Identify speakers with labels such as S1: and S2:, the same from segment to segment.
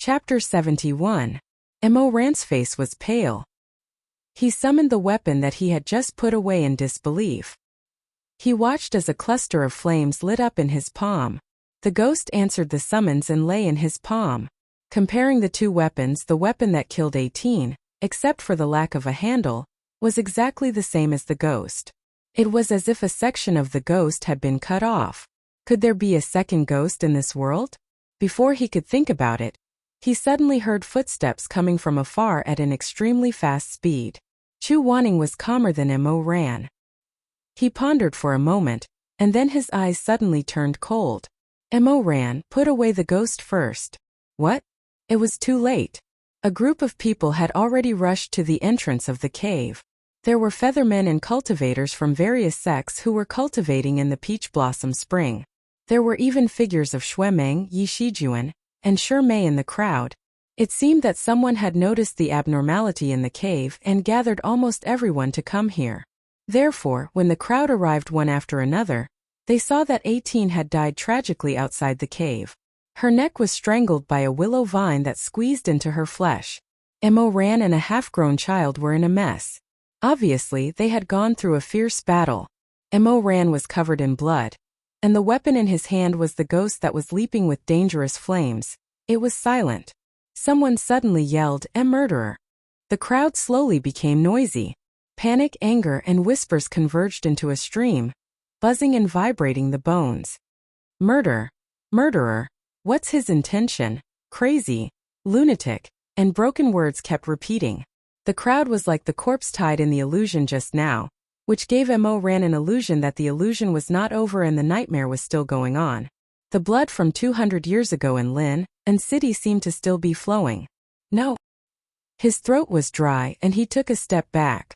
S1: Chapter 71. Mo Ran's face was pale. He summoned the weapon that he had just put away in disbelief. He watched as a cluster of flames lit up in his palm. The ghost answered the summons and lay in his palm. Comparing the two weapons, the weapon that killed 18, except for the lack of a handle, was exactly the same as the ghost. It was as if a section of the ghost had been cut off. Could there be a second ghost in this world? Before he could think about it, he suddenly heard footsteps coming from afar at an extremely fast speed. Chu Wanning was calmer than Mo Ran. He pondered for a moment, and then his eyes suddenly turned cold. Mo Ran, put away the ghost first. What? It was too late. A group of people had already rushed to the entrance of the cave. There were feathermen and cultivators from various sects who were cultivating in the peach blossom spring. There were even figures of Xuemeng, Yi Shijuan, and Shi Mei in the crowd. It seemed that someone had noticed the abnormality in the cave and gathered almost everyone to come here. Therefore, when the crowd arrived one after another, they saw that 18 had died tragically outside the cave. Her neck was strangled by a willow vine that squeezed into her flesh. Mo Ran and a half-grown child were in a mess. Obviously, they had gone through a fierce battle. Mo Ran was covered in blood, and the weapon in his hand was the ghost that was leaping with dangerous flames. It was silent. Someone suddenly yelled, "A murderer!" The crowd slowly became noisy. Panic, anger, and whispers converged into a stream, buzzing and vibrating the bones. Murder. Murderer. What's his intention? Crazy. Lunatic. And broken words kept repeating. The crowd was like the corpse tied in the illusion just now, which gave Mo Ran an illusion that the illusion was not over and the nightmare was still going on. The blood from 200 years ago in Lin and City seemed to still be flowing. No. His throat was dry and he took a step back.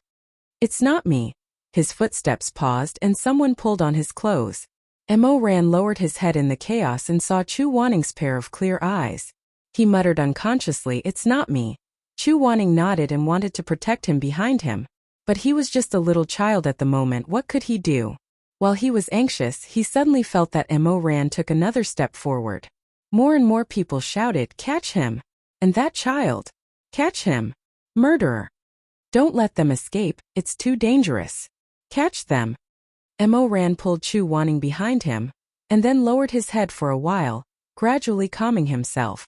S1: It's not me. His footsteps paused and someone pulled on his clothes. Mo Ran lowered his head in the chaos and saw Chu Wanning's pair of clear eyes. He muttered unconsciously, "It's not me." Chu Wanning nodded and wanted to protect him behind him. But he was just a little child at the moment. What could he do? While he was anxious, he suddenly felt that Mo Ran took another step forward. More and more people shouted, "Catch him!" And that child. "Catch him! Murderer! Don't let them escape, it's too dangerous. Catch them!" Mo Ran pulled Chu Wanning behind him, and then lowered his head for a while, gradually calming himself.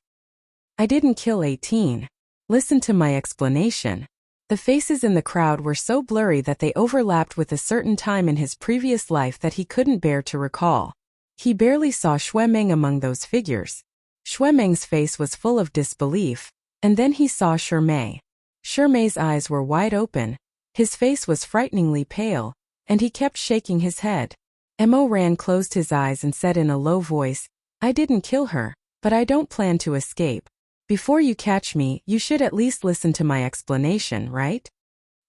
S1: "I didn't kill 18. Listen to my explanation." The faces in the crowd were so blurry that they overlapped with a certain time in his previous life that he couldn't bear to recall. He barely saw Xuemeng among those figures. Xuemeng's face was full of disbelief, and then he saw Shi Mei. Shi Mei's eyes were wide open, his face was frighteningly pale, and he kept shaking his head. Mo Ran closed his eyes and said in a low voice, "I didn't kill her, but I don't plan to escape. Before you catch me, you should at least listen to my explanation, right?"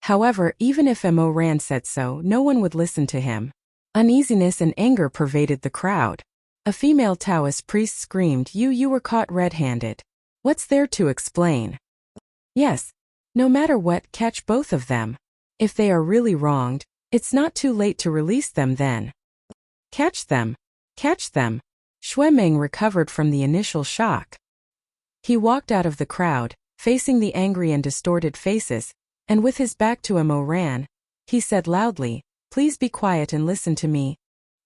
S1: However, even if Mo Ran said so, no one would listen to him. Uneasiness and anger pervaded the crowd. A female Taoist priest screamed, You were caught red-handed. What's there to explain?" "Yes. No matter what, catch both of them. If they are really wronged, it's not too late to release them then. Catch them. Catch them." Xuemeng recovered from the initial shock. He walked out of the crowd, facing the angry and distorted faces, and with his back to Mo Ran, he said loudly, "Please be quiet and listen to me.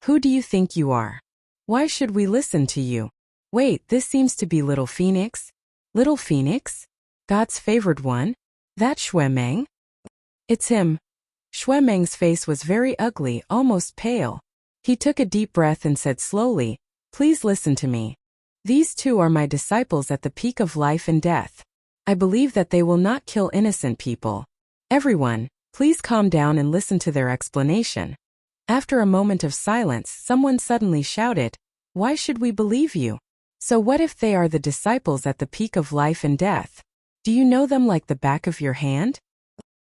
S1: Who do you think you are? Why should we listen to you? Wait, this seems to be Little Phoenix? Little Phoenix? God's favored one? That Xuemeng? It's him." Xuemeng's face was very ugly, almost pale. He took a deep breath and said slowly, "Please listen to me. These two are my disciples at the peak of life and death. I believe that they will not kill innocent people. Everyone, please calm down and listen to their explanation." After a moment of silence, someone suddenly shouted, "Why should we believe you? So what if they are the disciples at the peak of life and death? Do you know them like the back of your hand?"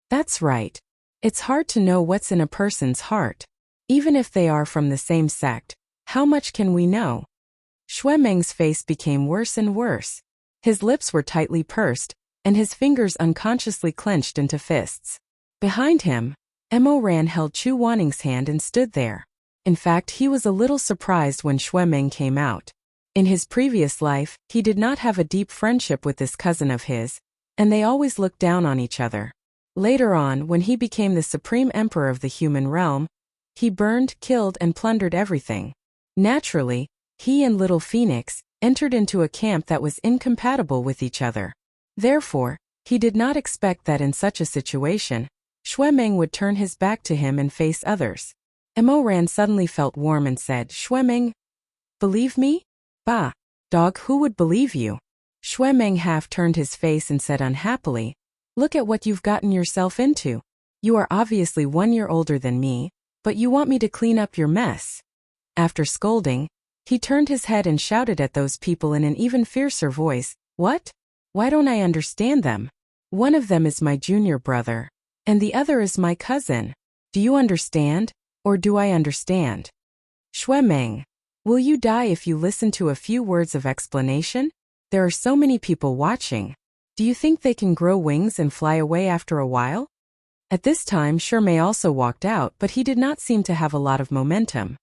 S1: "That's right. It's hard to know what's in a person's heart. Even if they are from the same sect, how much can we know?" Xuemeng's face became worse and worse. His lips were tightly pursed, and his fingers unconsciously clenched into fists. Behind him, Mo Ran held Chu Wanning's hand and stood there. In fact, he was a little surprised when Xuemeng came out. In his previous life, he did not have a deep friendship with this cousin of his, and they always looked down on each other. Later on, when he became the supreme emperor of the human realm, he burned, killed, and plundered everything. Naturally, he and Little Phoenix entered into a camp that was incompatible with each other. Therefore, he did not expect that in such a situation, Xue Meng would turn his back to him and face others. Mo Ran suddenly felt warm and said, "Xue Meng, believe me? Bah, dog, who would believe you?" Xue Meng half turned his face and said unhappily, "Look at what you've gotten yourself into. You are obviously 1 year older than me, but you want me to clean up your mess." After scolding, he turned his head and shouted at those people in an even fiercer voice, "What? Why don't I understand them? One of them is my junior brother, and the other is my cousin. Do you understand, or do I understand? Xue Meng, will you die if you listen to a few words of explanation? There are so many people watching. Do you think they can grow wings and fly away after a while?" At this time, Shirmei also walked out, but he did not seem to have a lot of momentum.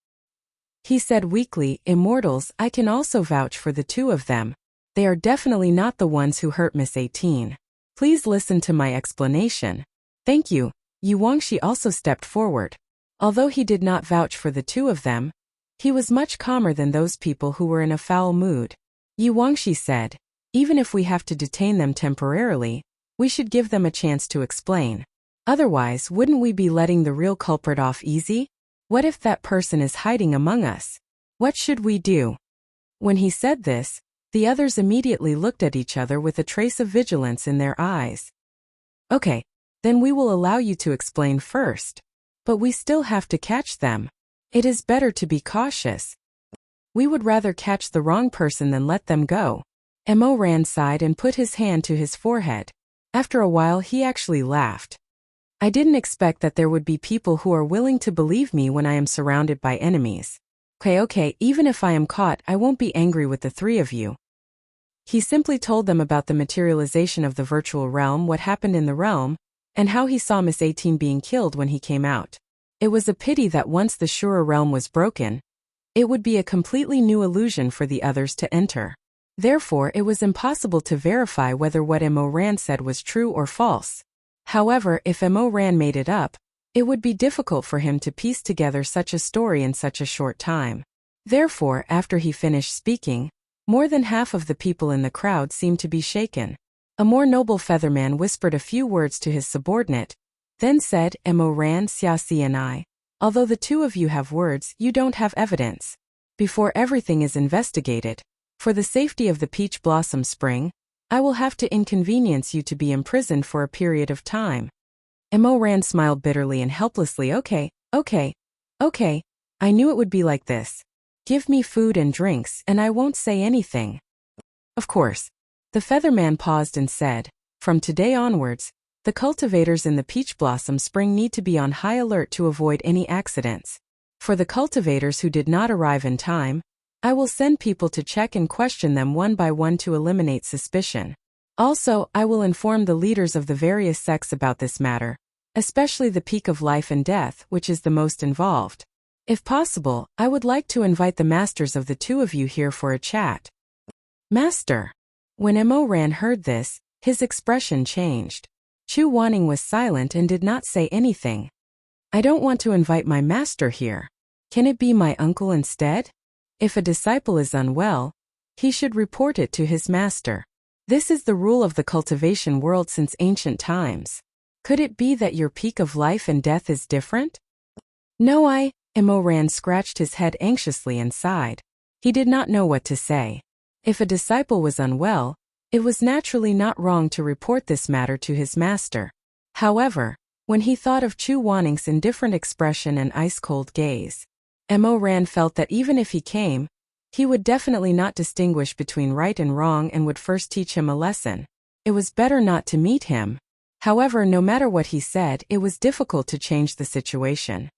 S1: He said weakly, "Immortals, I can also vouch for the two of them. They are definitely not the ones who hurt Miss 18. Please listen to my explanation." "Thank you." Yu Wangxi also stepped forward. Although he did not vouch for the two of them, he was much calmer than those people who were in a foul mood. Yu Wangxi said, "Even if we have to detain them temporarily, we should give them a chance to explain. Otherwise, wouldn't we be letting the real culprit off easy? What if that person is hiding among us? What should we do?" When he said this, the others immediately looked at each other with a trace of vigilance in their eyes. "Okay, then we will allow you to explain first. But we still have to catch them. It is better to be cautious. We would rather catch the wrong person than let them go." Mo Ran sighed and put his hand to his forehead. After a while he actually laughed. "I didn't expect that there would be people who are willing to believe me when I am surrounded by enemies. Okay, even if I am caught, I won't be angry with the three of you." He simply told them about the materialization of the virtual realm, what happened in the realm, and how he saw Miss 18 being killed when he came out. It was a pity that once the Shura realm was broken, it would be a completely new illusion for the others to enter. Therefore, it was impossible to verify whether what Mo Ran said was true or false. However, if Mo Ran made it up, it would be difficult for him to piece together such a story in such a short time. Therefore, after he finished speaking, more than half of the people in the crowd seemed to be shaken. A more noble featherman whispered a few words to his subordinate, then said, "Mo Ran, Xiaxi and I, although the two of you have words, you don't have evidence. Before everything is investigated, for the safety of the Peach Blossom Spring, I will have to inconvenience you to be imprisoned for a period of time." Mo Ran smiled bitterly and helplessly. Okay, I knew it would be like this. Give me food and drinks, and I won't say anything. Of course. The Featherman paused and said, "From today onwards, the cultivators in the Peach Blossom Spring need to be on high alert to avoid any accidents. For the cultivators who did not arrive in time, I will send people to check and question them one by one to eliminate suspicion. Also, I will inform the leaders of the various sects about this matter, especially the peak of life and death, which is the most involved. If possible, I would like to invite the masters of the two of you here for a chat." "Master." When Mo Ran heard this, his expression changed. Chu Wanning was silent and did not say anything. "I don't want to invite my master here. Can it be my uncle instead? If a disciple is unwell, he should report it to his master. This is the rule of the cultivation world since ancient times. Could it be that your peak of life and death is different?" "No, Mo Ran scratched his head anxiously and sighed. He did not know what to say. If a disciple was unwell, it was naturally not wrong to report this matter to his master. However, when he thought of Chu Wanning's indifferent expression and ice-cold gaze, Mo Ran felt that even if he came, he would definitely not distinguish between right and wrong and would first teach him a lesson. It was better not to meet him. However, no matter what he said, it was difficult to change the situation.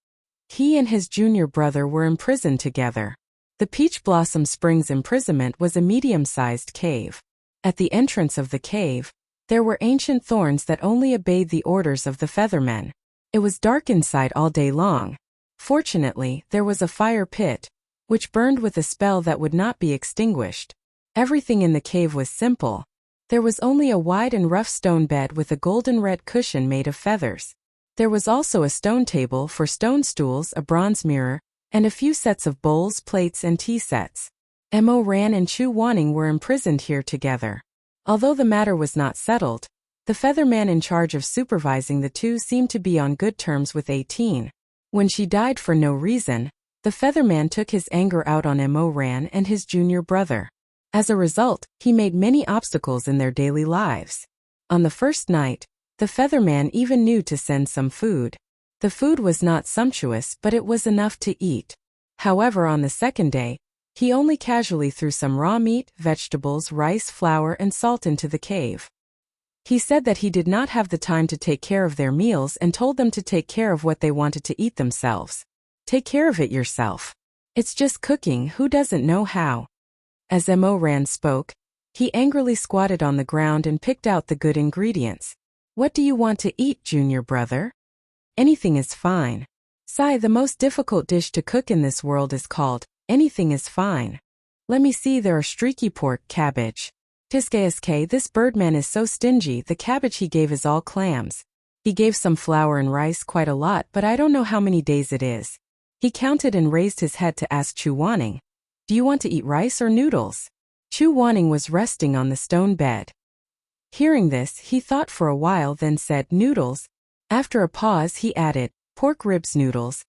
S1: He and his junior brother were imprisoned together. The Peach Blossom Springs imprisonment was a medium-sized cave. At the entrance of the cave, there were ancient thorns that only obeyed the orders of the Feathermen. It was dark inside all day long. Fortunately, there was a fire pit, which burned with a spell that would not be extinguished. Everything in the cave was simple. There was only a wide and rough stone bed with a golden red cushion made of feathers. There was also a stone table for stone stools, a bronze mirror, and a few sets of bowls, plates, and tea sets. Mo Ran and Chu Wanning were imprisoned here together. Although the matter was not settled, the featherman in charge of supervising the two seemed to be on good terms with 18. When she died for no reason, the featherman took his anger out on Mo Ran and his junior brother. As a result, he made many obstacles in their daily lives. On the first night, the featherman even knew to send some food. The food was not sumptuous, but it was enough to eat. However, on the second day, he only casually threw some raw meat, vegetables, rice, flour, and salt into the cave. He said that he did not have the time to take care of their meals and told them to take care of what they wanted to eat themselves. Take care of it yourself. It's just cooking, who doesn't know how? As Mo Ran spoke, he angrily squatted on the ground and picked out the good ingredients. What do you want to eat, junior brother? Anything is fine. Sigh, the most difficult dish to cook in this world is called, anything is fine. Let me see, there are streaky pork, cabbage. Tiske, this birdman is so stingy, the cabbage he gave is all clams. He gave some flour and rice, quite a lot, but I don't know how many days it is. He counted and raised his head to ask Chu Wanning, do you want to eat rice or noodles? Chu Wanning was resting on the stone bed. Hearing this, he thought for a while, then said, noodles. After a pause, he added, pork ribs noodles.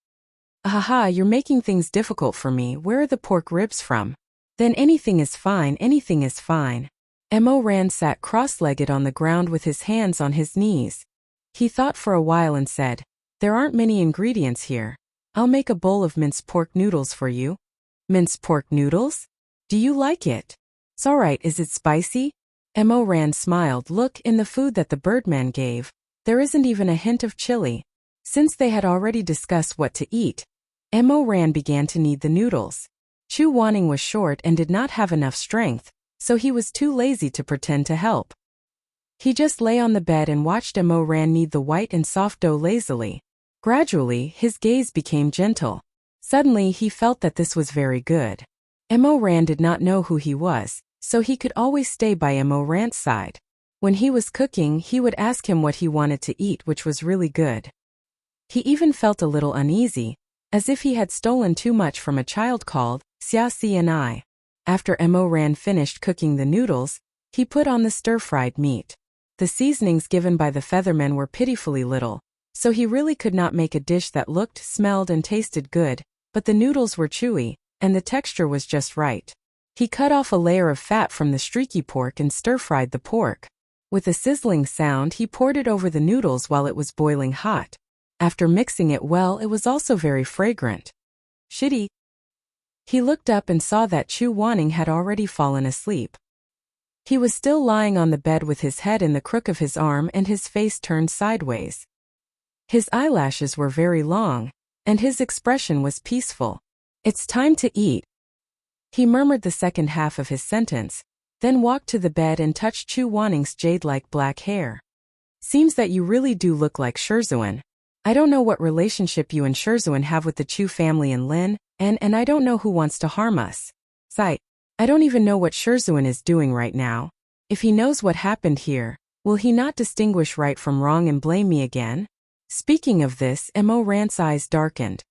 S1: Ahaha, you're making things difficult for me, where are the pork ribs from? Then anything is fine, anything is fine. Mo Ran sat cross-legged on the ground with his hands on his knees. He thought for a while and said, there aren't many ingredients here. I'll make a bowl of minced pork noodles for you. Minced pork noodles? Do you like it? It's alright, is it spicy? Mo Ran smiled. Look, in the food that the birdman gave, there isn't even a hint of chili. Since they had already discussed what to eat, Mo Ran began to knead the noodles. Chu Wanning was short and did not have enough strength, so he was too lazy to pretend to help. He just lay on the bed and watched Mo Ran knead the white and soft dough lazily. Gradually, his gaze became gentle. Suddenly, he felt that this was very good. Mo Ran did not know who he was, so he could always stay by Mo Ran's side. When he was cooking, he would ask him what he wanted to eat, which was really good. He even felt a little uneasy, as if he had stolen too much from a child called Xia Si and I. After Mo Ran finished cooking the noodles, he put on the stir-fried meat. The seasonings given by the feathermen were pitifully little, so he really could not make a dish that looked, smelled, and tasted good, but the noodles were chewy, and the texture was just right. He cut off a layer of fat from the streaky pork and stir-fried the pork. With a sizzling sound, he poured it over the noodles while it was boiling hot. After mixing it well, it was also very fragrant. Shitty. He looked up and saw that Chu Wanning had already fallen asleep. He was still lying on the bed with his head in the crook of his arm and his face turned sideways. His eyelashes were very long, and his expression was peaceful. It's time to eat. He murmured the second half of his sentence, then walked to the bed and touched Chu Wanning's jade-like black hair. Seems that you really do look like Shizun. I don't know what relationship you and Shizun have with the Chu family in Lin, and I don't know who wants to harm us. Sight. I don't even know what Shizun is doing right now. If he knows what happened here, will he not distinguish right from wrong and blame me again? Speaking of this, Mo Ran's eyes darkened.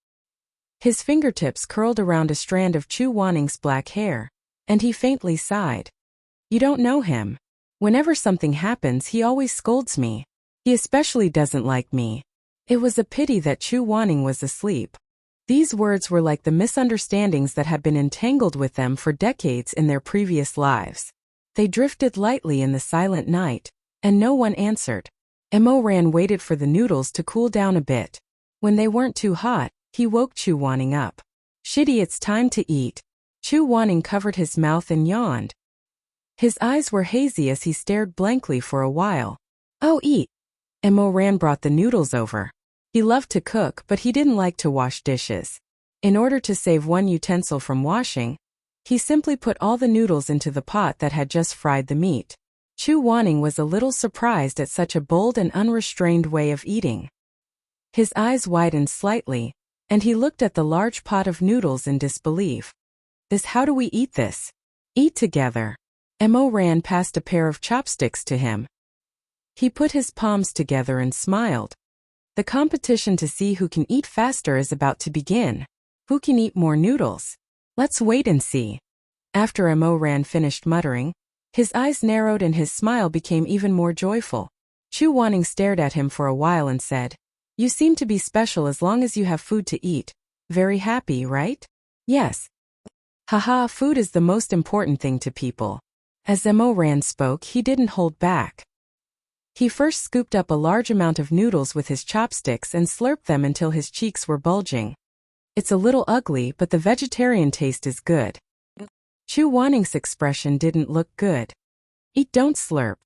S1: His fingertips curled around a strand of Chu Wanning's black hair, and he faintly sighed. You don't know him. Whenever something happens, he always scolds me. He especially doesn't like me. It was a pity that Chu Wanning was asleep. These words were like the misunderstandings that had been entangled with them for decades in their previous lives. They drifted lightly in the silent night, and no one answered. Mo Ran waited for the noodles to cool down a bit. When they weren't too hot, he woke Chu Wanning up. Shitty, it's time to eat. Chu Wanning covered his mouth and yawned. His eyes were hazy as he stared blankly for a while. Oh, eat. Mo Ran brought the noodles over. He loved to cook, but he didn't like to wash dishes. In order to save one utensil from washing, he simply put all the noodles into the pot that had just fried the meat. Chu Wanning was a little surprised at such a bold and unrestrained way of eating. His eyes widened slightly, and he looked at the large pot of noodles in disbelief. How do we eat this? Eat together. Mo ran past a pair of chopsticks to him. He put his palms together and smiled. The competition to see who can eat faster is about to begin. Who can eat more noodles? Let's wait and see. After Mo ran finished muttering, his eyes narrowed and his smile became even more joyful. Chu Wanning stared at him for a while and said, "You seem to be special as long as you have food to eat. Very happy, right?" "Yes." "Haha, food is the most important thing to people." As Mo ran spoke, he didn't hold back. He first scooped up a large amount of noodles with his chopsticks and slurped them until his cheeks were bulging. "It's a little ugly, but the vegetarian taste is good." Chu Wanning's expression didn't look good. "Eat, don't slurp."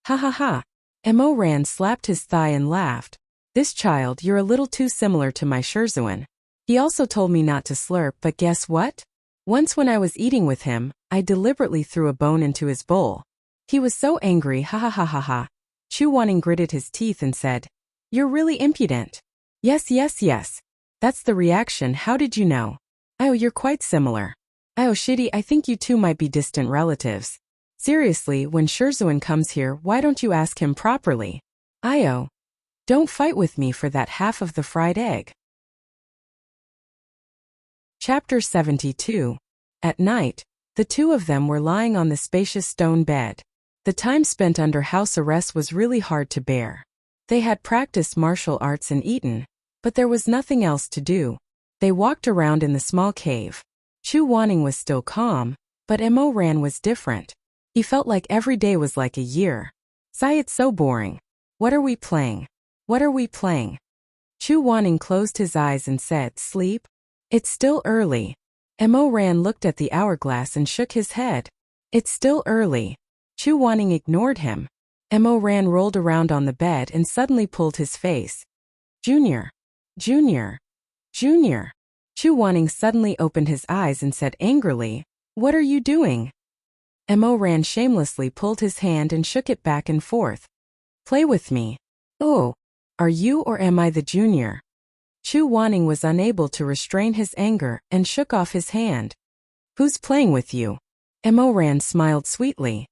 S1: "Ha ha ha." Mo ran slapped his thigh and laughed. "This child, you're a little too similar to my Shizun. He also told me not to slurp, but guess what? Once when I was eating with him, I deliberately threw a bone into his bowl. He was so angry, ha ha ha ha ha." Chu Wanning gritted his teeth and said, "You're really impudent." Yes, yes, yes. That's the reaction. How did you know?" "Oh, you're quite similar." "Oh, shitty, I think you two might be distant relatives. Seriously, when Shizun comes here, why don't you ask him properly?" "Io. Don't fight with me for that half of the fried egg." Chapter 72. At night, the two of them were lying on the spacious stone bed. The time spent under house arrest was really hard to bear. They had practiced martial arts and eaten, but there was nothing else to do. They walked around in the small cave. Chu Wanning was still calm, but Mo Ran was different. He felt like every day was like a year. "Sigh, it's so boring. What are we playing? What are we playing?" Chu Wanning closed his eyes and said, "Sleep? It's still early." Mo Ran looked at the hourglass and shook his head. "It's still early." Chu Wanning ignored him. Mo Ran rolled around on the bed and suddenly pulled his face. "Junior. Junior. Junior." Chu Wanning suddenly opened his eyes and said angrily, "What are you doing?" Mo Ran shamelessly pulled his hand and shook it back and forth. "Play with me." "Oh, are you or am I the junior?" Chu Wanning was unable to restrain his anger and shook off his hand. "Who's playing with you?" Mo Ran smiled sweetly.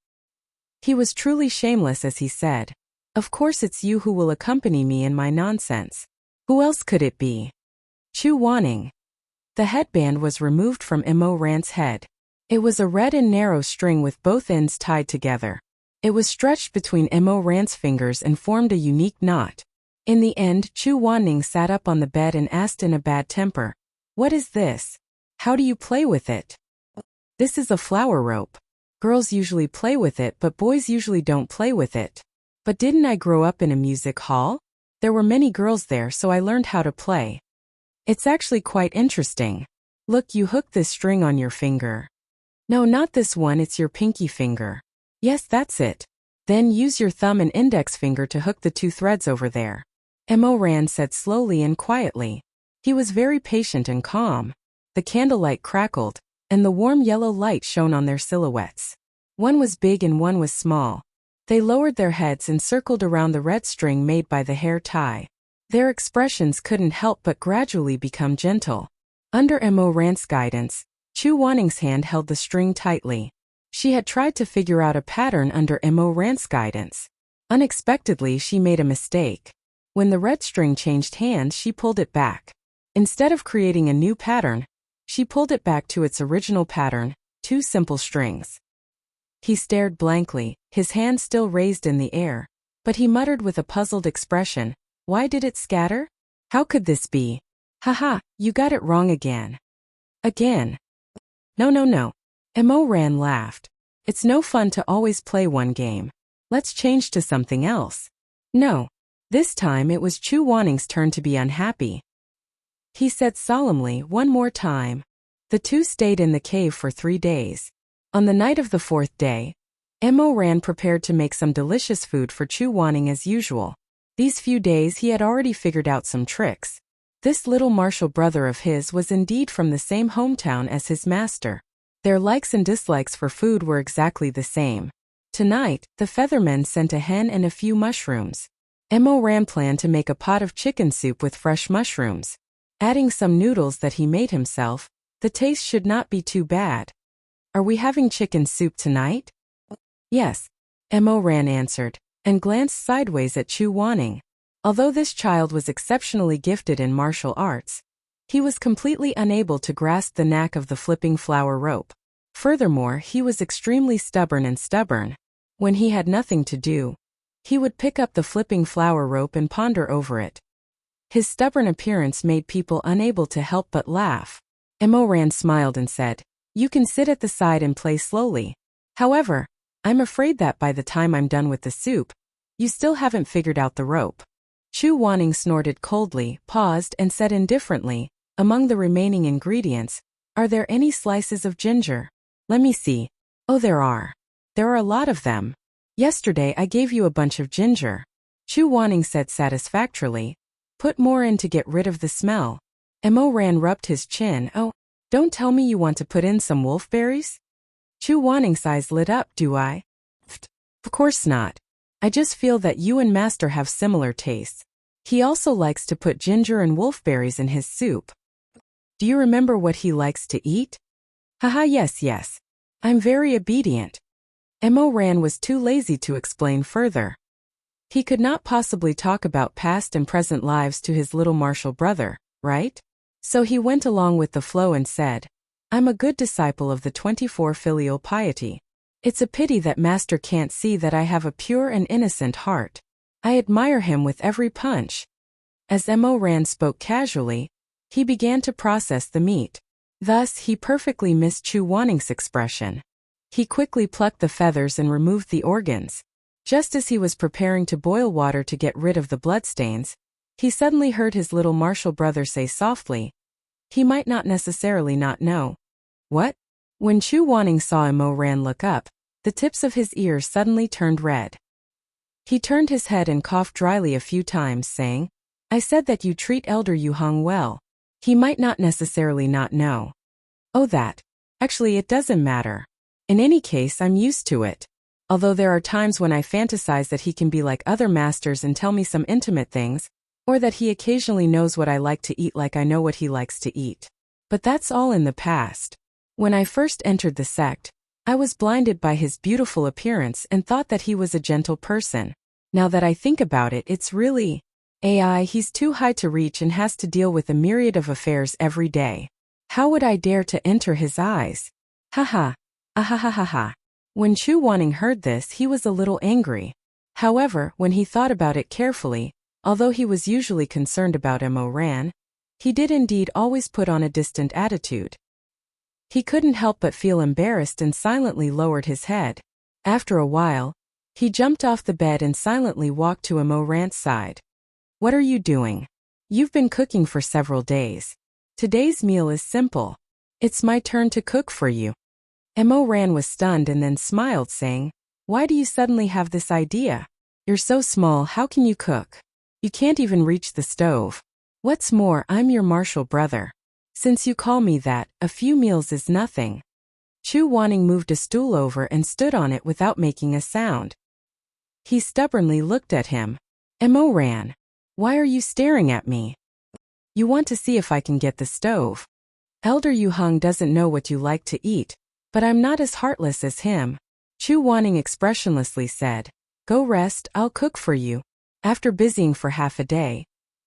S1: He was truly shameless as he said, "Of course it's you who will accompany me in my nonsense. Who else could it be?" Chu Wanning. The headband was removed from Mo Ran's head. It was a red and narrow string with both ends tied together. It was stretched between Mo Ran's fingers and formed a unique knot. In the end, Chu Wanning sat up on the bed and asked in a bad temper, "What is this? How do you play with it?" "This is a flower rope. Girls usually play with it, but boys usually don't play with it." "But didn't I grow up in a music hall? There were many girls there, so I learned how to play. It's actually quite interesting. Look, you hook this string on your finger." "No, not this one, it's your pinky finger." "Yes, that's it. Then use your thumb and index finger to hook the two threads over there." Mo Ran said slowly and quietly. He was very patient and calm. The candlelight crackled, and the warm yellow light shone on their silhouettes. One was big and one was small. They lowered their heads and circled around the red string made by the hair tie. Their expressions couldn't help but gradually become gentle. Under Mo Ran's guidance, Chu Wanning's hand held the string tightly. She had tried to figure out a pattern under Mo Ran's guidance. Unexpectedly, she made a mistake. When the red string changed hands, she pulled it back. Instead of creating a new pattern, she pulled it back to its original pattern, two simple strings. He stared blankly, his hand still raised in the air, but he muttered with a puzzled expression, "Why did it scatter? How could this be? Haha, you got it wrong again." "Again?" No. Mo Ran laughed. "It's no fun to always play one game. Let's change to something else." "No." This time it was Chu Wanning's turn to be unhappy. He said solemnly, "One more time." The two stayed in the cave for 3 days. On the night of the 4th day, Mo Ran prepared to make some delicious food for Chu Wanning as usual. These few days he had already figured out some tricks. This little martial brother of his was indeed from the same hometown as his master. Their likes and dislikes for food were exactly the same. Tonight, the Feathermen sent a hen and a few mushrooms. Mo Ran planned to make a pot of chicken soup with fresh mushrooms. adding some noodles that he made himself. The taste should not be too bad. Are we having chicken soup tonight? Yes, Mo Ran answered, and glanced sideways at Chu Wanning. Although this child was exceptionally gifted in martial arts, he was completely unable to grasp the knack of the flipping flower rope. Furthermore, he was extremely stubborn. When he had nothing to do, he would pick up the flipping flower rope and ponder over it. His stubborn appearance made people unable to help but laugh. Mo Ran smiled and said, "You can sit at the side and play slowly. However, I'm afraid that by the time I'm done with the soup, you still haven't figured out the rope." Chu Wanning snorted coldly, paused, and said indifferently, "Among the remaining ingredients, are there any slices of ginger? Let me see. Oh, there are. There are a lot of them. Yesterday I gave you a bunch of ginger." Chu Wanning said satisfactorily, "Put more in to get rid of the smell." Mo Ran rubbed his chin. "Oh, don't tell me you want to put in some wolfberries?" Chu Wanning's eyes lit up. "Do I? Of course not. I just feel that you and Master have similar tastes. He also likes to put ginger and wolfberries in his soup. Do you remember what he likes to eat?" "Haha, yes. I'm very obedient." Mo Ran was too lazy to explain further. He could not possibly talk about past and present lives to his little martial brother, right? So he went along with the flow and said, "I'm a good disciple of the 24 filial piety. It's a pity that Master can't see that I have a pure and innocent heart. I admire him with every punch." As Mo Ran spoke casually, he began to process the meat. Thus, he perfectly missed Chu Wanning's expression. He quickly plucked the feathers and removed the organs. Just as he was preparing to boil water to get rid of the bloodstains, he suddenly heard his little martial brother say softly, "He might not necessarily not know." "What?" When Chu Wanning saw Mo Ran look up, the tips of his ears suddenly turned red. He turned his head and coughed dryly a few times, saying, "I said that you treat Elder Yu Hung well. He might not necessarily not know." "Oh, that. Actually, it doesn't matter. In any case, I'm used to it. Although there are times when I fantasize that he can be like other masters and tell me some intimate things, or that he occasionally knows what I like to eat like I know what he likes to eat. But that's all in the past. When I first entered the sect, I was blinded by his beautiful appearance and thought that he was a gentle person. Now that I think about it, it's really he's too high to reach and has to deal with a myriad of affairs every day. How would I dare to enter his eyes? Haha. Ahahaha. When Chu Wanning heard this, he was a little angry. However, when he thought about it carefully, although he was usually concerned about Mo Ran, he did indeed always put on a distant attitude. He couldn't help but feel embarrassed and silently lowered his head. After a while, he jumped off the bed and silently walked to Mo Ran's side. "What are you doing? You've been cooking for several days. Today's meal is simple. It's my turn to cook for you." Mo Ran was stunned and then smiled, saying, "Why do you suddenly have this idea? You're so small, how can you cook? You can't even reach the stove. What's more, I'm your martial brother. Since you call me that, a few meals is nothing." Chu Wanning moved a stool over and stood on it without making a sound. He stubbornly looked at him. "Mo Ran, why are you staring at me? You want to see if I can get the stove. Elder Yu Hung doesn't know what you like to eat, but I'm not as heartless as him." Chu Wanning expressionlessly said, "Go rest, I'll cook for you." After busying for half a day,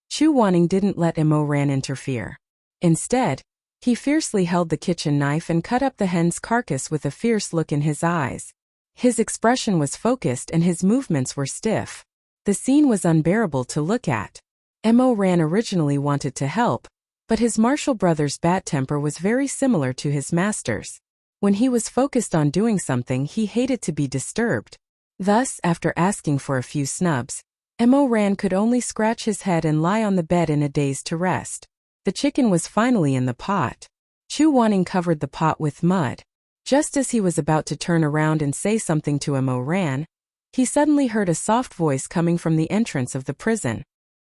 S1: Chu Wanning didn't let Mo Ran interfere. Instead, he fiercely held the kitchen knife and cut up the hen's carcass with a fierce look in his eyes. His expression was focused and his movements were stiff. The scene was unbearable to look at. Mo Ran originally wanted to help, but his martial brother's bad temper was very similar to his master's. When he was focused on doing something, he hated to be disturbed. Thus, after asking for a few snubs, Mo Ran could only scratch his head and lie on the bed in a daze to rest. The chicken was finally in the pot. Chu Wanning covered the pot with mud. Just as he was about to turn around and say something to Mo Ran, he suddenly heard a soft voice coming from the entrance of the prison.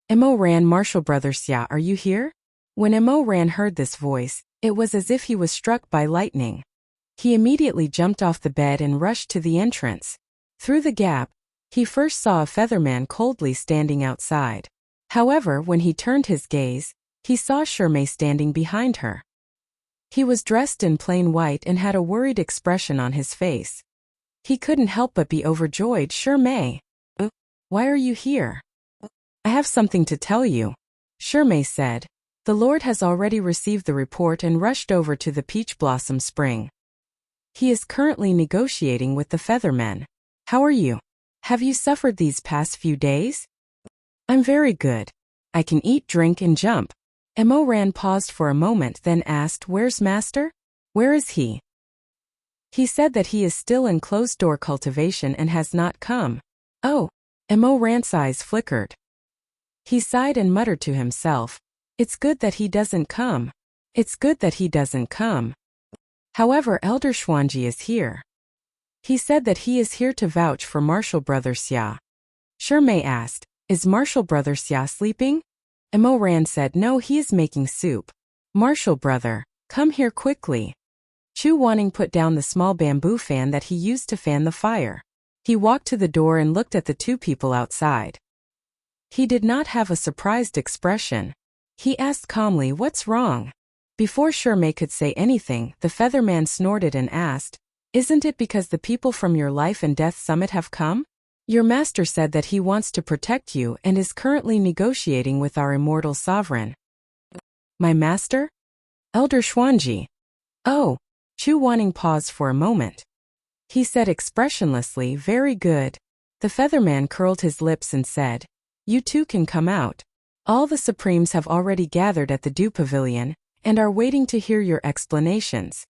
S1: "Mo Ran, martial brother Xia, are you here?" When Mo Ran heard this voice, it was as if he was struck by lightning. He immediately jumped off the bed and rushed to the entrance. Through the gap, he first saw a featherman coldly standing outside. However, when he turned his gaze, he saw Shirmei standing behind her. He was dressed in plain white and had a worried expression on his face. He couldn't help but be overjoyed. Shirmei, why are you here? I have something to tell you, Shirmei said. The Lord has already received the report and rushed over to the Peach Blossom Spring. He is currently negotiating with the Feathermen. How are you? Have you suffered these past few days? I'm very good. I can eat, drink, and jump. Ran paused for a moment, then asked, Where's Master? Where is he? He said that he is still in closed-door cultivation and has not come. Oh, Ran's eyes flickered. He sighed and muttered to himself, It's good that he doesn't come. It's good that he doesn't come. However, Elder Xuanji is here. He said that he is here to vouch for Martial Brother Xia. Shirmei asked, Is Martial Brother Xia sleeping? Ran said, No, he is making soup. Martial Brother, come here quickly. Chu Wanning put down the small bamboo fan that he used to fan the fire. He walked to the door and looked at the two people outside. He did not have a surprised expression. He asked calmly, What's wrong? Before Shirmei could say anything, the Featherman snorted and asked, Isn't it because the people from your life and death summit have come? Your master said that he wants to protect you and is currently negotiating with our immortal sovereign. My master? Elder Xuanji. Oh. Chu Wanning paused for a moment. He said expressionlessly, Very good. The Featherman curled his lips and said, You two can come out. All the Supremes have already gathered at the Dew Pavilion and are waiting to hear your explanations.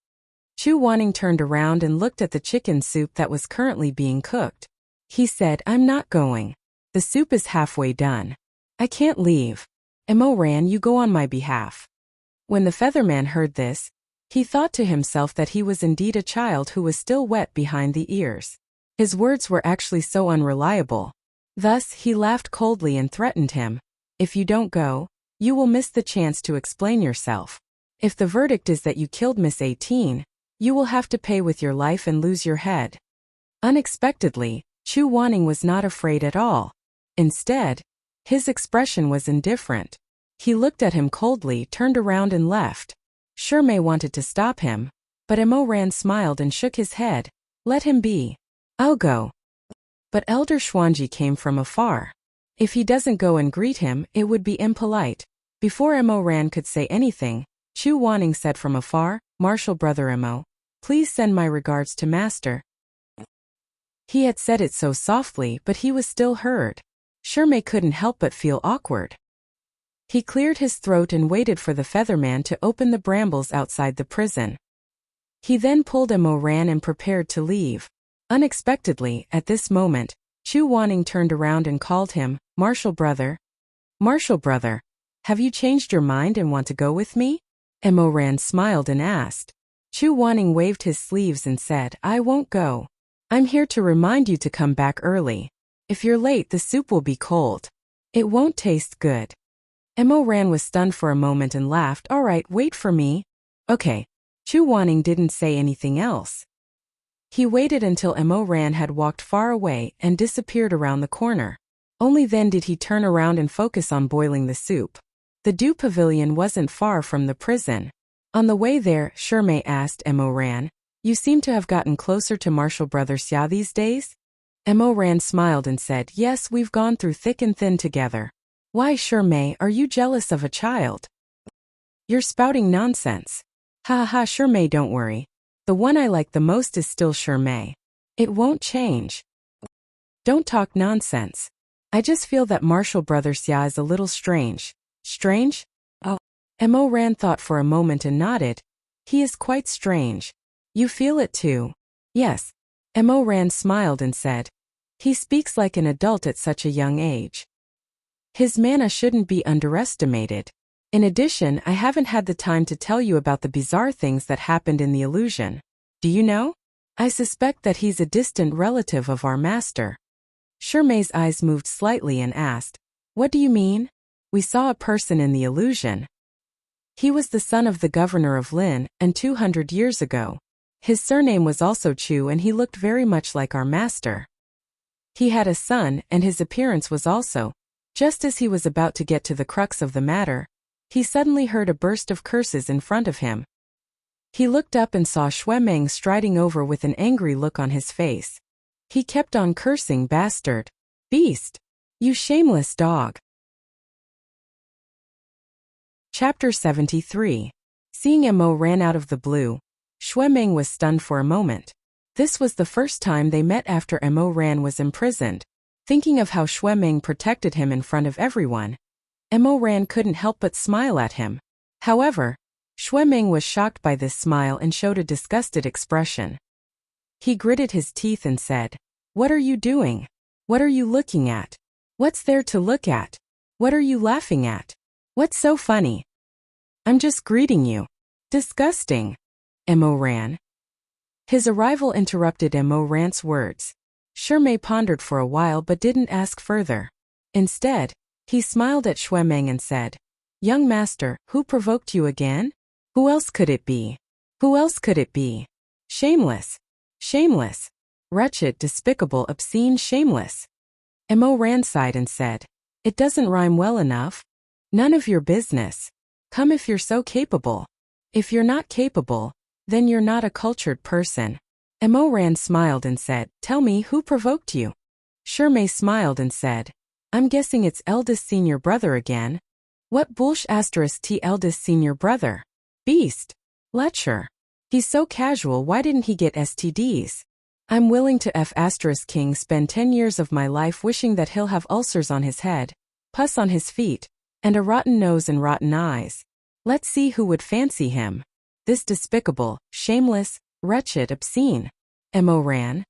S1: Chu Wanning turned around and looked at the chicken soup that was currently being cooked. He said, I'm not going. The soup is halfway done. I can't leave. Ran, you go on my behalf. When the Featherman heard this, he thought to himself that he was indeed a child who was still wet behind the ears. His words were actually so unreliable. Thus, he laughed coldly and threatened him. If you don't go, you will miss the chance to explain yourself. If the verdict is that you killed Miss 18, you will have to pay with your life and lose your head. Unexpectedly, Chu Wanning was not afraid at all. Instead, his expression was indifferent. He looked at him coldly, turned around and left. Shirmei wanted to stop him, but Ran smiled and shook his head. Let him be. I'll go. But Elder Xuanji came from afar. If he doesn't go and greet him, it would be impolite. Before Ran could say anything, Chu Wanning said from afar, Martial Brother please send my regards to Master. He had said it so softly, but he was still heard. Shirmei couldn't help but feel awkward. He cleared his throat and waited for the Featherman to open the brambles outside the prison. He then pulled Ran and prepared to leave. Unexpectedly, at this moment, Chu Wanning turned around and called him, Martial Brother. Martial Brother, have you changed your mind and want to go with me? Ran smiled and asked. Chu Wanning waved his sleeves and said, I won't go. I'm here to remind you to come back early. If you're late, the soup will be cold. It won't taste good. Ran was stunned for a moment and laughed. All right, wait for me. Okay. Chu Wanning didn't say anything else. He waited until Ran had walked far away and disappeared around the corner. Only then did he turn around and focus on boiling the soup. The Dew Pavilion wasn't far from the prison. On the way there, Shirmei asked Ran, You seem to have gotten closer to Martial Brother Xia these days? Ran smiled and said, Yes, we've gone through thick and thin together. Why, Shirmei, are you jealous of a child? You're spouting nonsense. Ha ha, Shirmei, don't worry. The one I like the most is still Shirmei. It won't change. Don't talk nonsense. I just feel that Martial Brother Xia is a little strange. Strange? Oh. Ran thought for a moment and nodded. He is quite strange. You feel it too? Yes. Ran smiled and said. He speaks like an adult at such a young age. His mana shouldn't be underestimated. In addition, I haven't had the time to tell you about the bizarre things that happened in the illusion. Do you know? I suspect that he's a distant relative of our master. Shirmei's eyes moved slightly and asked, What do you mean? We saw a person in the illusion. He was the son of the governor of Lin, and 200 years ago. His surname was also Chu and he looked very much like our master. He had a son and his appearance was also. Just as he was about to get to the crux of the matter, he suddenly heard a burst of curses in front of him. He looked up and saw Shuemeng striding over with an angry look on his face. He kept on cursing, "Bastard! Beast! You shameless dog!" Chapter 73. Seeing Mo ran out of the blue, Shuemeng was stunned for a moment. This was the first time they met after Mo Ran was imprisoned. Thinking of how Shuemeng protected him in front of everyone, Mo Ran couldn't help but smile at him. However, Shuemeng was shocked by this smile and showed a disgusted expression. He gritted his teeth and said, "What are you doing? What are you looking at? What's there to look at? What are you laughing at? What's so funny? I'm just greeting you." "Disgusting." Mo Ran. His arrival interrupted Mo Ran's words. Shermay pondered for a while but didn't ask further. Instead, he smiled at Shuemeng and said, "Young master, who provoked you again? Who else could it be? Who else could it be? Shameless. Shameless. Wretched, despicable, obscene, shameless." Mo Ran sighed and said, "It doesn't rhyme well enough. None of your business. Come if you're so capable. If you're not capable, then you're not a cultured person." Mo Ran smiled and said, "Tell me, who provoked you?" Shermay smiled and said, "I'm guessing it's eldest senior brother again." "What bullsh *t eldest senior brother? Beast. Lecher. He's so casual, why didn't he get STDs? I'm willing to *king spend 10 years of my life wishing that he'll have ulcers on his head, pus on his feet, and a rotten nose and rotten eyes. Let's see who would fancy him. This despicable, shameless, wretched, obscene." Mo Ran.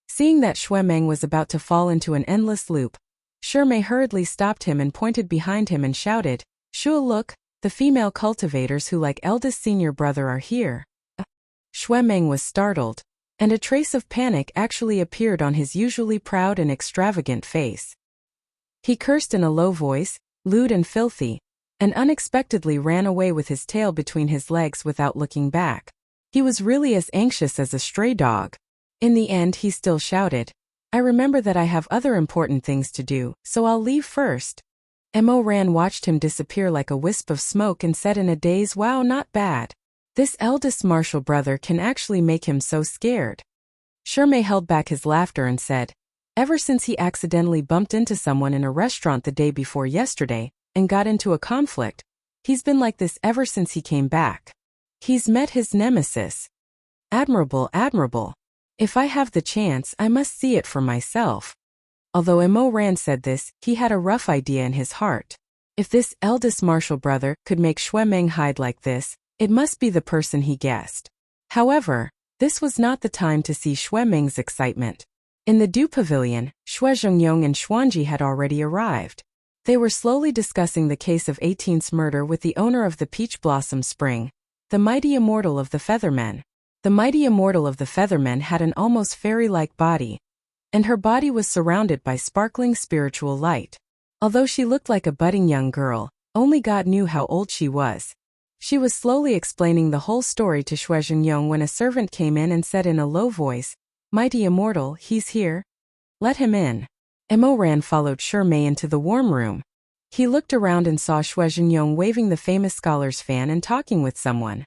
S1: Seeing that Shuemeng was about to fall into an endless loop, Shermay hurriedly stopped him and pointed behind him and shouted, "Shua, look, the female cultivators who like eldest senior brother are here." Shuemeng was startled, and a trace of panic actually appeared on his usually proud and extravagant face. He cursed in a low voice, lewd and filthy, and unexpectedly ran away with his tail between his legs without looking back. He was really as anxious as a stray dog. In the end he still shouted, "I remember that I have other important things to do, so I'll leave first." Mo Ran watched him disappear like a wisp of smoke and said in a daze, "Wow, not bad. This eldest martial brother can actually make him so scared." Shermay held back his laughter and said, "Ever since he accidentally bumped into someone in a restaurant the day before yesterday, and got into a conflict, he's been like this ever since he came back. He's met his nemesis. Admirable, admirable. If I have the chance, I must see it for myself." Although Mo Ran said this, he had a rough idea in his heart. If this eldest martial brother could make Shuemeng hide like this, it must be the person he guessed. However, this was not the time to see Shuemeng's excitement. In the Du Pavilion, Shuezhengyong and Xuanji had already arrived. They were slowly discussing the case of 18's murder with the owner of the Peach Blossom Spring, the mighty immortal of the Feathermen. The mighty immortal of the Feathermen had an almost fairy-like body, and her body was surrounded by sparkling spiritual light. Although she looked like a budding young girl, only God knew how old she was. She was slowly explaining the whole story to Shuezhengyong when a servant came in and said in a low voice, "Mighty immortal, he's here. Let him in." Mo Ran followed Shermay into the warm room. He looked around and saw Shuezhengyong waving the famous scholar's fan and talking with someone.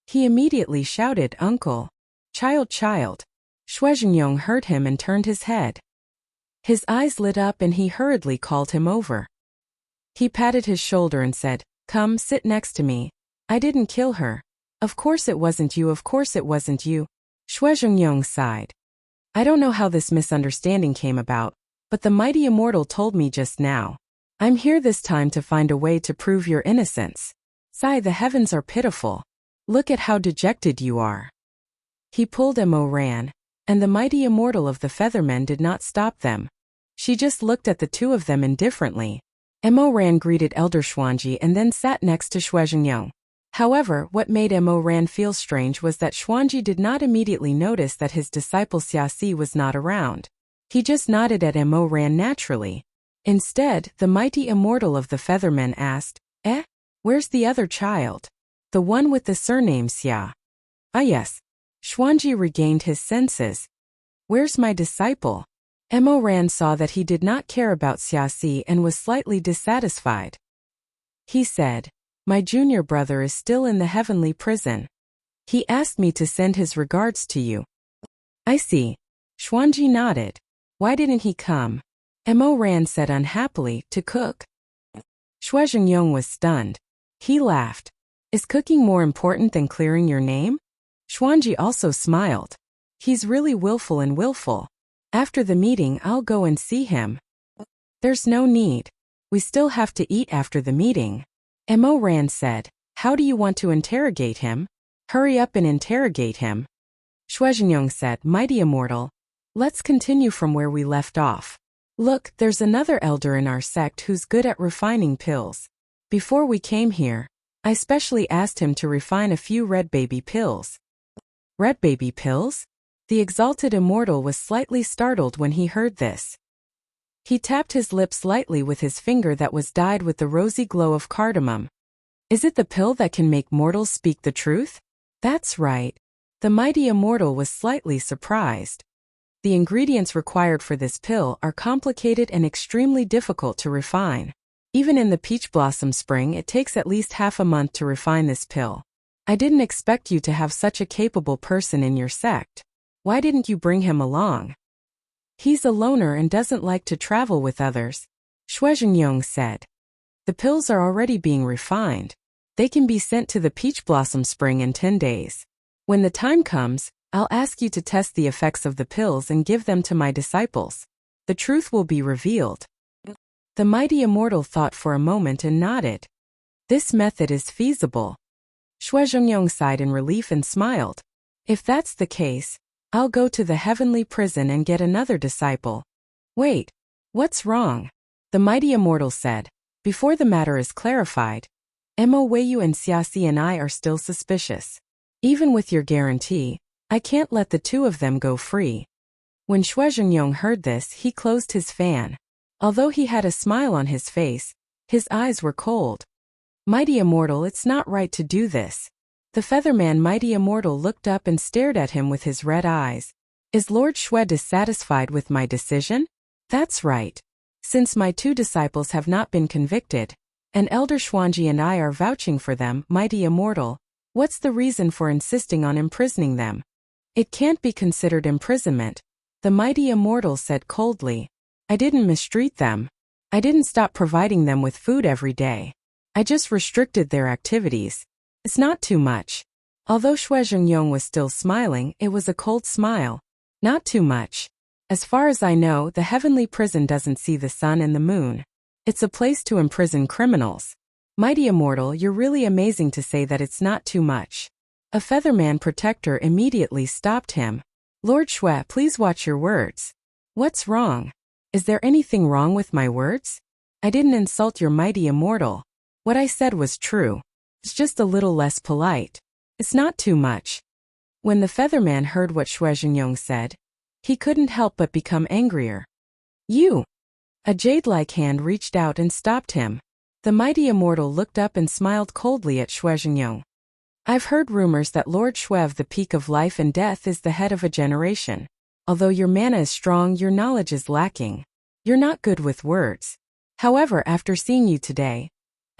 S1: He immediately shouted, "Uncle! Child, child!" Shuezhengyong heard him and turned his head. His eyes lit up and he hurriedly called him over. He patted his shoulder and said, "Come, sit next to me. I didn't kill her. Of course it wasn't you, of course it wasn't you." Shuezhengyong sighed. "I don't know how this misunderstanding came about, but the mighty immortal told me just now. I'm here this time to find a way to prove your innocence. Sigh, the heavens are pitiful. Look at how dejected you are." He pulled Mo Ran, and the mighty immortal of the Feathermen did not stop them. She just looked at the two of them indifferently. Mo Ran greeted Elder Xuanji and then sat next to Shuezhengyong. However, what made Mo Ran feel strange was that Xuanji did not immediately notice that his disciple Xiaxi was not around. He just nodded at Mo Ran naturally. Instead, the mighty immortal of the Feathermen asked, Where's the other child? The one with the surname Xia." "Ah yes." Xuanji regained his senses. "Where's my disciple?" Mo Ran saw that he did not care about Xiaxi and was slightly dissatisfied. He said, My junior brother is still in the heavenly prison. He asked me to send his regards to you. I see. Xuanji nodded. Why didn't he come? Mo Ran said unhappily, to cook. Xue Zhengyong was stunned. He laughed. Is cooking more important than clearing your name? Xuanji also smiled. He's really willful and willful. After the meeting I'll go and see him. There's no need. We still have to eat after the meeting. Mo Ran said. How do you want to interrogate him? Hurry up and interrogate him. Xue Zhengyong said, Mighty Immortal. Let's continue from where we left off. Look, there's another elder in our sect who's good at refining pills. Before we came here, I specially asked him to refine a few red baby pills. Red baby pills? The exalted immortal was slightly startled when he heard this. He tapped his lips lightly with his finger that was dyed with the rosy glow of cardamom. Is it the pill that can make mortals speak the truth? That's right. The mighty immortal was slightly surprised. The ingredients required for this pill are complicated and extremely difficult to refine. Even in the peach blossom spring it takes at least half a month to refine this pill. I didn't expect you to have such a capable person in your sect. Why didn't you bring him along? He's a loner and doesn't like to travel with others, Xue Zhengyong said. The pills are already being refined. They can be sent to the peach blossom spring in 10 days. When the time comes, I'll ask you to test the effects of the pills and give them to my disciples. The truth will be revealed. The mighty immortal thought for a moment and nodded. This method is feasible. Xue Zhengyong sighed in relief and smiled. If that's the case, I'll go to the heavenly prison and get another disciple. Wait, what's wrong? The mighty immortal said. Before the matter is clarified, Mo Weiyu and Xiaxi and I are still suspicious. Even with your guarantee, I can't let the two of them go free. When Xue Zhengyong heard this, he closed his fan. Although he had a smile on his face, his eyes were cold. Mighty Immortal, it's not right to do this. The Featherman Mighty Immortal looked up and stared at him with his red eyes. Is Lord Xue dissatisfied with my decision? That's right. Since my two disciples have not been convicted, and Elder Xuanji and I are vouching for them, Mighty Immortal, what's the reason for insisting on imprisoning them? It can't be considered imprisonment, the Mighty Immortal said coldly. I didn't mistreat them. I didn't stop providing them with food every day. I just restricted their activities. It's not too much. Although Xue Zhengyong was still smiling, it was a cold smile. Not too much. As far as I know, the heavenly prison doesn't see the sun and the moon. It's a place to imprison criminals. Mighty Immortal, you're really amazing to say that it's not too much. A Featherman protector immediately stopped him. Lord Xue, please watch your words. What's wrong? Is there anything wrong with my words? I didn't insult your Mighty Immortal. What I said was true. It's just a little less polite. It's not too much. When the Featherman heard what Xue Zhengyong said, he couldn't help but become angrier. You! A jade-like hand reached out and stopped him. The Mighty Immortal looked up and smiled coldly at Xue Zhengyong. I've heard rumors that Lord Xue of the Peak of Life and Death is the head of a generation. Although your mana is strong, your knowledge is lacking. You're not good with words. However, after seeing you today,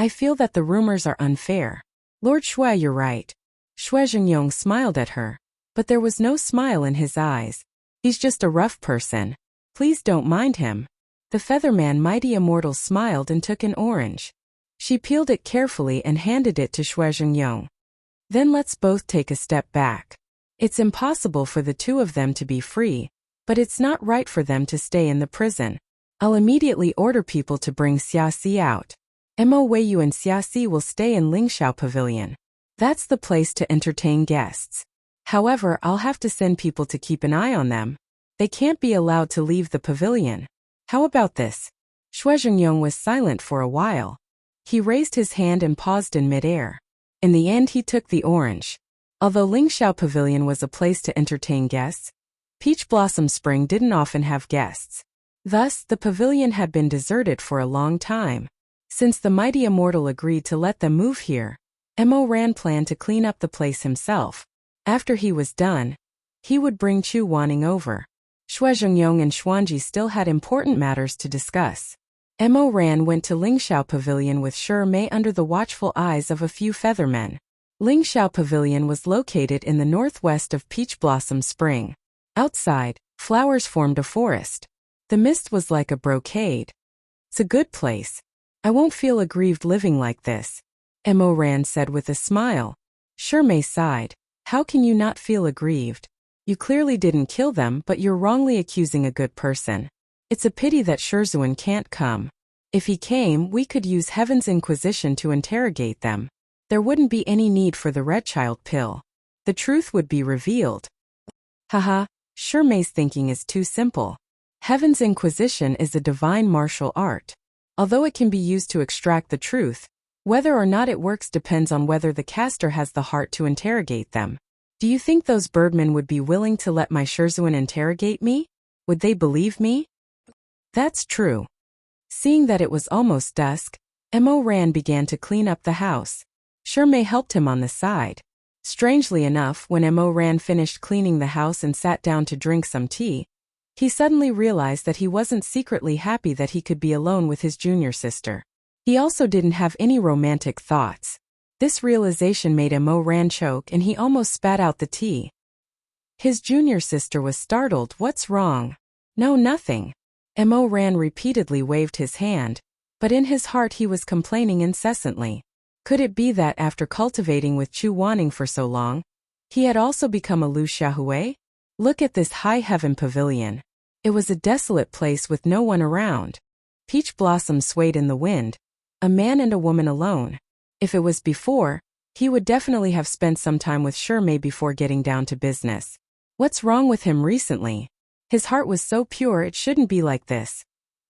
S1: I feel that the rumors are unfair. Lord Xue, you're right. Xue Zhengyong smiled at her, but there was no smile in his eyes. He's just a rough person. Please don't mind him. The Featherman Mighty Immortal smiled and took an orange. She peeled it carefully and handed it to Xue Zhengyong. Then let's both take a step back. It's impossible for the two of them to be free, but it's not right for them to stay in the prison. I'll immediately order people to bring Xiaxi out. Mo Weiyu and Xiaxi will stay in Lingxiao Pavilion. That's the place to entertain guests. However, I'll have to send people to keep an eye on them. They can't be allowed to leave the pavilion. How about this? Xue Zhengyong was silent for a while. He raised his hand and paused in midair. In the end, he took the orange. Although Lingxiao Pavilion was a place to entertain guests, Peach Blossom Spring didn't often have guests. Thus, the pavilion had been deserted for a long time. Since the Mighty Immortal agreed to let them move here, Mo Ran planned to clean up the place himself. After he was done, he would bring Chu Wanning over. Xue Zhengyong and Xuanji still had important matters to discuss. Mo Ran went to Lingxiao Pavilion with Shi Mei under the watchful eyes of a few feathermen. Lingxiao Pavilion was located in the northwest of Peach Blossom Spring. Outside, flowers formed a forest. The mist was like a brocade. It's a good place. I won't feel aggrieved living like this, Mo Ran said with a smile. Shi Mei sighed. How can you not feel aggrieved? You clearly didn't kill them, but you're wrongly accusing a good person. It's a pity that Shizun can't come. If he came, we could use Heaven's Inquisition to interrogate them. There wouldn't be any need for the red child pill. The truth would be revealed. Haha, Shi Mei's thinking is too simple. Heaven's Inquisition is a divine martial art. Although it can be used to extract the truth, whether or not it works depends on whether the caster has the heart to interrogate them. Do you think those birdmen would be willing to let my Shizun interrogate me? Would they believe me? That's true. Seeing that it was almost dusk, Mo Ran began to clean up the house. Shi Mei helped him on the side. Strangely enough, when Mo Ran finished cleaning the house and sat down to drink some tea, he suddenly realized that he wasn't secretly happy that he could be alone with his junior sister. He also didn't have any romantic thoughts. This realization made Mo Ran choke and he almost spat out the tea. His junior sister was startled. What's wrong? No, nothing. Mo Ran repeatedly waved his hand, but in his heart he was complaining incessantly. Could it be that after cultivating with Chu Wanning for so long, he had also become a Lu Xiaohui? Look at this high heaven pavilion. It was a desolate place with no one around. Peach blossoms swayed in the wind. A man and a woman alone. If it was before, he would definitely have spent some time with Shi Mei before getting down to business. What's wrong with him recently? His heart was so pure it shouldn't be like this.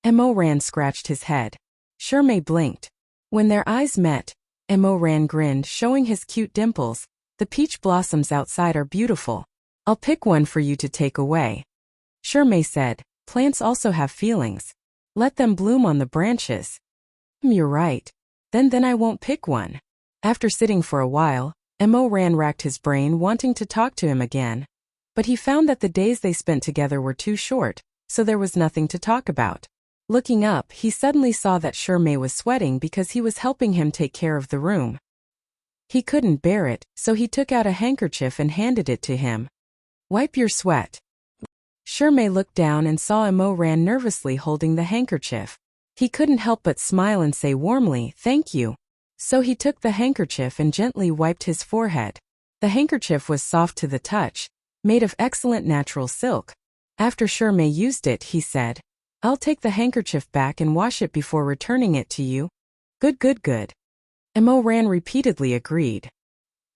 S1: Mo Ran scratched his head. Shi Mei blinked. When their eyes met, Mo Ran grinned, showing his cute dimples. The peach blossoms outside are beautiful. I'll pick one for you to take away. Shi Mei said, plants also have feelings. Let them bloom on the branches. You're right. Then I won't pick one. After sitting for a while, Mo Ran racked his brain wanting to talk to him again. But he found that the days they spent together were too short, so there was nothing to talk about. Looking up, he suddenly saw that Shi Mei was sweating because he was helping him take care of the room. He couldn't bear it, so he took out a handkerchief and handed it to him. Wipe your sweat. Shi Mei looked down and saw Mo Ran nervously holding the handkerchief. He couldn't help but smile and say warmly, thank you. So he took the handkerchief and gently wiped his forehead. The handkerchief was soft to the touch, made of excellent natural silk. After Shi Mei used it, he said, I'll take the handkerchief back and wash it before returning it to you. Good. Mo Ran repeatedly agreed.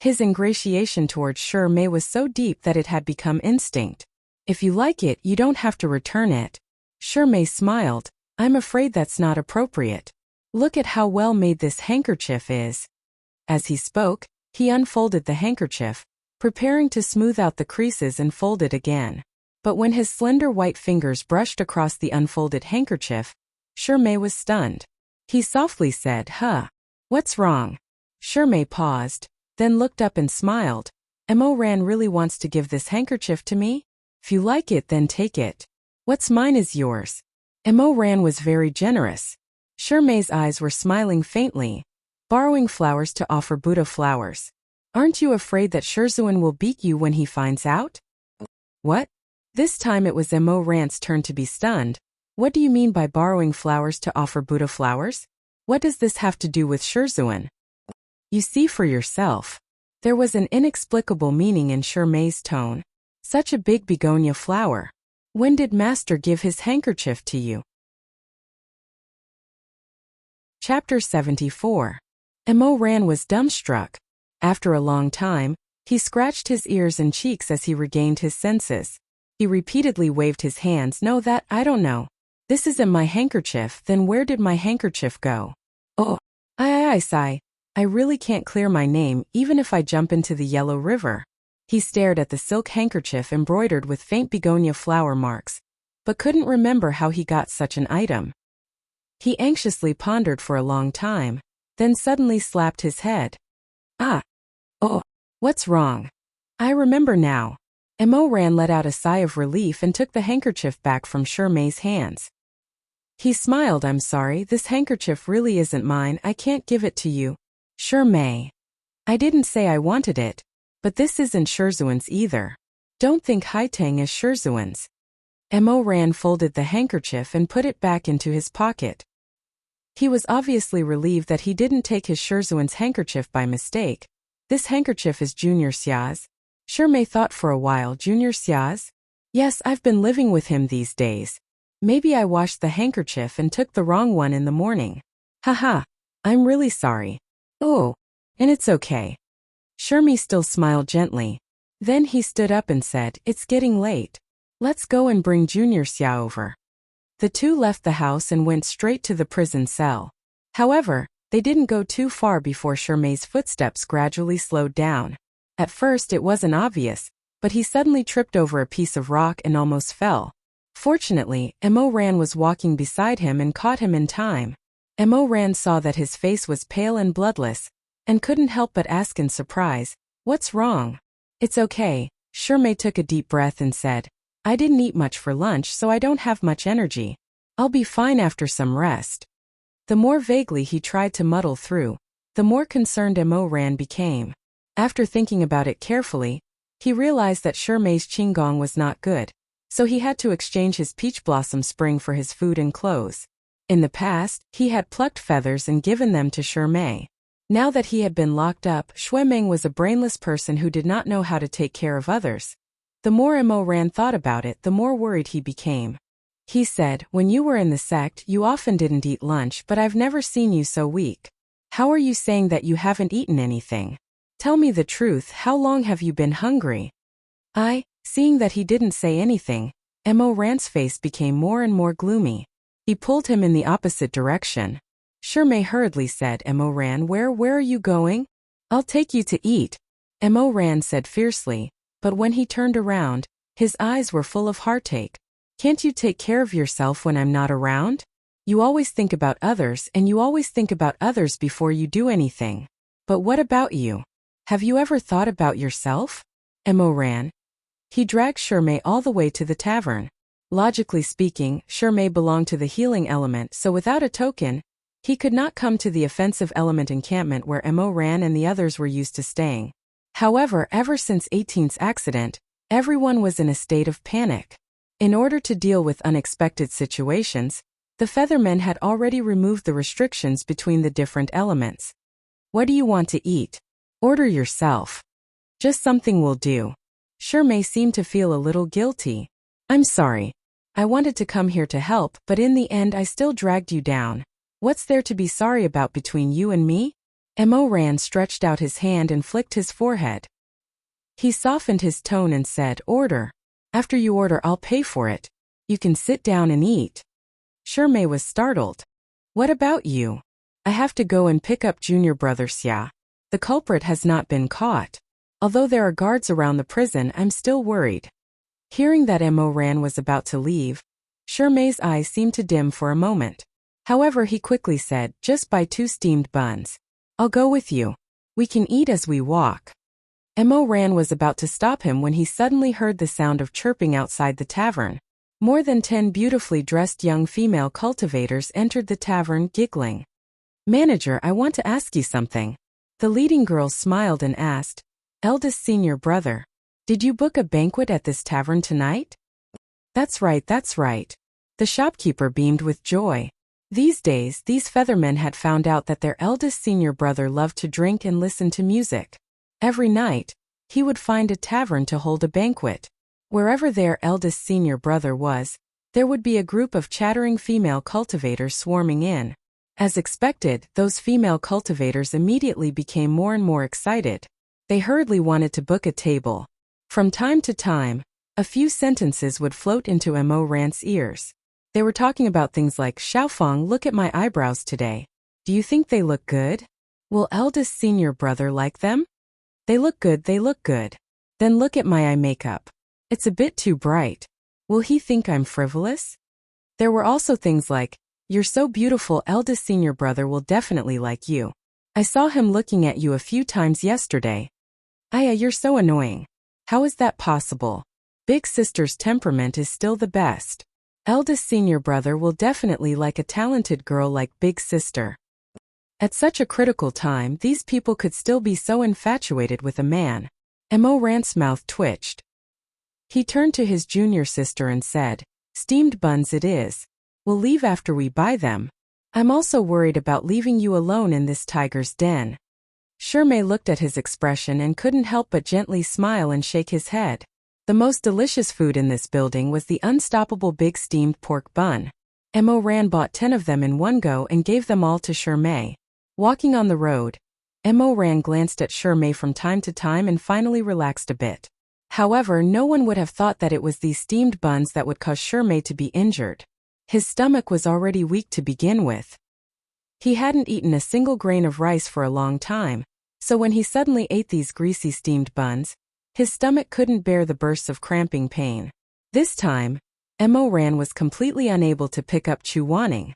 S1: His ingratiation towards Shi Mei was so deep that it had become instinct. If you like it, you don't have to return it. Shi Mei smiled. I'm afraid that's not appropriate. Look at how well made this handkerchief is. As he spoke, he unfolded the handkerchief, preparing to smooth out the creases and fold it again. But when his slender white fingers brushed across the unfolded handkerchief, Shi Mei was stunned. He softly said, what's wrong? Shi Mei paused, then looked up and smiled. Mo Ran really wants to give this handkerchief to me? If you like it, then take it. What's mine is yours. Mo Ran was very generous. Shi Mei's eyes were smiling faintly. Borrowing flowers to offer Buddha flowers. Aren't you afraid that Shizun will beat you when he finds out? What? This time it was Mo Ran's turn to be stunned. What do you mean by borrowing flowers to offer Buddha flowers? What does this have to do with Shizun? You see for yourself. There was an inexplicable meaning in Shi Mei's tone. Such a big begonia flower. When did Master give his handkerchief to you? Chapter 74. Mo Ran was dumbstruck. After a long time, he scratched his ears and cheeks as he regained his senses. He repeatedly waved his hands. No, that I don't know. This isn't my handkerchief. Then where did my handkerchief go? Oh, I sigh. I really can't clear my name even if I jump into the yellow river. He stared at the silk handkerchief embroidered with faint begonia flower marks, but couldn't remember how he got such an item. He anxiously pondered for a long time, then suddenly slapped his head. Oh, what's wrong? I remember now. Mo Ran let out a sigh of relief and took the handkerchief back from Shi Mei's hands. He smiled. I'm sorry, this handkerchief really isn't mine, I can't give it to you. Sure may. I didn't say I wanted it, but this isn't Shizun's either. Don't think Haitang is Shizun's. Mo Ran folded the handkerchief and put it back into his pocket. He was obviously relieved that he didn't take his Shizun's handkerchief by mistake. This handkerchief is Junior Xia's. May thought for a while. Junior Xia's? Yes, I've been living with him these days. Maybe I washed the handkerchief and took the wrong one in the morning. Haha, I'm really sorry. Oh, and it's okay. Shermie still smiled gently. Then he stood up and said, it's getting late. Let's go and bring Junior Xia over. The two left the house and went straight to the prison cell. However, they didn't go too far before Shermie's footsteps gradually slowed down. At first it wasn't obvious, but he suddenly tripped over a piece of rock and almost fell. Fortunately, Mo Ran was walking beside him and caught him in time. Mo Ran saw that his face was pale and bloodless, and couldn't help but ask in surprise, what's wrong? It's okay. Shermie took a deep breath and said, I didn't eat much for lunch, so I don't have much energy. I'll be fine after some rest. The more vaguely he tried to muddle through, the more concerned Mo Ran became. After thinking about it carefully, he realized that Shermie's qigong was not good, so he had to exchange his peach blossom spring for his food and clothes. In the past, he had plucked feathers and given them to Shermie. Now that he had been locked up, Shuemeng was a brainless person who did not know how to take care of others. The more Mo Ran thought about it, the more worried he became. He said, when you were in the sect, you often didn't eat lunch, but I've never seen you so weak. How are you saying that you haven't eaten anything? Tell me the truth, how long have you been hungry? Seeing that he didn't say anything, Mo Ran's face became more and more gloomy. He pulled him in the opposite direction. Shermie hurriedly said, Mo Ran, where are you going? I'll take you to eat, Mo Ran said fiercely, but when he turned around, his eyes were full of heartache. Can't you take care of yourself when I'm not around? You always think about others, and you always think about others before you do anything. But what about you? Have you ever thought about yourself? Mo Ran. He dragged Shermie all the way to the tavern. Logically speaking, Shermie belonged to the healing element, so without a token, he could not come to the offensive element encampment where Mo Ran and the others were used to staying. However, ever since 18's accident, everyone was in a state of panic. In order to deal with unexpected situations, the Feathermen had already removed the restrictions between the different elements. What do you want to eat? Order yourself. Just something will do. Shermie seemed to feel a little guilty. I'm sorry. I wanted to come here to help, but in the end I still dragged you down. What's there to be sorry about between you and me? Mo Ran stretched out his hand and flicked his forehead. He softened his tone and said, order. After you order, I'll pay for it. You can sit down and eat. Shermie was startled. What about you? I have to go and pick up Junior Brother Xia. The culprit has not been caught. Although there are guards around the prison, I'm still worried. Hearing that Mo Ran was about to leave, Shermie's eyes seemed to dim for a moment. However, he quickly said, just buy 2 steamed buns. I'll go with you. We can eat as we walk. Mo Ran was about to stop him when he suddenly heard the sound of chirping outside the tavern. More than 10 beautifully dressed young female cultivators entered the tavern, giggling. Manager, I want to ask you something. The leading girl smiled and asked, eldest senior brother, did you book a banquet at this tavern tonight? That's right, that's right. The shopkeeper beamed with joy. These days, these Feathermen had found out that their eldest senior brother loved to drink and listen to music. Every night, he would find a tavern to hold a banquet. Wherever their eldest senior brother was, there would be a group of chattering female cultivators swarming in. As expected, those female cultivators immediately became more and more excited. They hurriedly wanted to book a table. From time to time, a few sentences would float into Mo Ran's ears. They were talking about things like, Xiaofeng, look at my eyebrows today. Do you think they look good? Will eldest senior brother like them? They look good, they look good. Then look at my eye makeup. It's a bit too bright. Will he think I'm frivolous? There were also things like, you're so beautiful, eldest senior brother will definitely like you. I saw him looking at you a few times yesterday. Aya, you're so annoying. How is that possible? Big sister's temperament is still the best. Eldest senior brother will definitely like a talented girl like big sister. At such a critical time, these people could still be so infatuated with a man. Mo Ran's mouth twitched. He turned to his junior sister and said, "Steamed buns it is. We'll leave after we buy them. I'm also worried about leaving you alone in this tiger's den." Shermay looked at his expression and couldn't help but gently smile and shake his head. The most delicious food in this building was the unstoppable big steamed pork bun. Mo Ran bought 10 of them in one go and gave them all to Shermay. Walking on the road, Mo Ran glanced at Shermay from time to time and finally relaxed a bit. However, no one would have thought that it was these steamed buns that would cause Shermay to be injured. His stomach was already weak to begin with. He hadn't eaten a single grain of rice for a long time, so when he suddenly ate these greasy steamed buns, his stomach couldn't bear the bursts of cramping pain. This time, Mo Ran was completely unable to pick up Chu Wanning.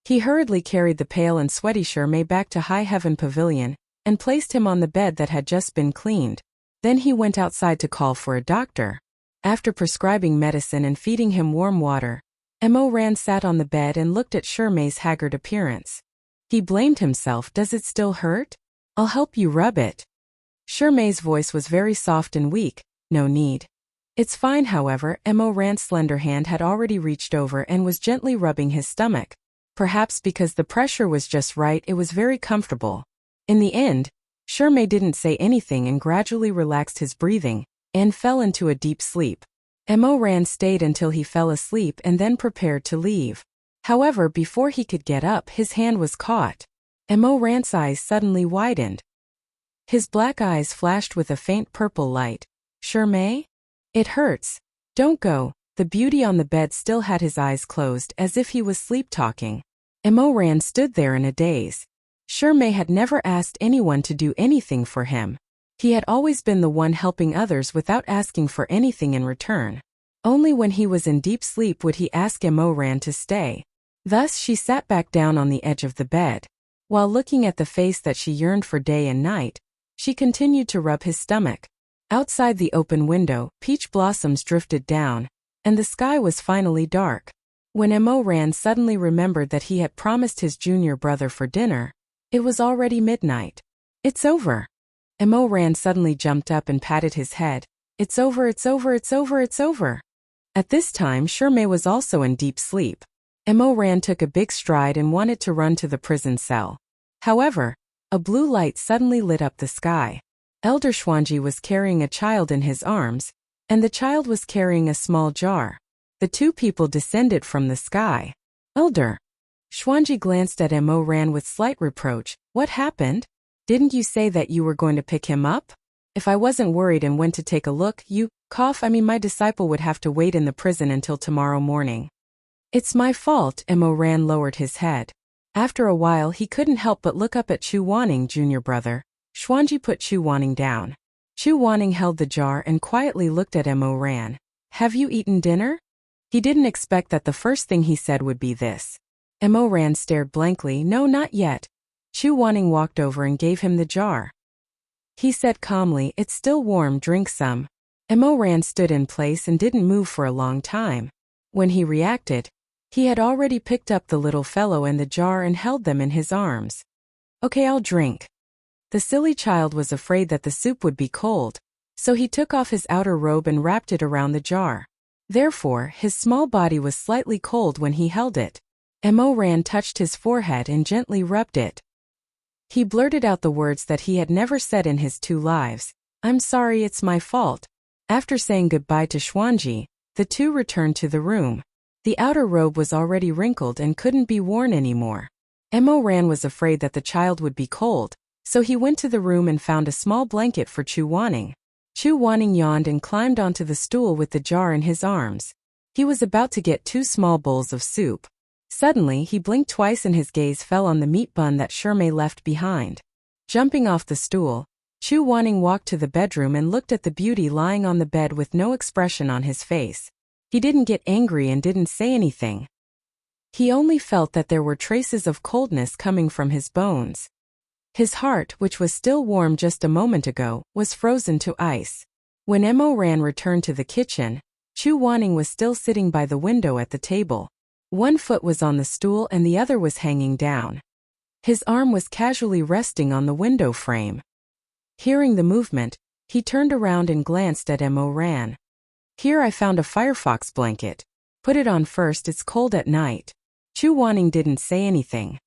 S1: He hurriedly carried the pale and sweaty Shermay back to High Heaven Pavilion and placed him on the bed that had just been cleaned. Then he went outside to call for a doctor. After prescribing medicine and feeding him warm water, Mo Ran sat on the bed and looked at Shermay's haggard appearance. He blamed himself. "Does it still hurt? I'll help you rub it." Shermay's voice was very soft and weak. "No need. It's fine." However, Mo Ran's slender hand had already reached over and was gently rubbing his stomach. Perhaps because the pressure was just right, it was very comfortable. In the end, Shermay didn't say anything and gradually relaxed his breathing and fell into a deep sleep. Mo Ran stayed until he fell asleep and then prepared to leave. However, before he could get up, his hand was caught. Mo Ran's eyes suddenly widened. His black eyes flashed with a faint purple light. "Shermay? It hurts. Don't go." The beauty on the bed still had his eyes closed as if he was sleep-talking. Mo Ran stood there in a daze. Shermay had never asked anyone to do anything for him. He had always been the one helping others without asking for anything in return. Only when he was in deep sleep would he ask Mo Ran to stay. Thus she sat back down on the edge of the bed. While looking at the face that she yearned for day and night, she continued to rub his stomach. Outside the open window, peach blossoms drifted down, and the sky was finally dark. When Mo Ran suddenly remembered that he had promised his junior brother for dinner, it was already midnight. "It's over." Mo Ran suddenly jumped up and patted his head. "It's over, it's over, it's over, it's over." At this time, Shermay was also in deep sleep. Mo Ran took a big stride and wanted to run to the prison cell. However, a blue light suddenly lit up the sky. Elder Xuanji was carrying a child in his arms, and the child was carrying a small jar. The two people descended from the sky. "Elder." Xuanji glanced at Mo Ran with slight reproach. "What happened? Didn't you say that you were going to pick him up? If I wasn't worried and went to take a look, my disciple would have to wait in the prison until tomorrow morning." "It's my fault." Mo Ran lowered his head. After a while he couldn't help but look up at Chu Wanning. "Junior brother." Xuanji put Chu Wanning down. Chu Wanning held the jar and quietly looked at Mo Ran. "Have you eaten dinner?" He didn't expect that the first thing he said would be this. Mo Ran stared blankly. "No, not yet." Chu Wanning walked over and gave him the jar. He said calmly, "It's still warm, drink some." Mo Ran stood in place and didn't move for a long time. When he reacted, he had already picked up the little fellow and the jar and held them in his arms. "Okay, I'll drink." The silly child was afraid that the soup would be cold, so he took off his outer robe and wrapped it around the jar. Therefore, his small body was slightly cold when he held it. Mo Ran touched his forehead and gently rubbed it. He blurted out the words that he had never said in his 2 lives. "I'm sorry, it's my fault." After saying goodbye to Xuanji, the two returned to the room. The outer robe was already wrinkled and couldn't be worn anymore. Mo Ran was afraid that the child would be cold, so he went to the room and found a small blanket for Chu Wanning. Chu Wanning yawned and climbed onto the stool with the jar in his arms. He was about to get 2 small bowls of soup. Suddenly, he blinked twice and his gaze fell on the meat bun that Shermay left behind. Jumping off the stool, Chu Wanning walked to the bedroom and looked at the beauty lying on the bed with no expression on his face. He didn't get angry and didn't say anything. He only felt that there were traces of coldness coming from his bones. His heart, which was still warm just a moment ago, was frozen to ice. When Mo Ran returned to the kitchen, Chu Wanning was still sitting by the window at the table. One foot was on the stool and the other was hanging down. His arm was casually resting on the window frame. Hearing the movement, he turned around and glanced at Mo Ran. Here I found a Firefox blanket. Put it on first, it's cold at night. Chu Wanning didn't say anything.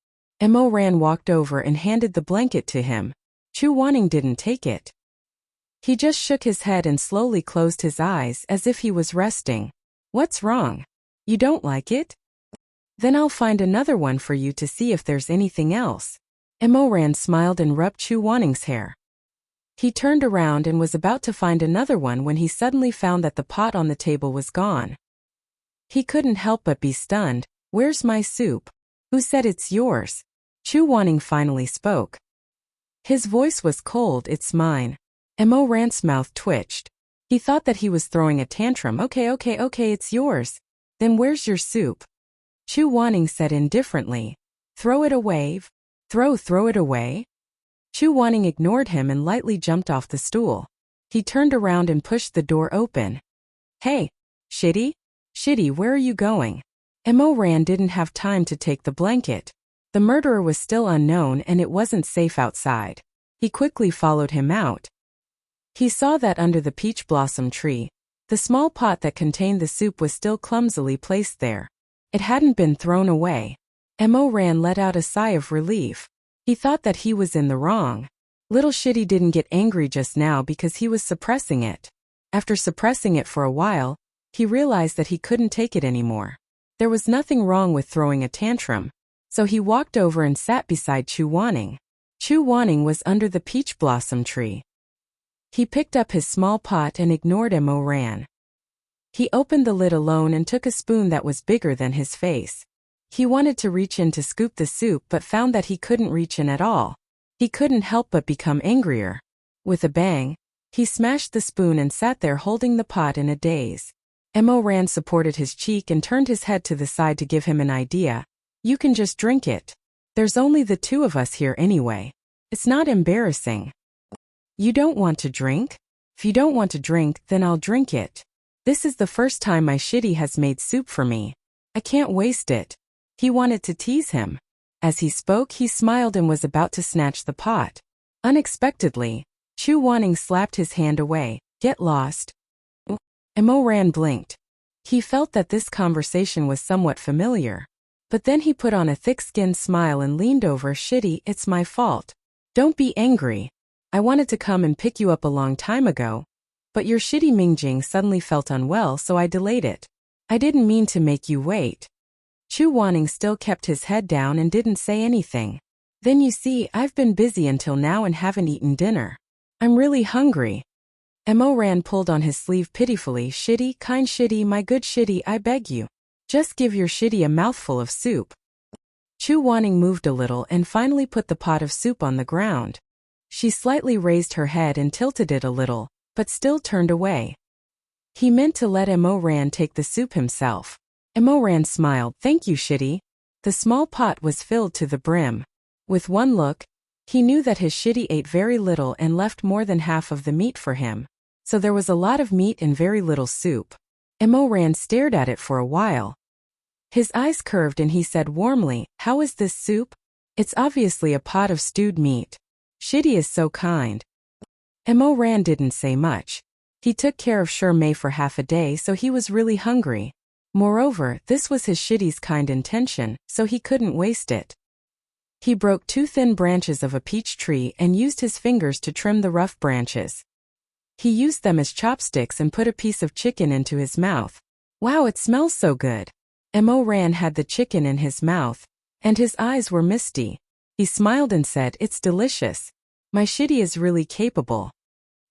S1: Mo Ran walked over and handed the blanket to him. Chu Wanning didn't take it. He just shook his head and slowly closed his eyes as if he was resting. What's wrong? You don't like it? Then I'll find another one for you to see if there's anything else. Mo Ran smiled and rubbed Chu Wanning's hair. He turned around and was about to find another one when he suddenly found that the pot on the table was gone. He couldn't help but be stunned. Where's my soup? Who said it's yours? Chu Wanning finally spoke. His voice was cold. It's mine. Mo Ran's mouth twitched. He thought that he was throwing a tantrum. Okay, it's yours. Then where's your soup? Chu Wanning said indifferently. Throw it away. Throw it away? Chu Wanning ignored him and lightly jumped off the stool. He turned around and pushed the door open. Hey, Shitty? Shitty, where are you going? Mo Ran didn't have time to take the blanket. The murderer was still unknown and it wasn't safe outside. He quickly followed him out. He saw that under the peach blossom tree, the small pot that contained the soup was still clumsily placed there. It hadn't been thrown away. Mo Ran let out a sigh of relief. He thought that he was in the wrong. Little Shitty didn't get angry just now because he was suppressing it. After suppressing it for a while, he realized that he couldn't take it anymore. There was nothing wrong with throwing a tantrum, so he walked over and sat beside Chu Wanning. Chu Wanning was under the peach blossom tree. He picked up his small pot and ignored Mo Ran. He opened the lid alone and took a spoon that was bigger than his face. He wanted to reach in to scoop the soup but found that he couldn't reach in at all. He couldn't help but become angrier. With a bang, he smashed the spoon and sat there holding the pot in a daze. Mo Ran supported his cheek and turned his head to the side to give him an idea. You can just drink it. There's only the two of us here anyway. It's not embarrassing. You don't want to drink? If you don't want to drink, then I'll drink it. This is the first time my Shitty has made soup for me. I can't waste it. He wanted to tease him. As he spoke, he smiled and was about to snatch the pot. Unexpectedly, Chu Wanning slapped his hand away. Get lost. Mo Ran blinked. He felt that this conversation was somewhat familiar. But then he put on a thick-skinned smile and leaned over. Shitty, it's my fault. Don't be angry. I wanted to come and pick you up a long time ago. But your Shitty Mingjing suddenly felt unwell, so I delayed it. I didn't mean to make you wait. Chu Wanning still kept his head down and didn't say anything. Then you see, I've been busy until now and haven't eaten dinner. I'm really hungry. Mo Ran pulled on his sleeve pitifully. Shitty, kind Shitty, my good Shitty, I beg you. Just give your Shitty a mouthful of soup. Chu Wanning moved a little and finally put the pot of soup on the ground. She slightly raised her head and tilted it a little, but still turned away. He meant to let Mo Ran take the soup himself. Mo Ran smiled. Thank you, Shitty. The small pot was filled to the brim. With one look, he knew that his Shitty ate very little and left more than half of the meat for him. So there was a lot of meat and very little soup. Mo Ran stared at it for a while. His eyes curved and he said warmly, how is this soup? It's obviously a pot of stewed meat. Shitty is so kind. Mo Ran didn't say much. He took care of Shirmei for half a day, so he was really hungry. Moreover, this was his Shitty's kind intention, so he couldn't waste it. He broke 2 thin branches of a peach tree and used his fingers to trim the rough branches. He used them as chopsticks and put a piece of chicken into his mouth. Wow, it smells so good. Mo Ran had the chicken in his mouth, and his eyes were misty. He smiled and said, it's delicious. My Shitty is really capable.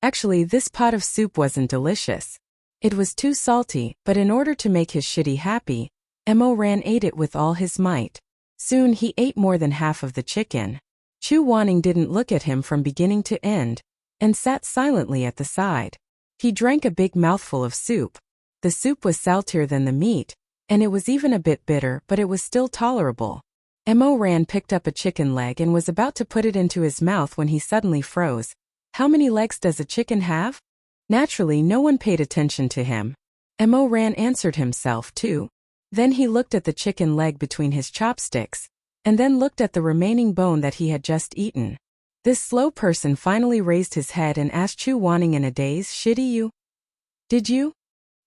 S1: Actually, this pot of soup wasn't delicious. It was too salty, but in order to make his Shitty happy, Mo Ran ate it with all his might. Soon he ate more than half of the chicken. Chu Wanning didn't look at him from beginning to end, and sat silently at the side. He drank a big mouthful of soup. The soup was saltier than the meat, and it was even a bit bitter, but it was still tolerable. Mo Ran picked up a chicken leg and was about to put it into his mouth when he suddenly froze. How many legs does a chicken have? Naturally, no one paid attention to him. Mo Ran answered himself too. Then he looked at the chicken leg between his chopsticks, and then looked at the remaining bone that he had just eaten. This slow person finally raised his head and asked Chu Wanning in a daze, "Shitty you? Did you?"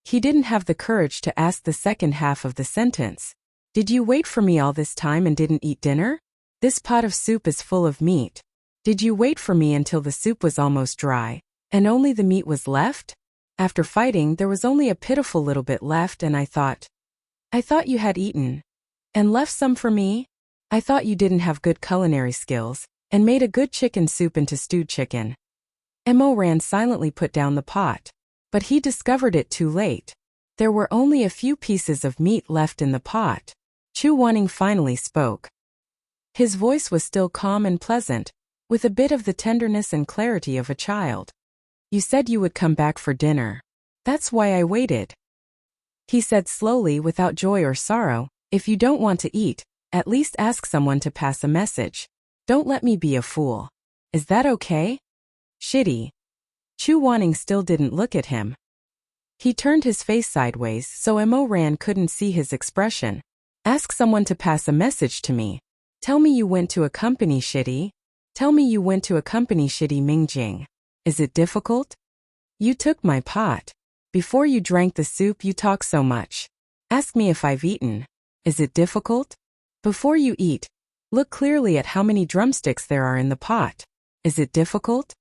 S1: He didn't have the courage to ask the second half of the sentence. "Did you wait for me all this time and didn't eat dinner? This pot of soup is full of meat. Did you wait for me until the soup was almost dry, and only the meat was left? After fighting, there was only a pitiful little bit left, and I thought you had eaten and left some for me? I thought you didn't have good culinary skills, and made a good chicken soup into stewed chicken." Mo Ran silently put down the pot. But he discovered it too late. There were only a few pieces of meat left in the pot. Chu Wanning finally spoke. His voice was still calm and pleasant, with a bit of the tenderness and clarity of a child. "You said you would come back for dinner. That's why I waited." He said slowly, without joy or sorrow, "If you don't want to eat, at least ask someone to pass a message. Don't let me be a fool. Is that okay?" "Shitty." Chu Wanning still didn't look at him. He turned his face sideways so Mo Ran couldn't see his expression. "Ask someone to pass a message to me. Tell me you went to accompany Shitty. Tell me you went to accompany Shitty Mingjing. Is it difficult? You took my pot. Before you drank the soup you talk so much. Ask me if I've eaten. Is it difficult? Before you eat, look clearly at how many drumsticks there are in the pot. Is it difficult?"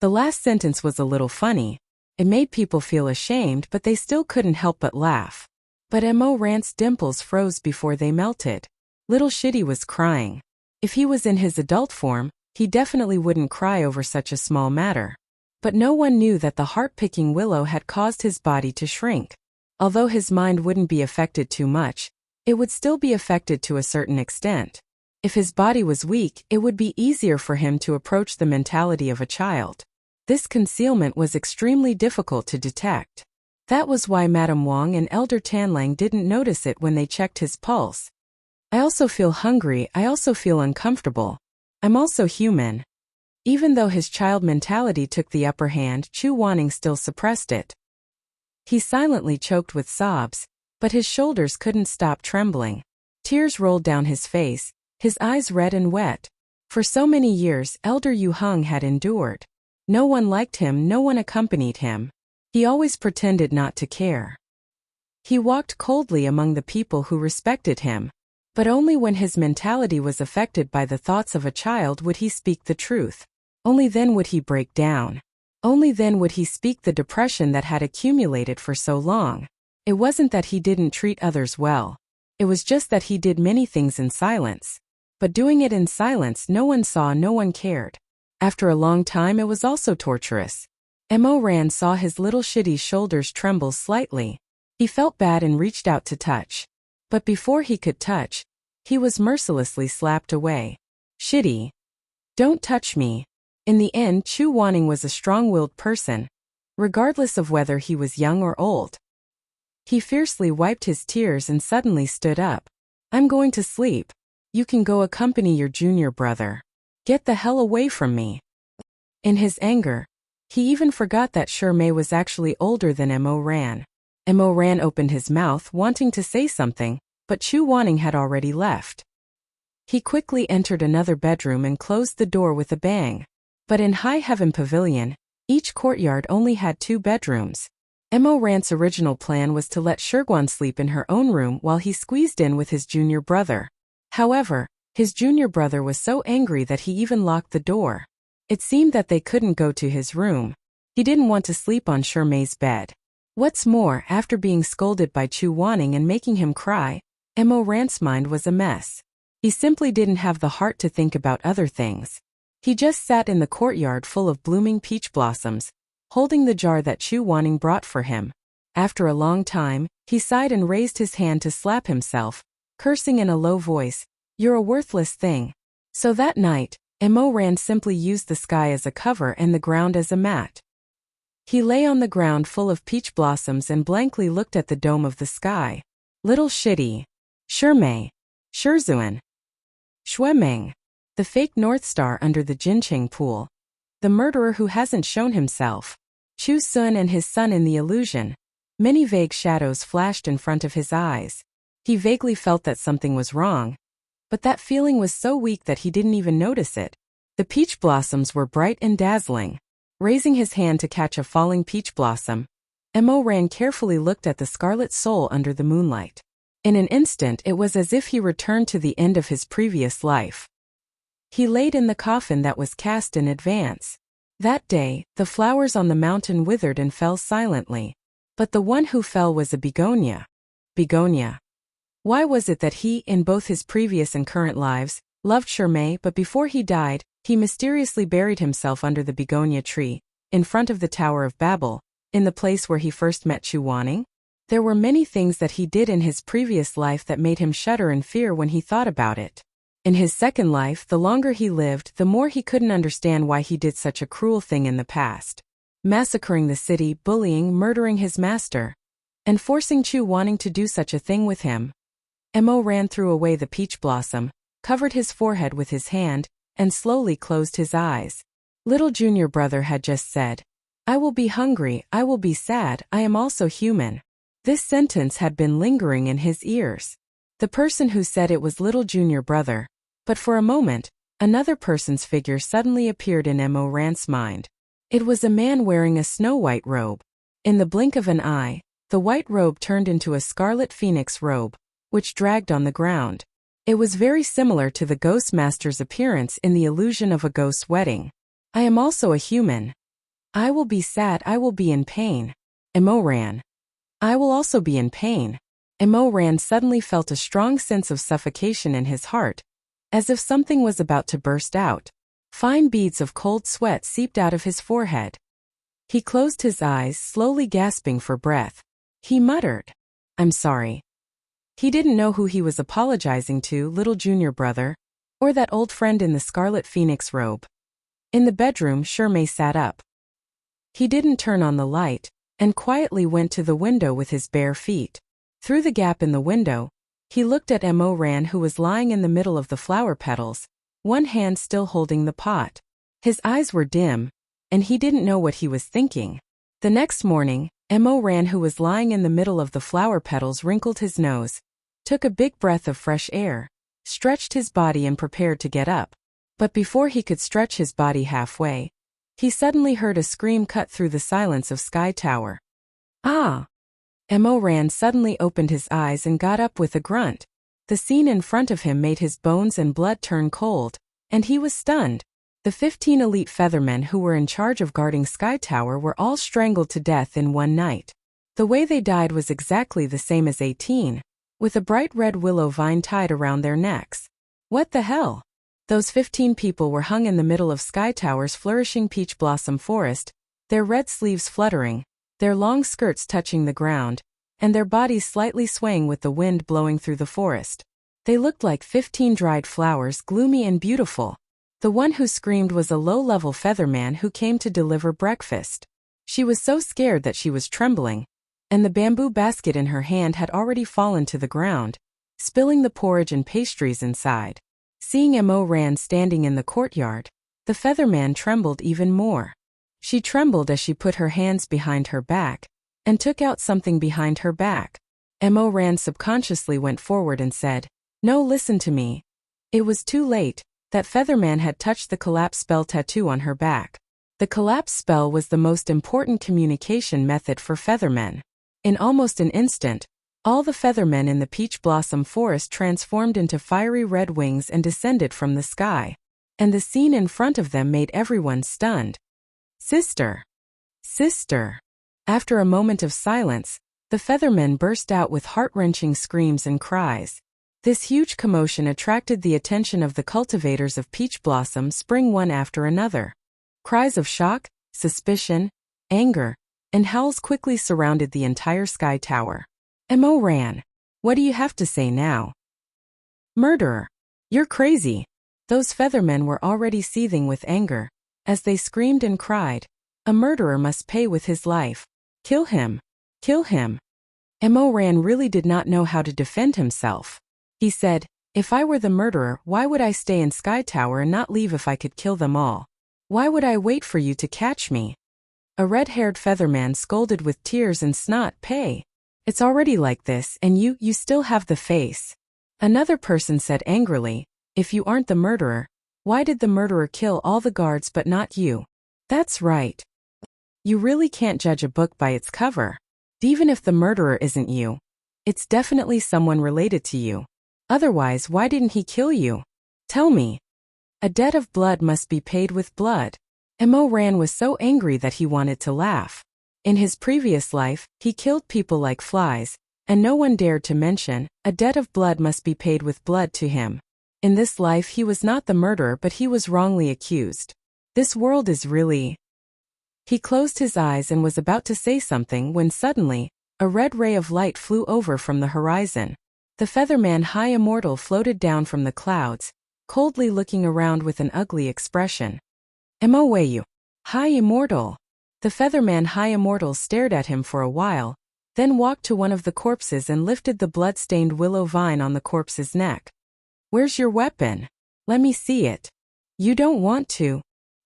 S1: The last sentence was a little funny. It made people feel ashamed, but they still couldn't help but laugh. But Mo Ran's dimples froze before they melted. Little Shitty was crying. If he was in his adult form, he definitely wouldn't cry over such a small matter. But no one knew that the heart-picking willow had caused his body to shrink. Although his mind wouldn't be affected too much, it would still be affected to a certain extent. If his body was weak, it would be easier for him to approach the mentality of a child. This concealment was extremely difficult to detect. That was why Madame Wang and Elder Tanlang didn't notice it when they checked his pulse. "I also feel hungry, I also feel uncomfortable. I'm also human." Even though his child mentality took the upper hand, Chu Wanning still suppressed it. He silently choked with sobs, but his shoulders couldn't stop trembling. Tears rolled down his face, his eyes red and wet. For so many years, Elder Yu Hung had endured. No one liked him, no one accompanied him. He always pretended not to care. He walked coldly among the people who respected him. But only when his mentality was affected by the thoughts of a child would he speak the truth. Only then would he break down. Only then would he speak the depression that had accumulated for so long. It wasn't that he didn't treat others well. It was just that he did many things in silence. But doing it in silence, no one saw, no one cared. After a long time, it was also torturous. Mo Ran saw his little Shitty's shoulders tremble slightly. He felt bad and reached out to touch. But before he could touch, he was mercilessly slapped away. "Shitty. Don't touch me." In the end, Chu Wanning was a strong-willed person, regardless of whether he was young or old. He fiercely wiped his tears and suddenly stood up. "I'm going to sleep. You can go accompany your junior brother. Get the hell away from me." In his anger, he even forgot that Shirmei was actually older than Mo Ran. Mo Ran opened his mouth, wanting to say something, but Chu Wanning had already left. He quickly entered another bedroom and closed the door with a bang. But in High Heaven Pavilion, each courtyard only had 2 bedrooms. Mo Ran's original plan was to let Shiguan sleep in her own room while he squeezed in with his junior brother. However, his junior brother was so angry that he even locked the door. It seemed that they couldn't go to his room. He didn't want to sleep on Shirmei's bed. What's more, after being scolded by Chu Wanning and making him cry, Mo Ran's mind was a mess. He simply didn't have the heart to think about other things. He just sat in the courtyard full of blooming peach blossoms, holding the jar that Chu Wanning brought for him. After a long time, he sighed and raised his hand to slap himself, cursing in a low voice, "You're a worthless thing." So that night, Mo Ran simply used the sky as a cover and the ground as a mat. He lay on the ground full of peach blossoms and blankly looked at the dome of the sky. Little Shitty. Shirmei. Shizun. Shuemeng. The fake North Star under the Jincheng pool. The murderer who hasn't shown himself. Chu Sun and his son in the illusion. Many vague shadows flashed in front of his eyes. He vaguely felt that something was wrong, but that feeling was so weak that he didn't even notice it. The peach blossoms were bright and dazzling. Raising his hand to catch a falling peach blossom, Mo Ran carefully looked at the scarlet soul under the moonlight. In an instant it was as if he returned to the end of his previous life. He laid in the coffin that was cast in advance. That day, the flowers on the mountain withered and fell silently. But the one who fell was a begonia. Begonia. Why was it that he, in both his previous and current lives, loved Shirmei, but before he died, he mysteriously buried himself under the begonia tree, in front of the Tower of Babel, in the place where he first met Chu Wanning? There were many things that he did in his previous life that made him shudder in fear when he thought about it. In his second life, the longer he lived, the more he couldn't understand why he did such a cruel thing in the past. Massacring the city, bullying, murdering his master, and forcing Chu Wanning to do such a thing with him. Mo Ran threw away the peach blossom, covered his forehead with his hand, and slowly closed his eyes. Little junior brother had just said, "I will be hungry, I will be sad, I am also human." This sentence had been lingering in his ears. The person who said it was little junior brother, but for a moment, another person's figure suddenly appeared in Mo Ran's mind. It was a man wearing a snow-white robe. In the blink of an eye, the white robe turned into a scarlet phoenix robe, which dragged on the ground. It was very similar to the ghost master's appearance in the illusion of a ghost's wedding. "I am also a human. I will be sad, I will be in pain." Mo Ran. "I will also be in pain." Mo Ran suddenly felt a strong sense of suffocation in his heart, as if something was about to burst out. Fine beads of cold sweat seeped out of his forehead. He closed his eyes, slowly gasping for breath. He muttered, "I'm sorry." He didn't know who he was apologizing to, little junior brother, or that old friend in the scarlet phoenix robe. In the bedroom, Shirmei sat up. He didn't turn on the light, and quietly went to the window with his bare feet. Through the gap in the window, he looked at Mo Ran, who was lying in the middle of the flower petals, one hand still holding the pot. His eyes were dim, and he didn't know what he was thinking. The next morning, Mo Ran, who was lying in the middle of the flower petals, wrinkled his nose, took a big breath of fresh air, stretched his body and prepared to get up. But before he could stretch his body halfway, he suddenly heard a scream cut through the silence of Sky Tower. "Ah!" Mo Ran suddenly opened his eyes and got up with a grunt. The scene in front of him made his bones and blood turn cold, and he was stunned. The 15 elite feathermen who were in charge of guarding Sky Tower were all strangled to death in one night. The way they died was exactly the same as 18, with a bright red willow vine tied around their necks. What the hell? Those 15 people were hung in the middle of Sky Tower's flourishing peach blossom forest, their red sleeves fluttering, their long skirts touching the ground, and their bodies slightly swaying with the wind blowing through the forest. They looked like 15 dried flowers, gloomy and beautiful. The one who screamed was a low-level featherman who came to deliver breakfast. She was so scared that she was trembling, and the bamboo basket in her hand had already fallen to the ground, spilling the porridge and pastries inside. Seeing Mo Ran standing in the courtyard, the featherman trembled even more. She trembled as she put her hands behind her back, and took out something behind her back. Mo Ran subconsciously went forward and said, "No, listen to me." It was too late. That featherman had touched the collapse spell tattoo on her back. The collapse spell was the most important communication method for feathermen. In almost an instant, all the feathermen in the peach blossom forest transformed into fiery red wings and descended from the sky. And the scene in front of them made everyone stunned. "Sister! Sister!" After a moment of silence, the feathermen burst out with heart-wrenching screams and cries. This huge commotion attracted the attention of the cultivators of peach blossom spring one after another. Cries of shock, suspicion, anger, and howls quickly surrounded the entire Sky Tower. Mo Ran, what do you have to say now? Murderer! You're crazy! Those feathermen were already seething with anger, as they screamed and cried, "A murderer must pay with his life. Kill him! Kill him!" Mo Ran really did not know how to defend himself. He said, "If I were the murderer, why would I stay in Sky Tower and not leave if I could kill them all? Why would I wait for you to catch me?" A red-haired featherman scolded with tears and snot. Pay. It's already like this, and you still have the face. Another person said angrily, if you aren't the murderer, why did the murderer kill all the guards but not you? That's right. You really can't judge a book by its cover. Even if the murderer isn't you, it's definitely someone related to you. Otherwise, why didn't he kill you? Tell me. A debt of blood must be paid with blood. Mo Ran was so angry that he wanted to laugh. In his previous life, he killed people like flies, and no one dared to mention, a debt of blood must be paid with blood to him. In this life he was not the murderer, but he was wrongly accused. This world is really... He closed his eyes and was about to say something when suddenly, a red ray of light flew over from the horizon. The Featherman High Immortal floated down from the clouds, coldly looking around with an ugly expression. Moyu, High Immortal. The Featherman High Immortal stared at him for a while, then walked to one of the corpses and lifted the blood-stained willow vine on the corpse's neck. Where's your weapon? Let me see it. You don't want to.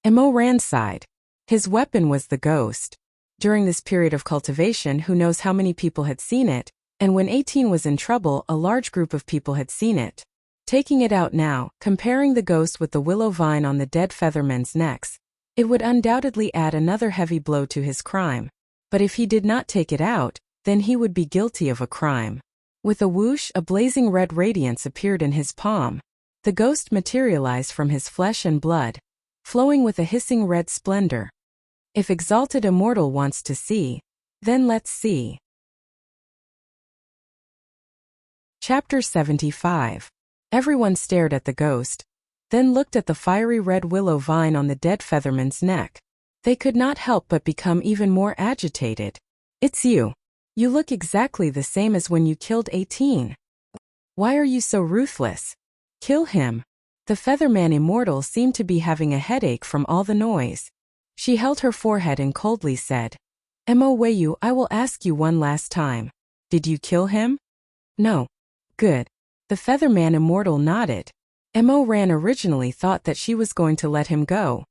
S1: Mo Ran sighed. His weapon was the ghost. During this period of cultivation, who knows how many people had seen it, and when 18 was in trouble, a large group of people had seen it. Taking it out now, comparing the ghost with the willow vine on the dead feathermen's necks, it would undoubtedly add another heavy blow to his crime. But if he did not take it out, then he would be guilty of a crime. With a whoosh, a blazing red radiance appeared in his palm. The ghost materialized from his flesh and blood, flowing with a hissing red splendor. If Exalted Immortal wants to see, then let's see. Chapter 75. Everyone stared at the ghost, then looked at the fiery red willow vine on the dead featherman's neck. They could not help but become even more agitated. It's you. You look exactly the same as when you killed 18. Why are you so ruthless? Kill him. The Featherman Immortal seemed to be having a headache from all the noise. She held her forehead and coldly said, Moyu, I will ask you one last time. Did you kill him? No. Good. The Featherman Immortal nodded. Mo Ran originally thought that she was going to let him go.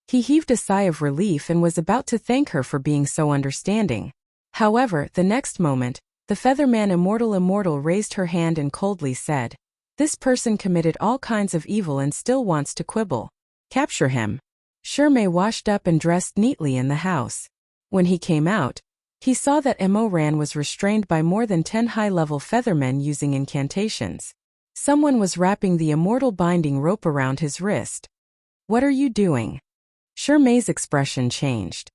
S1: He heaved a sigh of relief and was about to thank her for being so understanding. However, the next moment, the Featherman Immortal raised her hand and coldly said, this person committed all kinds of evil and still wants to quibble. Capture him. Shirmei washed up and dressed neatly in the house. When he came out, he saw that Mo Ran was restrained by more than 10 high-level feathermen using incantations. Someone was wrapping the immortal binding rope around his wrist. What are you doing? Shirmei's expression changed.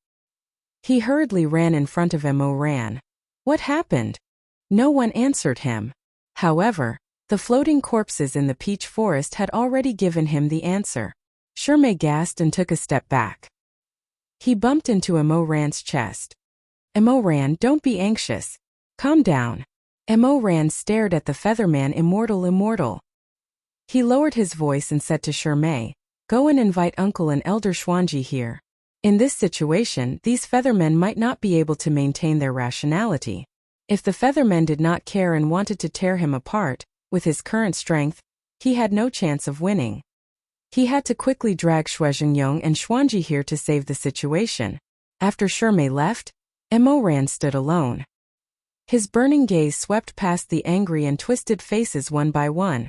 S1: He hurriedly ran in front of Mo Ran. What happened? No one answered him. However, the floating corpses in the peach forest had already given him the answer. Shirmei gasped and took a step back. He bumped into Mo Ran's chest. Mo Ran, don't be anxious. Calm down. Mo Ran stared at the Featherman Immortal. He lowered his voice and said to Shirmei, go and invite Uncle and Elder Xuanji here. In this situation, these feathermen might not be able to maintain their rationality. If the feathermen did not care and wanted to tear him apart, with his current strength, he had no chance of winning. He had to quickly drag Shuizhengyong and Xuanji here to save the situation. After Shirmei left, Mo Ran stood alone. His burning gaze swept past the angry and twisted faces one by one.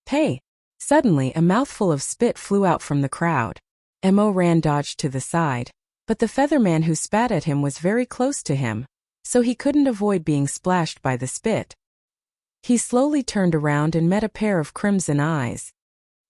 S1: Hey! Suddenly a mouthful of spit flew out from the crowd. Mo Ran dodged to the side, but the featherman who spat at him was very close to him, so he couldn't avoid being splashed by the spit. He slowly turned around and met a pair of crimson eyes.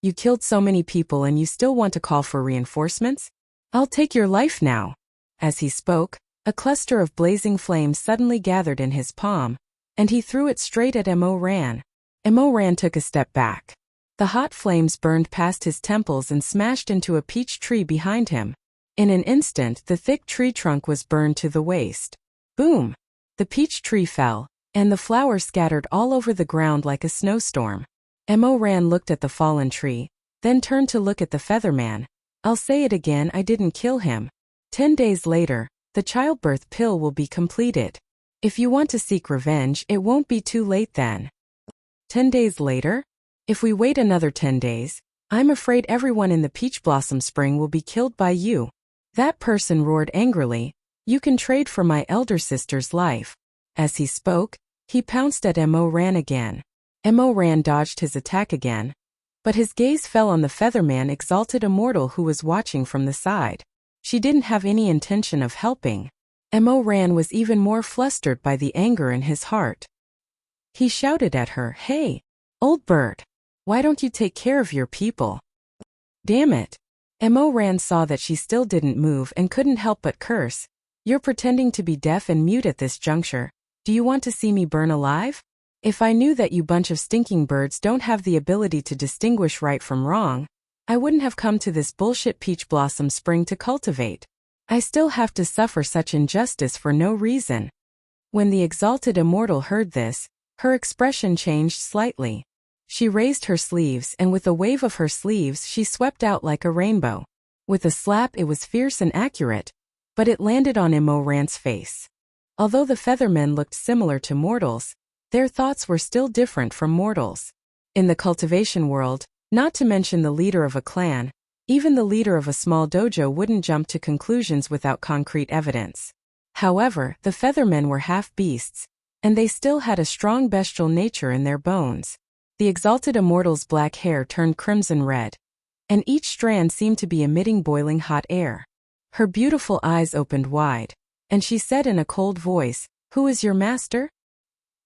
S1: You killed so many people and you still want to call for reinforcements? I'll take your life now. As he spoke, a cluster of blazing flames suddenly gathered in his palm, and he threw it straight at Mo Ran. Mo Ran took a step back. The hot flames burned past his temples and smashed into a peach tree behind him. In an instant, the thick tree trunk was burned to the waist. Boom! The peach tree fell, and the flowers scattered all over the ground like a snowstorm. Mo Ran looked at the fallen tree, then turned to look at the featherman. I'll say it again, I didn't kill him. 10 days later, the childbirth pill will be completed. If you want to seek revenge, it won't be too late then. 10 days later? If we wait another 10 days, I'm afraid everyone in the Peach Blossom Spring will be killed by you. That person roared angrily, "You can trade for my elder sister's life." As he spoke, he pounced at Mo-Ran again. Mo-Ran dodged his attack again, but his gaze fell on the Featherman exalted immortal who was watching from the side. She didn't have any intention of helping. Mo-Ran was even more flustered by the anger in his heart. He shouted at her, "Hey, old bird, why don't you take care of your people?" "Damn it." Mo-Ran saw that she still didn't move and couldn't help but curse. "You're pretending to be deaf and mute at this juncture. Do you want to see me burn alive? If I knew that you bunch of stinking birds don't have the ability to distinguish right from wrong, I wouldn't have come to this bullshit peach blossom spring to cultivate. I still have to suffer such injustice for no reason." When the exalted immortal heard this, her expression changed slightly. She raised her sleeves and with a wave of her sleeves she swept out like a rainbow. With a slap it was fierce and accurate, but it landed on Mo-Ran's face. Although the Feathermen looked similar to mortals, their thoughts were still different from mortals. In the cultivation world, not to mention the leader of a clan, even the leader of a small dojo wouldn't jump to conclusions without concrete evidence. However, the Feathermen were half beasts, and they still had a strong bestial nature in their bones. The exalted immortal's black hair turned crimson red, and each strand seemed to be emitting boiling hot air. Her beautiful eyes opened wide, and she said in a cold voice, "Who is your master?"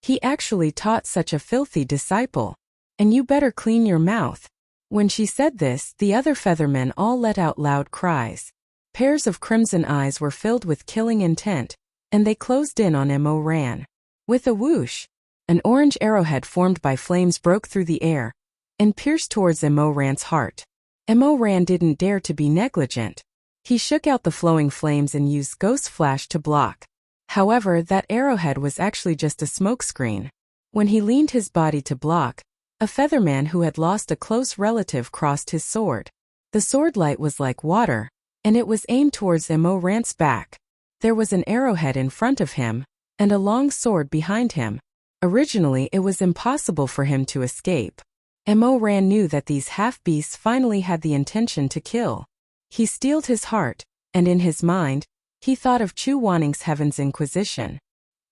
S1: "He actually taught such a filthy disciple. And you better clean your mouth." When she said this, the other Feathermen all let out loud cries. Pairs of crimson eyes were filled with killing intent, and they closed in on Mo-Ran. With a whoosh, an orange arrowhead formed by flames broke through the air and pierced towards Mo-Ran's heart. Mo-Ran didn't dare to be negligent. He shook out the flowing flames and used Ghost Flash to block. However, that arrowhead was actually just a smokescreen. When he leaned his body to block, a Featherman who had lost a close relative crossed his sword. The sword light was like water, and it was aimed towards Mo-Ran's back. There was an arrowhead in front of him, and a long sword behind him. Originally it was impossible for him to escape. Mo-Ran knew that these half-beasts finally had the intention to kill. He steeled his heart, and in his mind, he thought of Chu Wanning's Heaven's Inquisition.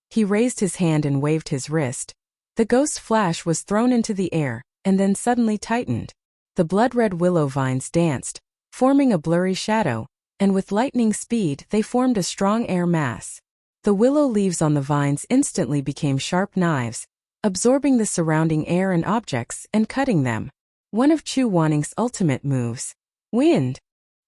S1: He raised his hand and waved his wrist. The ghost flash was thrown into the air, and then suddenly tightened. The blood-red willow vines danced, forming a blurry shadow, and with lightning speed they formed a strong air mass. The willow leaves on the vines instantly became sharp knives, absorbing the surrounding air and objects and cutting them. One of Chu Wanning's ultimate moves, wind.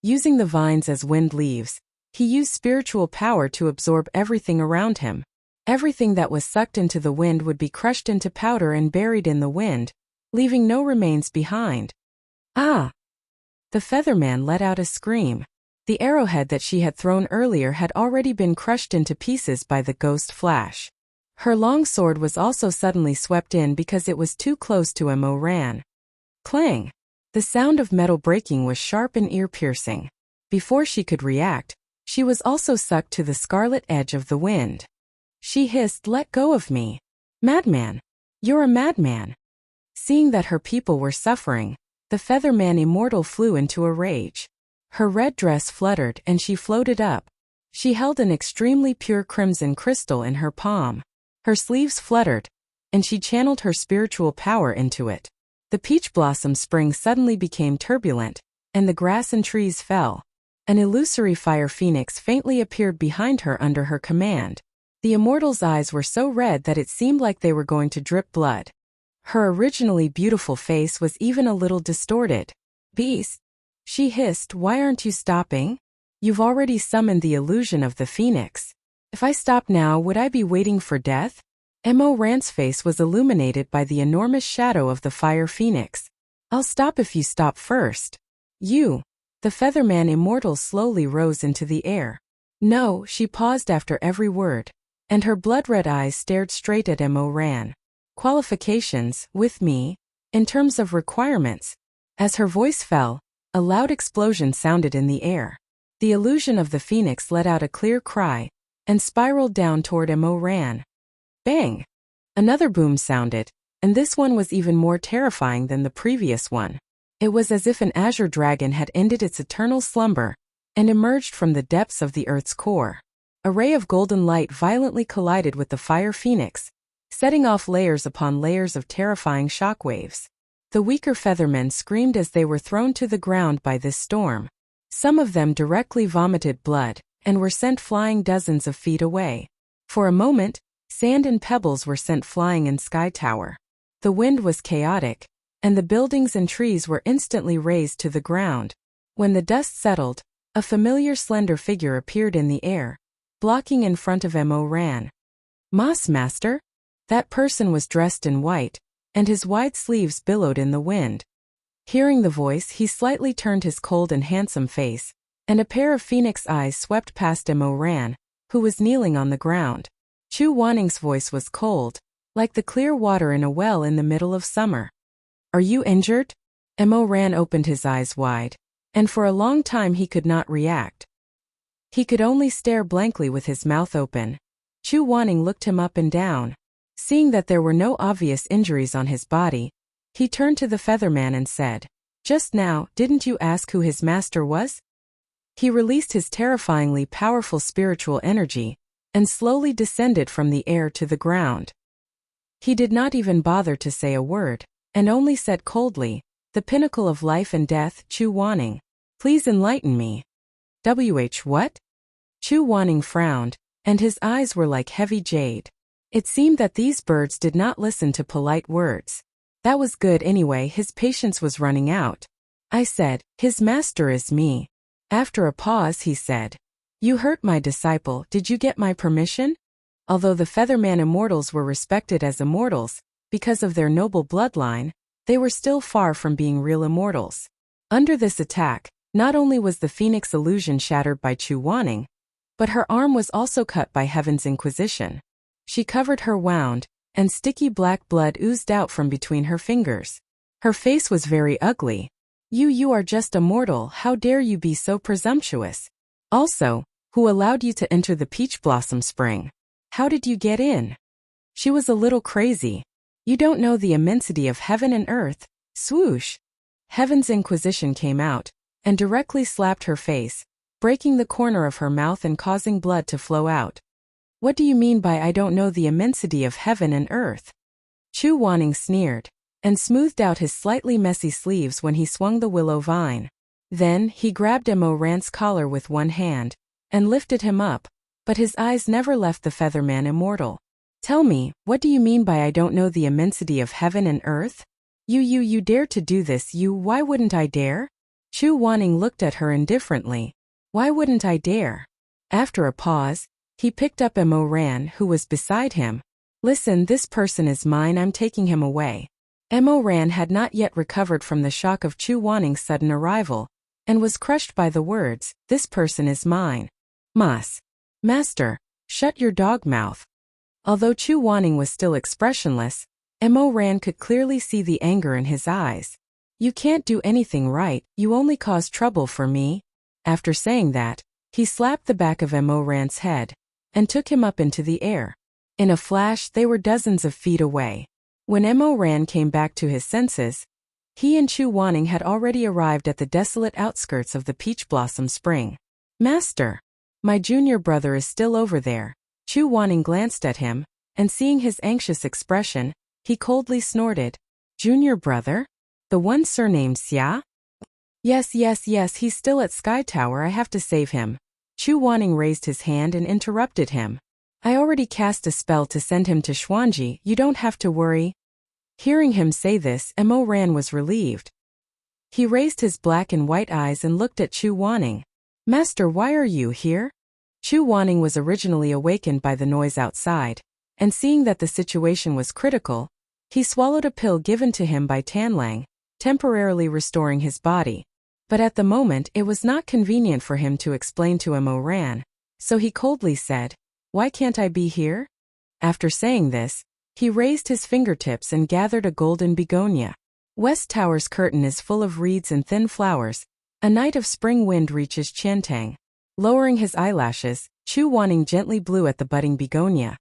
S1: Using the vines as wind leaves, he used spiritual power to absorb everything around him. Everything that was sucked into the wind would be crushed into powder and buried in the wind, leaving no remains behind. "Ah!" The Featherman let out a scream. The arrowhead that she had thrown earlier had already been crushed into pieces by the ghost flash. Her long sword was also suddenly swept in because it was too close to Mo-Ran. Clang! The sound of metal breaking was sharp and ear-piercing. Before she could react, she was also sucked to the scarlet edge of the wind. She hissed, "Let go of me. Madman! You're a madman." Seeing that her people were suffering, the Featherman immortal flew into a rage. Her red dress fluttered and she floated up. She held an extremely pure crimson crystal in her palm. Her sleeves fluttered, and she channeled her spiritual power into it. The peach blossom spring suddenly became turbulent, and the grass and trees fell. An illusory fire phoenix faintly appeared behind her under her command. The immortal's eyes were so red that it seemed like they were going to drip blood. Her originally beautiful face was even a little distorted. "Beast," she hissed, "why aren't you stopping? You've already summoned the illusion of the phoenix. If I stop now, would I be waiting for death?" Mo-Ran's face was illuminated by the enormous shadow of the fire phoenix. "I'll stop if you stop first." "You." The Featherman immortal slowly rose into the air. "No," she paused after every word, and her blood-red eyes stared straight at Mo-Ran. "Qualifications, with me, in terms of requirements." As her voice fell, a loud explosion sounded in the air. The illusion of the phoenix let out a clear cry, and spiraled down toward Mo-Ran. Bang! Another boom sounded, and this one was even more terrifying than the previous one. It was as if an azure dragon had ended its eternal slumber, and emerged from the depths of the Earth's core. A ray of golden light violently collided with the fire phoenix, setting off layers upon layers of terrifying shockwaves. The weaker feathermen screamed as they were thrown to the ground by this storm. Some of them directly vomited blood, and were sent flying dozens of feet away. For a moment, sand and pebbles were sent flying in Sky Tower. The wind was chaotic, and the buildings and trees were instantly razed to the ground. When the dust settled, a familiar slender figure appeared in the air, blocking in front of Mo Ran. "Moss Master?" That person was dressed in white, and his wide sleeves billowed in the wind. Hearing the voice, he slightly turned his cold and handsome face, and a pair of phoenix eyes swept past Mo Ran, who was kneeling on the ground. Chu Wanning's voice was cold, like the clear water in a well in the middle of summer. "Are you injured?" Mo Ran opened his eyes wide, and for a long time he could not react. He could only stare blankly with his mouth open. Chu Wanning looked him up and down. Seeing that there were no obvious injuries on his body, he turned to the featherman and said, "Just now, didn't you ask who his master was?" He released his terrifyingly powerful spiritual energy, and slowly descended from the air to the ground. He did not even bother to say a word, and only said coldly, "The pinnacle of life and death, Chu Wanning. Please enlighten me." What? Chu Wanning frowned, and his eyes were like heavy jade. It seemed that these birds did not listen to polite words. That was good anyway, his patience was running out. I said, "His master is me." After a pause he said, "You hurt my disciple, did you get my permission?" Although the Featherman immortals were respected as immortals, because of their noble bloodline, they were still far from being real immortals. Under this attack, not only was the phoenix illusion shattered by Chu Wanning, but her arm was also cut by Heaven's Inquisition. She covered her wound, and sticky black blood oozed out from between her fingers. Her face was very ugly. You are just a mortal, how dare you be so presumptuous? Also, who allowed you to enter the Peach Blossom Spring? How did you get in?" She was a little crazy. "You don't know the immensity of heaven and earth." Swoosh! Heaven's Inquisition came out, and directly slapped her face, breaking the corner of her mouth and causing blood to flow out. "What do you mean by I don't know the immensity of heaven and earth?" Chu Wanning sneered, and smoothed out his slightly messy sleeves when he swung the willow vine. Then, he grabbed Mo Ran's collar with one hand, and lifted him up, but his eyes never left the Featherman immortal. "Tell me, what do you mean by I don't know the immensity of heaven and earth? You dare to do this, why wouldn't I dare?" Chu Wanning looked at her indifferently. "Why wouldn't I dare?" After a pause, he picked up Mo Ran, who was beside him. "Listen, this person is mine, I'm taking him away." Mo Ran had not yet recovered from the shock of Chu Wanning's sudden arrival, and was crushed by the words, "This person is mine." "Moss Master, shut your dog mouth." Although Chu Wanning was still expressionless, Mo Ran could clearly see the anger in his eyes. "You can't do anything right, you only cause trouble for me." After saying that, he slapped the back of Mo Ran's head, and took him up into the air. In a flash, they were dozens of feet away. When Mo Ran came back to his senses, he and Chu Wanning had already arrived at the desolate outskirts of the Peach Blossom Spring. "Master, my junior brother is still over there." Chu Wanning glanced at him, and seeing his anxious expression, he coldly snorted. "Junior brother? The one surnamed Xia?" Yes, he's still at Sky Tower, I have to save him." Chu Wanning raised his hand and interrupted him. "I already cast a spell to send him to Xuanji, you don't have to worry." Hearing him say this, Mo Ran was relieved. He raised his black and white eyes and looked at Chu Wanning. "Master, why are you here?" Chu Wanning was originally awakened by the noise outside, and seeing that the situation was critical, he swallowed a pill given to him by Tanlang, temporarily restoring his body. But at the moment it was not convenient for him to explain to Mo Ran, so he coldly said, "Why can't I be here?" After saying this, he raised his fingertips and gathered a golden begonia. West Tower's curtain is full of reeds and thin flowers. A night of spring wind reaches Qiantang. Lowering his eyelashes, Chu Wanning gently blew at the budding begonia,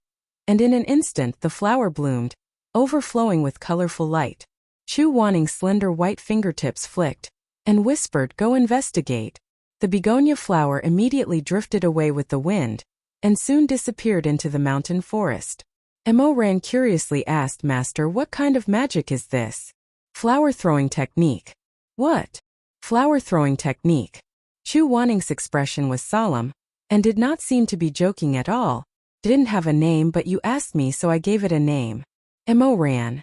S1: and in an instant the flower bloomed, overflowing with colorful light. Chu Wanning's slender white fingertips flicked, and whispered, "Go investigate." The begonia flower immediately drifted away with the wind, and soon disappeared into the mountain forest. Mo Ran curiously asked, "Master, what kind of magic is this?" "Flower-throwing technique." "What?" "Flower-throwing technique." Chu Waning's expression was solemn, and did not seem to be joking at all. "Didn't have a name, but you asked me, so I gave it a name." Mo Ran.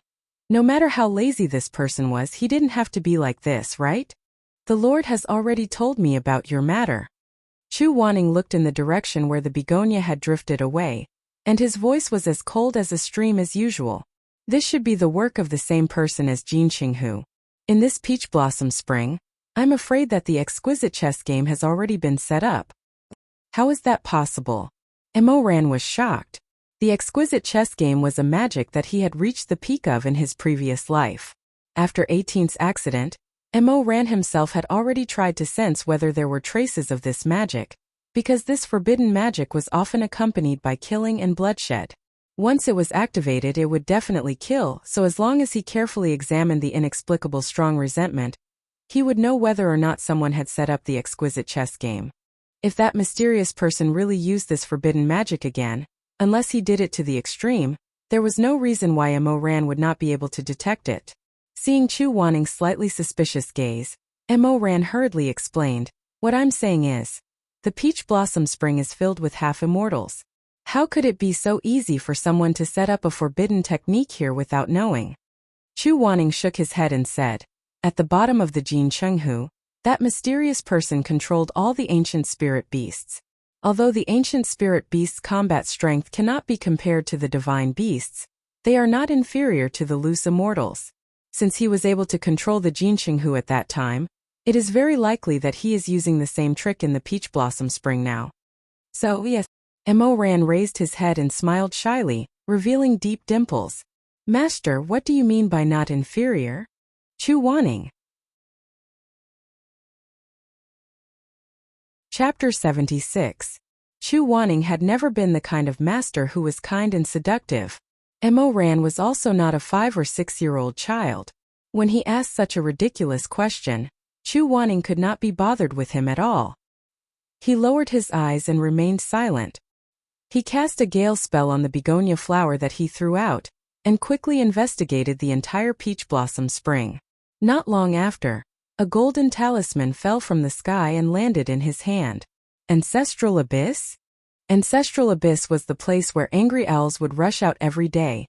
S1: No matter how lazy this person was, he didn't have to be like this, right? "The Lord has already told me about your matter." Chu Waning looked in the direction where the begonia had drifted away, and his voice was as cold as a stream as usual. "This should be the work of the same person as Jin Qinghu. In this peach blossom spring, I'm afraid that the exquisite chess game has already been set up." "How is that possible?" Mo Ran was shocked. The exquisite chess game was a magic that he had reached the peak of in his previous life. After 18th's accident, Mo Ran himself had already tried to sense whether there were traces of this magic, because this forbidden magic was often accompanied by killing and bloodshed. Once it was activated, it would definitely kill, so as long as he carefully examined the inexplicable strong resentment, he would know whether or not someone had set up the exquisite chess game. If that mysterious person really used this forbidden magic again, unless he did it to the extreme, there was no reason why Mo Ran would not be able to detect it. Seeing Chu Waning's slightly suspicious gaze, Mo Ran hurriedly explained, "What I'm saying is, the peach blossom spring is filled with half-immortals. How could it be so easy for someone to set up a forbidden technique here without knowing?" Chu Waning shook his head and said, "At the bottom of the Jin Qinghu, that mysterious person controlled all the ancient spirit beasts. Although the ancient spirit beasts' combat strength cannot be compared to the divine beasts, they are not inferior to the loose immortals. Since he was able to control the Jin Qinghu at that time, it is very likely that he is using the same trick in the peach blossom spring now." "So, yes." Mo Ran raised his head and smiled shyly, revealing deep dimples. "Master, what do you mean by not inferior?" Chu Waning. Chapter 76. Chu Waning had never been the kind of master who was kind and seductive. Mo Ran was also not a 5 or 6-year-old child. When he asked such a ridiculous question, Chu Waning could not be bothered with him at all. He lowered his eyes and remained silent. He cast a gale spell on the begonia flower that he threw out, and quickly investigated the entire peach blossom spring. Not long after, a golden talisman fell from the sky and landed in his hand. Ancestral Abyss? Ancestral Abyss was the place where angry owls would rush out every day,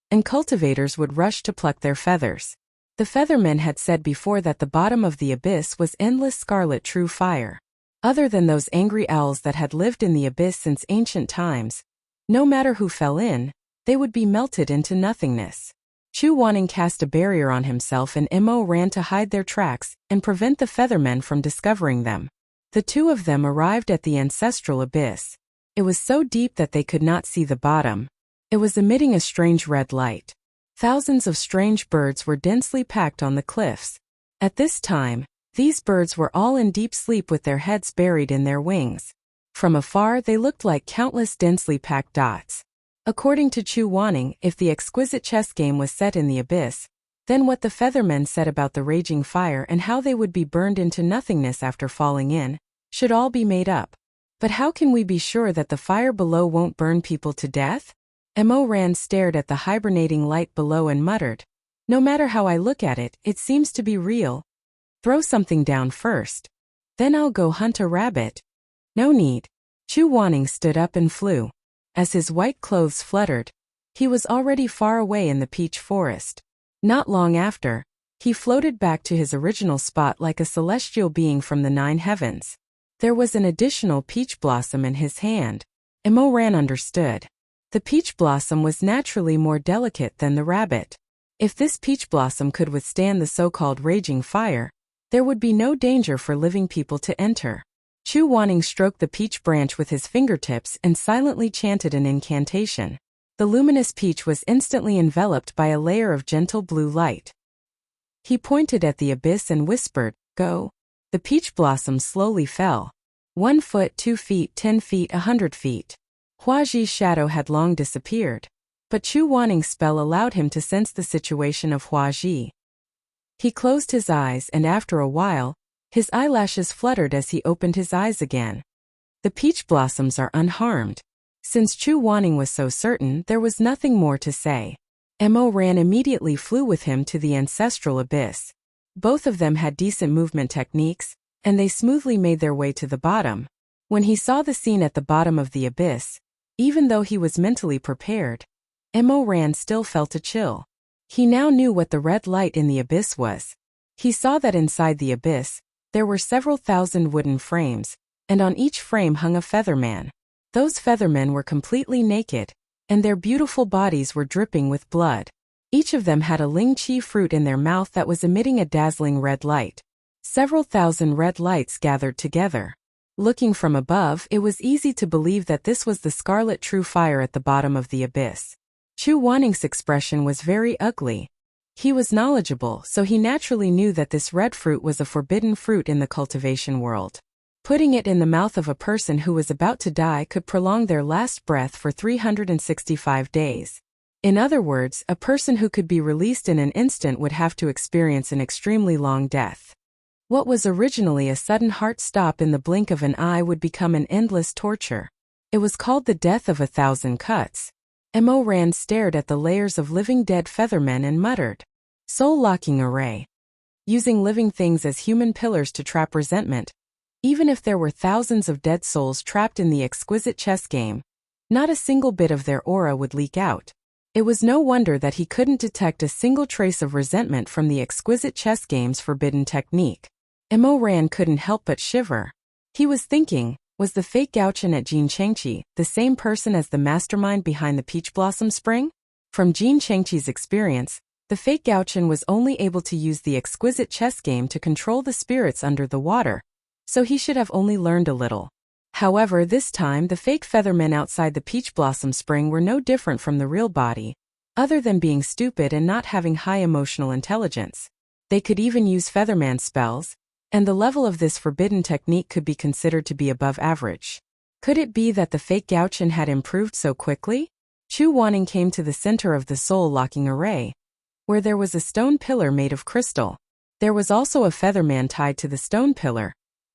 S1: and cultivators would rush to pluck their feathers. The feathermen had said before that the bottom of the abyss was endless scarlet true fire. Other than those angry owls that had lived in the abyss since ancient times, no matter who fell in, they would be melted into nothingness. Chu Waning cast a barrier on himself and Mo ran to hide their tracks and prevent the feathermen from discovering them. The two of them arrived at the ancestral abyss. It was so deep that they could not see the bottom. It was emitting a strange red light. Thousands of strange birds were densely packed on the cliffs. At this time, these birds were all in deep sleep with their heads buried in their wings. From afar they looked like countless densely packed dots. According to Chu Waning, if the exquisite chess game was set in the abyss, then what the feathermen said about the raging fire and how they would be burned into nothingness after falling in, should all be made up. But how can we be sure that the fire below won't burn people to death? Mo Ran stared at the hibernating light below and muttered, "No matter how I look at it, it seems to be real. Throw something down first. Then I'll go hunt a rabbit." "No need." Chu Waning stood up and flew. As his white clothes fluttered, he was already far away in the peach forest. Not long after, he floated back to his original spot like a celestial being from the 9 heavens. There was an additional peach blossom in his hand. Mo Ran understood. The peach blossom was naturally more delicate than the rabbit. If this peach blossom could withstand the so-called raging fire, there would be no danger for living people to enter. Chu Waning stroked the peach branch with his fingertips and silently chanted an incantation. The luminous peach was instantly enveloped by a layer of gentle blue light. He pointed at the abyss and whispered, "Go." The peach blossom slowly fell. 1 foot, 2 feet, 10 feet, 100 feet. Hua Ji's shadow had long disappeared, but Chu Waning's spell allowed him to sense the situation of Hua Ji. He closed his eyes and after a while, His eyelashes fluttered as he opened his eyes again. The peach blossoms are unharmed. Since Chu Wanning was so certain, there was nothing more to say. Mo Ran immediately flew with him to the ancestral abyss. Both of them had decent movement techniques, and they smoothly made their way to the bottom. When he saw the scene at the bottom of the abyss, even though he was mentally prepared, Mo Ran still felt a chill. He now knew what the red light in the abyss was. He saw that inside the abyss, there were several thousand wooden frames, and on each frame hung a featherman. Those feathermen were completely naked, and their beautiful bodies were dripping with blood. Each of them had a ling chi fruit in their mouth that was emitting a dazzling red light. Several thousand red lights gathered together. Looking from above, it was easy to believe that this was the scarlet true fire at the bottom of the abyss. Chu Wanning's expression was very ugly. He was knowledgeable, so he naturally knew that this red fruit was a forbidden fruit in the cultivation world. Putting it in the mouth of a person who was about to die could prolong their last breath for 365 days. In other words, a person who could be released in an instant would have to experience an extremely long death. What was originally a sudden heart stop in the blink of an eye would become an endless torture. It was called the death of 1,000 cuts. Mo Ran stared at the layers of living dead feathermen and muttered, "Soul-locking array. Using living things as human pillars to trap resentment. Even if there were thousands of dead souls trapped in the exquisite chess game, not a single bit of their aura would leak out." It was no wonder that he couldn't detect a single trace of resentment from the exquisite chess game's forbidden technique. Mo Ran couldn't help but shiver. He was thinking, was the fake Gaochen at Jin Chengqi the same person as the mastermind behind the Peach Blossom Spring? From Jin Chengqi's experience, the fake Gaochen was only able to use the exquisite chess game to control the spirits under the water, so he should have only learned a little. However, this time the fake feathermen outside the Peach Blossom Spring were no different from the real body, other than being stupid and not having high emotional intelligence. They could even use featherman spells, and the level of this forbidden technique could be considered to be above average. Could it be that the fake Gaochen had improved so quickly? Chu Wanning came to the center of the soul-locking array, where there was a stone pillar made of crystal. There was also a featherman tied to the stone pillar,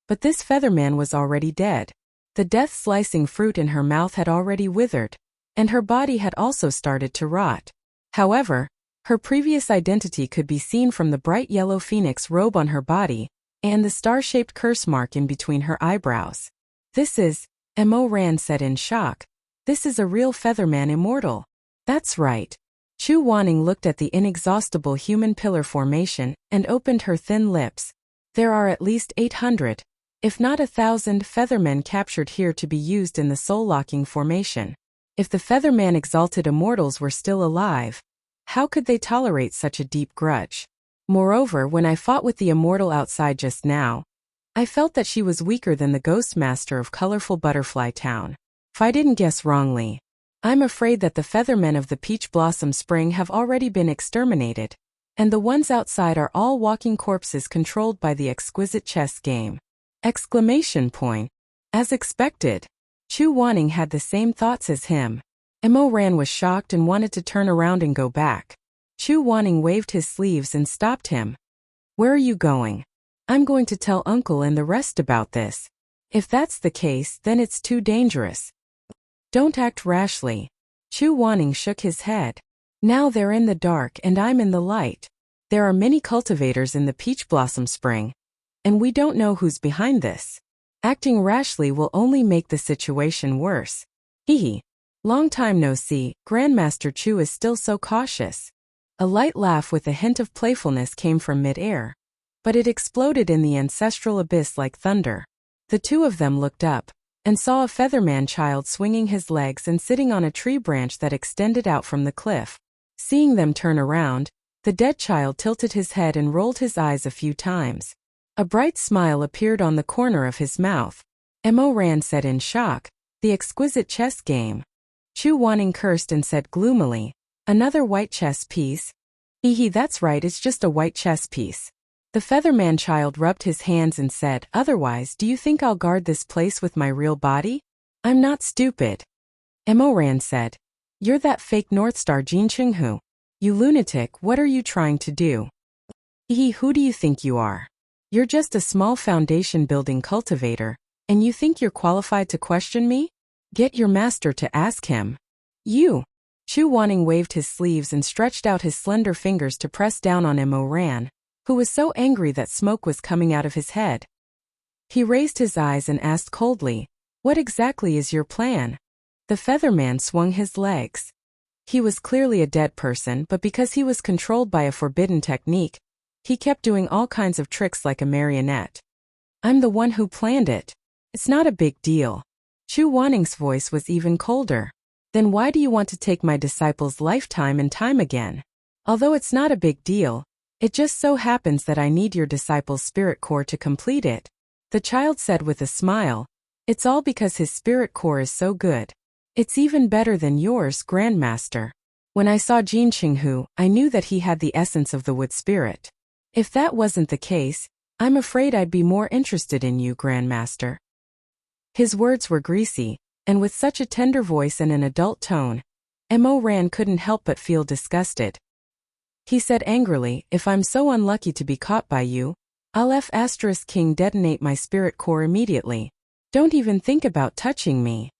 S1: but this featherman was already dead. The death-slicing fruit in her mouth had already withered, and her body had also started to rot. However, her previous identity could be seen from the bright yellow phoenix robe on her body, and the star-shaped curse mark in between her eyebrows. "This is," Mo Ran said in shock, "this is a real featherman immortal." "That's right." Chu Wanning looked at the inexhaustible human pillar formation and opened her thin lips. "There are at least 800, if not 1,000, feathermen captured here to be used in the soul-locking formation. If the featherman exalted immortals were still alive, how could they tolerate such a deep grudge? Moreover, when I fought with the immortal outside just now, I felt that she was weaker than the ghost master of Colorful Butterfly Town. If I didn't guess wrongly, I'm afraid that the feathermen of the Peach Blossom Spring have already been exterminated, and the ones outside are all walking corpses controlled by the exquisite chess game." Exclamation point. As expected, Chu Wanning had the same thoughts as him. Mo Ran was shocked and wanted to turn around and go back. Chu Wanning waved his sleeves and stopped him. "Where are you going?" "I'm going to tell Uncle and the rest about this. If that's the case, then it's too dangerous." "Don't act rashly." Chu Wanning shook his head. "Now they're in the dark and I'm in the light. There are many cultivators in the Peach Blossom Spring, and we don't know who's behind this. Acting rashly will only make the situation worse." "Hee. Long time no see, Grandmaster Chu is still so cautious." A light laugh with a hint of playfulness came from mid-air, but it exploded in the ancestral abyss like thunder. The two of them looked up, and saw a featherman child swinging his legs and sitting on a tree branch that extended out from the cliff. Seeing them turn around, the dead child tilted his head and rolled his eyes a few times. A bright smile appeared on the corner of his mouth. Mo Ran said in shock, "The exquisite chess game." Chu Wanning cursed and said gloomily, "Another white chess piece?" "Hee, that's right, it's just a white chess piece." The featherman child rubbed his hands and said, "Otherwise, do you think I'll guard this place with my real body? I'm not stupid." Mo Ran said, "You're that fake North Star Jin Chenghu. You lunatic, what are you trying to do?" "Hee, who do you think you are?" You're just a small foundation-building cultivator, and you think you're qualified to question me? Get your master to ask him. You. Chu Wanning waved his sleeves and stretched out his slender fingers to press down on Mo Ran, who was so angry that smoke was coming out of his head. He raised his eyes and asked coldly, "What exactly is your plan?" The Featherman swung his legs. He was clearly a dead person, but because he was controlled by a forbidden technique, he kept doing all kinds of tricks like a marionette. "I'm the one who planned it. It's not a big deal." Chu Wanning's voice was even colder. "Then why do you want to take my disciple's lifetime and time again? Although it's not a big deal, it just so happens that I need your disciple's spirit core to complete it," the child said with a smile. "It's all because his spirit core is so good. It's even better than yours, Grandmaster. When I saw Jin Qinghu, I knew that he had the essence of the wood spirit. If that wasn't the case, I'm afraid I'd be more interested in you, Grandmaster." His words were greasy, and with such a tender voice and an adult tone, Mo Ran couldn't help but feel disgusted. He said angrily, "If I'm so unlucky to be caught by you, I'll King detonate my spirit core immediately. Don't even think about touching me."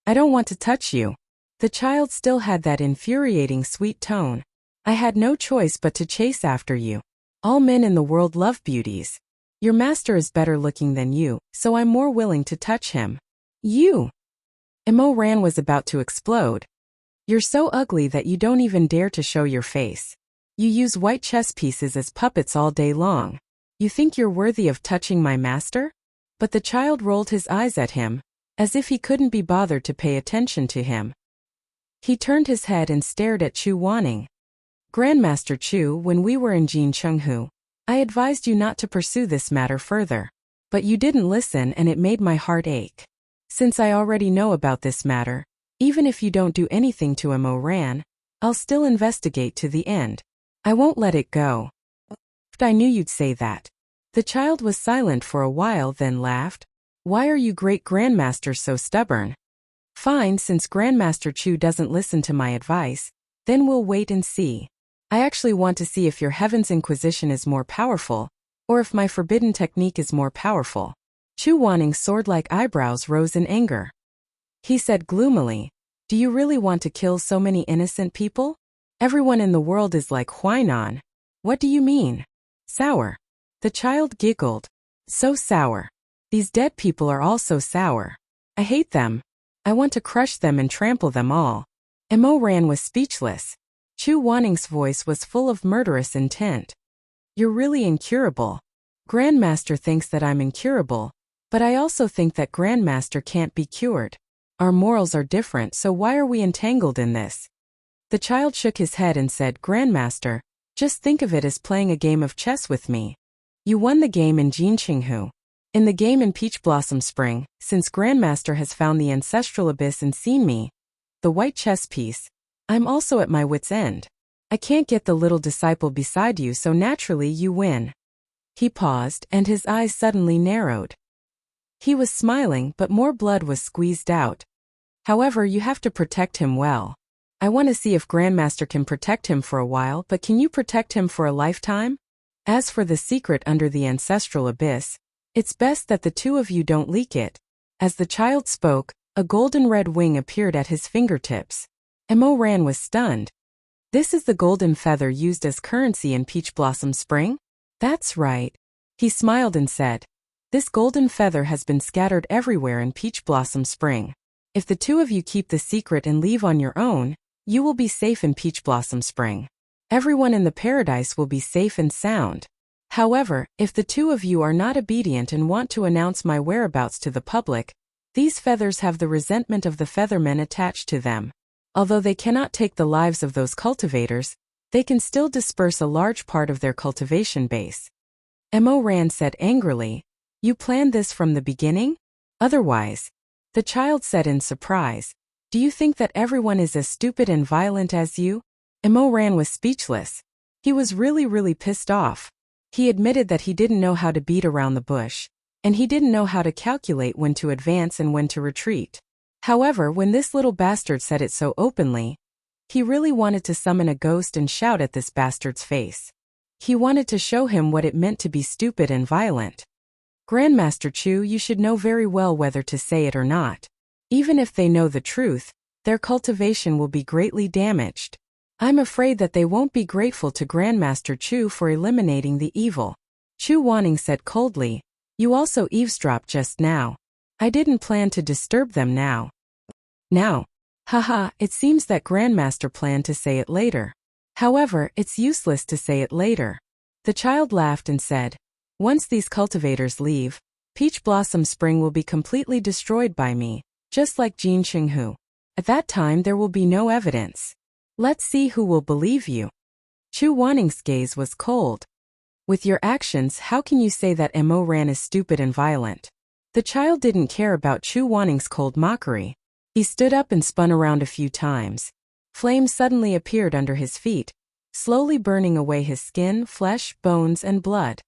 S1: "I don't want to touch you." The child still had that infuriating sweet tone. "I had no choice but to chase after you. All men in the world love beauties. Your master is better looking than you, so I'm more willing to touch him." "You!" Mo Ran was about to explode. "You're so ugly that you don't even dare to show your face. You use white chess pieces as puppets all day long. You think you're worthy of touching my master?" But the child rolled his eyes at him, as if he couldn't be bothered to pay attention to him. He turned his head and stared at Chu Wanning. "Grandmaster Chu, when we were in Jin Qinghu, I advised you not to pursue this matter further. But you didn't listen and it made my heart ache. Since I already know about this matter, even if you don't do anything to Mo Ran, I'll still investigate to the end. I won't let it go." "I knew you'd say that." The child was silent for a while, then laughed. "Why are you Great Grandmaster so stubborn?" "Fine, since Grandmaster Chu doesn't listen to my advice, then we'll wait and see. I actually want to see if your Heaven's Inquisition is more powerful, or if my forbidden technique is more powerful." Chu Wanning's sword-like eyebrows rose in anger. He said gloomily, "Do you really want to kill so many innocent people? Everyone in the world is like Huainan." "What do you mean?" "Sour." The child giggled. "So sour. These dead people are all so sour. I hate them. I want to crush them and trample them all." Mo Ran was speechless. Chu Wanning's voice was full of murderous intent. "You're really incurable. Grandmaster thinks that I'm incurable, but I also think that Grandmaster can't be cured. Our morals are different, so why are we entangled in this?" The child shook his head and said, "Grandmaster, just think of it as playing a game of chess with me. You won the game in Jin Qinghu. In the game in Peach Blossom Spring, since Grandmaster has found the ancestral abyss and seen me, the white chess piece, I'm also at my wit's end. I can't get the little disciple beside you, so naturally you win." He paused, and his eyes suddenly narrowed. He was smiling, but more blood was squeezed out. "However, you have to protect him well. I want to see if Grandmaster can protect him for a while, but can you protect him for a lifetime? As for the secret under the ancestral abyss, it's best that the two of you don't leak it." As the child spoke, a golden red wing appeared at his fingertips. Mo Ran was stunned. "This is the golden feather used as currency in Peach Blossom Spring?" "That's right." He smiled and said, "This golden feather has been scattered everywhere in Peach Blossom Spring. If the two of you keep the secret and leave on your own, you will be safe in Peach Blossom Spring. Everyone in the paradise will be safe and sound. However, if the two of you are not obedient and want to announce my whereabouts to the public, these feathers have the resentment of the feathermen attached to them. Although they cannot take the lives of those cultivators, they can still disperse a large part of their cultivation base." Mo Ran said angrily, "You planned this from the beginning? Otherwise," the child said in surprise, "do you think that everyone is as stupid and violent as you?" Mo Ran was speechless. He was really pissed off. He admitted that he didn't know how to beat around the bush, and he didn't know how to calculate when to advance and when to retreat. However, when this little bastard said it so openly, he really wanted to summon a ghost and shout at this bastard's face. He wanted to show him what it meant to be stupid and violent. Grandmaster Chu, you should know very well whether to say it or not. Even if they know the truth, their cultivation will be greatly damaged. I'm afraid that they won't be grateful to Grandmaster Chu for eliminating the evil. Chu Wanning said coldly, you also eavesdropped just now. I didn't plan to disturb them now. Now. Haha, it seems that Grandmaster planned to say it later. However, it's useless to say it later. The child laughed and said, once these cultivators leave, Peach Blossom Spring will be completely destroyed by me, just like Jin Qinghu. At that time there will be no evidence. Let's see who will believe you. Chu Wanning's gaze was cold. With your actions, how can you say that Mo Ran is stupid and violent? The child didn't care about Chu Wanning's cold mockery. He stood up and spun around a few times. Flames suddenly appeared under his feet, slowly burning away his skin, flesh, bones, and blood.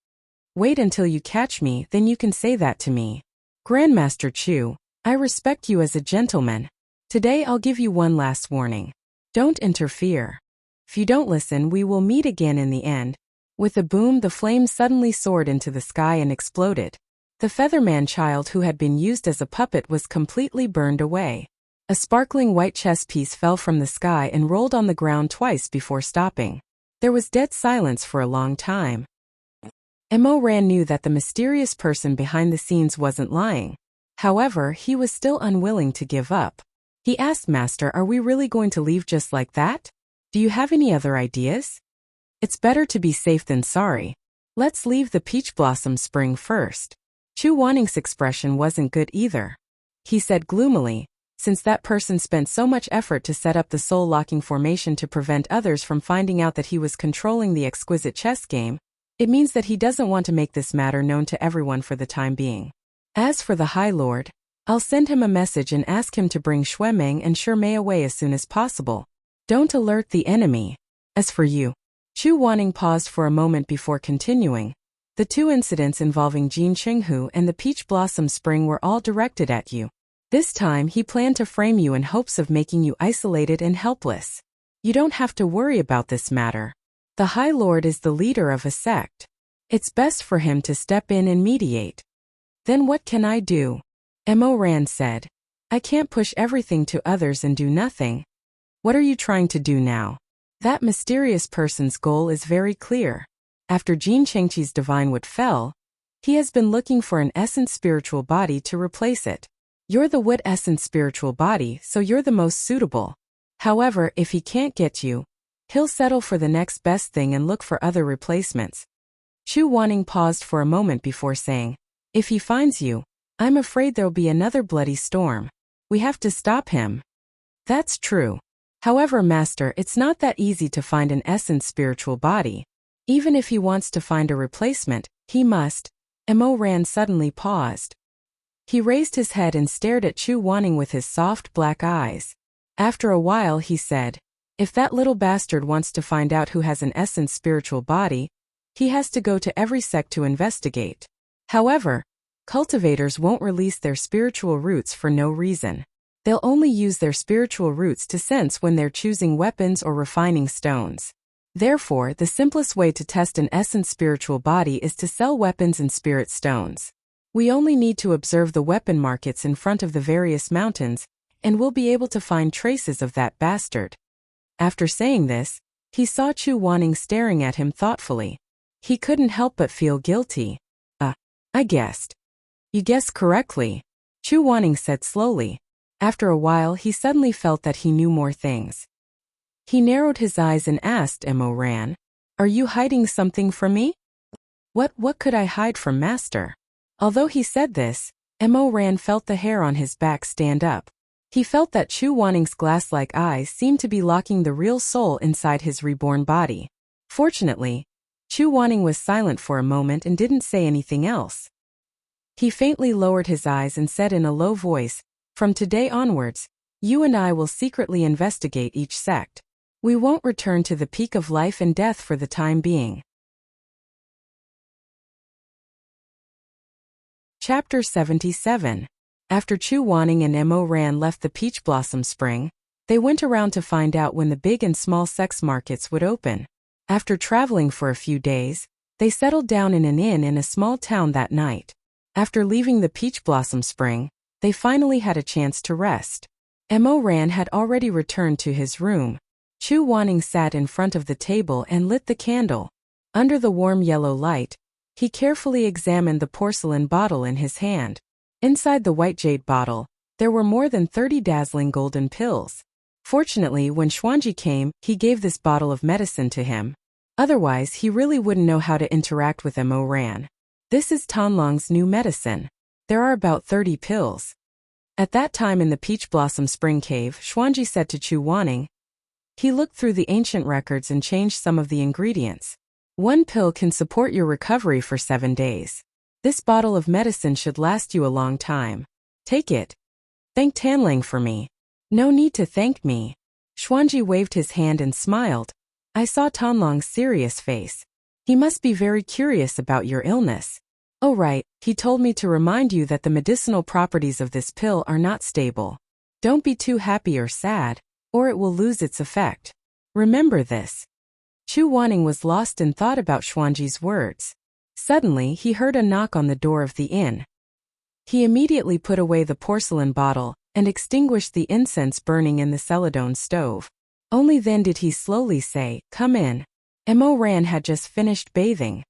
S1: Wait until you catch me, then you can say that to me. Grandmaster Chu, I respect you as a gentleman. Today I'll give you one last warning. Don't interfere. If you don't listen, we will meet again in the end. With a boom, the flames suddenly soared into the sky and exploded. The Featherman child who had been used as a puppet was completely burned away. A sparkling white chess piece fell from the sky and rolled on the ground twice before stopping. There was dead silence for a long time. Mo Ran knew that the mysterious person behind the scenes wasn't lying. However, he was still unwilling to give up. He asked, Master, are we really going to leave just like that? Do you have any other ideas? It's better to be safe than sorry. Let's leave the Peach Blossom Spring first. Chu Wanning's expression wasn't good either. He said gloomily, since that person spent so much effort to set up the soul-locking formation to prevent others from finding out that he was controlling the exquisite chess game, it means that he doesn't want to make this matter known to everyone for the time being. As for the High Lord, I'll send him a message and ask him to bring Xuemeng and Shimei away as soon as possible. Don't alert the enemy. As for you. Chu Wanning paused for a moment before continuing. The two incidents involving Jin Qinghu and the Peach Blossom Spring were all directed at you. This time he planned to frame you in hopes of making you isolated and helpless. You don't have to worry about this matter. The High Lord is the leader of a sect. It's best for him to step in and mediate. Then what can I do? Mo Ran said. I can't push everything to others and do nothing. What are you trying to do now? That mysterious person's goal is very clear. After Jin Chengqi's divine wood fell, he has been looking for an essence spiritual body to replace it. You're the wood essence spiritual body, so you're the most suitable. However, if he can't get you, he'll settle for the next best thing and look for other replacements. Chu Wanning paused for a moment before saying, if he finds you, I'm afraid there'll be another bloody storm. We have to stop him. That's true. However, Master, it's not that easy to find an essence spiritual body. Even if he wants to find a replacement, he must. Mo Ran suddenly paused. He raised his head and stared at Chu Wanning with his soft black eyes. After a while he said, if that little bastard wants to find out who has an essence spiritual body, he has to go to every sect to investigate. However, cultivators won't release their spiritual roots for no reason. They'll only use their spiritual roots to sense when they're choosing weapons or refining stones. Therefore, the simplest way to test an essence spiritual body is to sell weapons and spirit stones. We only need to observe the weapon markets in front of the various mountains, and we'll be able to find traces of that bastard. After saying this, he saw Chu Wanning staring at him thoughtfully. He couldn't help but feel guilty. I guessed. You guessed correctly, Chu Wanning said slowly. After a while he suddenly felt that he knew more things. He narrowed his eyes and asked Mo Ran, are you hiding something from me? What could I hide from Master? Although he said this, Mo Ran felt the hair on his back stand up. He felt that Chu Wanning's glass-like eyes seemed to be locking the real soul inside his reborn body. Fortunately, Chu Wanning was silent for a moment and didn't say anything else. He faintly lowered his eyes and said in a low voice, from today onwards, you and I will secretly investigate each sect. We won't return to the peak of life and death for the time being. Chapter 77. After Chu Wanning and Mo Ran left the Peach Blossom Spring, they went around to find out when the big and small sex markets would open. After traveling for a few days, they settled down in an inn in a small town that night. After leaving the peach blossom spring, they finally had a chance to rest. Mo Ran had already returned to his room. Chu Wanning sat in front of the table and lit the candle. Under the warm yellow light, he carefully examined the porcelain bottle in his hand. Inside the white jade bottle, there were more than 30 dazzling golden pills. Fortunately, when Xuanji came, he gave this bottle of medicine to him. Otherwise, he really wouldn't know how to interact with Mo Ran. This is Tanlong's new medicine. There are about 30 pills. At that time in the Peach Blossom Spring Cave, Xuanji said to Chu Wanning. He looked through the ancient records and changed some of the ingredients. One pill can support your recovery for 7 days. This bottle of medicine should last you a long time. Take it. Thank Tanlang for me. No need to thank me. Xuanji waved his hand and smiled. I saw Tanlong's serious face. He must be very curious about your illness. Oh right, he told me to remind you that the medicinal properties of this pill are not stable. Don't be too happy or sad, or it will lose its effect. Remember this. Chu Wanning was lost in thought about Xuanji's words. Suddenly, he heard a knock on the door of the inn. He immediately put away the porcelain bottle and extinguished the incense burning in the celadone stove. Only then did he slowly say, "Come in." Mo Ran had just finished bathing.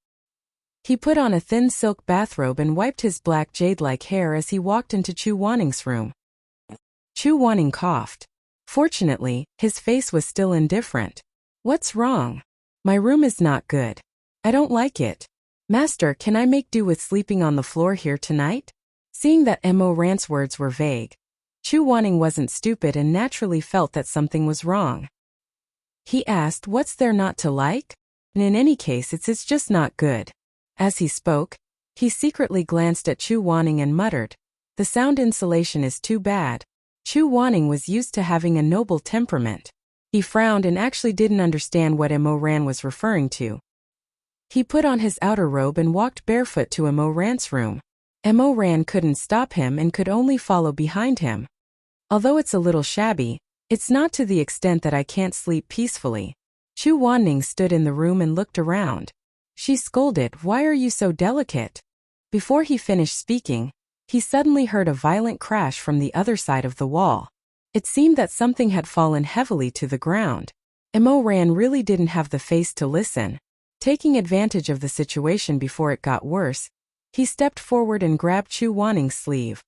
S1: He put on a thin silk bathrobe and wiped his black jade-like hair as he walked into Chu Wanning's room. Chu Wanning coughed. Fortunately, his face was still indifferent. What's wrong? My room is not good. I don't like it. Master, can I make do with sleeping on the floor here tonight? Seeing that Mo Ran's words were vague, Chu Wanning wasn't stupid and naturally felt that something was wrong. He asked, what's there not to like? And in any case, it's just not good. As he spoke, he secretly glanced at Chu Wanning and muttered, the sound insulation is too bad. Chu Wanning was used to having a noble temperament. He frowned and actually didn't understand what Mo Ran was referring to. He put on his outer robe and walked barefoot to Mo Ran's room. Mo Ran couldn't stop him and could only follow behind him. Although it's a little shabby, it's not to the extent that I can't sleep peacefully. Chu Wanning stood in the room and looked around. She scolded, why are you so delicate? Before he finished speaking, he suddenly heard a violent crash from the other side of the wall. It seemed that something had fallen heavily to the ground. Mo Ran really didn't have the face to listen. Taking advantage of the situation before it got worse, he stepped forward and grabbed Chu Wanning's sleeve.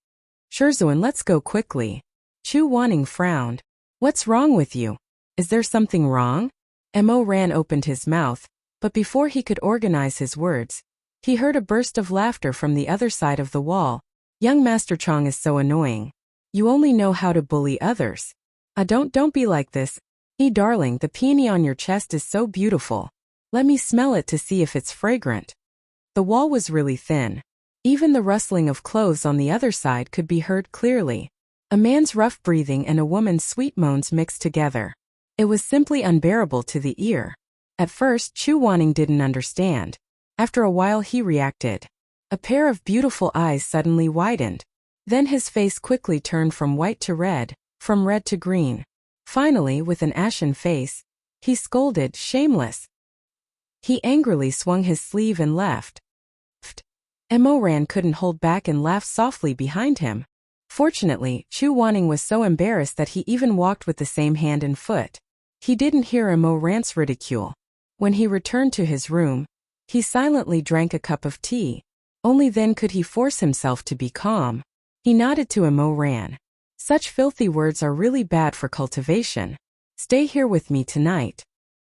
S1: Shizun, let's go quickly. Chu Wanning frowned. What's wrong with you? Is there something wrong? Mo Ran opened his mouth, but before he could organize his words, he heard a burst of laughter from the other side of the wall. Young Master Chong is so annoying. You only know how to bully others. Don't be like this. Darling, the peony on your chest is so beautiful. Let me smell it to see if it's fragrant. The wall was really thin. Even the rustling of clothes on the other side could be heard clearly. A man's rough breathing and a woman's sweet moans mixed together. It was simply unbearable to the ear. At first, Chu Wanning didn't understand. After a while he reacted. A pair of beautiful eyes suddenly widened. Then his face quickly turned from white to red, from red to green. Finally, with an ashen face, he scolded, shameless. He angrily swung his sleeve and left. Mo Ran couldn't hold back and laughed softly behind him. Fortunately, Chu Wanning was so embarrassed that he even walked with the same hand and foot. He didn't hear Mo Ran's ridicule. When he returned to his room, he silently drank a cup of tea. Only then could he force himself to be calm. He nodded to Mo Ran. Such filthy words are really bad for cultivation. Stay here with me tonight.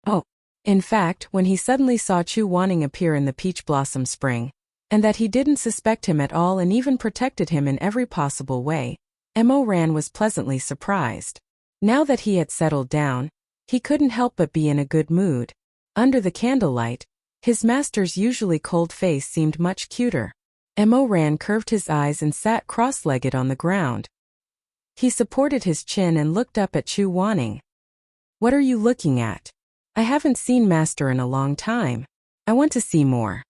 S1: Oh. In fact, when he suddenly saw Chu Wanning appear in the peach blossom spring, and that he didn't suspect him at all and even protected him in every possible way, Mo Ran was pleasantly surprised. Now that he had settled down, he couldn't help but be in a good mood. Under the candlelight, his master's usually cold face seemed much cuter. Mo Ran curved his eyes and sat cross-legged on the ground. He supported his chin and looked up at Chu Wanning. What are you looking at? I haven't seen Master in a long time. I want to see more.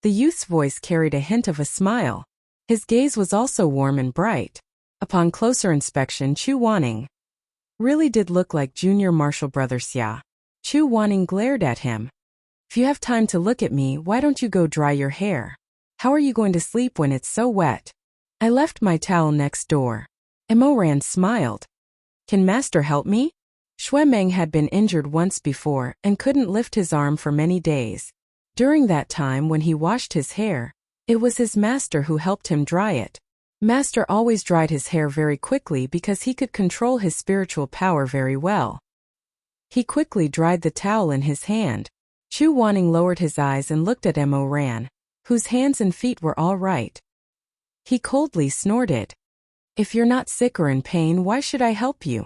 S1: The youth's voice carried a hint of a smile. His gaze was also warm and bright. Upon closer inspection, Chu Wanning really did look like Junior Marshal Brother Xia. Chu Wanning glared at him. If you have time to look at me, why don't you go dry your hair? How are you going to sleep when it's so wet? I left my towel next door. Emoran smiled. Can Master help me? Xue Meng had been injured once before and couldn't lift his arm for many days. During that time when he washed his hair, it was his master who helped him dry it. Master always dried his hair very quickly because he could control his spiritual power very well. He quickly dried the towel in his hand. Chu Wanning lowered his eyes and looked at Emoran, whose hands and feet were all right. He coldly snorted. If you're not sick or in pain, why should I help you?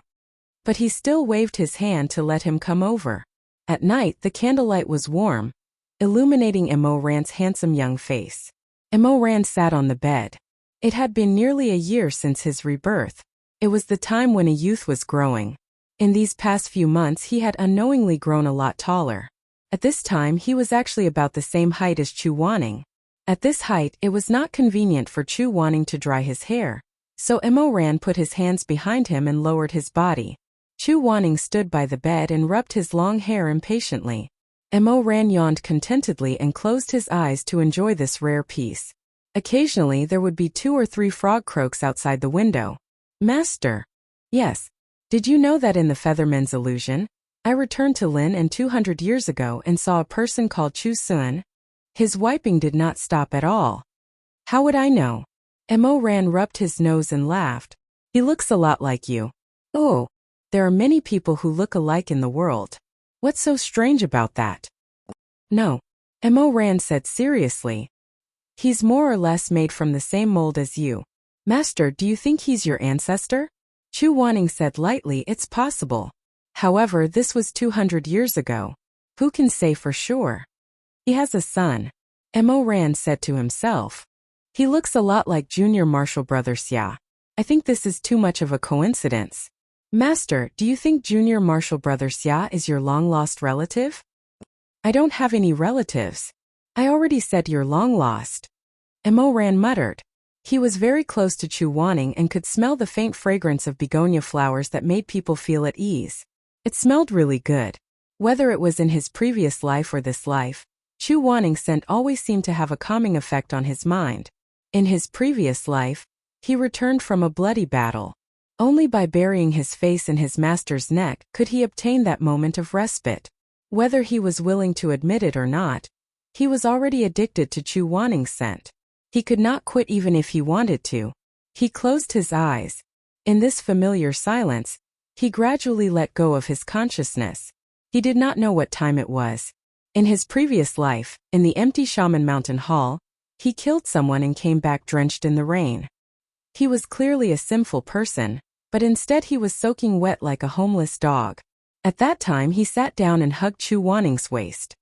S1: But he still waved his hand to let him come over. At night, the candlelight was warm, illuminating Emoran's handsome young face. Emoran sat on the bed. It had been nearly a year since his rebirth. It was the time when a youth was growing. In these past few months he had unknowingly grown a lot taller. At this time he was actually about the same height as Chu Wanning. At this height it was not convenient for Chu Wanning to dry his hair, so Emoran put his hands behind him and lowered his body. Chu Wanning stood by the bed and rubbed his long hair impatiently. Emoran yawned contentedly and closed his eyes to enjoy this rare peace. Occasionally there would be 2 or 3 frog croaks outside the window. Master. Yes. Did you know that in the Featherman's illusion, I returned to Lin and 200 years ago and saw a person called Shizun? His wiping did not stop at all. How would I know? Emoran rubbed his nose and laughed. He looks a lot like you. Oh, there are many people who look alike in the world. What's so strange about that? No. Emoran said seriously. He's more or less made from the same mold as you. Master, do you think he's your ancestor? Chu Wanning said lightly, it's possible. However, this was 200 years ago. Who can say for sure? He has a son. Emoran said to himself. He looks a lot like Junior Marshal Brother Xia. I think this is too much of a coincidence. Master, do you think Junior Marshal Brother Xia is your long-lost relative? I don't have any relatives. I already said you're long-lost. Emoran muttered. He was very close to Chu Wanning and could smell the faint fragrance of begonia flowers that made people feel at ease. It smelled really good. Whether it was in his previous life or this life, Chu Wanning's scent always seemed to have a calming effect on his mind. In his previous life, he returned from a bloody battle. Only by burying his face in his master's neck could he obtain that moment of respite. Whether he was willing to admit it or not, he was already addicted to Chu Wanning's scent. He could not quit even if he wanted to. He closed his eyes. In this familiar silence, he gradually let go of his consciousness. He did not know what time it was. In his previous life, in the empty Shaman Mountain Hall, he killed someone and came back drenched in the rain. He was clearly a sinful person, but instead he was soaking wet like a homeless dog. At that time he sat down and hugged Chu Wanning's waist.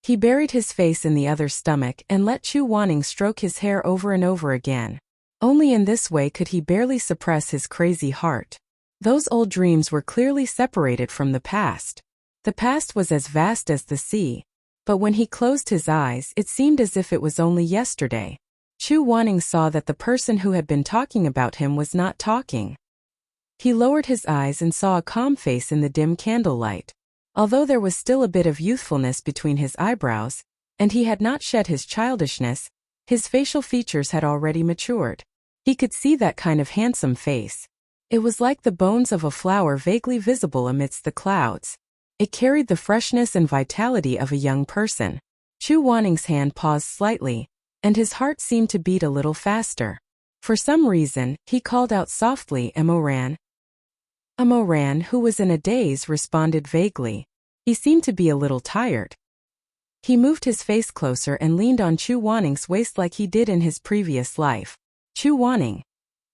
S1: He buried his face in the other's stomach and let Chu Wanning stroke his hair over and over again. Only in this way could he barely suppress his crazy heart. Those old dreams were clearly separated from the past. The past was as vast as the sea, but when he closed his eyes it seemed as if it was only yesterday. Chu Wanning saw that the person who had been talking about him was not talking. He lowered his eyes and saw a calm face in the dim candlelight. Although there was still a bit of youthfulness between his eyebrows, and he had not shed his childishness, his facial features had already matured. He could see that kind of handsome face. It was like the bones of a flower vaguely visible amidst the clouds. It carried the freshness and vitality of a young person. Chu Wanning's hand paused slightly, and his heart seemed to beat a little faster. For some reason, he called out softly, Emoran. Emoran, who was in a daze, responded vaguely. He seemed to be a little tired. He moved his face closer and leaned on Chu Wanning's waist like he did in his previous life. Chu Wanning.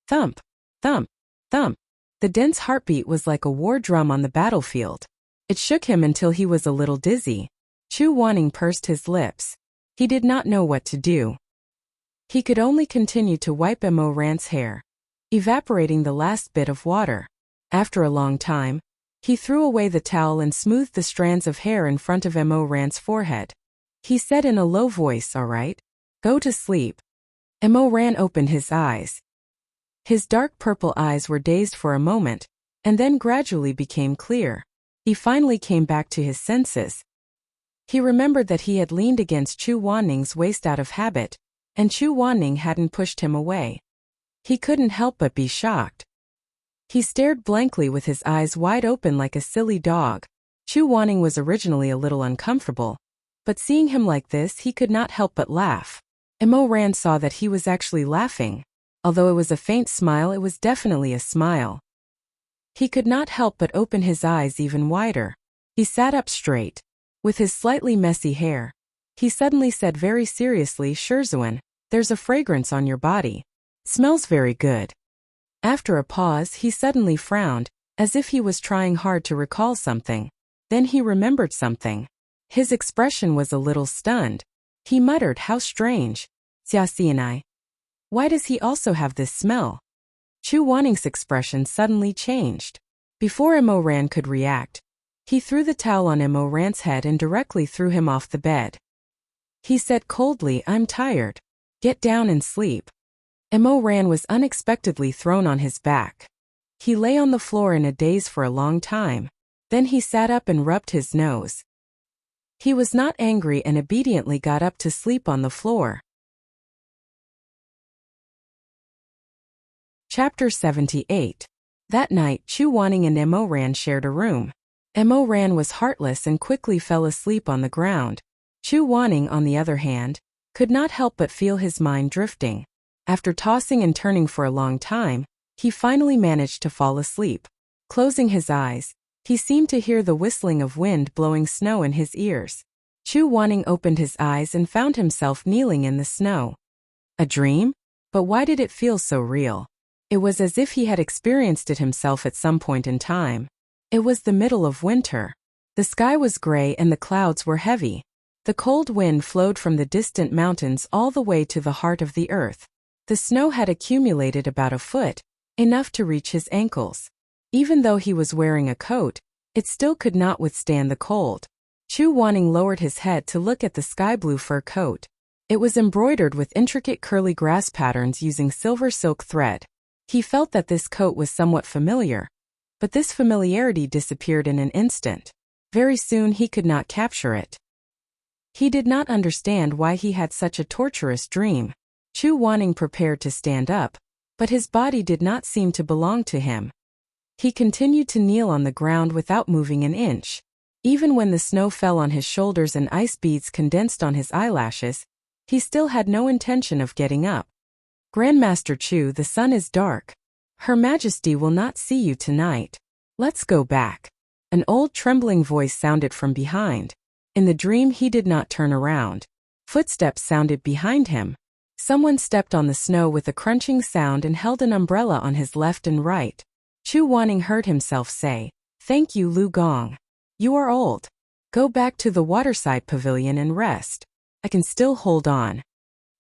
S1: Thump, thump, thump. The dense heartbeat was like a war drum on the battlefield. It shook him until he was a little dizzy. Chu Wanning pursed his lips. He did not know what to do. He could only continue to wipe Emoran's hair, evaporating the last bit of water. After a long time, he threw away the towel and smoothed the strands of hair in front of Emoran's forehead. He said in a low voice, "All right, go to sleep." Emoran opened his eyes. His dark purple eyes were dazed for a moment, and then gradually became clear. He finally came back to his senses. He remembered that he had leaned against Chu Wanning's waist out of habit, and Chu Wanning hadn't pushed him away. He couldn't help but be shocked. He stared blankly with his eyes wide open like a silly dog. Chu Wanning was originally a little uncomfortable, but seeing him like this he could not help but laugh. Mo Ran saw that he was actually laughing. Although it was a faint smile, it was definitely a smile. He could not help but open his eyes even wider. He sat up straight. With his slightly messy hair, he suddenly said very seriously, "Shizun, there's a fragrance on your body. Smells very good." After a pause, he suddenly frowned, as if he was trying hard to recall something. Then he remembered something. His expression was a little stunned. He muttered, "How strange. Xiaxianai. Why does he also have this smell?" Chu Wanning's expression suddenly changed. Before Mo Ran could react, he threw the towel on Mo Ran's head and directly threw him off the bed. He said coldly, "I'm tired. Get down and sleep." Mo Ran was unexpectedly thrown on his back. He lay on the floor in a daze for a long time. Then he sat up and rubbed his nose. He was not angry and obediently got up to sleep on the floor. Chapter 78. That night, Chu Wanning and Mo Ran shared a room. Mo Ran was heartless and quickly fell asleep on the ground. Chu Wanning, on the other hand, could not help but feel his mind drifting. After tossing and turning for a long time, he finally managed to fall asleep. Closing his eyes, he seemed to hear the whistling of wind blowing snow in his ears. Chu Wanning opened his eyes and found himself kneeling in the snow. A dream? But why did it feel so real? It was as if he had experienced it himself at some point in time. It was the middle of winter. The sky was gray and the clouds were heavy. The cold wind flowed from the distant mountains all the way to the heart of the earth. The snow had accumulated about a foot, enough to reach his ankles. Even though he was wearing a coat, it still could not withstand the cold. Chu Wanning lowered his head to look at the sky blue fur coat. It was embroidered with intricate curly grass patterns using silver silk thread. He felt that this coat was somewhat familiar, but this familiarity disappeared in an instant. Very soon he could not capture it. He did not understand why he had such a torturous dream. Chu Wanning prepared to stand up, but his body did not seem to belong to him. He continued to kneel on the ground without moving an inch. Even when the snow fell on his shoulders and ice beads condensed on his eyelashes, he still had no intention of getting up. "Grandmaster Chu, the sun is dark. Her Majesty will not see you tonight. Let's go back." An old trembling voice sounded from behind. In the dream he did not turn around. Footsteps sounded behind him. Someone stepped on the snow with a crunching sound and held an umbrella on his left and right. Chu Wanning heard himself say, "Thank you, Lu Gong. You are old. Go back to the waterside pavilion and rest. I can still hold on."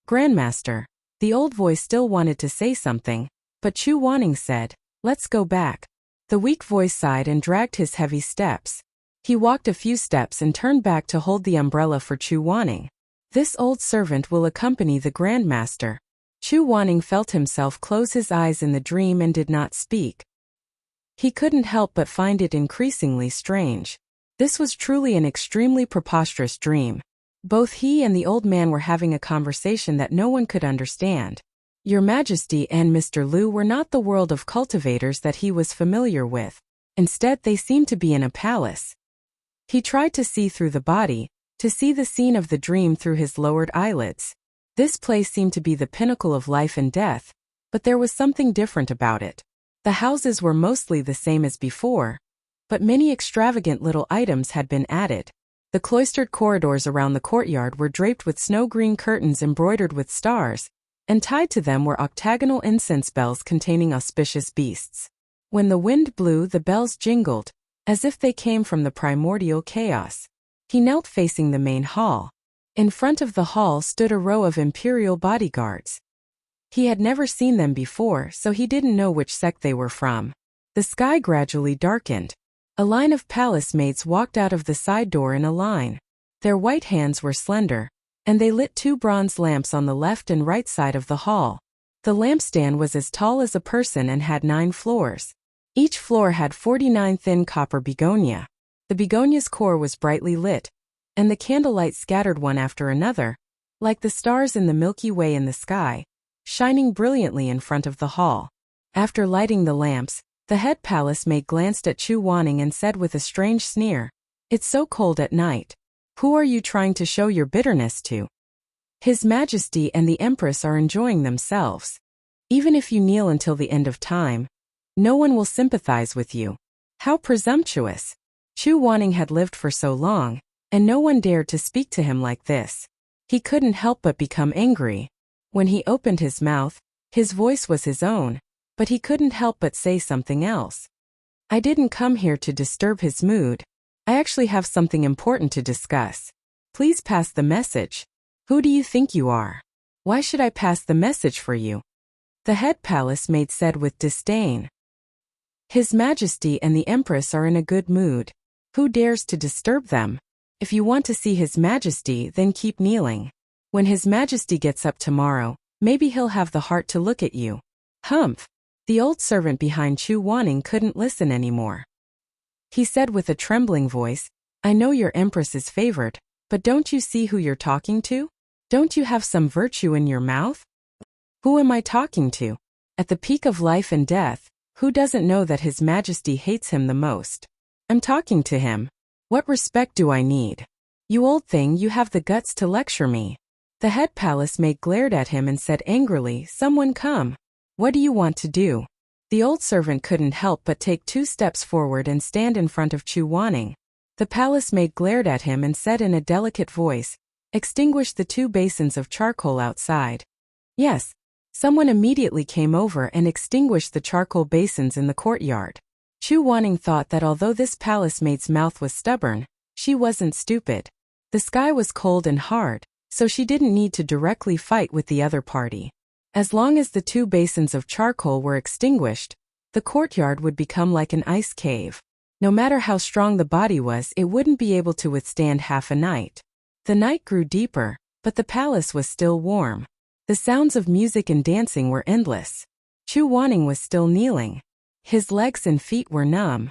S1: "Grandmaster." The old voice still wanted to say something, but Chu Wanning said, "Let's go back." The weak voice sighed and dragged his heavy steps. He walked a few steps and turned back to hold the umbrella for Chu Wanning. "This old servant will accompany the Grandmaster." Chu Wanning felt himself close his eyes in the dream and did not speak. He couldn't help but find it increasingly strange. This was truly an extremely preposterous dream. Both he and the old man were having a conversation that no one could understand. Your Majesty and Mr. Lu were not the world of cultivators that he was familiar with. Instead, they seemed to be in a palace. He tried to see through the body, to see the scene of the dream through his lowered eyelids. This place seemed to be the pinnacle of life and death, but there was something different about it. The houses were mostly the same as before, but many extravagant little items had been added. The cloistered corridors around the courtyard were draped with snow-green curtains embroidered with stars, and tied to them were octagonal incense bells containing auspicious beasts. When the wind blew, the bells jingled, as if they came from the primordial chaos. He knelt facing the main hall. In front of the hall stood a row of imperial bodyguards. He had never seen them before, so he didn't know which sect they were from. The sky gradually darkened. A line of palace maids walked out of the side door in a line. Their white hands were slender, and they lit 2 bronze lamps on the left and right side of the hall. The lampstand was as tall as a person and had 9 floors. Each floor had 49 thin copper begonia. The begonia's core was brightly lit, and the candlelight scattered one after another, like the stars in the Milky Way in the sky, shining brilliantly in front of the hall. After lighting the lamps, the head palace maid glanced at Chu Wanning and said with a strange sneer, "It's so cold at night. Who are you trying to show your bitterness to? His Majesty and the Empress are enjoying themselves. Even if you kneel until the end of time, no one will sympathize with you." How presumptuous! Chu Wanning had lived for so long, and no one dared to speak to him like this. He couldn't help but become angry. When he opened his mouth, his voice was his own, but he couldn't help but say something else. "I didn't come here to disturb his mood. I actually have something important to discuss. Please pass the message." "Who do you think you are? Why should I pass the message for you?" the head palace maid said with disdain. "His Majesty and the Empress are in a good mood. Who dares to disturb them? If you want to see His Majesty, then keep kneeling. When His Majesty gets up tomorrow, maybe he'll have the heart to look at you." Humph! The old servant behind Chu Wanning couldn't listen anymore. He said with a trembling voice, "I know your Empress is favored, but don't you see who you're talking to? Don't you have some virtue in your mouth?" "Who am I talking to? At the peak of life and death, who doesn't know that His Majesty hates him the most? I'm talking to him. What respect do I need? You old thing, you have the guts to lecture me." The head palace maid glared at him and said angrily, "Someone come. What do you want to do?" The old servant couldn't help but take 2 steps forward and stand in front of Chu Wanning. The palace maid glared at him and said in a delicate voice, "Extinguish the 2 basins of charcoal outside." Yes, someone immediately came over and extinguished the charcoal basins in the courtyard. Chu Wanning thought that although this palace maid's mouth was stubborn, she wasn't stupid. The sky was cold and hard, so she didn't need to directly fight with the other party. As long as the 2 basins of charcoal were extinguished, the courtyard would become like an ice cave. No matter how strong the body was, it wouldn't be able to withstand half a night. The night grew deeper, but the palace was still warm. The sounds of music and dancing were endless. Chu Wanning was still kneeling. His legs and feet were numb.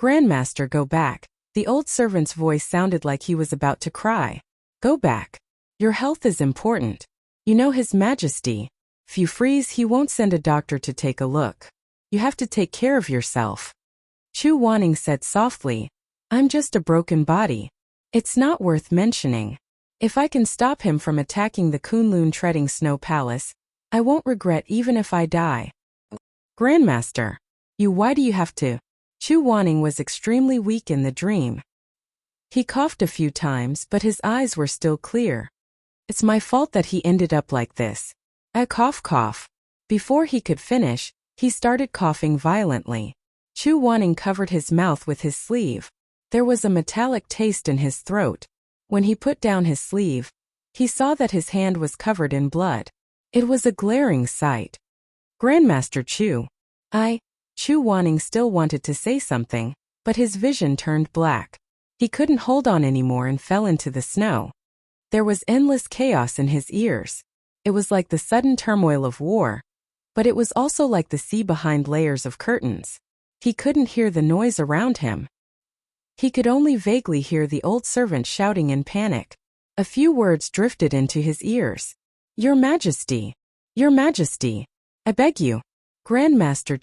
S1: "Grandmaster, go back." The old servant's voice sounded like he was about to cry. "Go back. Your health is important. You know His Majesty. If you freeze, he won't send a doctor to take a look. You have to take care of yourself." Chu Wanning said softly, "I'm just a broken body. It's not worth mentioning. If I can stop him from attacking the Kunlun treading snow palace, I won't regret even if I die." "Grandmaster, why do you have to?" Chu Wanning was extremely weak in the dream. He coughed a few times, but his eyes were still clear. "It's my fault that he ended up like this. I cough." Before he could finish, he started coughing violently. Chu Wanning covered his mouth with his sleeve. There was a metallic taste in his throat. When he put down his sleeve, he saw that his hand was covered in blood. It was a glaring sight. "Grandmaster Chu." Chu Wanning still wanted to say something, but his vision turned black. He couldn't hold on anymore and fell into the snow. There was endless chaos in his ears. It was like the sudden turmoil of war, but it was also like the sea behind layers of curtains. He couldn't hear the noise around him. He could only vaguely hear the old servant shouting in panic. A few words drifted into his ears. "Your Majesty! Your Majesty! I beg you! Grandmaster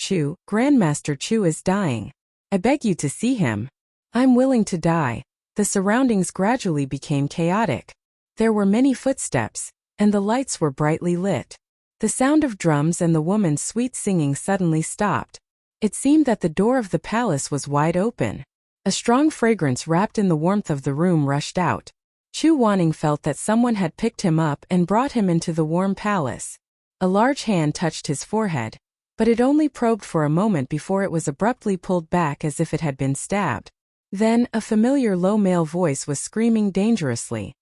S1: Chu is dying. I beg you to see him. I'm willing to die." The surroundings gradually became chaotic. There were many footsteps, and the lights were brightly lit. The sound of drums and the woman's sweet singing suddenly stopped. It seemed that the door of the palace was wide open. A strong fragrance wrapped in the warmth of the room rushed out. Chu Wanning felt that someone had picked him up and brought him into the warm palace. A large hand touched his forehead, but it only probed for a moment before it was abruptly pulled back as if it had been stabbed. Then, a familiar low male voice was screaming dangerously.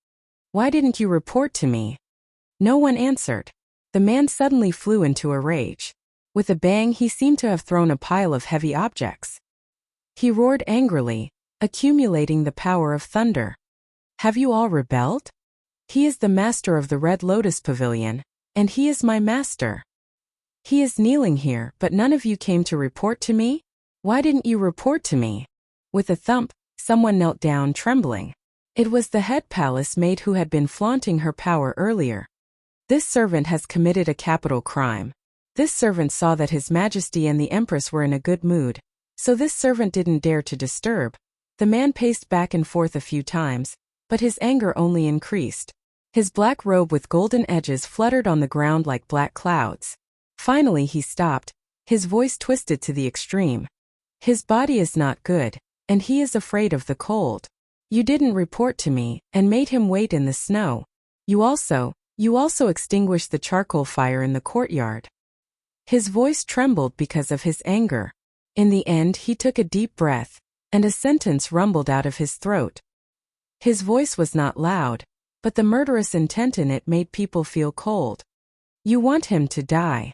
S1: "Why didn't you report to me?" No one answered. The man suddenly flew into a rage. With a bang, he seemed to have thrown a pile of heavy objects. He roared angrily, accumulating the power of thunder. "Have you all rebelled? He is the master of the Red Lotus Pavilion, and he is my master. He is kneeling here, but none of you came to report to me? Why didn't you report to me?" With a thump, someone knelt down trembling. It was the head palace maid who had been flaunting her power earlier. This servant has committed a capital crime. This servant saw that His Majesty and the Empress were in a good mood, so this servant didn't dare to disturb. The man paced back and forth a few times, but his anger only increased. His black robe with golden edges fluttered on the ground like black clouds. Finally he stopped, his voice twisted to the extreme. His body is not good, and he is afraid of the cold. You didn't report to me, and made him wait in the snow. You also extinguished the charcoal fire in the courtyard. His voice trembled because of his anger. In the end he took a deep breath, and a sentence rumbled out of his throat. His voice was not loud, but the murderous intent in it made people feel cold. You want him to die.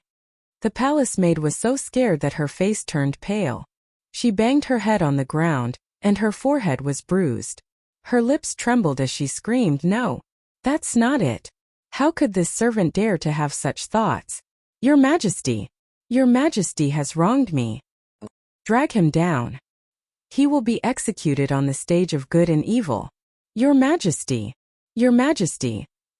S1: The palace maid was so scared that her face turned pale. She banged her head on the ground, and her forehead was bruised. Her lips trembled as she screamed, "No, that's not it. How could this servant dare to have such thoughts? Your Majesty has wronged me. Drag him down. He will be executed on the stage of good and evil. Your Majesty.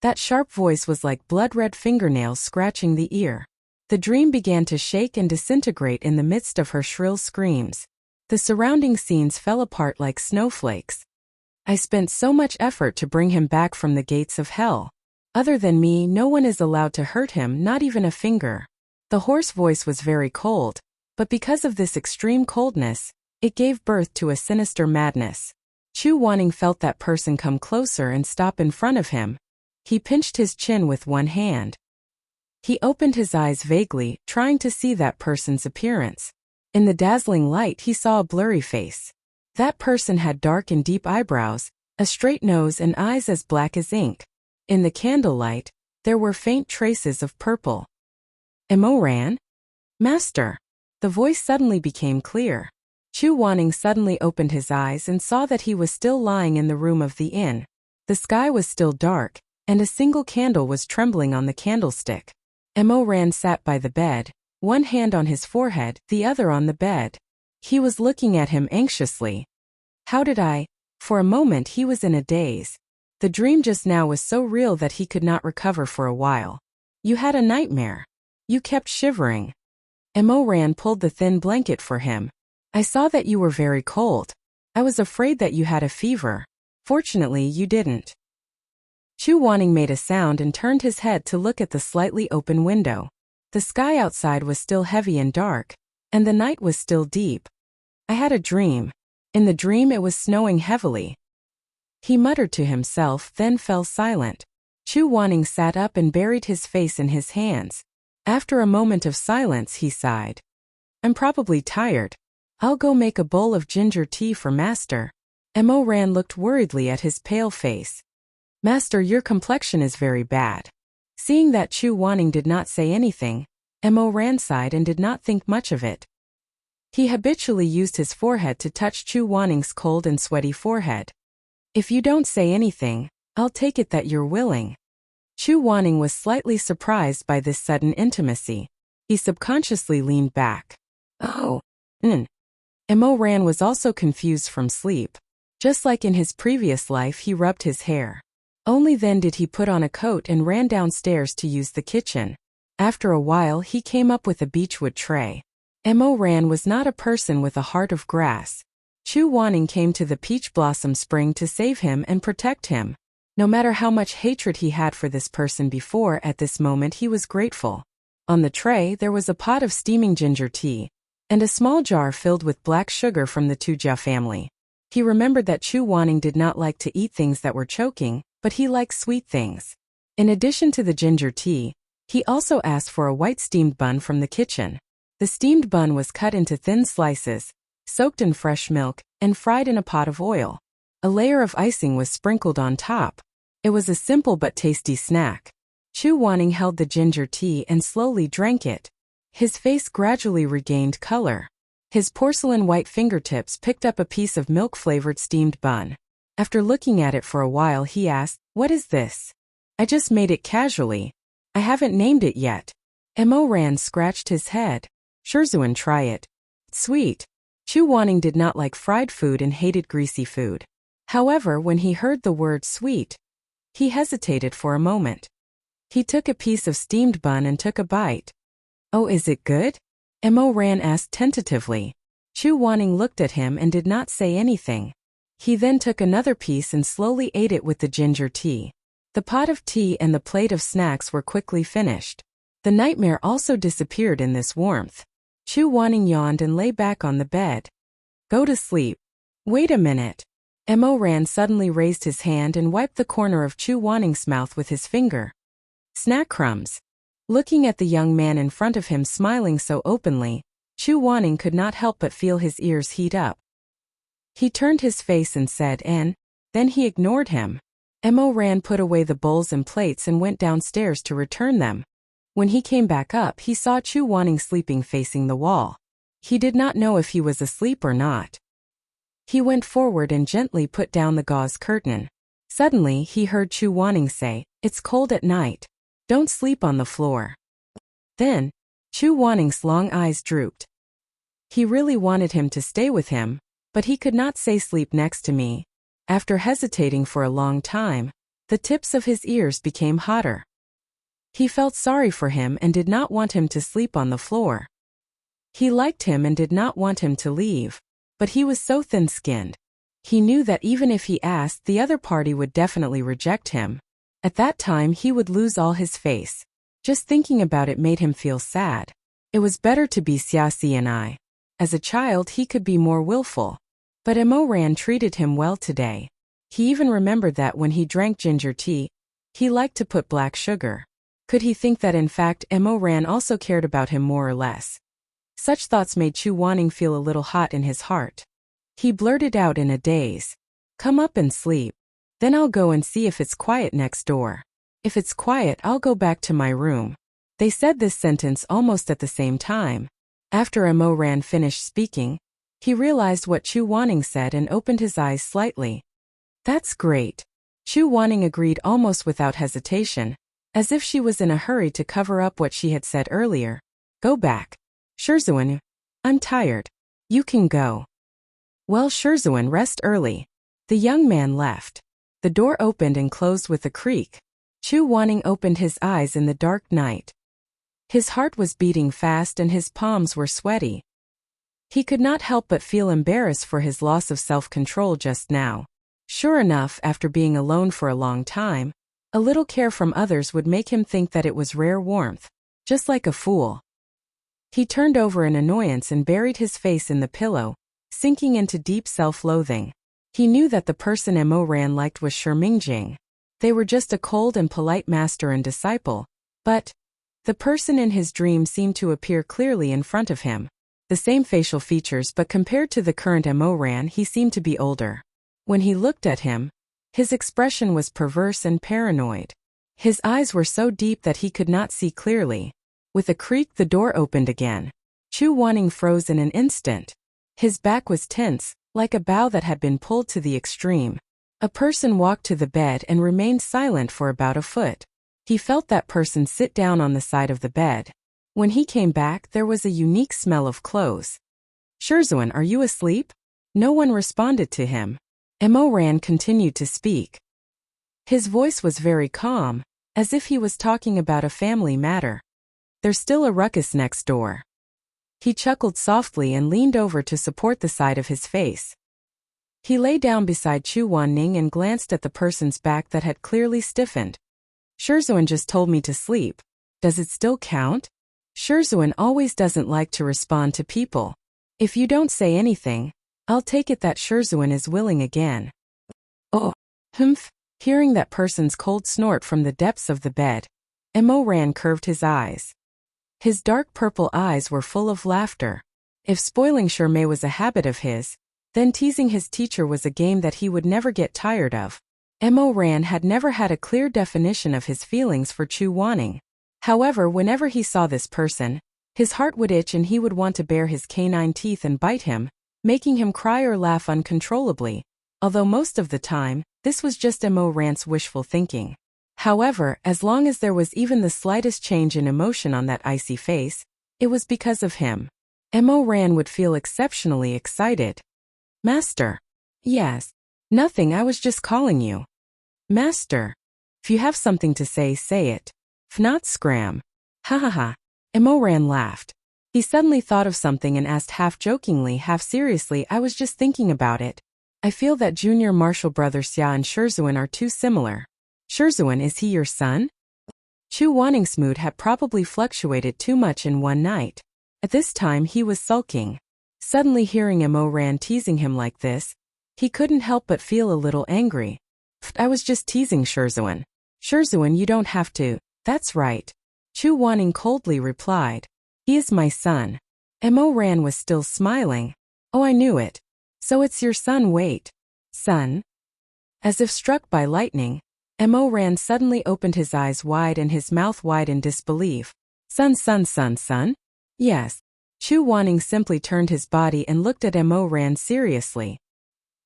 S1: That sharp voice was like blood-red fingernails scratching the ear. The dream began to shake and disintegrate in the midst of her shrill screams. The surrounding scenes fell apart like snowflakes. I spent so much effort to bring him back from the gates of hell. Other than me, no one is allowed to hurt him, not even a finger. The hoarse voice was very cold, but because of this extreme coldness, it gave birth to a sinister madness. Chu Wanning felt that person come closer and stop in front of him. He pinched his chin with one hand. He opened his eyes vaguely, trying to see that person's appearance. In the dazzling light he saw a blurry face. That person had dark and deep eyebrows, a straight nose and eyes as black as ink. In the candlelight, there were faint traces of purple. Emoran? Master. The voice suddenly became clear. Chu Wanning suddenly opened his eyes and saw that he was still lying in the room of the inn. The sky was still dark, and a single candle was trembling on the candlestick. Emoran sat by the bed, one hand on his forehead, the other on the bed. He was looking at him anxiously. How did I? For a moment he was in a daze. The dream just now was so real that he could not recover for a while. You had a nightmare. You kept shivering. Emoran pulled the thin blanket for him. I saw that you were very cold. I was afraid that you had a fever. Fortunately, you didn't. Chu Wanning made a sound and turned his head to look at the slightly open window. The sky outside was still heavy and dark, and the night was still deep. I had a dream. In the dream it was snowing heavily. He muttered to himself, then fell silent. Chu Wanning sat up and buried his face in his hands. After a moment of silence he sighed. I'm probably tired. I'll go make a bowl of ginger tea for Master. Emoran looked worriedly at his pale face. Master, your complexion is very bad. Seeing that Chu Wanning did not say anything, Emoran sighed and did not think much of it. He habitually used his forehead to touch Chu Wanning's cold and sweaty forehead. If you don't say anything, I'll take it that you're willing. Chu Wanning was slightly surprised by this sudden intimacy. He subconsciously leaned back. Oh. Emoran was also confused from sleep. Just like in his previous life, he rubbed his hair. Only then did he put on a coat and ran downstairs to use the kitchen. After a while he came up with a beechwood tray. Emoran was not a person with a heart of grass. Chu Wanning came to the peach blossom spring to save him and protect him. No matter how much hatred he had for this person before, at this moment he was grateful. On the tray there was a pot of steaming ginger tea, and a small jar filled with black sugar from the Tujia family. He remembered that Chu Wanning did not like to eat things that were choking, but he liked sweet things. In addition to the ginger tea, he also asked for a white steamed bun from the kitchen. The steamed bun was cut into thin slices, soaked in fresh milk, and fried in a pot of oil. A layer of icing was sprinkled on top. It was a simple but tasty snack. Chu Wanning held the ginger tea and slowly drank it. His face gradually regained color. His porcelain white fingertips picked up a piece of milk-flavored steamed bun. After looking at it for a while he asked, "What is this?" "I just made it casually. I haven't named it yet." Emoran scratched his head. "Shizun, try it. It's sweet." Chu Wanning did not like fried food and hated greasy food. However, when he heard the word sweet, he hesitated for a moment. He took a piece of steamed bun and took a bite. "Oh, is it good?" Mo Ran asked tentatively. Chu Wanning looked at him and did not say anything. He then took another piece and slowly ate it with the ginger tea. The pot of tea and the plate of snacks were quickly finished. The nightmare also disappeared in this warmth. Chu Wanning yawned and lay back on the bed. "Go to sleep." "Wait a minute." Mo Ran suddenly raised his hand and wiped the corner of Chu Wanning's mouth with his finger. Snack crumbs. Looking at the young man in front of him smiling so openly, Chu Wanning could not help but feel his ears heat up. He turned his face and said, "N." Then he ignored him. Mo Ran put away the bowls and plates and went downstairs to return them. When he came back up, he saw Chu Wanning sleeping facing the wall. He did not know if he was asleep or not. He went forward and gently put down the gauze curtain. Suddenly, he heard Chu Wanning say, "It's cold at night. Don't sleep on the floor." Then, Chu Wanning's long eyes drooped. He really wanted him to stay with him, but he could not say sleep next to me. After hesitating for a long time, the tips of his ears became hotter. He felt sorry for him and did not want him to sleep on the floor. He liked him and did not want him to leave, but he was so thin-skinned. He knew that even if he asked, the other party would definitely reject him. At that time he would lose all his face. Just thinking about it made him feel sad. It was better to be Xiaxi and I. As a child he could be more willful. But Mo Ran treated him well today. He even remembered that when he drank ginger tea, he liked to put black sugar. Could he think that in fact Mo Ran also cared about him more or less? Such thoughts made Chu Wanning feel a little hot in his heart. He blurted out in a daze, "Come up and sleep. Then I'll go and see if it's quiet next door. If it's quiet, I'll go back to my room." They said this sentence almost at the same time. After Mo Ran finished speaking, he realized what Chu Wanning said and opened his eyes slightly. "That's great." Chu Wanning agreed almost without hesitation, as if she was in a hurry to cover up what she had said earlier. "Go back. Shizun, I'm tired. You can go." "Well, Shizun, rest early." The young man left. The door opened and closed with a creak. Chu Wanning opened his eyes in the dark night. His heart was beating fast and his palms were sweaty. He could not help but feel embarrassed for his loss of self-control just now. Sure enough, after being alone for a long time, a little care from others would make him think that it was rare warmth. Just like a fool. He turned over in annoyance and buried his face in the pillow, sinking into deep self-loathing. He knew that the person Mo Ran liked was Shiming. They were just a cold and polite master and disciple, but the person in his dream seemed to appear clearly in front of him. The same facial features, but compared to the current Mo Ran, he seemed to be older. When he looked at him, his expression was perverse and paranoid. His eyes were so deep that he could not see clearly. With a creak, the door opened again. Chu Wanning froze in an instant. His back was tense, like a bow that had been pulled to the extreme. A person walked to the bed and remained silent for about a foot. He felt that person sit down on the side of the bed. When he came back, there was a unique smell of clothes. "Shizun, are you asleep?" No one responded to him. Mo Ran continued to speak. His voice was very calm, as if he was talking about a family matter. "There's still a ruckus next door." He chuckled softly and leaned over to support the side of his face. He lay down beside Chu Wanning and glanced at the person's back that had clearly stiffened. "Shizun just told me to sleep. Does it still count?" Shizun always doesn't like to respond to people. If you don't say anything, I'll take it that Shizun is willing again. "Oh, humph." Hearing that person's cold snort from the depths of the bed, Mo Ran curved his eyes. His dark purple eyes were full of laughter. If spoiling Shirmei was a habit of his, then teasing his teacher was a game that he would never get tired of. Mo Ran had never had a clear definition of his feelings for Chu Wanning. However, whenever he saw this person, his heart would itch and he would want to bare his canine teeth and bite him, making him cry or laugh uncontrollably. Although most of the time, this was just Mo Ran's wishful thinking. However, as long as there was even the slightest change in emotion on that icy face, it was because of him. Mo Ran would feel exceptionally excited. Master. Yes. Nothing, I was just calling you. Master. If you have something to say it. If not, scram. Ha ha ha. Mo Ran laughed. He suddenly thought of something and asked half jokingly, half seriously, I was just thinking about it. I feel that junior martial brother Xia and Shizun are too similar. Shizun, is he your son? Chu Wannings's mood had probably fluctuated too much in one night. At this time he was sulking. Suddenly hearing Mo Ran teasing him like this, he couldn't help but feel a little angry. I was just teasing Shizun. Shizun, you don't have to. That's right. Chu Wanning coldly replied. He is my son. Mo Ran was still smiling. Oh, I knew it. So it's your son, wait. Son? As if struck by lightning, Mo Ran suddenly opened his eyes wide and his mouth wide in disbelief. Son? Yes. Chu Wanning simply turned his body and looked at Mo Ran seriously.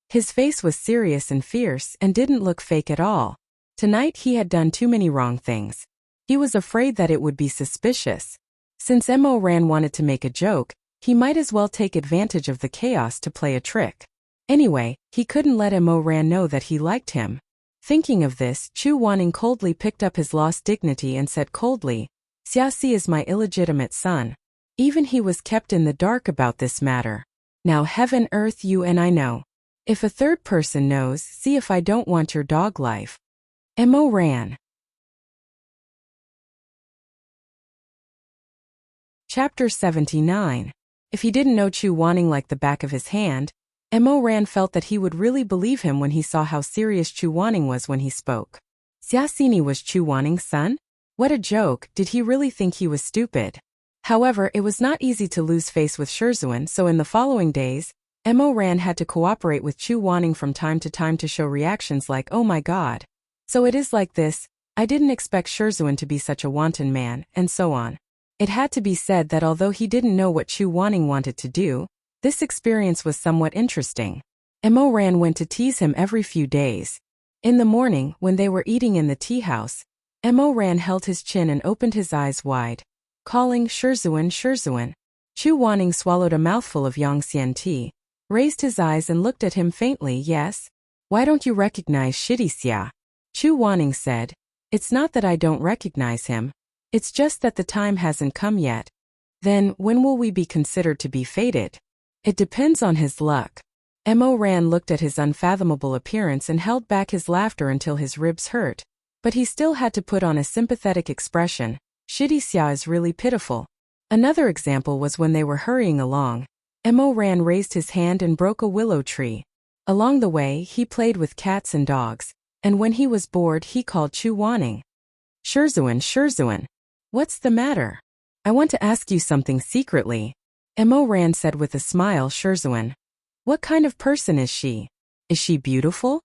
S1: His face was serious and fierce and didn't look fake at all. Tonight he had done too many wrong things. He was afraid that it would be suspicious. Since Mo Ran wanted to make a joke, he might as well take advantage of the chaos to play a trick. Anyway, he couldn't let Mo Ran know that he liked him. Thinking of this, Chu Wanning coldly picked up his lost dignity and said coldly, Xia is my illegitimate son. Even he was kept in the dark about this matter. Now heaven earth you and I know. If a third person knows, see if I don't want your dog life. Mo Ran. Chapter 79. If he didn't know Chu Wanning like the back of his hand, Mo Ran felt that he would really believe him when he saw how serious Chu Wanning was when he spoke. Xia was Chu Wanning's son? What a joke, did he really think he was stupid? However, it was not easy to lose face with Shizun, so in the following days, Mo Ran had to cooperate with Chu Wanning from time to time to show reactions like, oh my god. So it is like this, I didn't expect Shizun to be such a wanton man, and so on. It had to be said that although he didn't know what Chu Wanning wanted to do, this experience was somewhat interesting. Mo Ran went to tease him every few days. In the morning, when they were eating in the tea house, Mo Ran held his chin and opened his eyes wide, calling Shizun. Chu Wanning swallowed a mouthful of Yangxian tea, raised his eyes and looked at him faintly. Yes? Why don't you recognize Xia? Chu Wanning said, it's not that I don't recognize him. It's just that the time hasn't come yet. Then, when will we be considered to be fated? It depends on his luck. Mo Ran looked at his unfathomable appearance and held back his laughter until his ribs hurt. But he still had to put on a sympathetic expression. Xia is really pitiful. Another example was when they were hurrying along. Mo Ran raised his hand and broke a willow tree. Along the way, he played with cats and dogs, and when he was bored he called Chu Wanning. Shizun. What's the matter? I want to ask you something secretly. Mo Ran said with a smile. Shizun. What kind of person is she? Is she beautiful?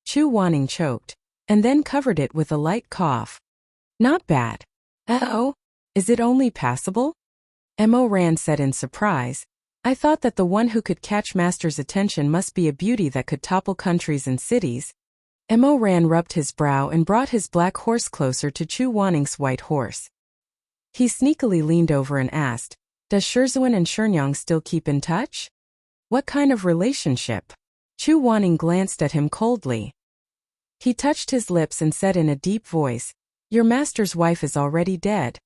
S1: Chu Wanning choked, and then covered it with a light cough. Not bad. Oh? Is it only passable? Mo Ran said in surprise. I thought that the one who could catch Master's attention must be a beauty that could topple countries and cities. Mo Ran rubbed his brow and brought his black horse closer to Chu Wanning's white horse. He sneakily leaned over and asked, does Shizun and Shenyang still keep in touch? What kind of relationship? Chu Wanning glanced at him coldly. He touched his lips and said in a deep voice, your master's wife is already dead.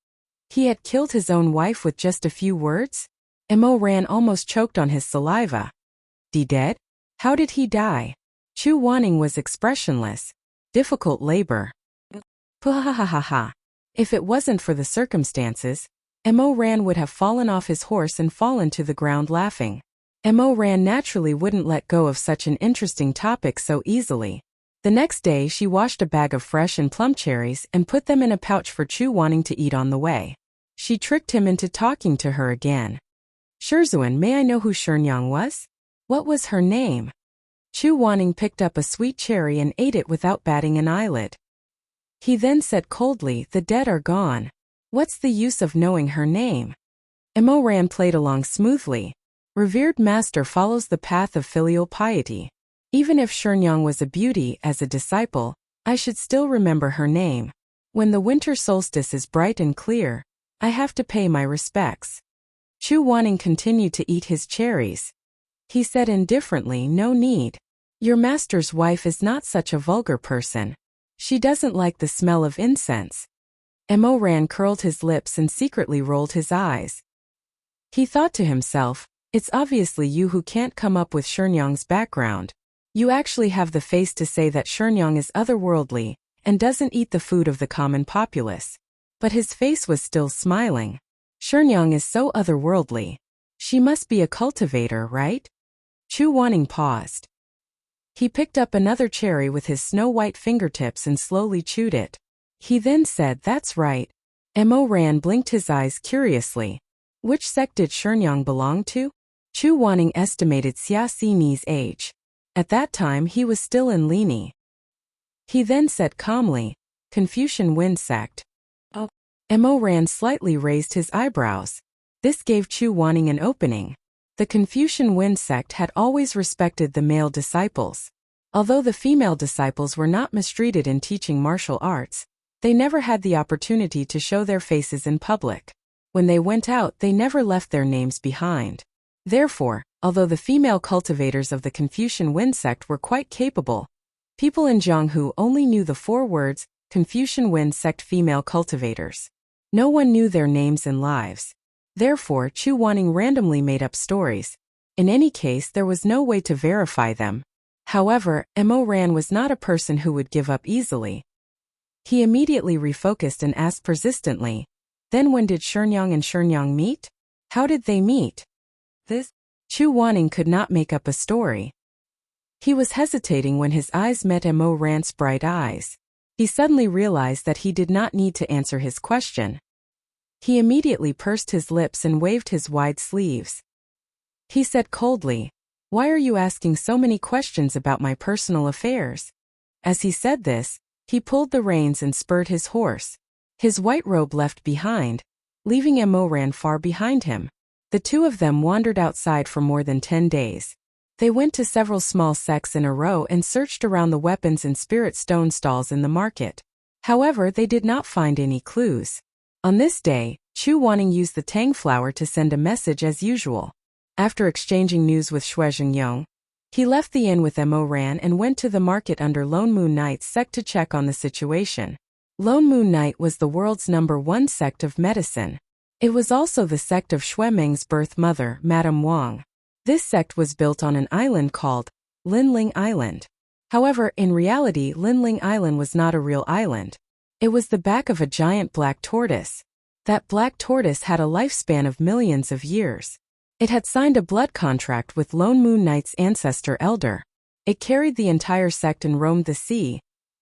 S1: He had killed his own wife with just a few words? Mo Ran almost choked on his saliva. Dead? How did he die? Chu Wanning was expressionless. Difficult labor. Puhahaha. If it wasn't for the circumstances, Mo Ran would have fallen off his horse and fallen to the ground laughing. Mo Ran naturally wouldn't let go of such an interesting topic so easily. The next day she washed a bag of fresh and plum cherries and put them in a pouch for Chu Wanning to eat on the way. She tricked him into talking to her again. Shizun, may I know who Shenyang was? What was her name? Chu Wanning picked up a sweet cherry and ate it without batting an eyelid. He then said coldly, the dead are gone. What's the use of knowing her name? Mo Ran played along smoothly. Revered master follows the path of filial piety. Even if Shenyang was a beauty as a disciple, I should still remember her name. When the winter solstice is bright and clear, I have to pay my respects. Chu Wanning continued to eat his cherries. He said indifferently, "No need. Your master's wife is not such a vulgar person. She doesn't like the smell of incense." Mo Ran curled his lips and secretly rolled his eyes. He thought to himself, "It's obviously you who can't come up with Shenyang's background. You actually have the face to say that Shenyang is otherworldly and doesn't eat the food of the common populace." But his face was still smiling. "Shenyang is so otherworldly. She must be a cultivator, right?" Chu Wanning paused. He picked up another cherry with his snow-white fingertips and slowly chewed it. He then said, "That's right." Mo Ran blinked his eyes curiously. Which sect did Shenyang belong to? Chu Wanning estimated Xia Xini's age. At that time he was still in Lini. He then said calmly, "Confucian Wind sect." Oh. Mo Ran slightly raised his eyebrows. This gave Chu Wanning an opening. The Confucian Wind sect had always respected the male disciples. Although the female disciples were not mistreated in teaching martial arts, they never had the opportunity to show their faces in public. When they went out, they never left their names behind. Therefore, although the female cultivators of the Confucian Wind sect were quite capable, people in Jianghu only knew the 4 words, Confucian Wind sect female cultivators. No one knew their names and lives. Therefore, Chu Wanning randomly made up stories. In any case, there was no way to verify them. However, Mo Ran was not a person who would give up easily. He immediately refocused and asked persistently, "Then when did Shenyang and Shenyang meet? How did they meet?" Chu Wanning could not make up a story. He was hesitating when his eyes met Mo Ran's bright eyes. He suddenly realized that he did not need to answer his question. He immediately pursed his lips and waved his wide sleeves. He said coldly, "Why are you asking so many questions about my personal affairs?" As he said this, he pulled the reins and spurred his horse. His white robe left behind, leaving Mo Ran far behind him. The two of them wandered outside for more than 10 days. They went to several small sects in a row and searched around the weapons and spirit stone stalls in the market. However, they did not find any clues. On this day, Chu Wanning used the tang flower to send a message as usual. After exchanging news with Xue Zhengyong, he left the inn with Mo Ran and went to the market under Lone Moon Knight's sect to check on the situation. Lone Moon Knight was the world's #1 sect of medicine. It was also the sect of Xue Meng's birth mother, Madame Wang. This sect was built on an island called Linling Island. However, in reality, Linling Island was not a real island. It was the back of a giant black tortoise. That black tortoise had a lifespan of millions of years. It had signed a blood contract with Lone Moon Knight's ancestor elder. It carried the entire sect and roamed the sea,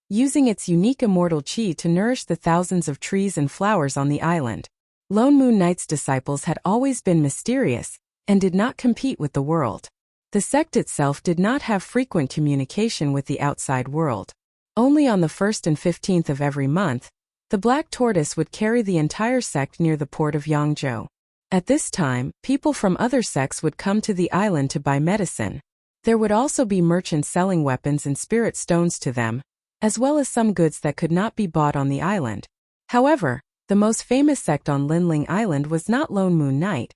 S1: using its unique immortal qi to nourish the thousands of trees and flowers on the island. Lone Moon Knight's disciples had always been mysterious and did not compete with the world. The sect itself did not have frequent communication with the outside world. Only on the 1st and 15th of every month, the black tortoise would carry the entire sect near the port of Yangzhou. At this time, people from other sects would come to the island to buy medicine. There would also be merchants selling weapons and spirit stones to them, as well as some goods that could not be bought on the island. However, the most famous sect on Linling Island was not Lone Moon Knight,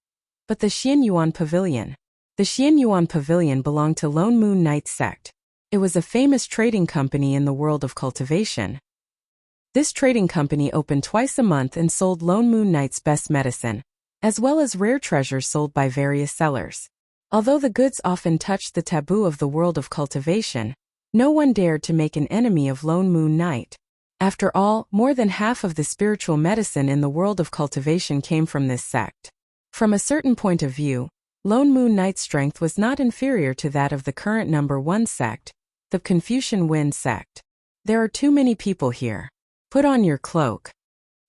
S1: but the Xianyuan Pavilion. The Xianyuan Pavilion belonged to Lone Moon Knight sect. It was a famous trading company in the world of cultivation. This trading company opened twice a month and sold Lone Moon Knight's best medicine, as well as rare treasures sold by various sellers. Although the goods often touched the taboo of the world of cultivation, no one dared to make an enemy of Lone Moon Knight. After all, more than half of the spiritual medicine in the world of cultivation came from this sect. From a certain point of view, Lone Moon Knight's strength was not inferior to that of the current #1 sect, the Confucian Wind sect. "There are too many people here. Put on your cloak."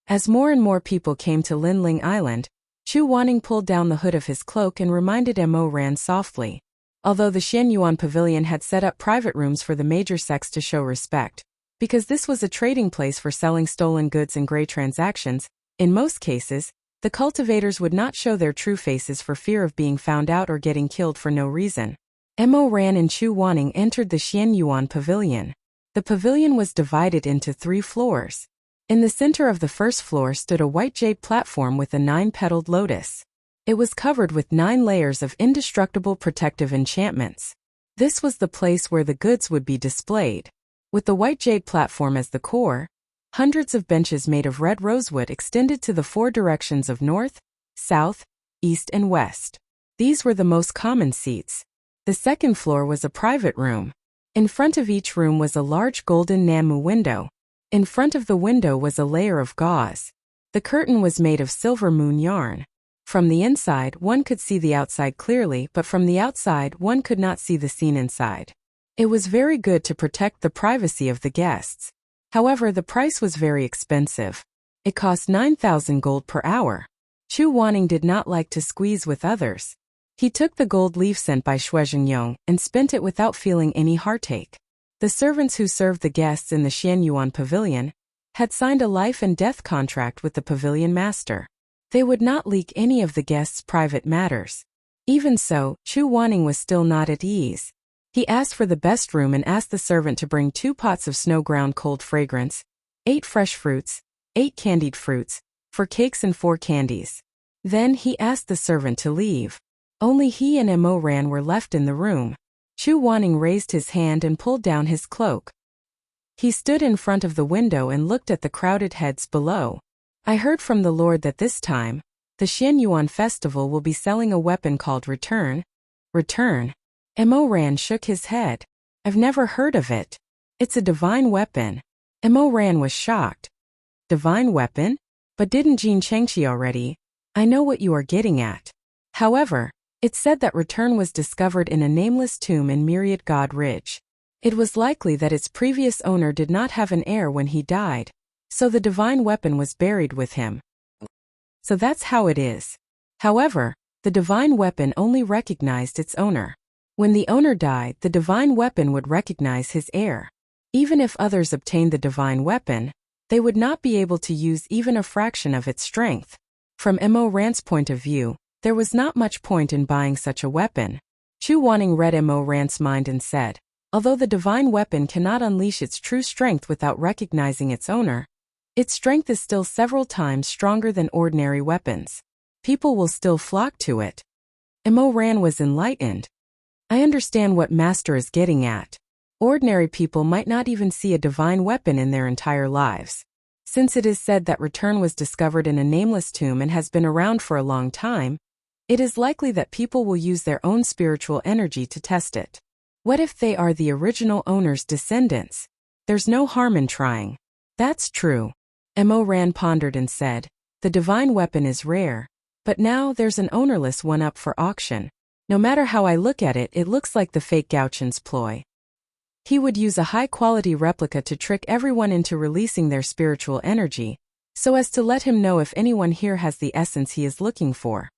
S1: As more and more people came to Linling Island, Chu Wanning pulled down the hood of his cloak and reminded Mo Ran softly. Although the Xianyuan Pavilion had set up private rooms for the major sects to show respect, because this was a trading place for selling stolen goods and gray transactions, in most cases, the cultivators would not show their true faces for fear of being found out or getting killed for no reason. Mo Ran and Chu Wanning entered the Xianyuan Pavilion. The pavilion was divided into 3 floors. In the center of the first floor stood a white jade platform with a 9-petaled lotus. It was covered with 9 layers of indestructible protective enchantments. This was the place where the goods would be displayed. With the white jade platform as the core, hundreds of benches made of red rosewood extended to the 4 directions of north, south, east and west. These were the most common seats. The second floor was a private room. In front of each room was a large golden Namu window. In front of the window was a layer of gauze. The curtain was made of silver moon yarn. From the inside one could see the outside clearly, but from the outside one could not see the scene inside. It was very good to protect the privacy of the guests. However, the price was very expensive. It cost 9,000 gold per hour. Chu Wanning did not like to squeeze with others. He took the gold leaf sent by Shui Zhengyong and spent it without feeling any heartache. The servants who served the guests in the Xianyuan pavilion had signed a life and death contract with the pavilion master. They would not leak any of the guests' private matters. Even so, Chu Wanning was still not at ease. He asked for the best room and asked the servant to bring 2 pots of snow-ground cold fragrance, 8 fresh fruits, 8 candied fruits, 4 cakes and 4 candies. Then he asked the servant to leave. Only he and Mo Ran were left in the room. Chu Wanning raised his hand and pulled down his cloak. He stood in front of the window and looked at the crowded heads below. I heard from the Lord that this time, the Xianyuan festival will be selling a weapon called Return. Return? Mo Ran shook his head. I've never heard of it. It's a divine weapon. Mo Ran was shocked. Divine weapon? But didn't Jin Chengqi already? I know what you are getting at. However, it said that Return was discovered in a nameless tomb in Myriad God Ridge. It was likely that its previous owner did not have an heir when he died, so the divine weapon was buried with him. So that's how it is. However, the divine weapon only recognized its owner. When the owner died, the divine weapon would recognize his heir. Even if others obtained the divine weapon, they would not be able to use even a fraction of its strength. From Mo Ran's point of view, there was not much point in buying such a weapon. Chu Wanning read Mo Ran's mind and said, although the divine weapon cannot unleash its true strength without recognizing its owner, its strength is still several times stronger than ordinary weapons. People will still flock to it. Mo Ran was enlightened. I understand what Master is getting at. Ordinary people might not even see a divine weapon in their entire lives. Since it is said that Return was discovered in a nameless tomb and has been around for a long time, it is likely that people will use their own spiritual energy to test it. What if they are the original owner's descendants? There's no harm in trying. That's true. Mo Ran pondered and said, the divine weapon is rare, but now there's an ownerless one up for auction. No matter how I look at it, it looks like the fake Gauchen's ploy. He would use a high-quality replica to trick everyone into releasing their spiritual energy, so as to let him know if anyone here has the essence he is looking for.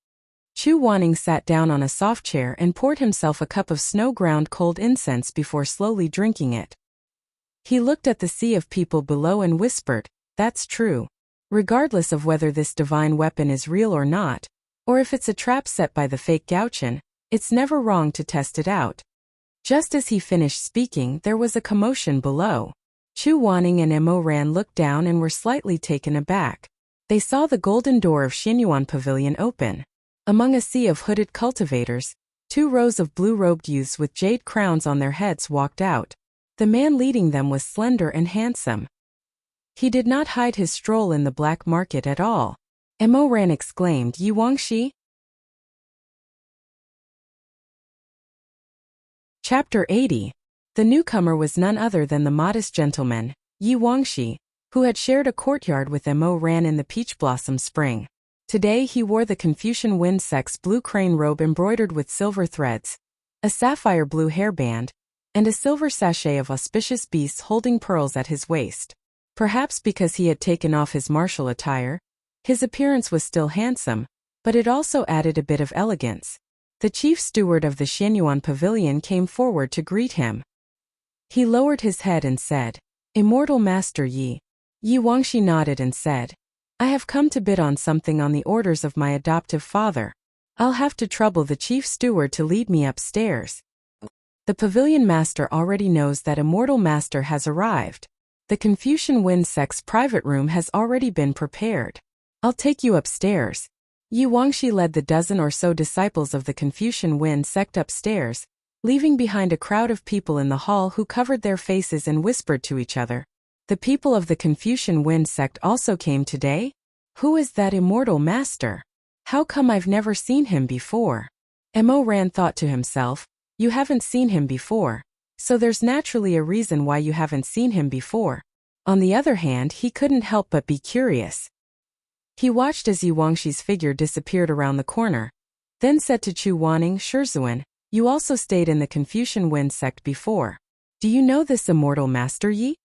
S1: Chu Wanning sat down on a soft chair and poured himself a cup of snow-ground cold incense before slowly drinking it. He looked at the sea of people below and whispered, that's true. Regardless of whether this divine weapon is real or not, or if it's a trap set by the fake Gauchen, it's never wrong to test it out. Just as he finished speaking, there was a commotion below. Chu Wanning and Mo Ran looked down and were slightly taken aback. They saw the golden door of Xianyuan Pavilion open. Among a sea of hooded cultivators, 2 rows of blue-robed youths with jade crowns on their heads walked out. The man leading them was slender and handsome. He did not hide his stroll in the black market at all. Mo Ran exclaimed, Yi Wangxi? Chapter 80. The newcomer was none other than the modest gentleman, Yi Wangxi, who had shared a courtyard with Mo Ran in the peach blossom spring. Today he wore the Confucian Wind Sect's blue crane robe embroidered with silver threads, a sapphire blue hairband, and a silver sachet of auspicious beasts holding pearls at his waist. Perhaps because he had taken off his martial attire, his appearance was still handsome, but it also added a bit of elegance. The chief steward of the Xianyuan Pavilion came forward to greet him. He lowered his head and said, Immortal Master Yi. Yi Wangxi nodded and said, I have come to bid on something on the orders of my adoptive father. I'll have to trouble the chief steward to lead me upstairs. The pavilion master already knows that Immortal Master has arrived. The Confucian Wind Sect's private room has already been prepared. I'll take you upstairs. Yi Wangxi led the dozen or so disciples of the Confucian Wind sect upstairs, leaving behind a crowd of people in the hall who covered their faces and whispered to each other. The people of the Confucian Wind sect also came today? Who is that immortal master? How come I've never seen him before? Mo Ran thought to himself, you haven't seen him before, so there's naturally a reason why you haven't seen him before. On the other hand, he couldn't help but be curious. He watched as Yi Wangxi's figure disappeared around the corner, then said to Chu Wanning, Shizun, you also stayed in the Confucian Wind sect before. Do you know this immortal master Yi?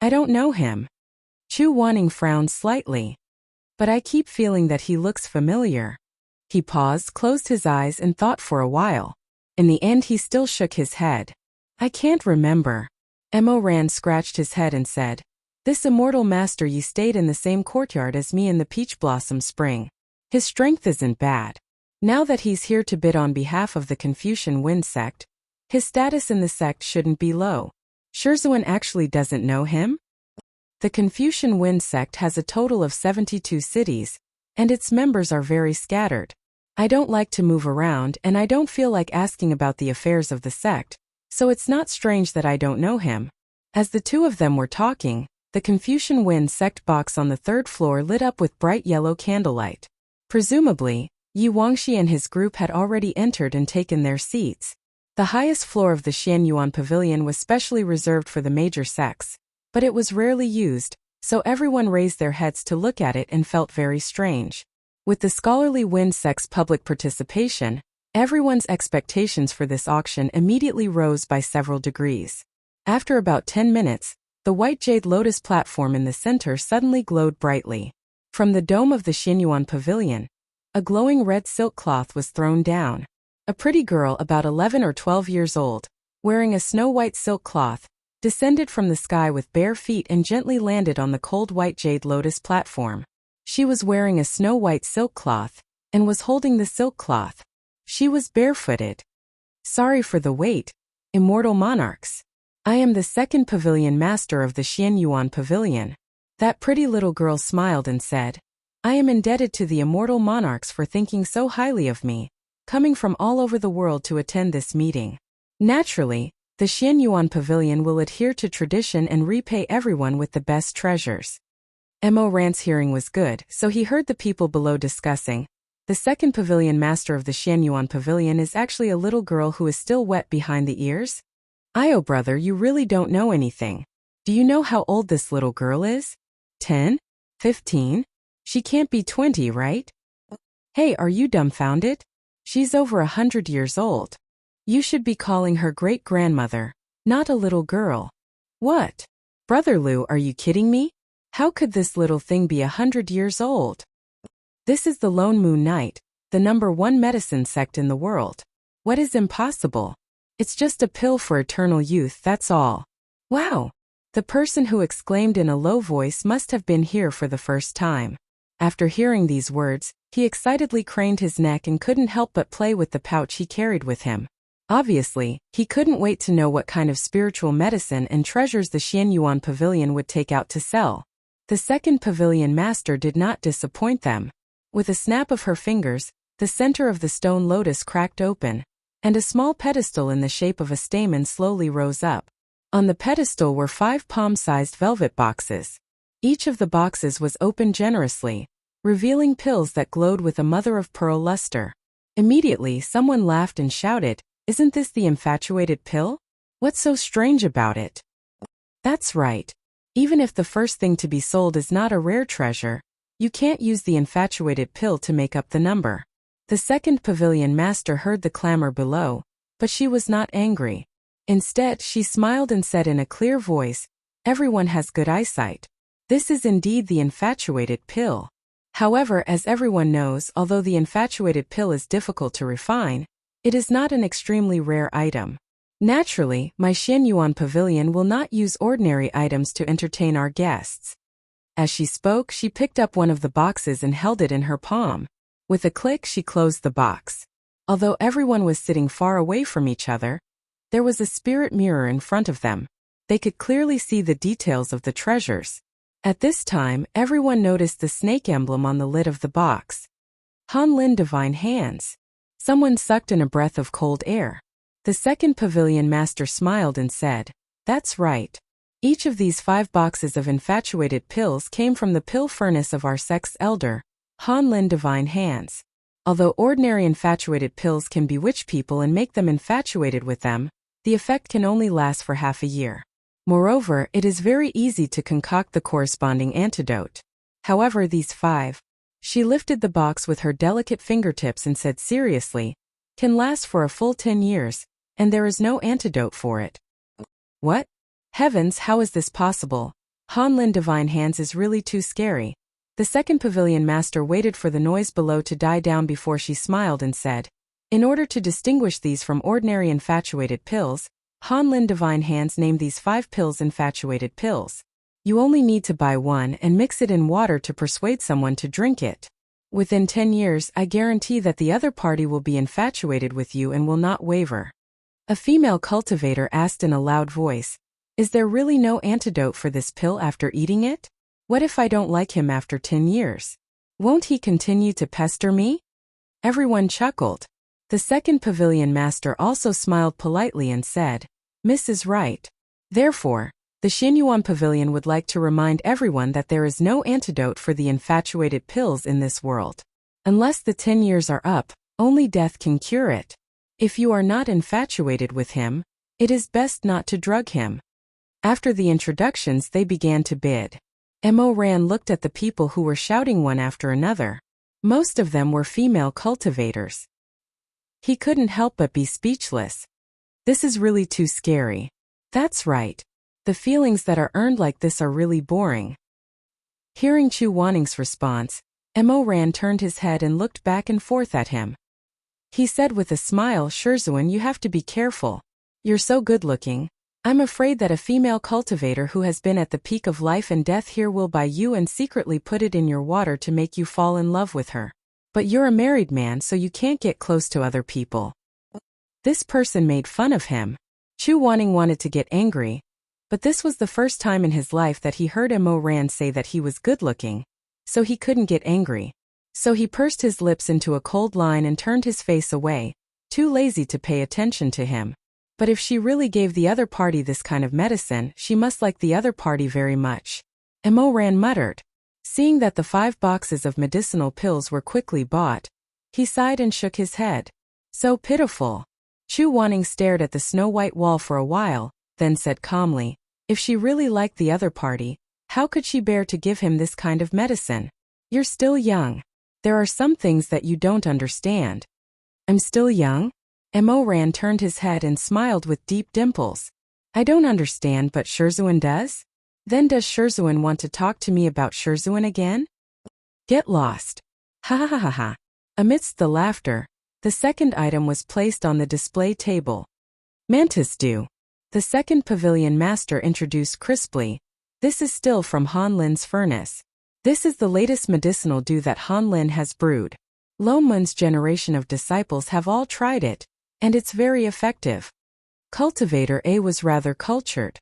S1: I don't know him. Chu Wanning frowned slightly. But I keep feeling that he looks familiar. He paused, closed his eyes and thought for a while. In the end he still shook his head. I can't remember. Mo Ran scratched his head and said, this immortal master Yi stayed in the same courtyard as me in the Peach Blossom Spring. His strength isn't bad. Now that he's here to bid on behalf of the Confucian Wind sect, his status in the sect shouldn't be low. Shizun actually doesn't know him? The Confucian Wind sect has a total of 72 cities, and its members are very scattered. I don't like to move around and I don't feel like asking about the affairs of the sect, so it's not strange that I don't know him. As the two of them were talking, the Confucian Wind sect box on the third floor lit up with bright yellow candlelight. Presumably, Yi Wangxi and his group had already entered and taken their seats. The highest floor of the Xianyuan Pavilion was specially reserved for the major sects, but it was rarely used, so everyone raised their heads to look at it and felt very strange. With the scholarly Wind sect's public participation, everyone's expectations for this auction immediately rose by several degrees. After about 10 minutes, the white jade lotus platform in the center suddenly glowed brightly. From the dome of the Xianyuan Pavilion, a glowing red silk cloth was thrown down. A pretty girl about 11 or 12 years old, wearing a snow-white silk cloth, descended from the sky with bare feet and gently landed on the cold white jade lotus platform. She was wearing a snow-white silk cloth, and was holding the silk cloth. She was barefooted. Sorry for the wait, immortal monarchs. I am the second pavilion master of the Xianyuan Pavilion. That pretty little girl smiled and said, I am indebted to the immortal monarchs for thinking so highly of me, coming from all over the world to attend this meeting. Naturally, the Xianyuan Pavilion will adhere to tradition and repay everyone with the best treasures. Mo Ran's hearing was good, so he heard the people below discussing. The second pavilion master of the Xianyuan Pavilion is actually a little girl who is still wet behind the ears. Oh brother, you really don't know anything. Do you know how old this little girl is? 10? 15? She can't be 20, right? Hey, are you dumbfounded? She's over 100 years old. You should be calling her great-grandmother, not a little girl. What? Brother Lu, are you kidding me? How could this little thing be 100 years old? This is the Lone Moon Knight, the #1 medicine sect in the world. What is impossible? It's just a pill for eternal youth, that's all. Wow! The person who exclaimed in a low voice must have been here for the first time. After hearing these words, he excitedly craned his neck and couldn't help but play with the pouch he carried with him. Obviously, he couldn't wait to know what kind of spiritual medicine and treasures the Xianyuan Pavilion would take out to sell. The second pavilion master did not disappoint them. With a snap of her fingers, the center of the stone lotus cracked open, and a small pedestal in the shape of a stamen slowly rose up. On the pedestal were 5 palm-sized velvet boxes. Each of the boxes was opened generously, revealing pills that glowed with a mother-of-pearl luster. Immediately someone laughed and shouted, "Isn't this the infatuated pill? What's so strange about it?" That's right. Even if the first thing to be sold is not a rare treasure, you can't use the infatuated pill to make up the number. The second pavilion master heard the clamor below, but she was not angry. Instead, she smiled and said in a clear voice, "Everyone has good eyesight. This is indeed the infatuated pill." However, as everyone knows, although the infatuated pill is difficult to refine, it is not an extremely rare item. Naturally, my Xianyuan Pavilion will not use ordinary items to entertain our guests. As she spoke, she picked up one of the boxes and held it in her palm. With a click, she closed the box. Although everyone was sitting far away from each other, there was a spirit mirror in front of them. They could clearly see the details of the treasures. At this time, everyone noticed the snake emblem on the lid of the box. Han Lin divine hands. Someone sucked in a breath of cold air. The second pavilion master smiled and said, "That's right. Each of these 5 boxes of infatuated pills came from the pill furnace of our sect's elder, Han Lin divine hands. Although ordinary infatuated pills can bewitch people and make them infatuated with them, the effect can only last for half a year. Moreover, it is very easy to concoct the corresponding antidote. However, these 5," she lifted the box with her delicate fingertips and said seriously, "can last for a full 10 years, and there is no antidote for it." What? Heavens, how is this possible? Han Lin divine hands is really too scary. The second pavilion master waited for the noise below to die down before she smiled and said, "In order to distinguish these from ordinary infatuated pills, Han Lin divine hands named these 5 pills infatuated pills. You only need to buy one and mix it in water to persuade someone to drink it. Within 10 years, I guarantee that the other party will be infatuated with you and will not waver." A female cultivator asked in a loud voice, "Is there really no antidote for this pill after eating it? What if I don't like him after 10 years? Won't he continue to pester me?" Everyone chuckled. The second pavilion master also smiled politely and said, "Miss is right. Therefore, the Xinyuan Pavilion would like to remind everyone that there is no antidote for the infatuated pills in this world. Unless the 10 years are up, only death can cure it. If you are not infatuated with him, it is best not to drug him." After the introductions, they began to bid. Mo Ran looked at the people who were shouting one after another. Most of them were female cultivators. He couldn't help but be speechless. This is really too scary. That's right. The feelings that are earned like this are really boring. Hearing Chu Wanning's response, Mo Ran turned his head and looked back and forth at him. He said with a smile, "Shizun, you have to be careful. You're so good-looking. I'm afraid that a female cultivator who has been at the peak of life and death here will buy you and secretly put it in your water to make you fall in love with her. But you're a married man, so you can't get close to other people." This person made fun of him. Chu Wanning wanted to get angry, but this was the first time in his life that he heard Mo Ran say that he was good-looking, so he couldn't get angry. So he pursed his lips into a cold line and turned his face away, too lazy to pay attention to him. But if she really gave the other party this kind of medicine, she must like the other party very much. Mo Ran muttered. Seeing that the 5 boxes of medicinal pills were quickly bought, he sighed and shook his head. So pitiful. Chu Wanning stared at the snow-white wall for a while, then said calmly, "If she really liked the other party, how could she bear to give him this kind of medicine? You're still young. There are some things that you don't understand." "I'm still young?" Mo Ran turned his head and smiled with deep dimples. "I don't understand, but Shizun does? Then does Shizun want to talk to me about Shizun again? Get lost." Ha ha ha ha ha. Amidst the laughter, the second item was placed on the display table. Mantis Dew. The second pavilion master introduced crisply. This is still from Han Lin's furnace. This is the latest medicinal dew that Han Lin has brewed. Lo Mun's generation of disciples have all tried it, and it's very effective. Cultivator A was rather cultured.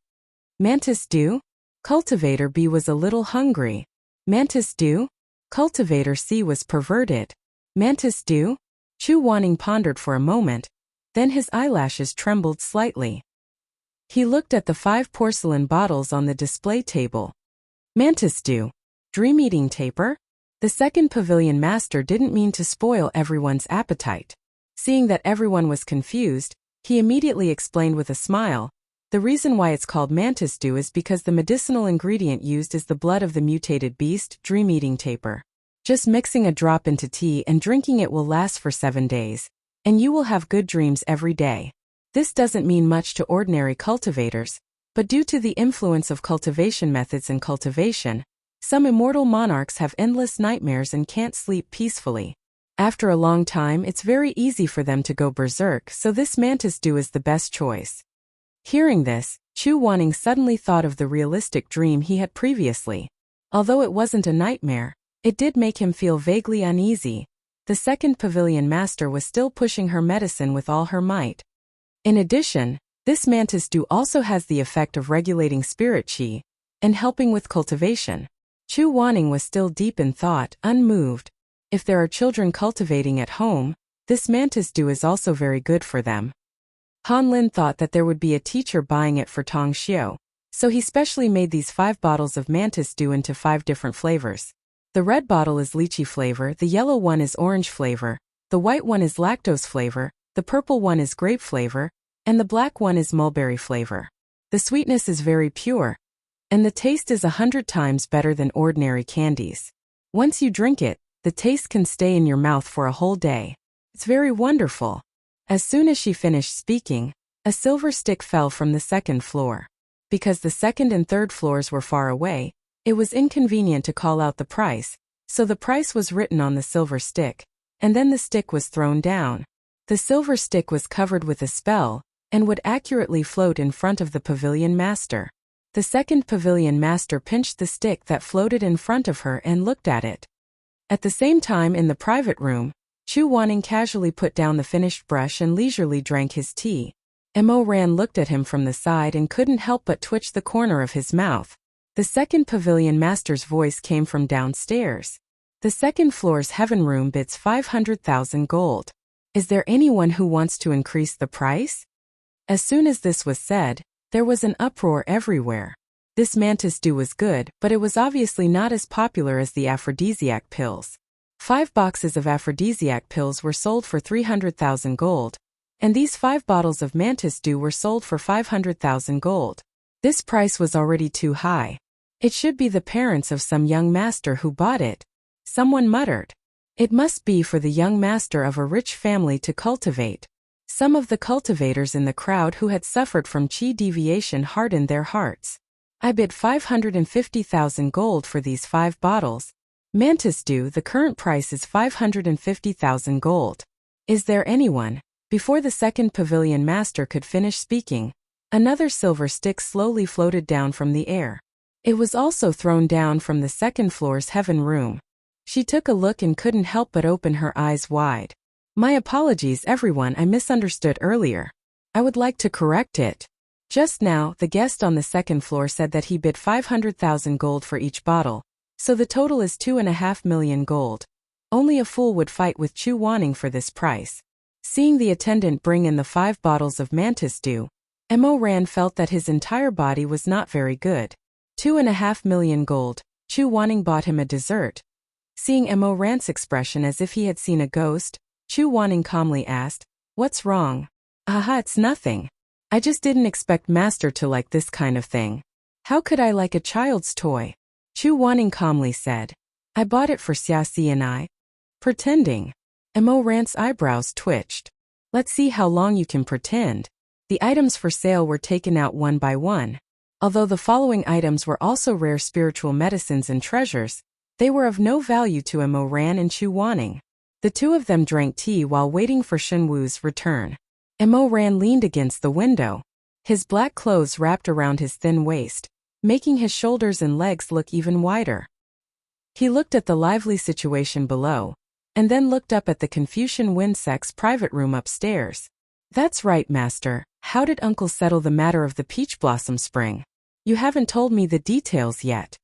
S1: Mantis Dew? Cultivator B was a little hungry. Mantis Dew? Cultivator C was perverted. Mantis Dew? Chu Wanning pondered for a moment, then his eyelashes trembled slightly. He looked at the 5 porcelain bottles on the display table. Mantis Dew? Dream-eating taper? The second pavilion master didn't mean to spoil everyone's appetite. Seeing that everyone was confused, he immediately explained with a smile, "The reason why it's called mantis dew is because the medicinal ingredient used is the blood of the mutated beast, dream-eating taper. Just mixing a drop into tea and drinking it will last for 7 days, and you will have good dreams every day." This doesn't mean much to ordinary cultivators, but due to the influence of cultivation methods and cultivation, some immortal monarchs have endless nightmares and can't sleep peacefully. After a long time, it's very easy for them to go berserk, so this mantis dew is the best choice. Hearing this, Chu Wanning suddenly thought of the realistic dream he had previously. Although it wasn't a nightmare, it did make him feel vaguely uneasy. The second pavilion master was still pushing her medicine with all her might. In addition, this mantis dew also has the effect of regulating spirit qi and helping with cultivation. Chu Wanning was still deep in thought, unmoved. If there are children cultivating at home, this mantis dew is also very good for them. Han Lin thought that there would be a teacher buying it for Tong Xiu, so he specially made these 5 bottles of mantis dew into 5 different flavors. The red bottle is lychee flavor, the yellow one is orange flavor, the white one is lactose flavor, the purple one is grape flavor, and the black one is mulberry flavor. The sweetness is very pure, and the taste is 100 times better than ordinary candies. Once you drink it, the taste can stay in your mouth for a whole day. It's very wonderful. As soon as she finished speaking, a silver stick fell from the 2nd floor. Because the 2nd and 3rd floors were far away, it was inconvenient to call out the price, so the price was written on the silver stick, and then the stick was thrown down. The silver stick was covered with a spell, and would accurately float in front of the pavilion master. The 2nd pavilion master pinched the stick that floated in front of her and looked at it. At the same time in the private room, Chu Wanning casually put down the finished brush and leisurely drank his tea. Mo Ran looked at him from the side and couldn't help but twitch the corner of his mouth. The 2nd pavilion master's voice came from downstairs. The 2nd floor's heaven room bids 500,000 gold. Is there anyone who wants to increase the price? As soon as this was said, there was an uproar everywhere. This mantis dew was good, but it was obviously not as popular as the aphrodisiac pills. 5 boxes of aphrodisiac pills were sold for 300,000 gold, and these 5 bottles of mantis dew were sold for 500,000 gold. This price was already too high. It should be the parents of some young master who bought it, someone muttered. It must be for the young master of a rich family to cultivate. Some of the cultivators in the crowd who had suffered from qi deviation hardened their hearts. I bid 550,000 gold for these 5 bottles. Mantis dew, the current price is 550,000 gold. Is there anyone? Before the 2nd pavilion master could finish speaking, another silver stick slowly floated down from the air. It was also thrown down from the 2nd floor's heaven room. She took a look and couldn't help but open her eyes wide. My apologies everyone, I misunderstood earlier. I would like to correct it. Just now, the guest on the 2nd floor said that he bid 500,000 gold for each bottle, so the total is 2.5 million gold. Only a fool would fight with Chu Wanning for this price. Seeing the attendant bring in the 5 bottles of mantis dew, Mo Ran felt that his entire body was not very good. 2.5 million gold, Chu Wanning bought him a dessert. Seeing Mo Ran's expression as if he had seen a ghost, Chu Wanning calmly asked, "What's wrong?" "Haha, it's nothing. I just didn't expect master to like this kind of thing. How could I like a child's toy?" Chu Wanning calmly said, "I bought it for Xiaxi and I." Pretending. Mo Ran's eyebrows twitched. Let's see how long you can pretend. The items for sale were taken out one by one. Although the following items were also rare spiritual medicines and treasures, they were of no value to Mo Ran and Chu Wanning. The two of them drank tea while waiting for Shen Wu's return. Mo Ran leaned against the window. His black clothes wrapped around his thin waist, making his shoulders and legs look even wider. He looked at the lively situation below, and then looked up at the Confucian Winsec's private room upstairs. "That's right, master. How did uncle settle the matter of the peach blossom spring? You haven't told me the details yet."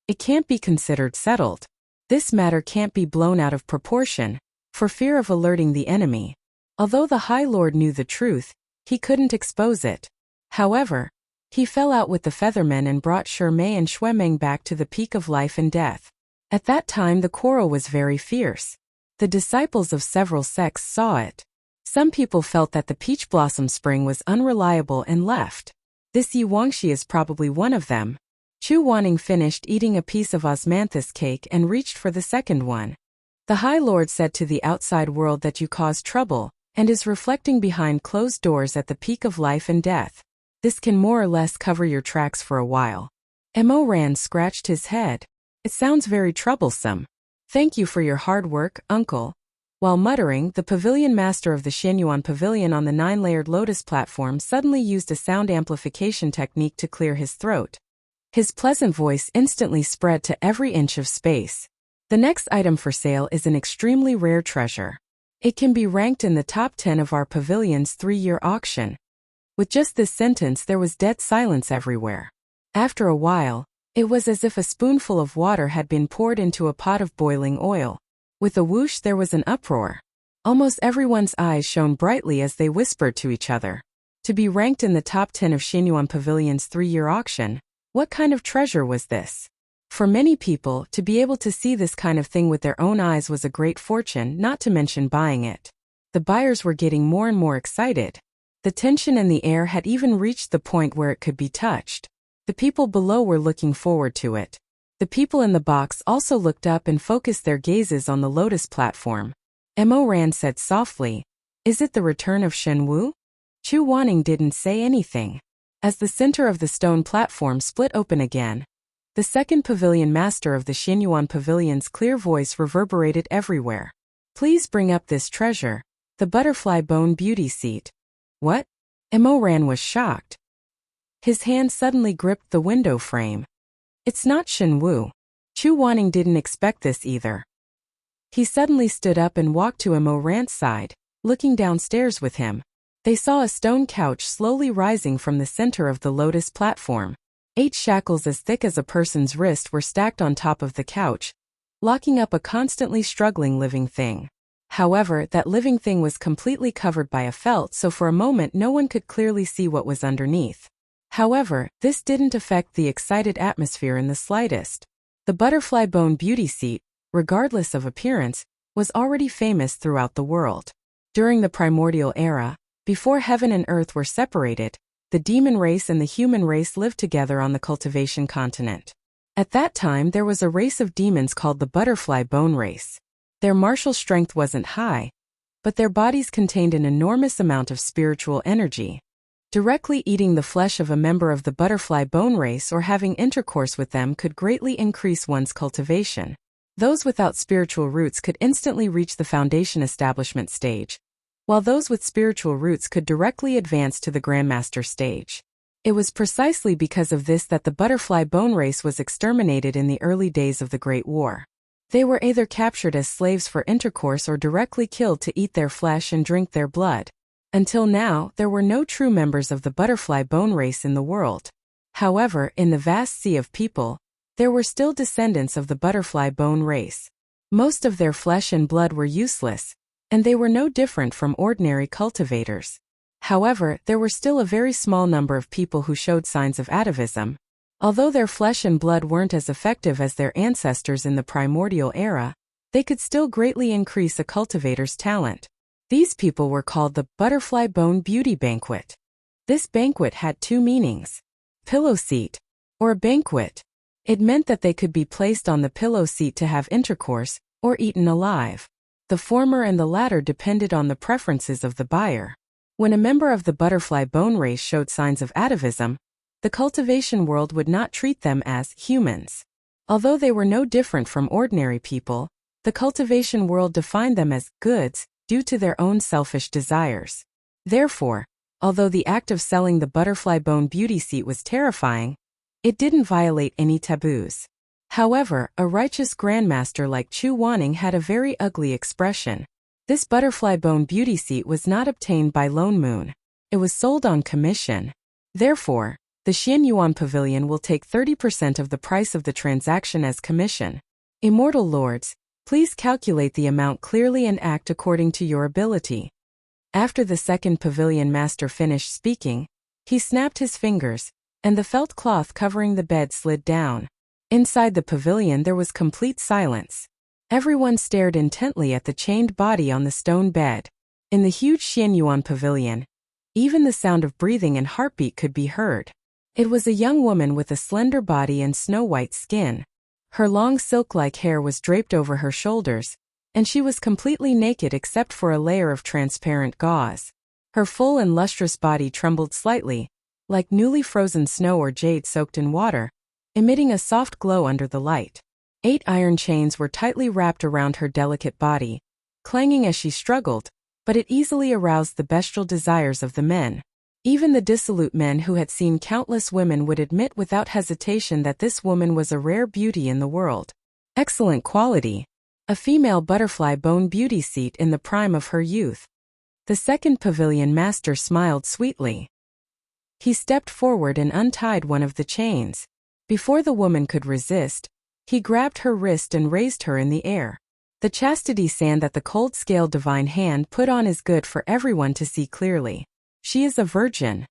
S1: "It can't be considered settled. This matter can't be blown out of proportion, for fear of alerting the enemy. Although the High Lord knew the truth, he couldn't expose it. However, he fell out with the Feathermen and brought Shermei and Xuemeng back to the peak of life and death. At that time the quarrel was very fierce. The disciples of several sects saw it. Some people felt that the peach blossom spring was unreliable and left. This Yi Wangxi is probably one of them." Chu Wanning finished eating a piece of osmanthus cake and reached for the second one. "The High Lord said to the outside world that you caused trouble, and is reflecting behind closed doors at the peak of life and death. This can more or less cover your tracks for a while." Mo Ran scratched his head. "It sounds very troublesome. Thank you for your hard work, uncle." While muttering, the pavilion master of the Xianyuan pavilion on the 9-layered lotus platform suddenly used a sound amplification technique to clear his throat. His pleasant voice instantly spread to every inch of space. "The next item for sale is an extremely rare treasure. It can be ranked in the top 10 of our pavilion's 3-year auction." With just this sentence there was dead silence everywhere. After a while, it was as if a spoonful of water had been poured into a pot of boiling oil. With a whoosh there was an uproar. Almost everyone's eyes shone brightly as they whispered to each other. To be ranked in the top 10 of Xinyuan Pavilion's 3-year auction, what kind of treasure was this? For many people, to be able to see this kind of thing with their own eyes was a great fortune, not to mention buying it. The buyers were getting more and more excited. The tension in the air had even reached the point where it could be touched. The people below were looking forward to it. The people in the box also looked up and focused their gazes on the lotus platform. Mo Ran said softly, "Is it the return of Shen Wu?" Chu Wanning didn't say anything. As the center of the stone platform split open again, the second pavilion master of the Xinyuan Pavilion's clear voice reverberated everywhere. "Please bring up this treasure, the butterfly bone beauty seat." "What?" Mo Ran was shocked. His hand suddenly gripped the window frame. "It's not Shen Wu." Chu Wanning didn't expect this either. He suddenly stood up and walked to Mo Ran's side, looking downstairs with him. They saw a stone couch slowly rising from the center of the lotus platform. 8 shackles as thick as a person's wrist were stacked on top of the couch, locking up a constantly struggling living thing. However, that living thing was completely covered by a felt, so for a moment no one could clearly see what was underneath. However, this didn't affect the excited atmosphere in the slightest. The butterfly bone beauty seat, regardless of appearance, was already famous throughout the world. During the primordial era, before heaven and earth were separated, the demon race and the human race lived together on the cultivation continent. At that time there was a race of demons called the butterfly bone race. Their martial strength wasn't high, but their bodies contained an enormous amount of spiritual energy. Directly eating the flesh of a member of the butterfly bone race or having intercourse with them could greatly increase one's cultivation. Those without spiritual roots could instantly reach the foundation establishment stage, while those with spiritual roots could directly advance to the Grandmaster stage. It was precisely because of this that the butterfly bone race was exterminated in the early days of the Great War. They were either captured as slaves for intercourse or directly killed to eat their flesh and drink their blood. Until now, there were no true members of the butterfly bone race in the world. However, in the vast sea of people, there were still descendants of the butterfly bone race. Most of their flesh and blood were useless, and they were no different from ordinary cultivators. However, there were still a very small number of people who showed signs of atavism. Although their flesh and blood weren't as effective as their ancestors in the primordial era, they could still greatly increase a cultivator's talent. These people were called the Butterfly Bone Beauty Banquet. This banquet had 2 meanings. Pillow seat, or banquet. It meant that they could be placed on the pillow seat to have intercourse, or eaten alive. The former and the latter depended on the preferences of the buyer. When a member of the butterfly bone race showed signs of atavism, the cultivation world would not treat them as humans. Although they were no different from ordinary people, the cultivation world defined them as goods, due to their own selfish desires. Therefore, although the act of selling the butterfly bone beauty seat was terrifying, it didn't violate any taboos. However, a righteous grandmaster like Chu Wanning had a very ugly expression. This butterfly bone beauty seat was not obtained by Lone Moon. It was sold on commission. Therefore, the Xinyuan Pavilion will take 30% of the price of the transaction as commission. Immortal lords, please calculate the amount clearly and act according to your ability. After the second pavilion master finished speaking, he snapped his fingers, and the felt cloth covering the bed slid down. Inside the pavilion there was complete silence. Everyone stared intently at the chained body on the stone bed. In the huge Xianyuan Pavilion, even the sound of breathing and heartbeat could be heard. It was a young woman with a slender body and snow-white skin. Her long silk-like hair was draped over her shoulders, and she was completely naked except for a layer of transparent gauze. Her full and lustrous body trembled slightly, like newly frozen snow or jade soaked in water, emitting a soft glow under the light. 8 iron chains were tightly wrapped around her delicate body, clanging as she struggled, but it easily aroused the bestial desires of the men. Even the dissolute men who had seen countless women would admit without hesitation that this woman was a rare beauty in the world. Excellent quality. A female butterfly bone beauty seat in the prime of her youth. The second pavilion master smiled sweetly. He stepped forward and untied one of the chains. Before the woman could resist, he grabbed her wrist and raised her in the air. The chastity sand that the cold-scaled divine hand put on is good for everyone to see clearly. She is a virgin.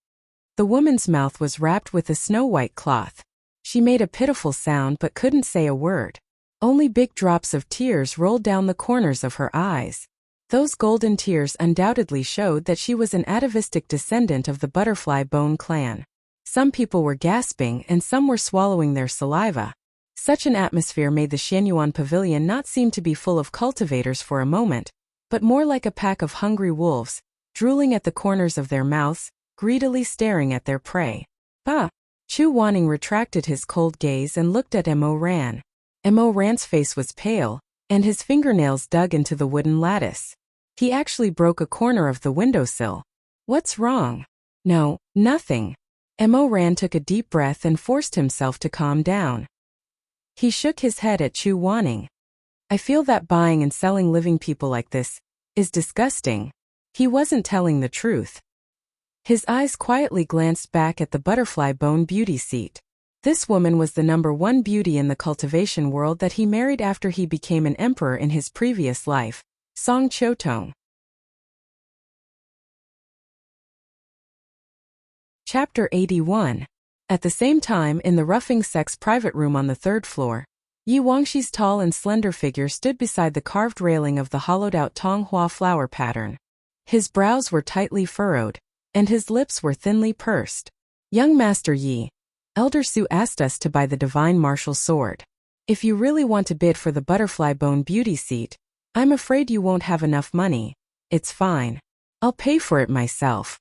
S1: The woman's mouth was wrapped with a snow-white cloth. She made a pitiful sound but couldn't say a word. Only big drops of tears rolled down the corners of her eyes. Those golden tears undoubtedly showed that she was an atavistic descendant of the butterfly bone clan. Some people were gasping and some were swallowing their saliva. Such an atmosphere made the Xianyuan pavilion not seem to be full of cultivators for a moment, but more like a pack of hungry wolves, drooling at the corners of their mouths, greedily staring at their prey. Bah! Chu Wanning retracted his cold gaze and looked at Mo Ran. Mo Ran's face was pale, and his fingernails dug into the wooden lattice. He actually broke a corner of the windowsill. What's wrong? No, nothing. Mo Ran took a deep breath and forced himself to calm down. He shook his head at Chu Wanning. I feel that buying and selling living people like this is disgusting. He wasn't telling the truth. His eyes quietly glanced back at the butterfly bone beauty seat. This woman was the #1 beauty in the cultivation world that he married after he became an emperor in his previous life, Song Chotong. Chapter 81. At the same time, in the roughing sex private room on the 3rd floor, Yi Wangxi's tall and slender figure stood beside the carved railing of the hollowed-out Tonghua flower pattern. His brows were tightly furrowed, and his lips were thinly pursed. Young Master Yi, Elder Su asked us to buy the divine martial sword. If you really want to bid for the butterfly bone beauty seat, I'm afraid you won't have enough money. It's fine. I'll pay for it myself.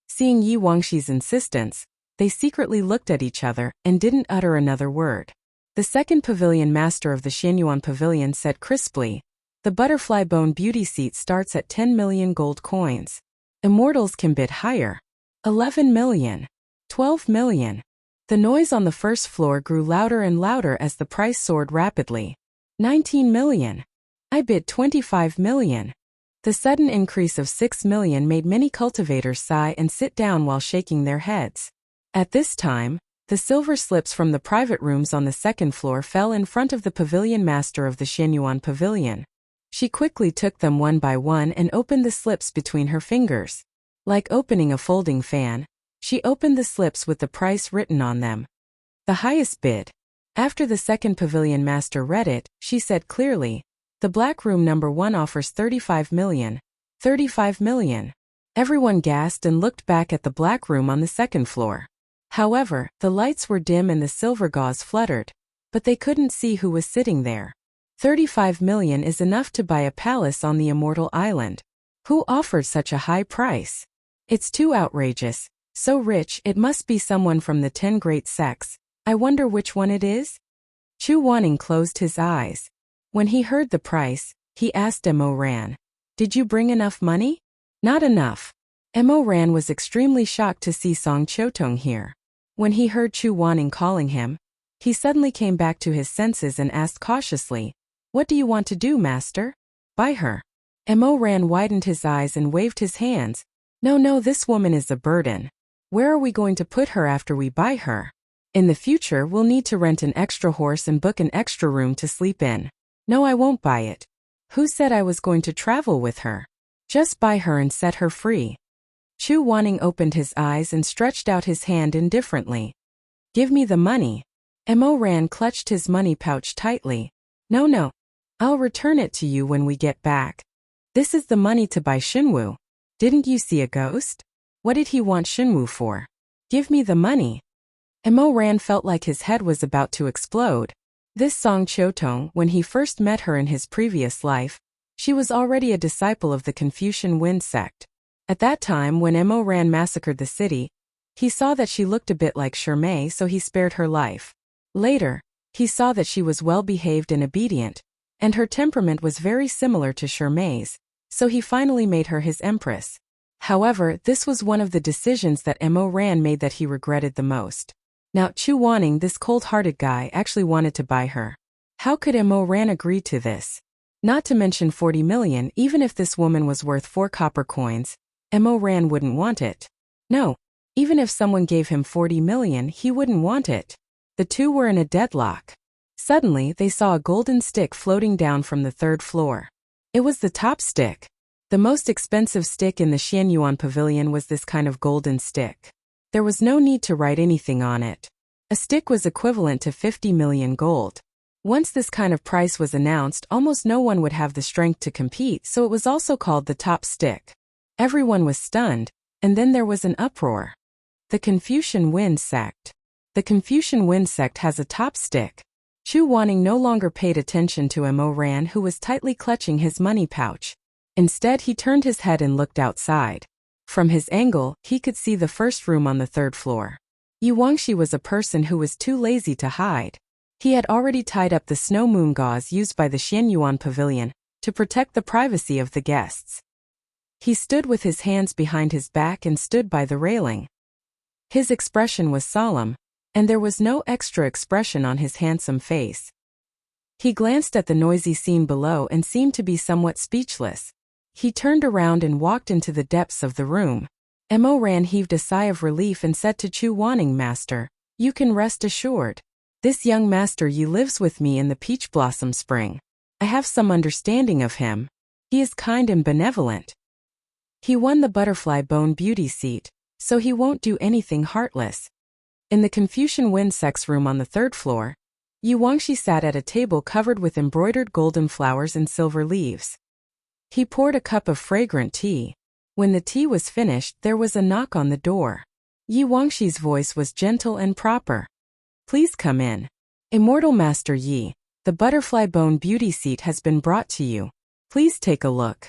S1: Seeing Yi Wangxi's insistence, they secretly looked at each other and didn't utter another word. The second pavilion master of the Xianyuan pavilion said crisply, the butterfly bone beauty seat starts at 10 million gold coins. Immortals can bid higher. 11 million. 12 million. The noise on the first floor grew louder and louder as the price soared rapidly. 19 million. I bid 25 million. The sudden increase of 6 million made many cultivators sigh and sit down while shaking their heads. At this time, the silver slips from the private rooms on the 2nd floor fell in front of the pavilion master of the Xianyuan pavilion. She quickly took them one by one and opened the slips between her fingers. Like opening a folding fan, she opened the slips with the price written on them. The highest bid. After the second pavilion master read it, she said clearly, the black room #1 offers 35 million. 35 million. Everyone gasped and looked back at the black room on the 2nd floor. However, the lights were dim and the silver gauze fluttered, but they couldn't see who was sitting there. 35 million is enough to buy a palace on the Immortal Island. Who offered such a high price? It's too outrageous. So rich, it must be someone from the 10 great sects. I wonder which one it is? Chu Wanning closed his eyes. When he heard the price, he asked Mo Ran, did you bring enough money? Not enough. Mo Ran was extremely shocked to see Song Chotong here. When he heard Chu Wanning calling him, he suddenly came back to his senses and asked cautiously, what do you want to do, master? Buy her. Mo Ran widened his eyes and waved his hands. No, this woman is a burden. Where are we going to put her after we buy her? In the future, we'll need to rent an extra horse and book an extra room to sleep in. No, I won't buy it. Who said I was going to travel with her? Just buy her and set her free. Chu Wanning opened his eyes and stretched out his hand indifferently. Give me the money. Mo Ran clutched his money pouch tightly. No. I'll return it to you when we get back. This is the money to buy Xinwu. Didn't you see a ghost? What did he want Xinwu for? Give me the money. Mo Ran felt like his head was about to explode. This Song Chotong, when he first met her in his previous life, she was already a disciple of the Confucian Wind sect. At that time, when Mo Ran massacred the city, he saw that she looked a bit like Shirmei, so he spared her life. Later, he saw that she was well-behaved and obedient, and her temperament was very similar to Shirmei's, so he finally made her his empress. However, this was one of the decisions that Mo Ran made that he regretted the most. Now, Chu Wanning, this cold-hearted guy, actually wanted to buy her. How could Mo Ran agree to this? Not to mention 40 million, even if this woman was worth 4 copper coins, Mo Ran wouldn't want it. No, even if someone gave him 40 million, he wouldn't want it. The two were in a deadlock. Suddenly, they saw a golden stick floating down from the third floor. It was the top stick. The most expensive stick in the Xianyuan pavilion was this kind of golden stick. There was no need to write anything on it. A stick was equivalent to 50 million gold. Once this kind of price was announced, almost no one would have the strength to compete, so it was also called the top stick. Everyone was stunned, and then there was an uproar. The Confucian Wind Sect. The Confucian Wind Sect has a top stick. Chu Wanning no longer paid attention to Mo Ran, who was tightly clutching his money pouch. Instead, he turned his head and looked outside. From his angle, he could see the first room on the third floor. Yu Wangxi was a person who was too lazy to hide. He had already tied up the snow moon gauze used by the Xianyuan pavilion to protect the privacy of the guests. He stood with his hands behind his back and stood by the railing. His expression was solemn, and there was no extra expression on his handsome face. He glanced at the noisy scene below and seemed to be somewhat speechless. He turned around and walked into the depths of the room. Mo Ran heaved a sigh of relief and said to Chu Wanning, "Master, you can rest assured. This young Master Yi lives with me in the Peach Blossom Spring. I have some understanding of him. He is kind and benevolent. He won the Butterfly Bone Beauty seat, so he won't do anything heartless." In the Confucian Wind Sect's room on the third floor, Yu Wangxi sat at a table covered with embroidered golden flowers and silver leaves. He poured a cup of fragrant tea. When the tea was finished, there was a knock on the door. Yu Wangxi's voice was gentle and proper. "Please come in. Immortal Master Yi, the Butterfly Bone Beauty seat has been brought to you. Please take a look.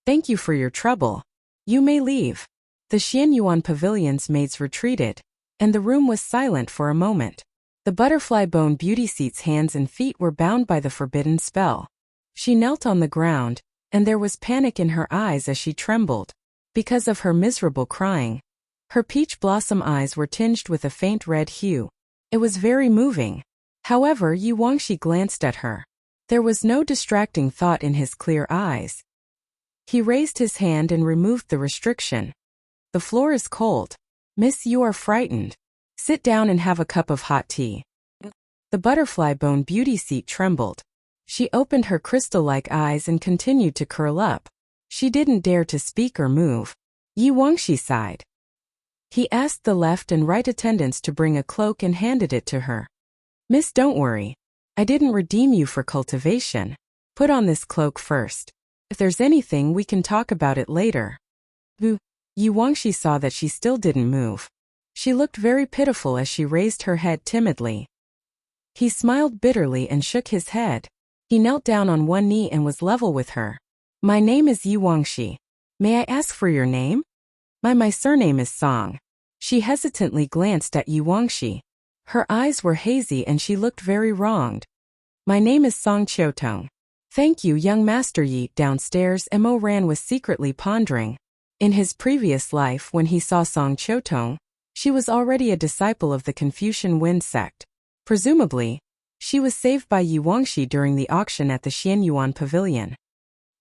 S1: Thank you for your trouble. You may leave." The Xianyuan pavilion's maids retreated, and the room was silent for a moment. The Butterfly Bone Beauty seat's hands and feet were bound by the forbidden spell. She knelt on the ground, and there was panic in her eyes as she trembled. Because of her miserable crying, her peach blossom eyes were tinged with a faint red hue. It was very moving. However, Yu Wangxi glanced at her. There was no distracting thought in his clear eyes. He raised his hand and removed the restriction. "The floor is cold. Miss, you are frightened. Sit down and have a cup of hot tea." The Butterfly Bone Beauty seat trembled. She opened her crystal-like eyes and continued to curl up. She didn't dare to speak or move. Yu Wangxi sighed. He asked the left and right attendants to bring a cloak and handed it to her. "Miss, don't worry. I didn't redeem you for cultivation. Put on this cloak first. If there's anything, we can talk about it later." Yu Wangxi saw that she still didn't move. She looked very pitiful as she raised her head timidly. He smiled bitterly and shook his head. He knelt down on one knee and was level with her. "My name is Yu Wangxi. May I ask for your name?" My surname is Song." She hesitantly glanced at Yu Wangxi. Her eyes were hazy and she looked very wronged. "My name is Song Qiutong." "Thank you, young Master Yi." Downstairs, Mo Ran was secretly pondering. In his previous life, when he saw Song Qiutong, she was already a disciple of the Confucian Wind Sect. Presumably, she was saved by Yu Wangxi during the auction at the Xianyuan pavilion.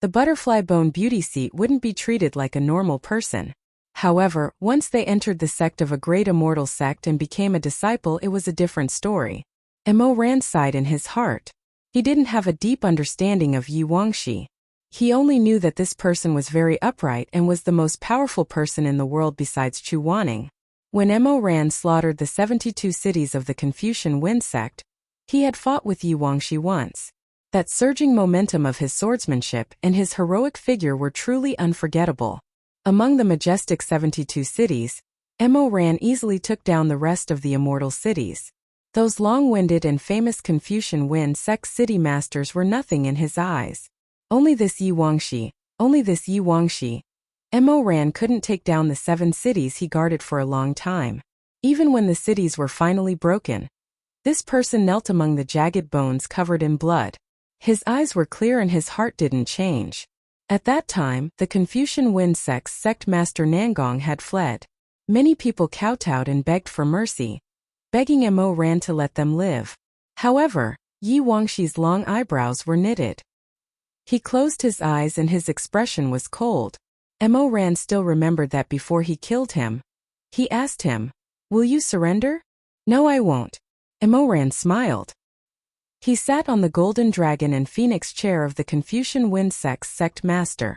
S1: The Butterfly Bone Beauty seat wouldn't be treated like a normal person. However, once they entered the sect of a great immortal sect and became a disciple, it was a different story. Mo Ran sighed in his heart. He didn't have a deep understanding of Yu Wangxi. He only knew that this person was very upright and was the most powerful person in the world besides Chu Wanning. When Mo Ran slaughtered the 72 cities of the Confucian Wind Sect, he had fought with Yu Wangxi once. That surging momentum of his swordsmanship and his heroic figure were truly unforgettable. Among the majestic 72 cities, Mo Ran easily took down the rest of the immortal cities. Those long-winded and famous Confucian Wind Sect city masters were nothing in his eyes. Only this Yu Wangxi. Mo Ran couldn't take down the 7 cities he guarded for a long time. Even when the cities were finally broken, this person knelt among the jagged bones covered in blood. His eyes were clear and his heart didn't change. At that time, the Confucian Wind Sect's sect master Nangong had fled. Many people kowtowed and begged for mercy, begging Mo Ran to let them live. However, Yu Wangxi's long eyebrows were knitted. He closed his eyes and his expression was cold. Mo Ran still remembered that before he killed him. He asked him, "Will you surrender?" "No, I won't." Mo Ran smiled. He sat on the golden dragon and phoenix chair of the Confucian Wind sect master.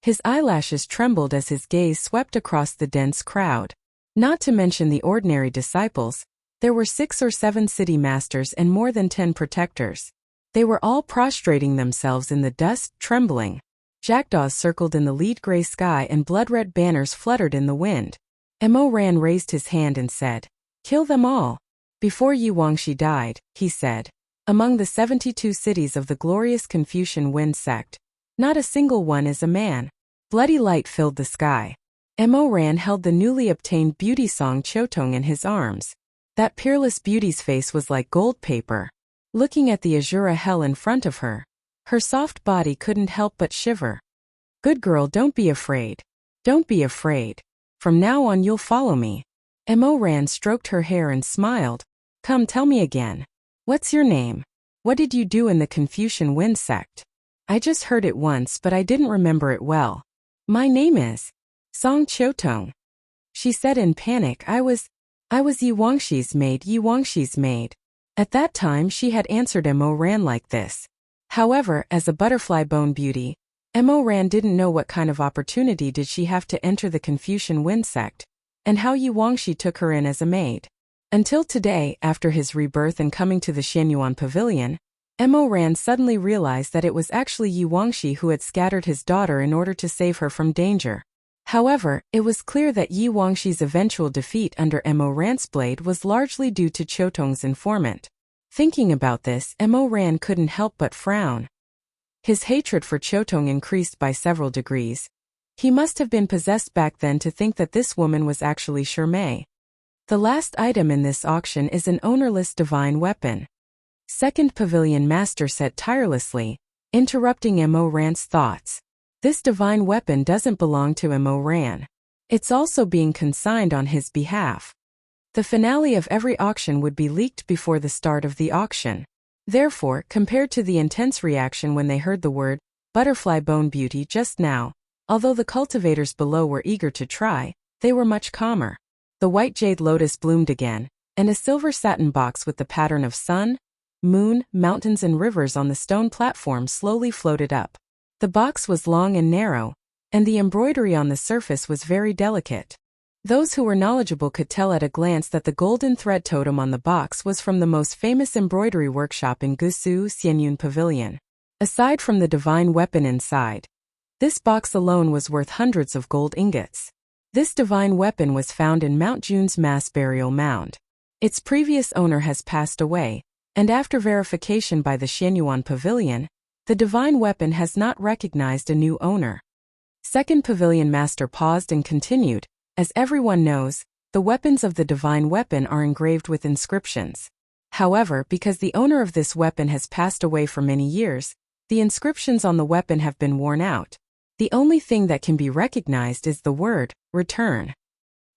S1: His eyelashes trembled as his gaze swept across the dense crowd. Not to mention the ordinary disciples, there were 6 or 7 city masters and more than 10 protectors. They were all prostrating themselves in the dust, trembling. Jackdaws circled in the lead gray sky and blood-red banners fluttered in the wind. Mo Ran raised his hand and said, "Kill them all." Before Yi Wangxi died, he said, "Among the 72 cities of the glorious Confucian Wind sect, not a single one is a man." Bloody light filled the sky. Mo Ran held the newly obtained beauty Song Qiutong in his arms. That peerless beauty's face was like gold paper. Looking at the azure hell in front of her, her soft body couldn't help but shiver. "Good girl, don't be afraid. Don't be afraid. From now on you'll follow me." Mo Ran stroked her hair and smiled. "Come, tell me again. What's your name? What did you do in the Confucian Wind sect? I just heard it once but I didn't remember it well." "My name is Song Qiutong," she said in panic. I was Yi Wangxi's maid, Yi Wangxi's maid." At that time she had answered Mo Ran like this. However, as a butterfly bone beauty, Mo Ran didn't know what kind of opportunity did she have to enter the Confucian Wind sect, and how Yi Wangxi took her in as a maid. Until today, after his rebirth and coming to the Xianyuan Pavilion, Mo Ran suddenly realized that it was actually Yi Wangxi who had scattered his daughter in order to save her from danger. However, it was clear that Yi Wangxi's eventual defeat under Mo Ran's blade was largely due to Qiutong's informant. Thinking about this, Mo Ran couldn't help but frown. His hatred for Qiutong increased by several degrees. He must have been possessed back then to think that this woman was actually Shirmei. The last item in this auction is an ownerless divine weapon. Second Pavilion Master said tirelessly, interrupting Mo Ran's thoughts. "This divine weapon doesn't belong to Mo Ran. It's also being consigned on his behalf. The finale of every auction would be leaked before the start of the auction. Therefore, compared to the intense reaction when they heard the word butterfly bone beauty just now, although the cultivators below were eager to try, they were much calmer. The white jade lotus bloomed again, and a silver satin box with the pattern of sun, moon, mountains and rivers on the stone platform slowly floated up. The box was long and narrow, and the embroidery on the surface was very delicate. Those who were knowledgeable could tell at a glance that the golden thread totem on the box was from the most famous embroidery workshop in Gusu Xianyun Pavilion. Aside from the divine weapon inside, this box alone was worth hundreds of gold ingots. This divine weapon was found in Mount Jun's mass burial mound. Its previous owner has passed away, and after verification by the Xianyuan Pavilion, the divine weapon has not recognized a new owner. Second Pavilion Master paused and continued, "As everyone knows, the weapons of the divine weapon are engraved with inscriptions. However, because the owner of this weapon has passed away for many years, the inscriptions on the weapon have been worn out. The only thing that can be recognized is the word, return."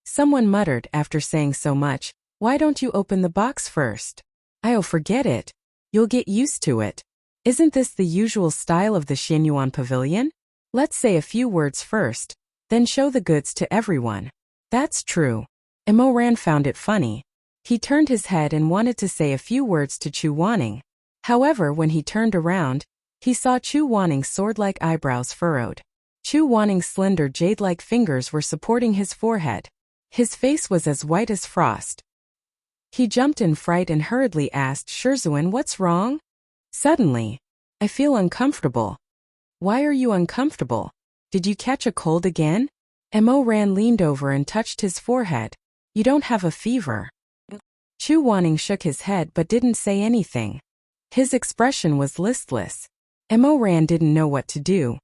S1: Someone muttered after saying so much, "Why don't you open the box first?" "I'll forget it. You'll get used to it. Isn't this the usual style of the Xianyuan Pavilion? Let's say a few words first, then show the goods to everyone." "That's true." Mo Ran found it funny. He turned his head and wanted to say a few words to Chu Wanning. However, when he turned around, he saw Chu Wanning's sword-like eyebrows furrowed. Chu Wanning's slender jade-like fingers were supporting his forehead. His face was as white as frost. He jumped in fright and hurriedly asked, "Shizun, what's wrong?" Suddenly, "I feel uncomfortable." "Why are you uncomfortable? Did you catch a cold again?" Mo Ran leaned over and touched his forehead. "You don't have a fever." Chu Wanning shook his head but didn't say anything. His expression was listless. Mo Ran didn't know what to do.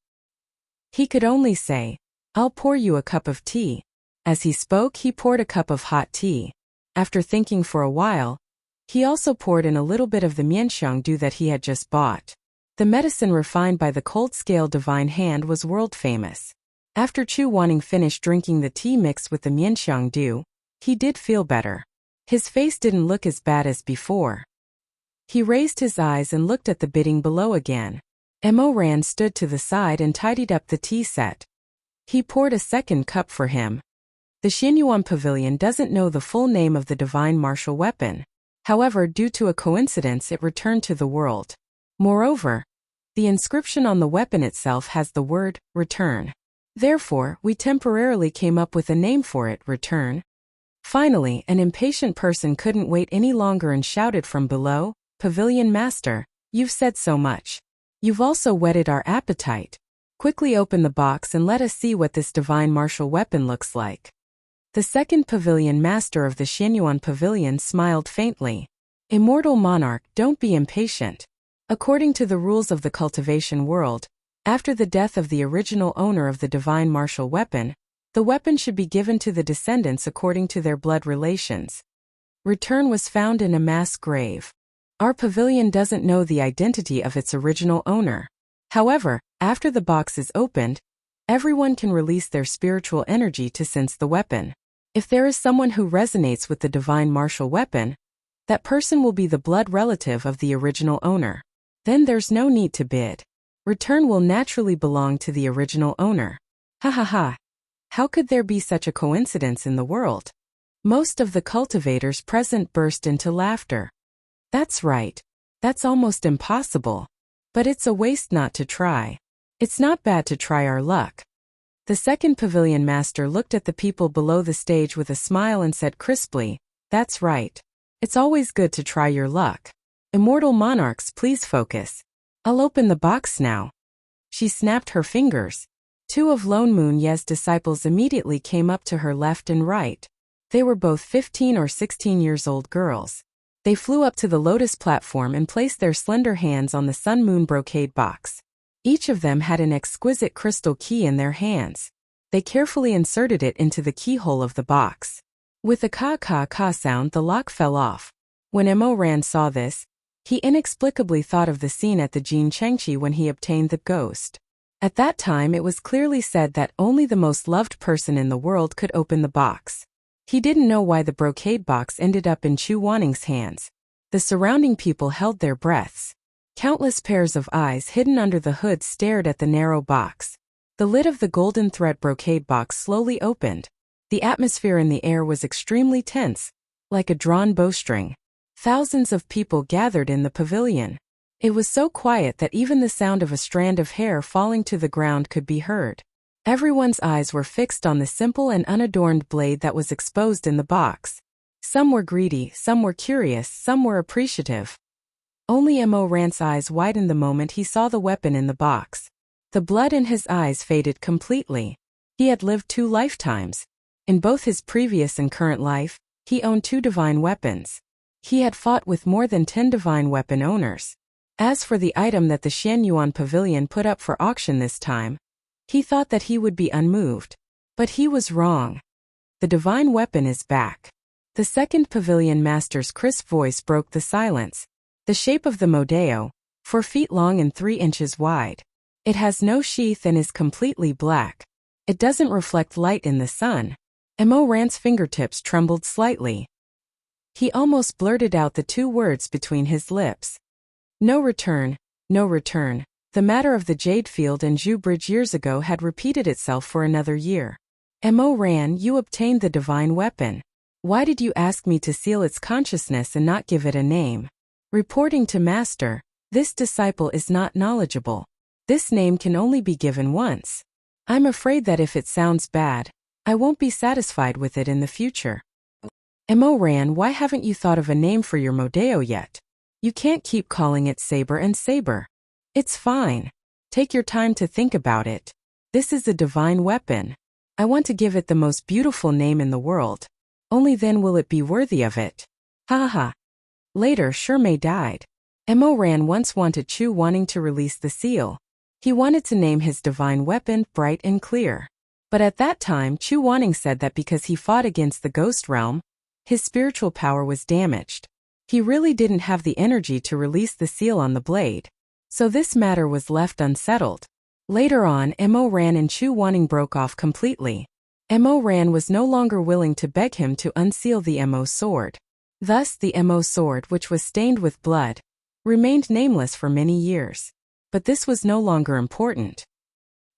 S1: He could only say, "I'll pour you a cup of tea." As he spoke, he poured a cup of hot tea. After thinking for a while, he also poured in a little bit of the mianxiang dew that he had just bought. The medicine refined by the cold-scale divine hand was world-famous. After Chu Wanning finished drinking the tea mixed with the mianxiang dew, he did feel better. His face didn't look as bad as before. He raised his eyes and looked at the bidding below again. Mo Ran stood to the side and tidied up the tea set. He poured a second cup for him. The Xianyuan Pavilion doesn't know the full name of the divine martial weapon. However, due to a coincidence, it returned to the world. Moreover, the inscription on the weapon itself has the word, return. Therefore, we temporarily came up with a name for it, return. Finally, an impatient person couldn't wait any longer and shouted from below, Pavilion Master, you've said so much. You've also whetted our appetite. Quickly open the box and let us see what this divine martial weapon looks like. The second Pavilion Master of the Xianyuan Pavilion smiled faintly. Immortal monarch, don't be impatient. According to the rules of the cultivation world, after the death of the original owner of the divine martial weapon, the weapon should be given to the descendants according to their blood relations. Return was found in a mass grave. Our pavilion doesn't know the identity of its original owner. However, after the box is opened, everyone can release their spiritual energy to sense the weapon. If there is someone who resonates with the divine martial weapon, that person will be the blood relative of the original owner. Then there's no need to bid. Return will naturally belong to the original owner. Ha ha ha. How could there be such a coincidence in the world? Most of the cultivators present burst into laughter. That's right. That's almost impossible. But it's a waste not to try. It's not bad to try our luck. The second pavilion master looked at the people below the stage with a smile and said crisply, that's right. It's always good to try your luck. Immortal monarchs, please focus. I'll open the box now. She snapped her fingers. Two of Lone Moon Ye's disciples immediately came up to her left and right. They were both 15 or 16 years old girls. They flew up to the lotus platform and placed their slender hands on the sun-moon brocade box. Each of them had an exquisite crystal key in their hands. They carefully inserted it into the keyhole of the box. With a ka-ka-ka sound, the lock fell off. When Mo Ran saw this, he inexplicably thought of the scene at the Jin Chengchi when he obtained the ghost. At that time it was clearly said that only the most loved person in the world could open the box. He didn't know why the brocade box ended up in Chu Wanning's hands. The surrounding people held their breaths. Countless pairs of eyes hidden under the hood stared at the narrow box. The lid of the golden thread brocade box slowly opened. The atmosphere in the air was extremely tense, like a drawn bowstring. Thousands of people gathered in the pavilion. It was so quiet that even the sound of a strand of hair falling to the ground could be heard. Everyone's eyes were fixed on the simple and unadorned blade that was exposed in the box. Some were greedy, some were curious, some were appreciative. Only Mo Ran's eyes widened the moment he saw the weapon in the box. The blood in his eyes faded completely. He had lived 2 lifetimes. In both his previous and current life, he owned 2 divine weapons. He had fought with more than 10 divine weapon owners. As for the item that the Xianyuan Pavilion put up for auction this time, he thought that he would be unmoved. But he was wrong. The divine weapon is back. The second pavilion master's crisp voice broke the silence. The shape of the Modeo, 4 feet long and 3 inches wide. It has no sheath and is completely black. It doesn't reflect light in the sun. Mo Ran's fingertips trembled slightly. He almost blurted out the 2 words between his lips. No return, no return. The matter of the Jade Field and Zhu Bridge years ago had repeated itself for another year. Mo Ran, you obtained the divine weapon. Why did you ask me to seal its consciousness and not give it a name? Reporting to Master, this disciple is not knowledgeable. This name can only be given once. I'm afraid that if it sounds bad, I won't be satisfied with it in the future. Mo Ran, why haven't you thought of a name for your Modeo yet? You can't keep calling it Saber and Saber. It's fine. Take your time to think about it. This is a divine weapon. I want to give it the most beautiful name in the world. Only then will it be worthy of it. Ha ha ha. Later, Shirmei died. Mo Ran once wanted Chu wanting to release the seal. He wanted to name his divine weapon Bright and Clear. But at that time, Chu Wanning said that because he fought against the ghost realm, his spiritual power was damaged. He really didn't have the energy to release the seal on the blade. So this matter was left unsettled. Later on, Mo Ran and Chu Wanning broke off completely. Mo Ran was no longer willing to beg him to unseal the Mo sword. Thus the Mo sword, which was stained with blood, remained nameless for many years. But this was no longer important.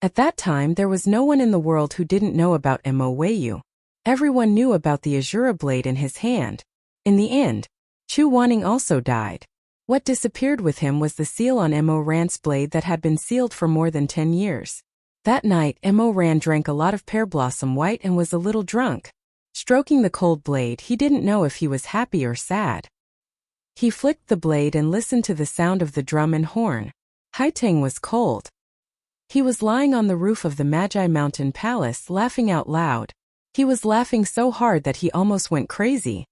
S1: At that time there was no one in the world who didn't know about Mo Weiyu. Everyone knew about the Azura blade in his hand. In the end, Chu Wanning also died. What disappeared with him was the seal on Mo Ran's blade that had been sealed for more than 10 years. That night, Mo Ran drank a lot of pear blossom white and was a little drunk. Stroking the cold blade, he didn't know if he was happy or sad. He flicked the blade and listened to the sound of the drum and horn. Haiteng was cold. He was lying on the roof of the Magi Mountain Palace laughing out loud. He was laughing so hard that he almost went crazy.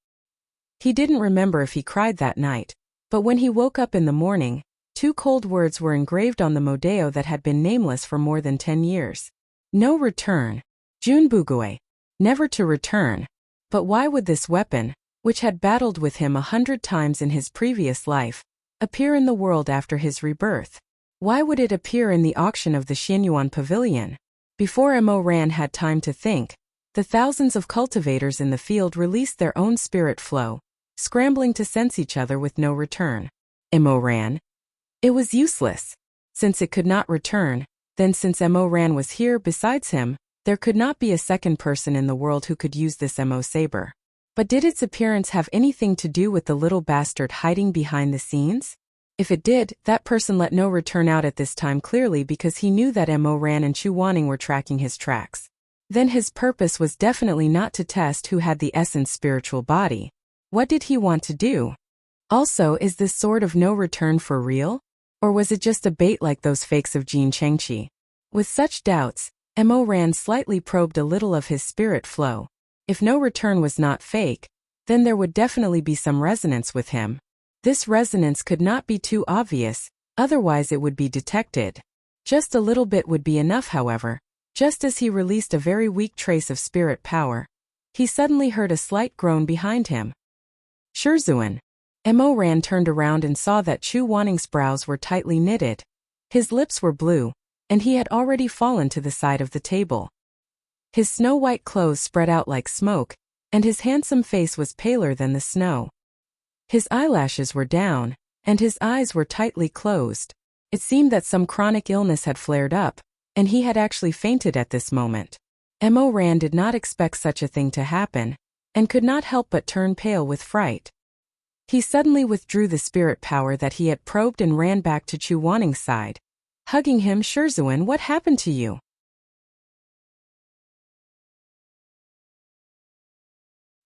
S1: He didn't remember if he cried that night, but when he woke up in the morning, 2 cold words were engraved on the modeo that had been nameless for more than 10 years. No return. Junbugui. Never to return. But why would this weapon, which had battled with him 100 times in his previous life, appear in the world after his rebirth? Why would it appear in the auction of the Xianyuan Pavilion? Before Mo Ran had time to think, the thousands of cultivators in the field released their own spirit flow, scrambling to sense each other with no return. Mo Ran. It was useless. Since it could not return, then since Mo Ran was here besides him, there could not be a second person in the world who could use this Mo saber. But did its appearance have anything to do with the little bastard hiding behind the scenes? If it did, that person let no return out at this time clearly because he knew that Mo Ran and Chu Wanning were tracking his tracks. Then his purpose was definitely not to test who had the essence spiritual body. What did he want to do? Also, is this sword of no return for real? Or was it just a bait like those fakes of Jin Chengqi? With such doubts, Mo Ran slightly probed a little of his spirit flow. If no return was not fake, then there would definitely be some resonance with him. This resonance could not be too obvious, otherwise it would be detected. Just a little bit would be enough, however. Just as he released a very weak trace of spirit power, he suddenly heard a slight groan behind him. Shizun. Mo Ran turned around and saw that Chu Wanning's brows were tightly knitted. His lips were blue, and he had already fallen to the side of the table. His snow-white clothes spread out like smoke, and his handsome face was paler than the snow. His eyelashes were down, and his eyes were tightly closed. It seemed that some chronic illness had flared up, and he had actually fainted at this moment. Mo Ran did not expect such a thing to happen, and could not help but turn pale with fright. He suddenly withdrew the spirit power that he had probed and ran back to Chu Wanning's side. Hugging him, Shizun, what happened to you?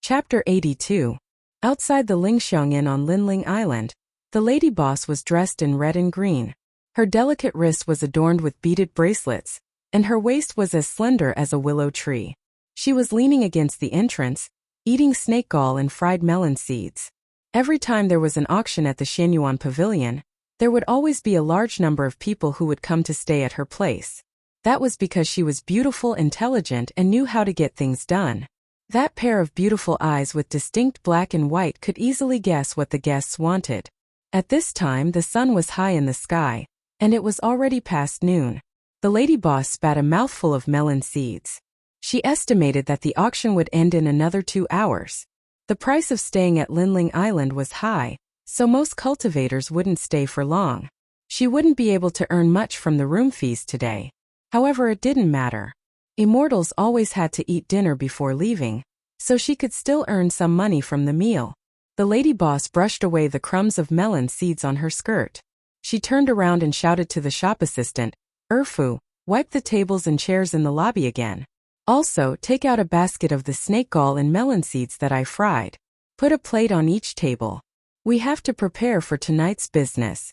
S1: Chapter 82. Outside the Lingxiang Inn on Linling Island, the lady boss was dressed in red and green. Her delicate wrist was adorned with beaded bracelets, and her waist was as slender as a willow tree. She was leaning against the entrance, eating snake gall and fried melon seeds. Every time there was an auction at the Xianyuan Pavilion, there would always be a large number of people who would come to stay at her place. That was because she was beautiful, intelligent, and knew how to get things done. That pair of beautiful eyes with distinct black and white could easily guess what the guests wanted. At this time the sun was high in the sky, and it was already past noon. The lady boss spat a mouthful of melon seeds. She estimated that the auction would end in another 2 hours. The price of staying at Linling Island was high, so most cultivators wouldn't stay for long. She wouldn't be able to earn much from the room fees today. However, it didn't matter. Immortals always had to eat dinner before leaving, so she could still earn some money from the meal. The lady boss brushed away the crumbs of melon seeds on her skirt. She turned around and shouted to the shop assistant, "Erfu, wipe the tables and chairs in the lobby again. Also, take out a basket of the snake gall and melon seeds that I fried. Put a plate on each table. We have to prepare for tonight's business."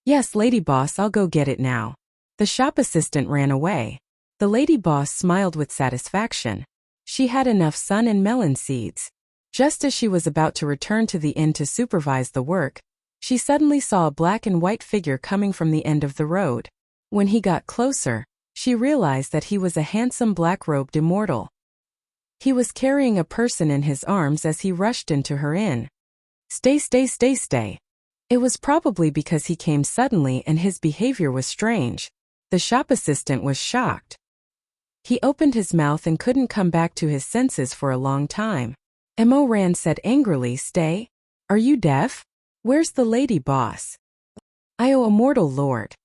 S1: "Yes, lady boss, I'll go get it now." The shop assistant ran away. The lady boss smiled with satisfaction. She had enough sun and melon seeds. Just as she was about to return to the inn to supervise the work, she suddenly saw a black and white figure coming from the end of the road. When he got closer, she realized that he was a handsome black-robed immortal. He was carrying a person in his arms as he rushed into her inn. "Stay, stay, stay, stay." It was probably because he came suddenly and his behavior was strange. The shop assistant was shocked. He opened his mouth and couldn't come back to his senses for a long time. Mo Ran said angrily, "Stay? Are you deaf? Where's the lady boss?" "O immortal lord."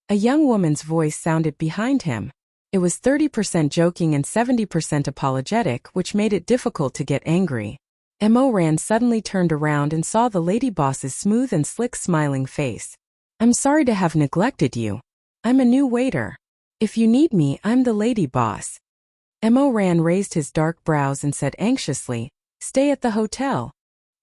S1: A young woman's voice sounded behind him. It was 30% joking and 70% apologetic, which made it difficult to get angry. Mo Ran suddenly turned around and saw the lady boss's smooth and slick smiling face. I'm sorry to have neglected you. I'm a new waiter. If you need me, I'm the lady boss. Mo Ran raised his dark brows and said anxiously, stay at the hotel.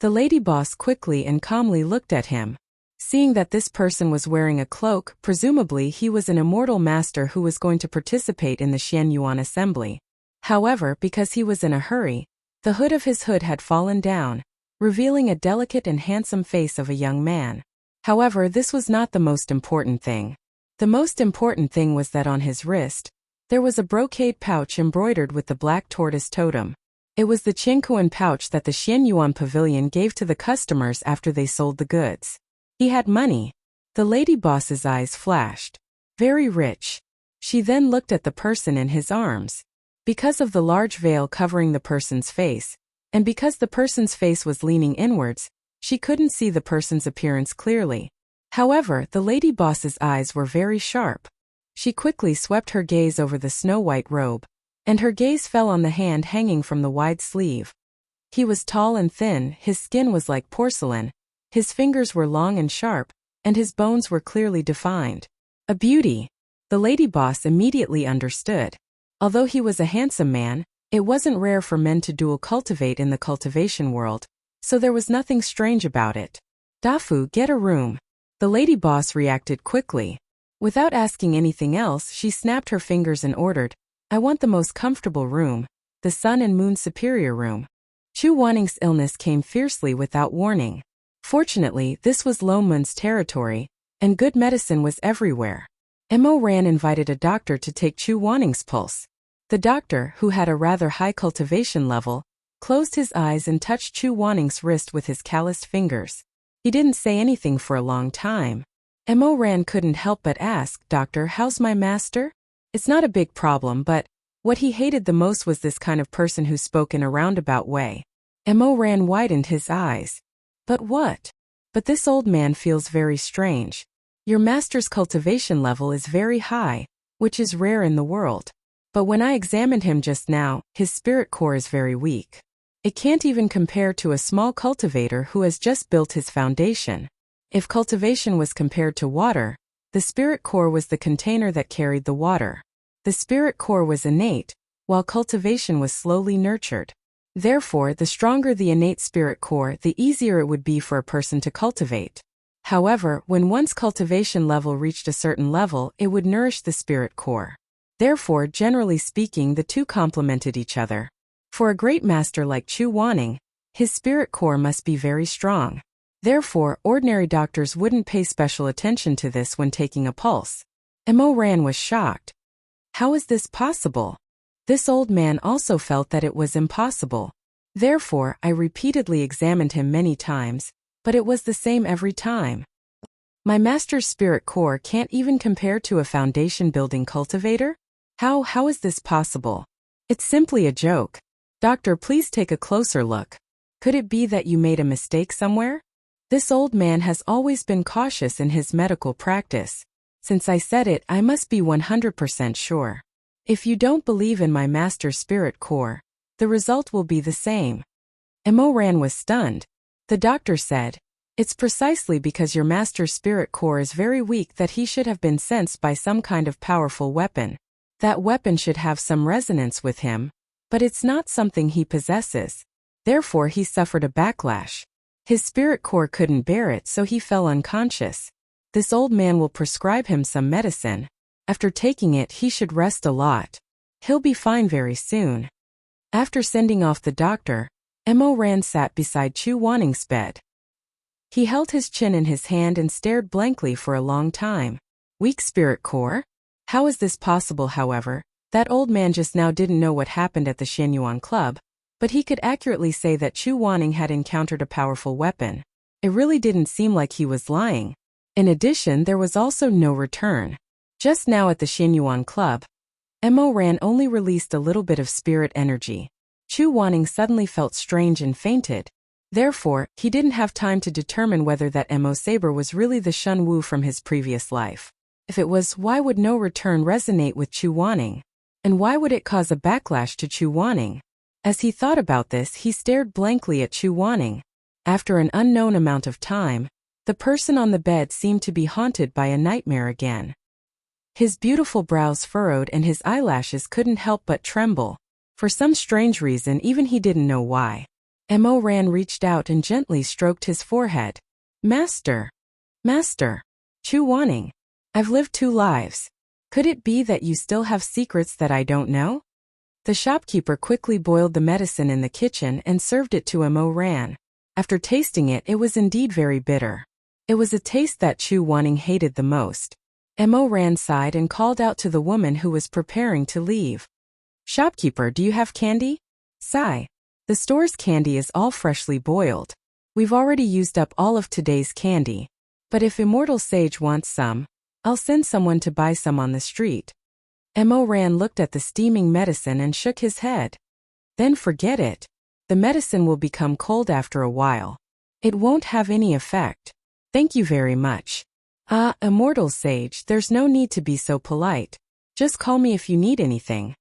S1: The lady boss quickly and calmly looked at him. Seeing that this person was wearing a cloak, presumably he was an immortal master who was going to participate in the Xianyuan assembly. However, because he was in a hurry, the hood of his hood had fallen down, revealing a delicate and handsome face of a young man. However, this was not the most important thing. The most important thing was that on his wrist, there was a brocade pouch embroidered with the black tortoise totem. It was the Qingkuan pouch that the Xianyuan pavilion gave to the customers after they sold the goods. He had money. The lady boss's eyes flashed. Very rich. She then looked at the person in his arms. Because of the large veil covering the person's face, and because the person's face was leaning inwards, she couldn't see the person's appearance clearly. However, the lady boss's eyes were very sharp. She quickly swept her gaze over the snow-white robe, and her gaze fell on the hand hanging from the wide sleeve. He was tall and thin, his skin was like porcelain, his fingers were long and sharp, and his bones were clearly defined. A beauty. The lady boss immediately understood. Although he was a handsome man, it wasn't rare for men to dual cultivate in the cultivation world, so there was nothing strange about it. Dafu, get a room. The lady boss reacted quickly. Without asking anything else, she snapped her fingers and ordered, I want the most comfortable room, the sun and moon superior room. Chu Waning's illness came fiercely without warning. Fortunately, this was Lo Mun's territory, and good medicine was everywhere. Mo Ran invited a doctor to take Chu Waning's pulse. The doctor, who had a rather high cultivation level, closed his eyes and touched Chu Waning's wrist with his calloused fingers. He didn't say anything for a long time. Mo Ran couldn't help but ask, Doctor, how's my master? It's not a big problem, but what he hated the most was this kind of person who spoke in a roundabout way. Mo Ran widened his eyes. But what? But this old man feels very strange. Your master's cultivation level is very high, which is rare in the world. But when I examined him just now, his spirit core is very weak. It can't even compare to a small cultivator who has just built his foundation. If cultivation was compared to water, the spirit core was the container that carried the water. The spirit core was innate, while cultivation was slowly nurtured. Therefore, the stronger the innate spirit core, the easier it would be for a person to cultivate. However, when one's cultivation level reached a certain level, it would nourish the spirit core. Therefore, generally speaking, the two complemented each other. For a great master like Chu Waning, his spirit core must be very strong. Therefore, ordinary doctors wouldn't pay special attention to this when taking a pulse. Mo Ran was shocked. How is this possible? This old man also felt that it was impossible. Therefore, I repeatedly examined him many times, but it was the same every time. My master's spirit core can't even compare to a foundation-building cultivator? How is this possible? It's simply a joke. Doctor, please take a closer look. Could it be that you made a mistake somewhere? This old man has always been cautious in his medical practice. Since I said it, I must be 100% sure. If you don't believe in my master's spirit core, the result will be the same. Mo Ran was stunned. The doctor said, it's precisely because your master's spirit core is very weak that he should have been sensed by some kind of powerful weapon. That weapon should have some resonance with him, but it's not something he possesses. Therefore, he suffered a backlash. His spirit core couldn't bear it, so he fell unconscious. This old man will prescribe him some medicine. After taking it, he should rest a lot. He'll be fine very soon. After sending off the doctor, Mo Ran sat beside Chu Waning's bed. He held his chin in his hand and stared blankly for a long time. Weak spirit core? How is this possible? However, that old man just now didn't know what happened at the Xianyuan Club, but he could accurately say that Chu Waning had encountered a powerful weapon. It really didn't seem like he was lying. In addition, there was also no return. Just now at the Xianyuan Club, Mo Ran only released a little bit of spirit energy. Chu Waning suddenly felt strange and fainted. Therefore, he didn't have time to determine whether that Mo Saber was really the Shun Wu from his previous life. If it was, why would no return resonate with Chu Waning? And why would it cause a backlash to Chu Waning? As he thought about this, he stared blankly at Chu Wanning. After an unknown amount of time, the person on the bed seemed to be haunted by a nightmare again. His beautiful brows furrowed and his eyelashes couldn't help but tremble. For some strange reason, even he didn't know why. Mo Ran reached out and gently stroked his forehead. Master! Master! Chu Wanning! I've lived 2 lives. Could it be that you still have secrets that I don't know? The shopkeeper quickly boiled the medicine in the kitchen and served it to Mo Ran. After tasting it, it was indeed very bitter. It was a taste that Chu Wanning hated the most. Mo Ran sighed and called out to the woman who was preparing to leave. Shopkeeper, do you have candy? Sigh. The store's candy is all freshly boiled. We've already used up all of today's candy. But if Immortal Sage wants some, I'll send someone to buy some on the street. Mo Ran looked at the steaming medicine and shook his head. Then forget it. The medicine will become cold after a while. It won't have any effect. Thank you very much. Ah, Immortal Sage, there's no need to be so polite. Just call me if you need anything.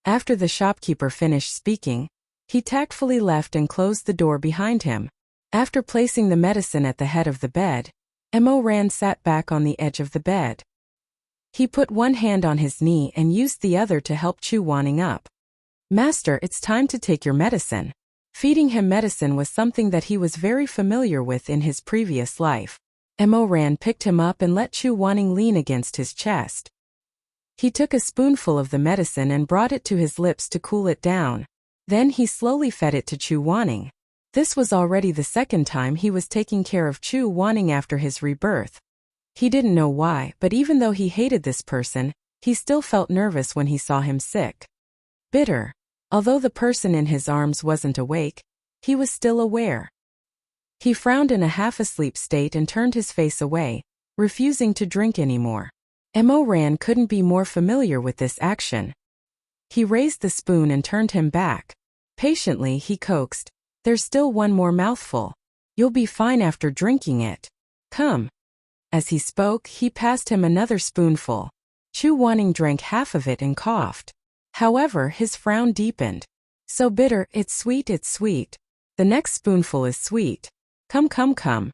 S1: After the shopkeeper finished speaking, he tactfully left and closed the door behind him. After placing the medicine at the head of the bed, Mo Ran sat back on the edge of the bed. He put one hand on his knee and used the other to help Chu Wanning up. Master, it's time to take your medicine. Feeding him medicine was something that he was very familiar with in his previous life. Mo Ran picked him up and let Chu Wanning lean against his chest. He took a spoonful of the medicine and brought it to his lips to cool it down. Then he slowly fed it to Chu Wanning. This was already the 2nd time he was taking care of Chu Wanning after his rebirth. He didn't know why, but even though he hated this person, he still felt nervous when he saw him sick. Bitter. Although the person in his arms wasn't awake, he was still aware. He frowned in a half-asleep state and turned his face away, refusing to drink anymore. Mo Ran couldn't be more familiar with this action. He raised the spoon and turned him back. Patiently, he coaxed, "There's still one more mouthful. You'll be fine after drinking it. Come." As he spoke, he passed him another spoonful. Chu Wanning drank half of it and coughed. However, his frown deepened. "So bitter, it's sweet, it's sweet. The next spoonful is sweet. Come, come, come.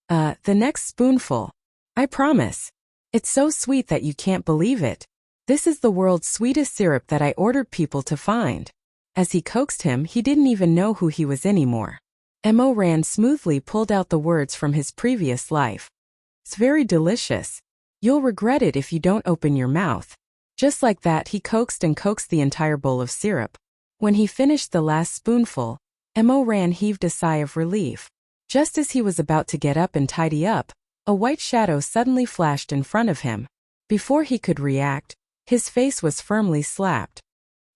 S1: The next spoonful. I promise. It's so sweet that you can't believe it. This is the world's sweetest syrup that I ordered people to find." As he coaxed him, he didn't even know who he was anymore. Mo Ran smoothly pulled out the words from his previous life. "It's very delicious. You'll regret it if you don't open your mouth." Just like that, he coaxed and coaxed the entire bowl of syrup. When he finished the last spoonful, Mo Ran heaved a sigh of relief. Just as he was about to get up and tidy up, a white shadow suddenly flashed in front of him. Before he could react, his face was firmly slapped.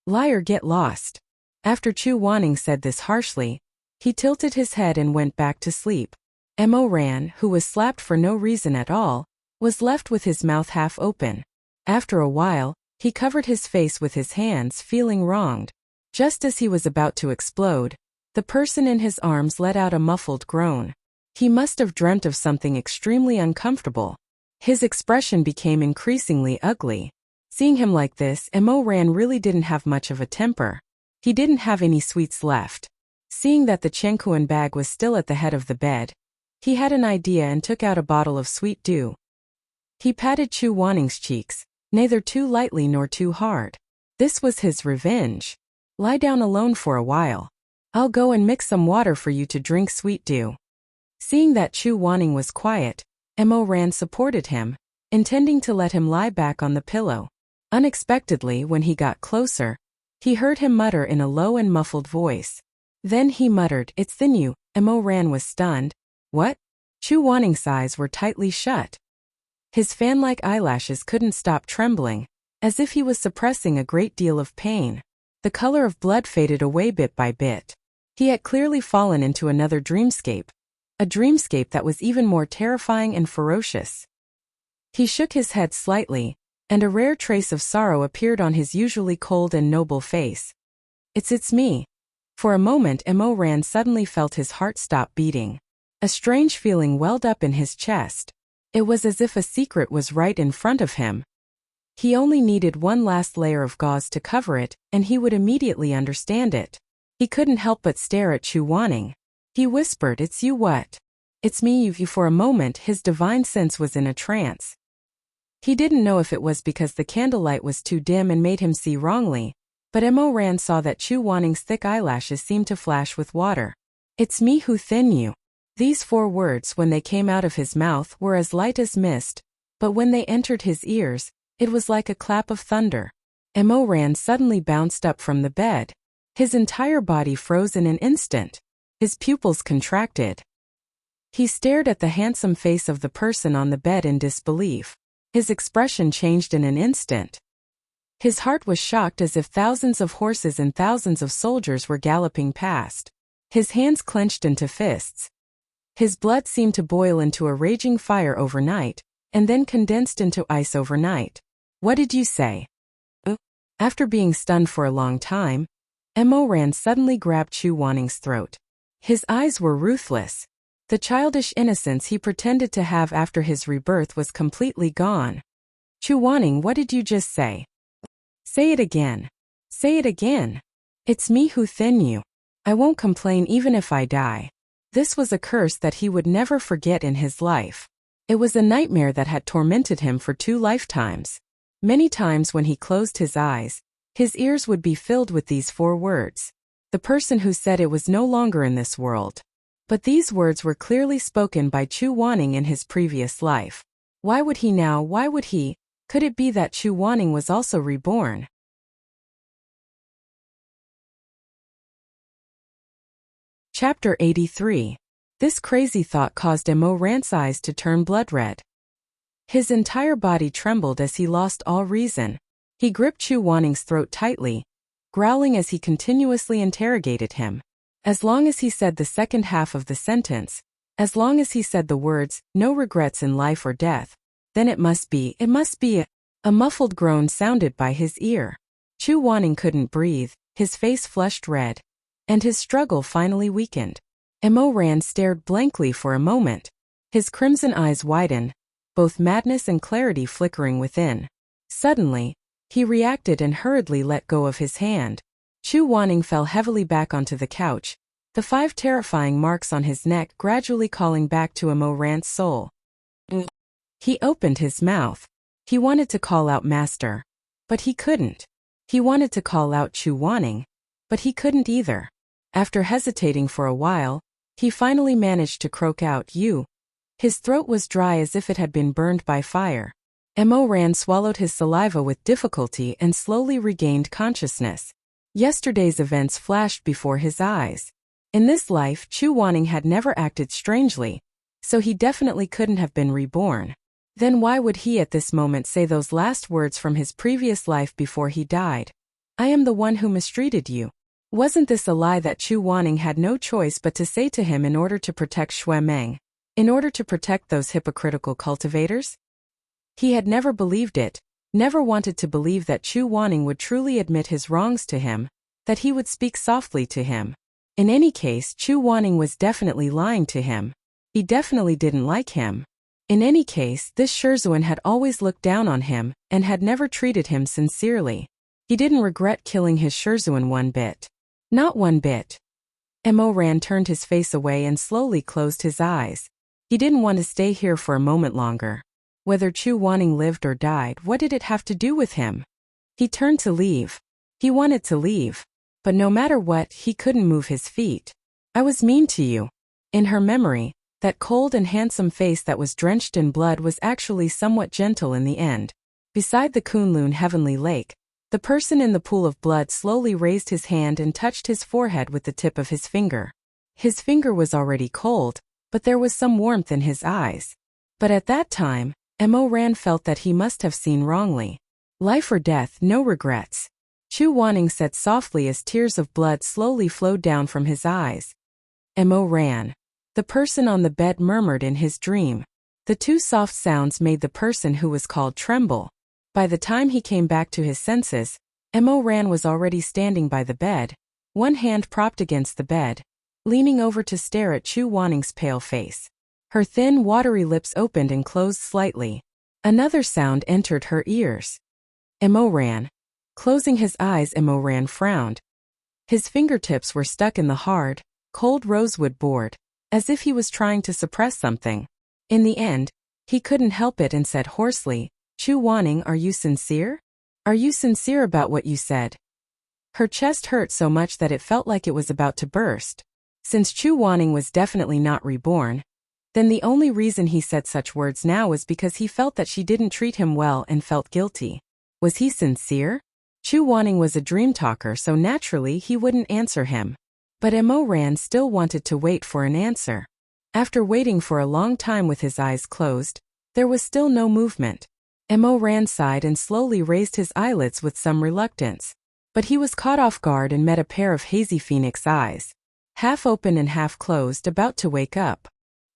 S1: "Liar, get lost." After Chu Wanning said this harshly, he tilted his head and went back to sleep. Mo Ran, who was slapped for no reason at all, was left with his mouth half open. After a while, he covered his face with his hands, feeling wronged. Just as he was about to explode, the person in his arms let out a muffled groan. He must have dreamt of something extremely uncomfortable. His expression became increasingly ugly. Seeing him like this, Mo Ran really didn't have much of a temper. He didn't have any sweets left. Seeing that the Chengkuan bag was still at the head of the bed, he had an idea and took out a bottle of sweet dew. He patted Chu Wanning's cheeks, neither too lightly nor too hard. This was his revenge. "Lie down alone for a while. I'll go and mix some water for you to drink sweet dew." Seeing that Chu Wanning was quiet, Mo Ran supported him, intending to let him lie back on the pillow. Unexpectedly, when he got closer, he heard him mutter in a low and muffled voice. Then he muttered, "It's thin you." Mo Ran was stunned. "What?" Chu Wanning's eyes were tightly shut. His fan-like eyelashes couldn't stop trembling, as if he was suppressing a great deal of pain. The color of blood faded away bit by bit. He had clearly fallen into another dreamscape. A dreamscape that was even more terrifying and ferocious. He shook his head slightly, and a rare trace of sorrow appeared on his usually cold and noble face. It's me." For a moment, Mo Ran suddenly felt his heart stop beating. A strange feeling welled up in his chest. It was as if a secret was right in front of him. He only needed one last layer of gauze to cover it, and he would immediately understand it. He couldn't help but stare at Chu Wanning. He whispered, "It's you what?" "It's me, you." For a moment his divine sense was in a trance. He didn't know if it was because the candlelight was too dim and made him see wrongly, but Mo Ran saw that Chu Wanning's thick eyelashes seemed to flash with water. "It's me who thin you." These 4 words, when they came out of his mouth, were as light as mist, but when they entered his ears, it was like a clap of thunder. Mo Ran suddenly bounced up from the bed. His entire body froze in an instant. His pupils contracted. He stared at the handsome face of the person on the bed in disbelief. His expression changed in an instant. His heart was shocked, as if thousands of horses and thousands of soldiers were galloping past. His hands clenched into fists. His blood seemed to boil into a raging fire overnight, and then condensed into ice overnight. "What did you say?" After being stunned for a long time, Mo Ran suddenly grabbed Chu Wanning's throat. His eyes were ruthless. The childish innocence he pretended to have after his rebirth was completely gone. "Chu Wanning, what did you just say?" "Say it again. Say it again." "It's me who thin you. I won't complain even if I die." This was a curse that he would never forget in his life. It was a nightmare that had tormented him for 2 lifetimes. Many times when he closed his eyes, his ears would be filled with these 4 words. The person who said it was no longer in this world. But these words were clearly spoken by Chu Wanning in his previous life. Why would he now? Why would he? Could it be that Chu Wanning was also reborn? Chapter 83. This crazy thought caused Mo Ran's eyes to turn blood red. His entire body trembled as he lost all reason. He gripped Chu Wanning's throat tightly, growling as he continuously interrogated him. As long as he said the second half of the sentence, as long as he said the words, "no regrets in life or death," then it must be. A muffled groan sounded by his ear. Chu Wanning couldn't breathe, his face flushed red, and his struggle finally weakened. Mo Ran stared blankly for a moment. His crimson eyes widened, both madness and clarity flickering within. Suddenly, he reacted and hurriedly let go of his hand. Chu Wanning fell heavily back onto the couch, the 5 terrifying marks on his neck gradually calling back to Mo Ran's soul. He opened his mouth. He wanted to call out "Master," but he couldn't. He wanted to call out "Chu Wanning," but he couldn't either. After hesitating for a while, he finally managed to croak out, "You." His throat was dry as if it had been burned by fire. Mo Ran swallowed his saliva with difficulty and slowly regained consciousness. Yesterday's events flashed before his eyes. In this life, Chu Wanning had never acted strangely, so he definitely couldn't have been reborn. Then why would he at this moment say those last words from his previous life before he died? "I am the one who mistreated you." Wasn't this a lie that Chu Wanning had no choice but to say to him in order to protect Xue Meng? In order to protect those hypocritical cultivators? He had never believed it, never wanted to believe that Chu Wanning would truly admit his wrongs to him, that he would speak softly to him. In any case, Chu Wanning was definitely lying to him. He definitely didn't like him. In any case, this Shizun had always looked down on him, and had never treated him sincerely. He didn't regret killing his Shizun one bit. Not one bit. Mo Ran turned his face away and slowly closed his eyes. He didn't want to stay here for a moment longer. Whether Chu Wanning lived or died, what did it have to do with him? He turned to leave. He wanted to leave. But no matter what, he couldn't move his feet. "I was mean to you." In her memory, that cold and handsome face that was drenched in blood was actually somewhat gentle in the end. Beside the Kunlun heavenly lake, the person in the pool of blood slowly raised his hand and touched his forehead with the tip of his finger. His finger was already cold, but there was some warmth in his eyes. But at that time, Mo Ran felt that he must have seen wrongly. "Life or death, no regrets," Chu Wanning said softly as tears of blood slowly flowed down from his eyes. Mo Ran. The person on the bed murmured in his dream. The 2 soft sounds made the person who was called tremble. By the time he came back to his senses, Mo Ran was already standing by the bed, one hand propped against the bed, leaning over to stare at Chu Wanning's pale face. Her thin, watery lips opened and closed slightly. Another sound entered her ears. Mo Ran. Closing his eyes, Mo Ran frowned. His fingertips were stuck in the hard, cold rosewood board, as if he was trying to suppress something. In the end, he couldn't help it and said hoarsely, "Chu Wanning, are you sincere? Are you sincere about what you said?" Her chest hurt so much that it felt like it was about to burst. Since Chu Wanning was definitely not reborn, then the only reason he said such words now was because he felt that she didn't treat him well and felt guilty. Was he sincere? Chu Wanning was a dream talker, so naturally he wouldn't answer him. But Mo Ran still wanted to wait for an answer. After waiting for a long time with his eyes closed, there was still no movement. Mo Ran sighed and slowly raised his eyelids with some reluctance. But he was caught off guard and met a pair of hazy phoenix eyes, half open and half closed, about to wake up.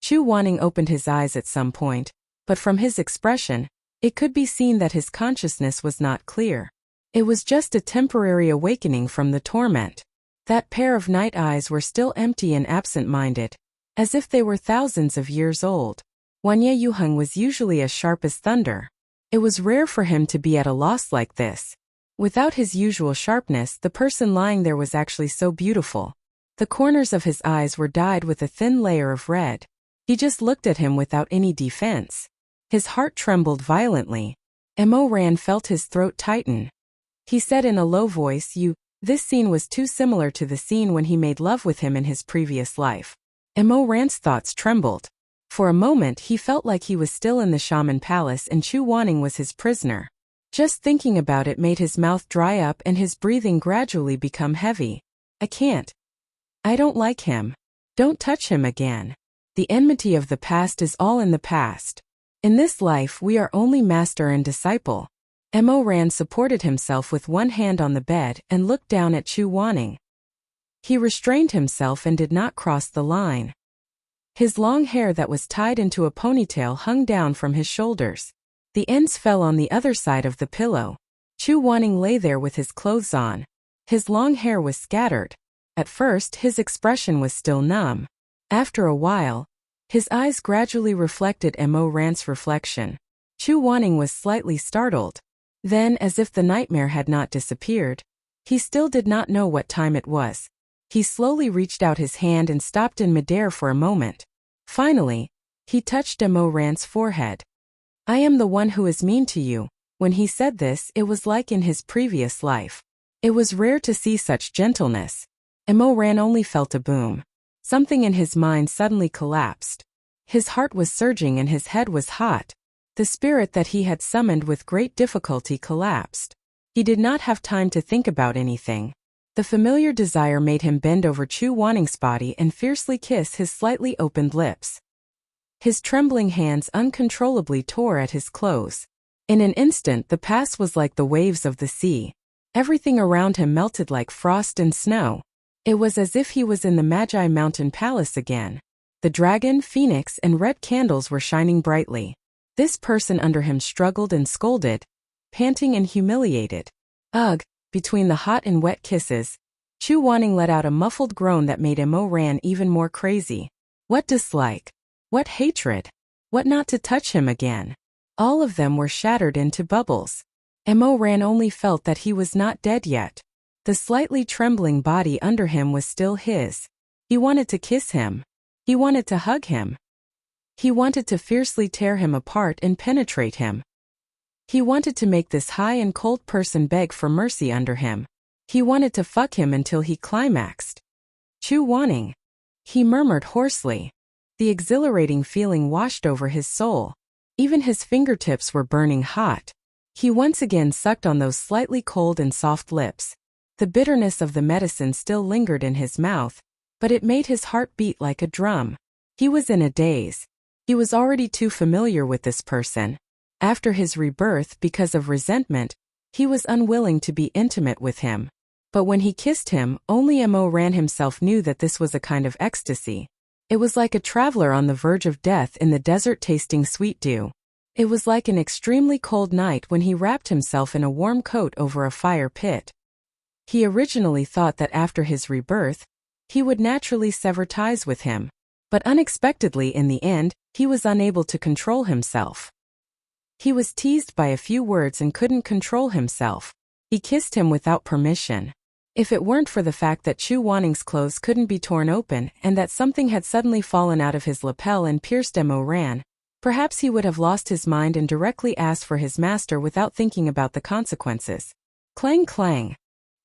S1: Chu Wanning opened his eyes at some point, but from his expression, it could be seen that his consciousness was not clear. It was just a temporary awakening from the torment. That pair of night eyes were still empty and absent-minded, as if they were thousands of years old. Wanya Yuheng was usually as sharp as thunder. It was rare for him to be at a loss like this. Without his usual sharpness, the person lying there was actually so beautiful. The corners of his eyes were dyed with a thin layer of red. He just looked at him without any defense. His heart trembled violently. Mo Ran felt his throat tighten. He said in a low voice, This scene was too similar to the scene when he made love with him in his previous life. Mo Ran's thoughts trembled. For a moment he felt like he was still in the shaman palace and Chu Wanning was his prisoner. Just thinking about it made his mouth dry up and his breathing gradually become heavy. I can't. I don't like him. Don't touch him again. The enmity of the past is all in the past. In this life we are only master and disciple. Mo Ran supported himself with one hand on the bed and looked down at Chu Wanning. He restrained himself and did not cross the line. His long hair that was tied into a ponytail hung down from his shoulders. The ends fell on the other side of the pillow. Chu Wanning lay there with his clothes on. His long hair was scattered. At first his expression was still numb. After a while, his eyes gradually reflected Mo Ran's reflection. Chu Wanning was slightly startled. Then, as if the nightmare had not disappeared, he still did not know what time it was. He slowly reached out his hand and stopped in midair for a moment. Finally, he touched Mo Ran's forehead. I am the one who is mean to you. When he said this, it was like in his previous life. It was rare to see such gentleness. Mo Ran only felt a boom. Something in his mind suddenly collapsed. His heart was surging and his head was hot. The spirit that he had summoned with great difficulty collapsed. He did not have time to think about anything. The familiar desire made him bend over Chu Wanning's body and fiercely kiss his slightly opened lips. His trembling hands uncontrollably tore at his clothes. In an instant the past was like the waves of the sea. Everything around him melted like frost and snow. It was as if he was in the Magi Mountain Palace again. The dragon, phoenix, and red candles were shining brightly. This person under him struggled and scolded, panting and humiliated. Ugh! Between the hot and wet kisses, Chu Wanning let out a muffled groan that made Mo Ran even more crazy. What dislike? What hatred? What not to touch him again? All of them were shattered into bubbles. Mo Ran only felt that he was not dead yet. The slightly trembling body under him was still his. He wanted to kiss him. He wanted to hug him. He wanted to fiercely tear him apart and penetrate him. He wanted to make this high and cold person beg for mercy under him. He wanted to fuck him until he climaxed. Chu Wanning. He murmured hoarsely. The exhilarating feeling washed over his soul. Even his fingertips were burning hot. He once again sucked on those slightly cold and soft lips. The bitterness of the medicine still lingered in his mouth, but it made his heart beat like a drum. He was in a daze. He was already too familiar with this person. After his rebirth, because of resentment, he was unwilling to be intimate with him. But when he kissed him, only Mo Ran himself knew that this was a kind of ecstasy. It was like a traveler on the verge of death in the desert tasting sweet dew. It was like an extremely cold night when he wrapped himself in a warm coat over a fire pit. He originally thought that after his rebirth, he would naturally sever ties with him. But unexpectedly in the end, he was unable to control himself. He was teased by a few words and couldn't control himself. He kissed him without permission. If it weren't for the fact that Chu Wanning's clothes couldn't be torn open and that something had suddenly fallen out of his lapel and pierced Mo Ran, perhaps he would have lost his mind and directly asked for his master without thinking about the consequences. Clang clang.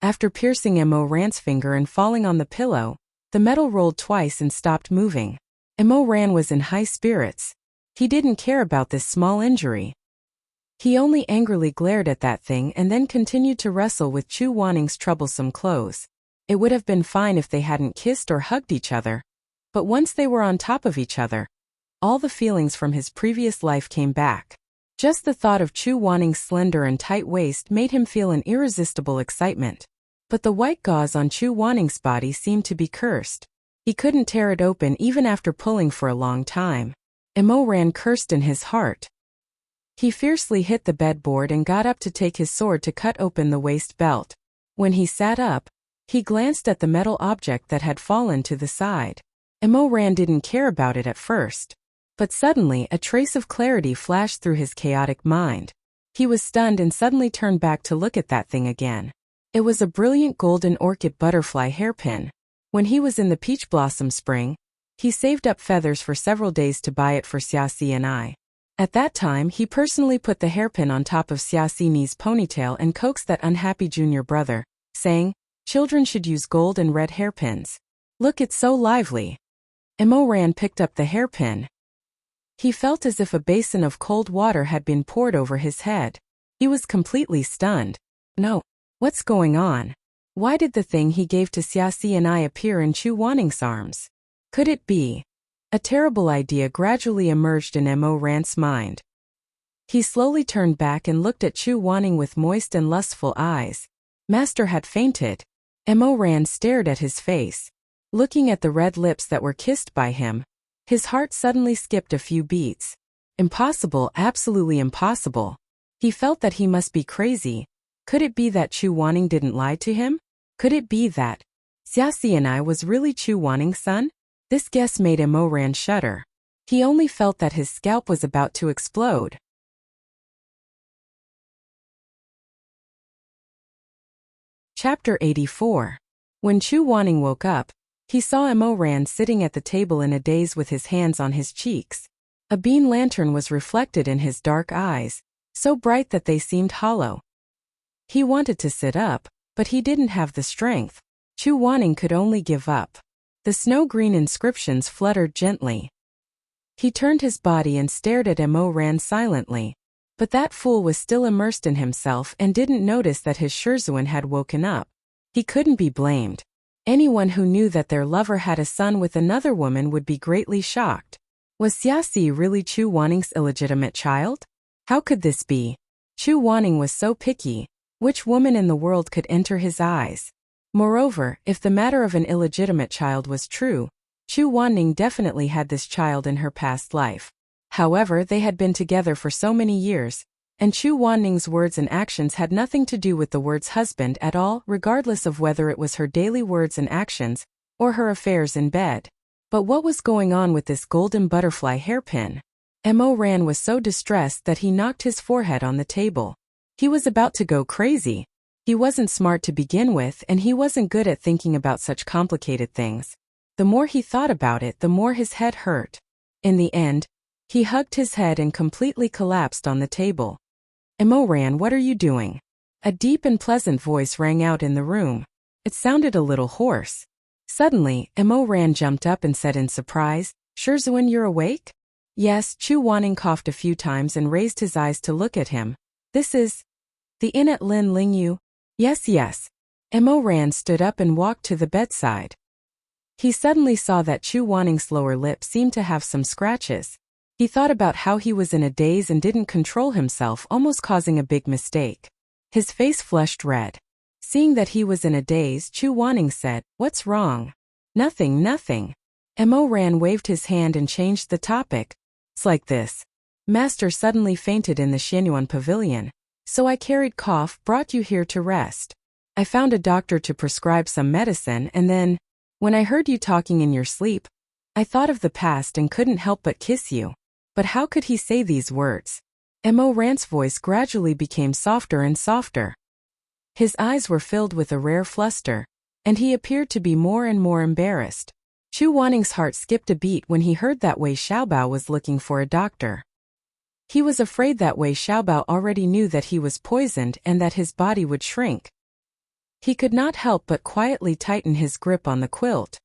S1: After piercing Mo Ran's finger and falling on the pillow, the metal rolled twice and stopped moving. Mo Ran was in high spirits. He didn't care about this small injury. He only angrily glared at that thing and then continued to wrestle with Chu Wanning's troublesome clothes. It would have been fine if they hadn't kissed or hugged each other. But once they were on top of each other, all the feelings from his previous life came back. Just the thought of Chu Wanning's slender and tight waist made him feel an irresistible excitement. But the white gauze on Chu Wanning's body seemed to be cursed. He couldn't tear it open even after pulling for a long time. Mo Ran cursed in his heart. He fiercely hit the bedboard and got up to take his sword to cut open the waist belt. When he sat up, he glanced at the metal object that had fallen to the side. Mo Ran didn't care about it at first. But suddenly a trace of clarity flashed through his chaotic mind. He was stunned and suddenly turned back to look at that thing again. It was a brilliant golden orchid butterfly hairpin. When he was in the peach blossom spring, he saved up feathers for several days to buy it for Xia Si and I. At that time he personally put the hairpin on top of Xia Si Ni's ponytail and coaxed that unhappy junior brother, saying, "Children should use gold and red hairpins. Look, it's so lively." Mo Ran picked up the hairpin. He felt as if a basin of cold water had been poured over his head. He was completely stunned. No. What's going on? Why did the thing he gave to Xia Si and I appear in Chu Wanning's arms? Could it be? A terrible idea gradually emerged in Mo Ran's mind. He slowly turned back and looked at Chu Wanning with moist and lustful eyes. Master had fainted. Mo Ran stared at his face. Looking at the red lips that were kissed by him, his heart suddenly skipped a few beats. Impossible, absolutely impossible. He felt that he must be crazy. Could it be that Chu Wanning didn't lie to him? Could it be that Xia Si and I was really Chu Wanning's son? This guess made Mo Ran shudder. He only felt that his scalp was about to explode. Chapter 84. When Chu Wanning woke up, he saw Mo Ran sitting at the table in a daze with his hands on his cheeks. A bean lantern was reflected in his dark eyes, so bright that they seemed hollow. He wanted to sit up, but he didn't have the strength. Chu Wanning could only give up. The snow-green inscriptions fluttered gently. He turned his body and stared at Mo Ran silently. But that fool was still immersed in himself and didn't notice that his Shizun had woken up. He couldn't be blamed. Anyone who knew that their lover had a son with another woman would be greatly shocked. Was Xia Si really Chu Wanning's illegitimate child? How could this be? Chu Wanning was so picky. Which woman in the world could enter his eyes? Moreover, if the matter of an illegitimate child was true, Chu Wanning definitely had this child in her past life. However, they had been together for so many years, and Chu Wanning's words and actions had nothing to do with the words husband at all, regardless of whether it was her daily words and actions, or her affairs in bed. But what was going on with this golden butterfly hairpin? Mo Ran was so distressed that he knocked his forehead on the table. He was about to go crazy. He wasn't smart to begin with, and he wasn't good at thinking about such complicated things. The more he thought about it, the more his head hurt. In the end, he hugged his head and completely collapsed on the table. Mo Ran, what are you doing? A deep and pleasant voice rang out in the room. It sounded a little hoarse. Suddenly, Mo Ran jumped up and said in surprise, "Shizun, you're awake?" Yes. Chu Wanning coughed a few times and raised his eyes to look at him. This is the inn at Lin Lingyu? Yes, yes. Mo Ran stood up and walked to the bedside. He suddenly saw that Chu Wanning's lower lip seemed to have some scratches. He thought about how he was in a daze and didn't control himself, almost causing a big mistake. His face flushed red. Seeing that he was in a daze, Chu Wanning said, "What's wrong?" "Nothing, nothing." Mo Ran waved his hand and changed the topic. "It's like this. Master suddenly fainted in the Xianyuan pavilion, so I carried cough, brought you here to rest. I found a doctor to prescribe some medicine, and then, when I heard you talking in your sleep, I thought of the past and couldn't help but kiss you." But how could he say these words? Mo Ran's voice gradually became softer and softer. His eyes were filled with a rare fluster, and he appeared to be more and more embarrassed. Chu Wanning's heart skipped a beat when he heard that Wei Xiaobao was looking for a doctor. He was afraid that Wei Xiaobao already knew that he was poisoned and that his body would shrink. He could not help but quietly tighten his grip on the quilt.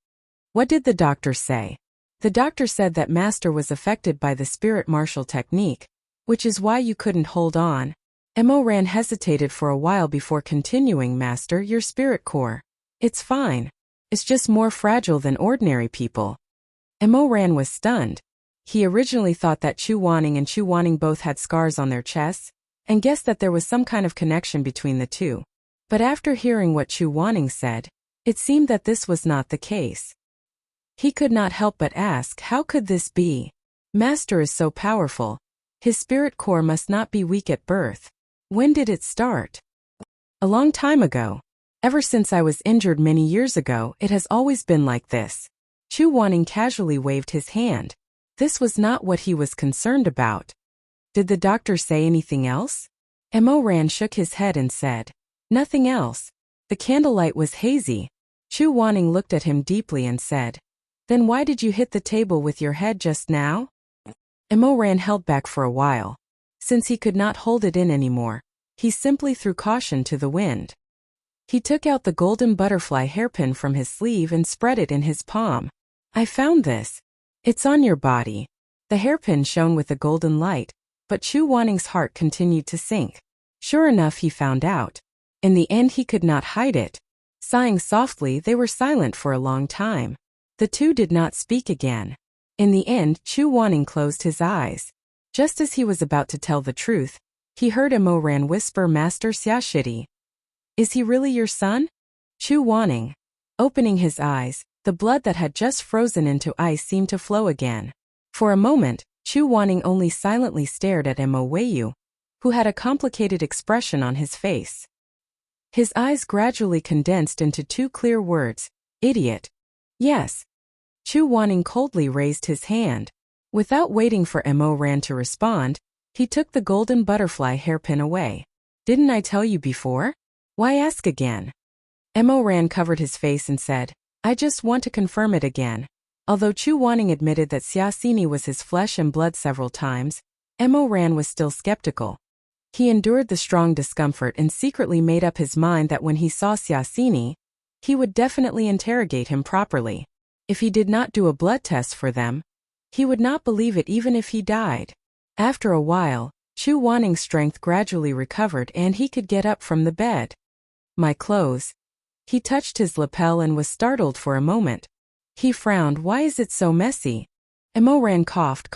S1: What did the doctor say? The doctor said that Master was affected by the spirit martial technique, which is why you couldn't hold on. Mo Ran hesitated for a while before continuing. Master, your spirit core. It's fine. It's just more fragile than ordinary people. Mo Ran was stunned. He originally thought that Chu Wanning and Chu Wanning both had scars on their chests, and guessed that there was some kind of connection between the two. But after hearing what Chu Wanning said, it seemed that this was not the case. He could not help but ask, how could this be? Master is so powerful. His spirit core must not be weak at birth. When did it start? A long time ago. Ever since I was injured many years ago, it has always been like this. Chu Wanning casually waved his hand. This was not what he was concerned about. Did the doctor say anything else? Mo Ran shook his head and said, nothing else. The candlelight was hazy. Chu Wanning looked at him deeply and said, then why did you hit the table with your head just now? Mo Ran held back for a while. Since he could not hold it in anymore, he simply threw caution to the wind. He took out the golden butterfly hairpin from his sleeve and spread it in his palm. I found this. It's on your body. The hairpin shone with a golden light, but Chu Wanning's heart continued to sink. Sure enough, he found out. In the end, he could not hide it. Sighing softly, they were silent for a long time. The two did not speak again. In the end, Chu Wanning closed his eyes. Just as he was about to tell the truth, he heard Mo Ran whisper, Master Xiaoshidi. Is he really your son? Chu Wanning. Opening his eyes, the blood that had just frozen into ice seemed to flow again. For a moment, Chu Wanning only silently stared at Mo Weiyu, who had a complicated expression on his face. His eyes gradually condensed into two clear words, idiot. Yes. Chu Wanning coldly raised his hand. Without waiting for Mo Ran to respond, he took the golden butterfly hairpin away. Didn't I tell you before? Why ask again? Mo Ran covered his face and said, I just want to confirm it again. Although Chu Wanning admitted that Xiaoxini was his flesh and blood several times, Mo Ran was still skeptical. He endured the strong discomfort and secretly made up his mind that when he saw Xiaoxini, he would definitely interrogate him properly. If he did not do a blood test for them, he would not believe it even if he died. After a while, Chu Wanning's strength gradually recovered and he could get up from the bed. My clothes. He touched his lapel and was startled for a moment. He frowned. Why is it so messy? Mo Ran coughed,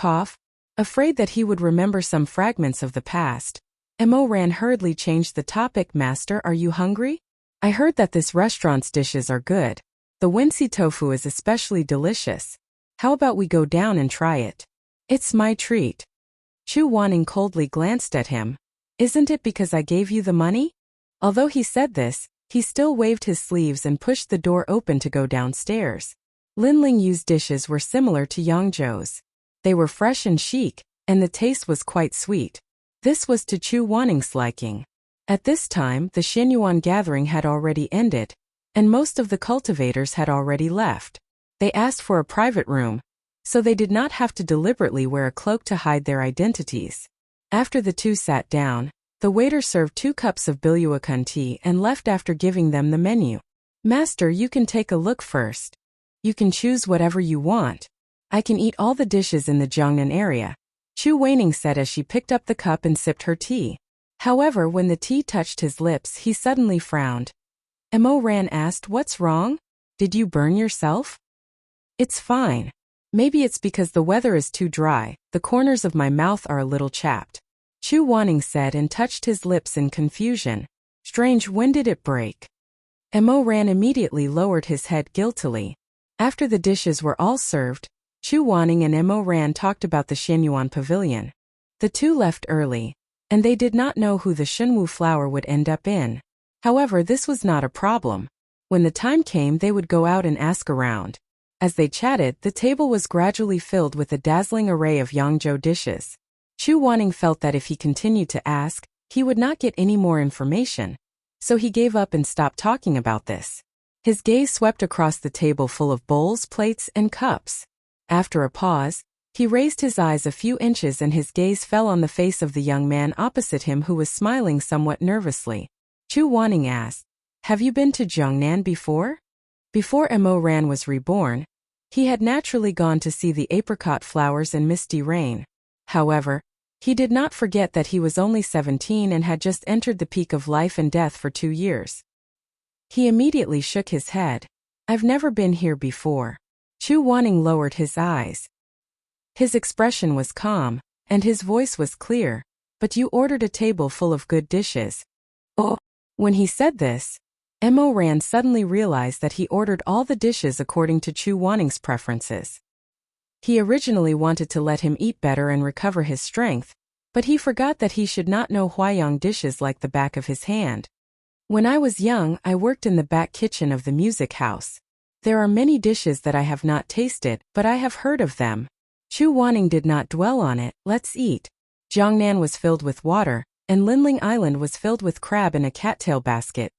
S1: afraid that he would remember some fragments of the past. Mo Ran hurriedly changed the topic. Master, are you hungry? I heard that this restaurant's dishes are good. The Wincy tofu is especially delicious. How about we go down and try it? It's my treat. Chu Wanning coldly glanced at him. Isn't it because I gave you the money? Although he said this, he still waved his sleeves and pushed the door open to go downstairs. Lin Lingyu's dishes were similar to Yangzhou's. They were fresh and chic, and the taste was quite sweet. This was to Chu Wanning's liking. At this time, the Xinyuan gathering had already ended, and most of the cultivators had already left. They asked for a private room, so they did not have to deliberately wear a cloak to hide their identities. After the two sat down, the waiter served 2 cups of Biluakun tea and left after giving them the menu. Master, you can take a look first. You can choose whatever you want. I can eat all the dishes in the Jiangnan area, Chu Wanning said as she picked up the cup and sipped her tea. However, when the tea touched his lips, he suddenly frowned. Mo Ran asked, what's wrong? Did you burn yourself? It's fine. Maybe it's because the weather is too dry, the corners of my mouth are a little chapped. Chu Wanning said and touched his lips in confusion. Strange, when did it break? Mo Ran immediately lowered his head guiltily. After the dishes were all served, Chu Wanning and Mo Ran talked about the Xinyuan pavilion. The two left early, and they did not know who the Shenwu flower would end up in. However, this was not a problem. When the time came, they would go out and ask around. As they chatted, the table was gradually filled with a dazzling array of Yangzhou dishes. Chu Wanning felt that if he continued to ask, he would not get any more information. so he gave up and stopped talking about this. His gaze swept across the table full of bowls, plates, and cups. After a pause, he raised his eyes a few inches and his gaze fell on the face of the young man opposite him who was smiling somewhat nervously. Chu Wanning asked, "Have you been to Jiangnan before?" Before Mo Ran was reborn, he had naturally gone to see the apricot flowers and misty rain. However, he did not forget that he was only 17 and had just entered the peak of life and death for 2 years. He immediately shook his head. "I've never been here before." Chu Wanning lowered his eyes. His expression was calm, and his voice was clear. "But you ordered a table full of good dishes." Oh! When he said this, Mo Ran suddenly realized that he ordered all the dishes according to Chu Wanning's preferences. He originally wanted to let him eat better and recover his strength, but he forgot that he should not know Huayang dishes like the back of his hand. "When I was young, I worked in the back kitchen of the music house. There are many dishes that I have not tasted, but I have heard of them." Chu Wanning did not dwell on it. "Let's eat." Jiangnan was filled with water, and Linling Island was filled with crab in a cattail basket,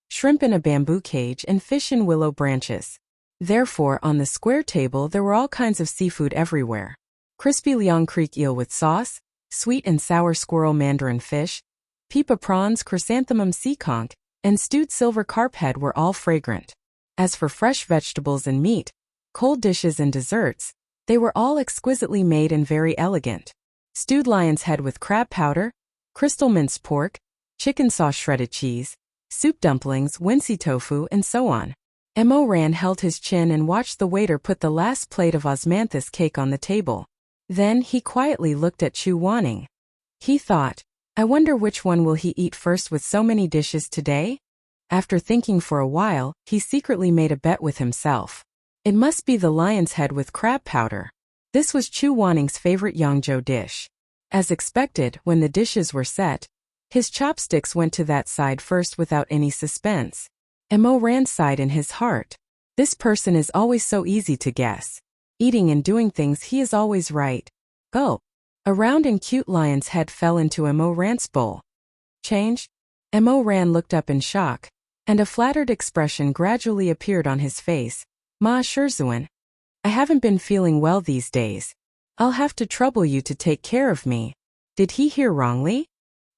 S1: shrimp in a bamboo cage, and fish in willow branches. Therefore, on the square table there were all kinds of seafood everywhere. Crispy Liang Creek eel with sauce, sweet and sour squirrel mandarin fish, pipa prawns, chrysanthemum sea conch, and stewed silver carp head were all fragrant. As for fresh vegetables and meat, cold dishes and desserts, they were all exquisitely made and very elegant. Stewed lion's head with crab powder, crystal minced pork, chicken sauce shredded cheese, soup dumplings, wincy tofu, and so on. Mo Ran held his chin and watched the waiter put the last plate of osmanthus cake on the table. Then he quietly looked at Chu Wanning. He thought, "I wonder which one will he eat first with so many dishes today?" After thinking for a while, he secretly made a bet with himself. It must be the lion's head with crab powder. This was Chu Wanning's favorite Yangzhou dish. As expected, when the dishes were set, his chopsticks went to that side first without any suspense. Mo Ran sighed in his heart. This person is always so easy to guess. Eating and doing things, he is always right. Oh! A round and cute lion's head fell into Mo Ran's bowl. Change? Mo Ran looked up in shock, and a flattered expression gradually appeared on his face. "Ma Shizun, I haven't been feeling well these days. I'll have to trouble you to take care of me." Did he hear wrongly?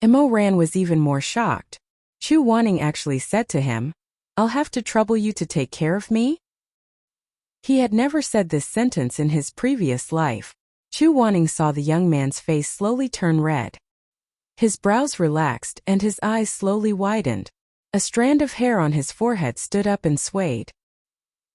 S1: Mo Ran was even more shocked. Chu Wanning actually said to him, "I'll have to trouble you to take care of me?" He had never said this sentence in his previous life. Chu Wanning saw the young man's face slowly turn red. His brows relaxed and his eyes slowly widened. A strand of hair on his forehead stood up and swayed.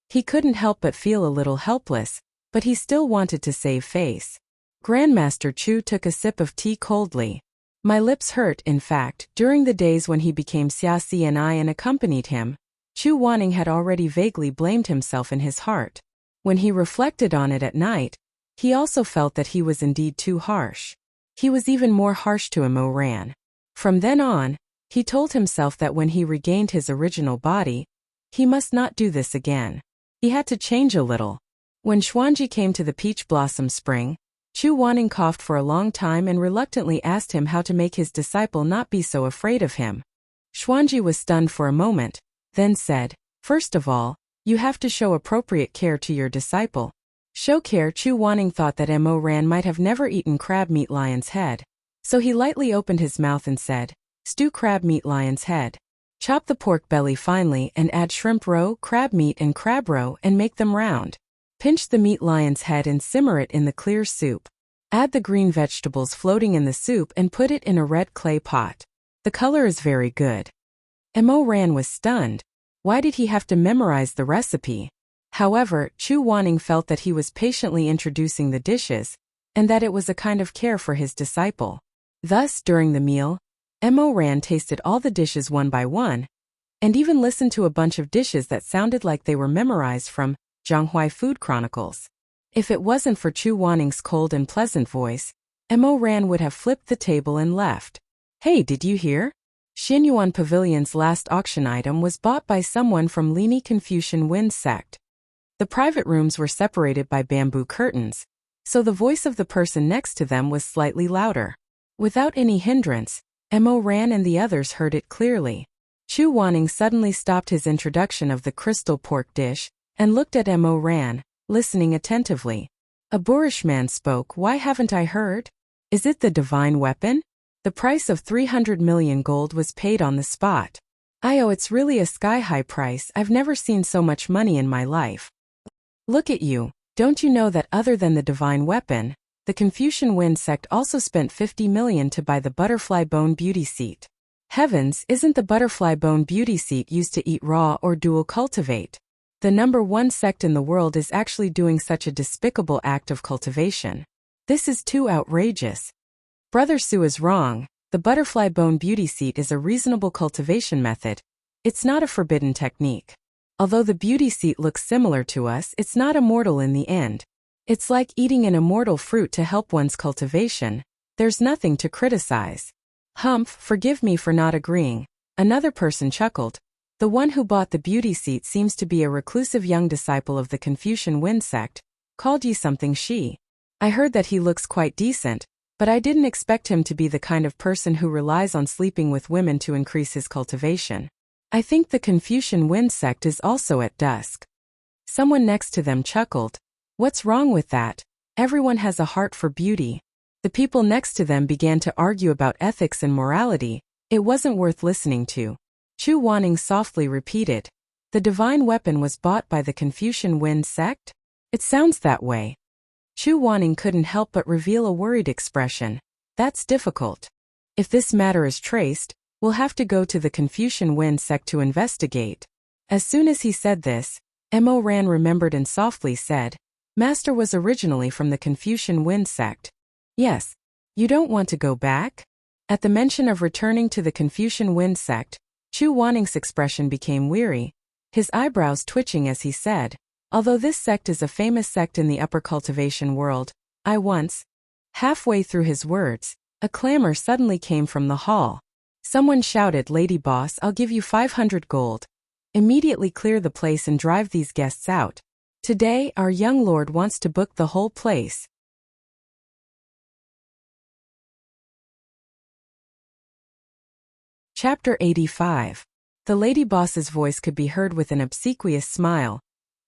S1: He couldn't help but feel a little helpless, but he still wanted to save face. Grandmaster Chu took a sip of tea coldly. "My lips hurt." In fact, during the days when he became Xiaxi and accompanied him, Chu Wanning had already vaguely blamed himself in his heart. When he reflected on it at night, he also felt that he was indeed too harsh. He was even more harsh to Mo Ran. From then on, he told himself that when he regained his original body, he must not do this again. He had to change a little. When Xuanji came to the peach blossom spring, Chu Wanning coughed for a long time and reluctantly asked him how to make his disciple not be so afraid of him. Xuanji was stunned for a moment, then said, "First of all, you have to show appropriate care to your disciple." Show care? Chu Wanning thought that Mo Ran might have never eaten crab meat lion's head. So he lightly opened his mouth and said, "Stew crab meat lion's head. Chop the pork belly finely and add shrimp roe, crab meat and crab roe and make them round. Pinch the meat lion's head and simmer it in the clear soup. Add the green vegetables floating in the soup and put it in a red clay pot. The color is very good." Mo Ran was stunned. Why did he have to memorize the recipe? However, Chu Wanning felt that he was patiently introducing the dishes, and that it was a kind of care for his disciple. Thus, during the meal, Mo Ran tasted all the dishes one by one, and even listened to a bunch of dishes that sounded like they were memorized from Zhanghuai Food Chronicles. If it wasn't for Chu Wanning's cold and pleasant voice, Mo Ran would have flipped the table and left. "Hey, did you hear? Xinyuan Pavilion's last auction item was bought by someone from Lini Confucian Wind sect." The private rooms were separated by bamboo curtains, so the voice of the person next to them was slightly louder. Without any hindrance, Mo Ran and the others heard it clearly. Chu Wanning suddenly stopped his introduction of the crystal pork dish, and looked at Mo Ran, listening attentively. A boorish man spoke. Why haven't I heard? Is it the divine weapon? The price of 300 million gold was paid on the spot. It's really a sky-high price. I've never seen so much money in my life. Look at you. Don't you know that other than the divine weapon, the Confucian Wind sect also spent 50 million to buy the butterfly bone beauty seat? Heavens, isn't the butterfly bone beauty seat used to eat raw or dual cultivate? The number one sect in the world is actually doing such a despicable act of cultivation. This is too outrageous. Brother Su is wrong. The butterfly bone beauty seat is a reasonable cultivation method. It's not a forbidden technique. Although the beauty seat looks similar to us, it's not immortal in the end. It's like eating an immortal fruit to help one's cultivation. There's nothing to criticize. Humph, forgive me for not agreeing. Another person chuckled. The one who bought the beauty seat seems to be a reclusive young disciple of the Confucian Wind sect. Called ye something she? I heard that he looks quite decent, but I didn't expect him to be the kind of person who relies on sleeping with women to increase his cultivation. I think the Confucian Wind sect is also at dusk. Someone next to them chuckled. What's wrong with that? Everyone has a heart for beauty. The people next to them began to argue about ethics and morality. It wasn't worth listening to. Chu Wanning softly repeated. The divine weapon was bought by the Confucian Wind sect? It sounds that way. Chu Wanning couldn't help but reveal a worried expression. That's difficult. If this matter is traced, we'll have to go to the Confucian Wind sect to investigate. As soon as he said this, Mo Ran remembered and softly said, Master was originally from the Confucian Wind sect. Yes. You don't want to go back? At the mention of returning to the Confucian Wind sect, Chu Wanning's expression became weary, his eyebrows twitching as he said, although this sect is a famous sect in the upper cultivation world, I once. Halfway through his words, a clamor suddenly came from the hall. Someone shouted, Lady Boss, I'll give you 500 gold. Immediately clear the place and drive these guests out. Today, our young lord wants to book the whole place. Chapter 85. The lady boss's voice could be heard with an obsequious smile.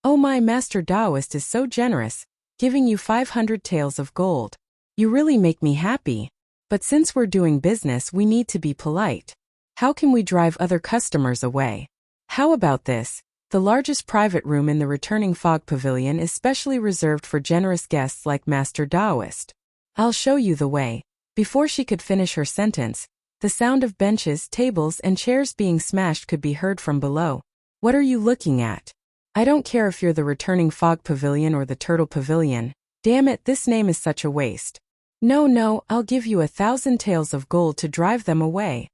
S1: Oh, my master Taoist is so generous, giving you 500 taels of gold. You really make me happy. But since we're doing business, we need to be polite. How can we drive other customers away? How about this? The largest private room in the returning fog pavilion is specially reserved for generous guests like Master Taoist. I'll show you the way. Before she could finish her sentence, the sound of benches, tables, and chairs being smashed could be heard from below. What are you looking at? I don't care if you're the returning fog pavilion or the turtle pavilion. Damn it, this name is such a waste. No, I'll give you 1,000 taels of gold to drive them away.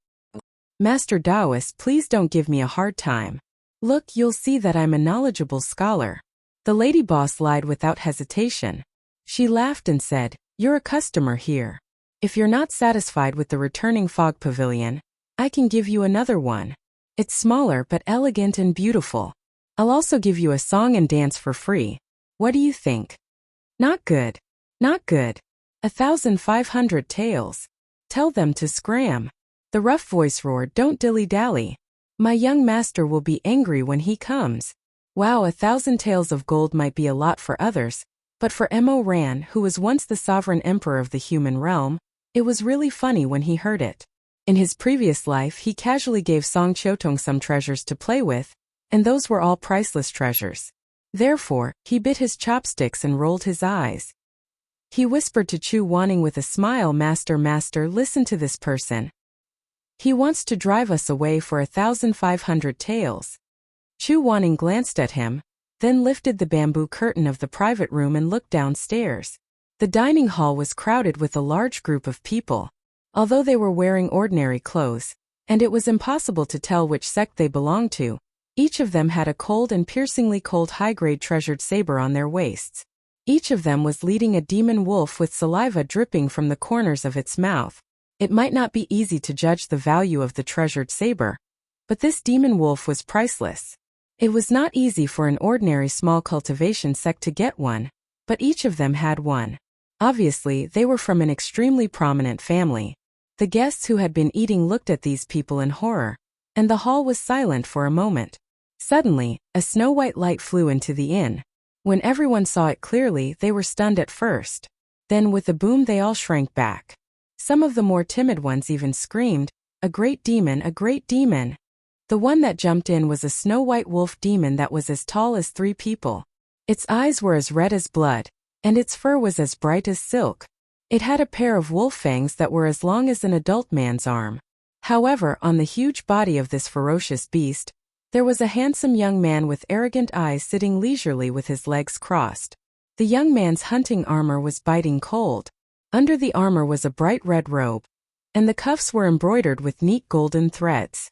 S1: Master Taoist, please don't give me a hard time. Look, you'll see that I'm a knowledgeable scholar. The lady boss lied without hesitation. She laughed and said, You're a customer here. If you're not satisfied with the returning fog pavilion, I can give you another one. It's smaller but elegant and beautiful. I'll also give you a song and dance for free. What do you think? Not good. Not good. 1,500 taels. Tell them to scram. The rough voice roared, Don't dilly-dally. My young master will be angry when he comes. Wow, 1,000 taels of gold might be a lot for others, but for Mo Ran, who was once the sovereign emperor of the human realm, it was really funny when he heard it. In his previous life, he casually gave Song Chiotong some treasures to play with, and those were all priceless treasures. Therefore, he bit his chopsticks and rolled his eyes. He whispered to Chu Wanning with a smile, Master, listen to this person. He wants to drive us away for 1,500 taels. Chu Wanning glanced at him, then lifted the bamboo curtain of the private room and looked downstairs. The dining hall was crowded with a large group of people. Although they were wearing ordinary clothes, and it was impossible to tell which sect they belonged to, each of them had a cold and piercingly cold high-grade treasured saber on their waists. Each of them was leading a demon wolf with saliva dripping from the corners of its mouth. It might not be easy to judge the value of the treasured saber, but this demon wolf was priceless. It was not easy for an ordinary small cultivation sect to get one, but each of them had one. Obviously, they were from an extremely prominent family. The guests who had been eating looked at these people in horror, and the hall was silent for a moment. Suddenly, a snow-white light flew into the inn. When everyone saw it clearly, they were stunned at first. Then with a boom they all shrank back. Some of the more timid ones even screamed, "A great demon, a great demon!" The one that jumped in was a snow-white wolf demon that was as tall as 3 people. Its eyes were as red as blood, and its fur was as bright as silk. It had a pair of wolf fangs that were as long as an adult man's arm. However, on the huge body of this ferocious beast, there was a handsome young man with arrogant eyes sitting leisurely with his legs crossed. The young man's hunting armor was biting cold. Under the armor was a bright red robe, and the cuffs were embroidered with neat golden threads.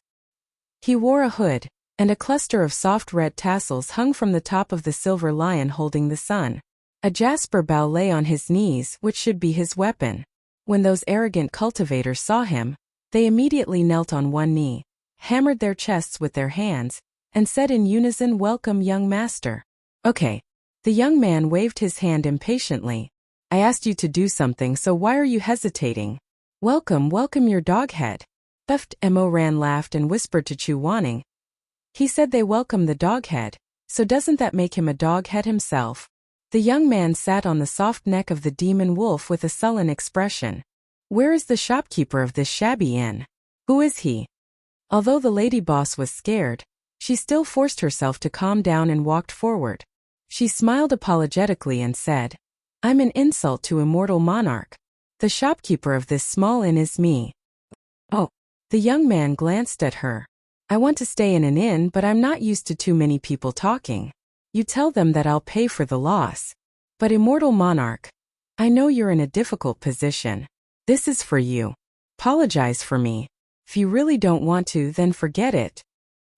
S1: He wore a hood, and a cluster of soft red tassels hung from the top of the silver lion holding the sun. A jasper bow lay on his knees, which should be his weapon. When those arrogant cultivators saw him, they immediately knelt on one knee, hammered their chests with their hands, and said in unison, "Welcome, young master." "Okay." The young man waved his hand impatiently. "I asked you to do something, so why are you hesitating? Welcome, welcome your doghead." Buffed Mo Ran laughed and whispered to Chu Wanning. "He said they welcome the doghead, so doesn't that make him a doghead himself?" The young man sat on the soft neck of the demon wolf with a sullen expression. "Where is the shopkeeper of this shabby inn? Who is he?" Although the lady boss was scared, she still forced herself to calm down and walked forward. She smiled apologetically and said, "I'm an insult to immortal monarch. The shopkeeper of this small inn is me." "Oh." The young man glanced at her. "I want to stay in an inn, but I'm not used to too many people talking. You tell them that I'll pay for the loss. But immortal monarch, I know you're in a difficult position. This is for you. Apologize for me. If you really don't want to, then forget it."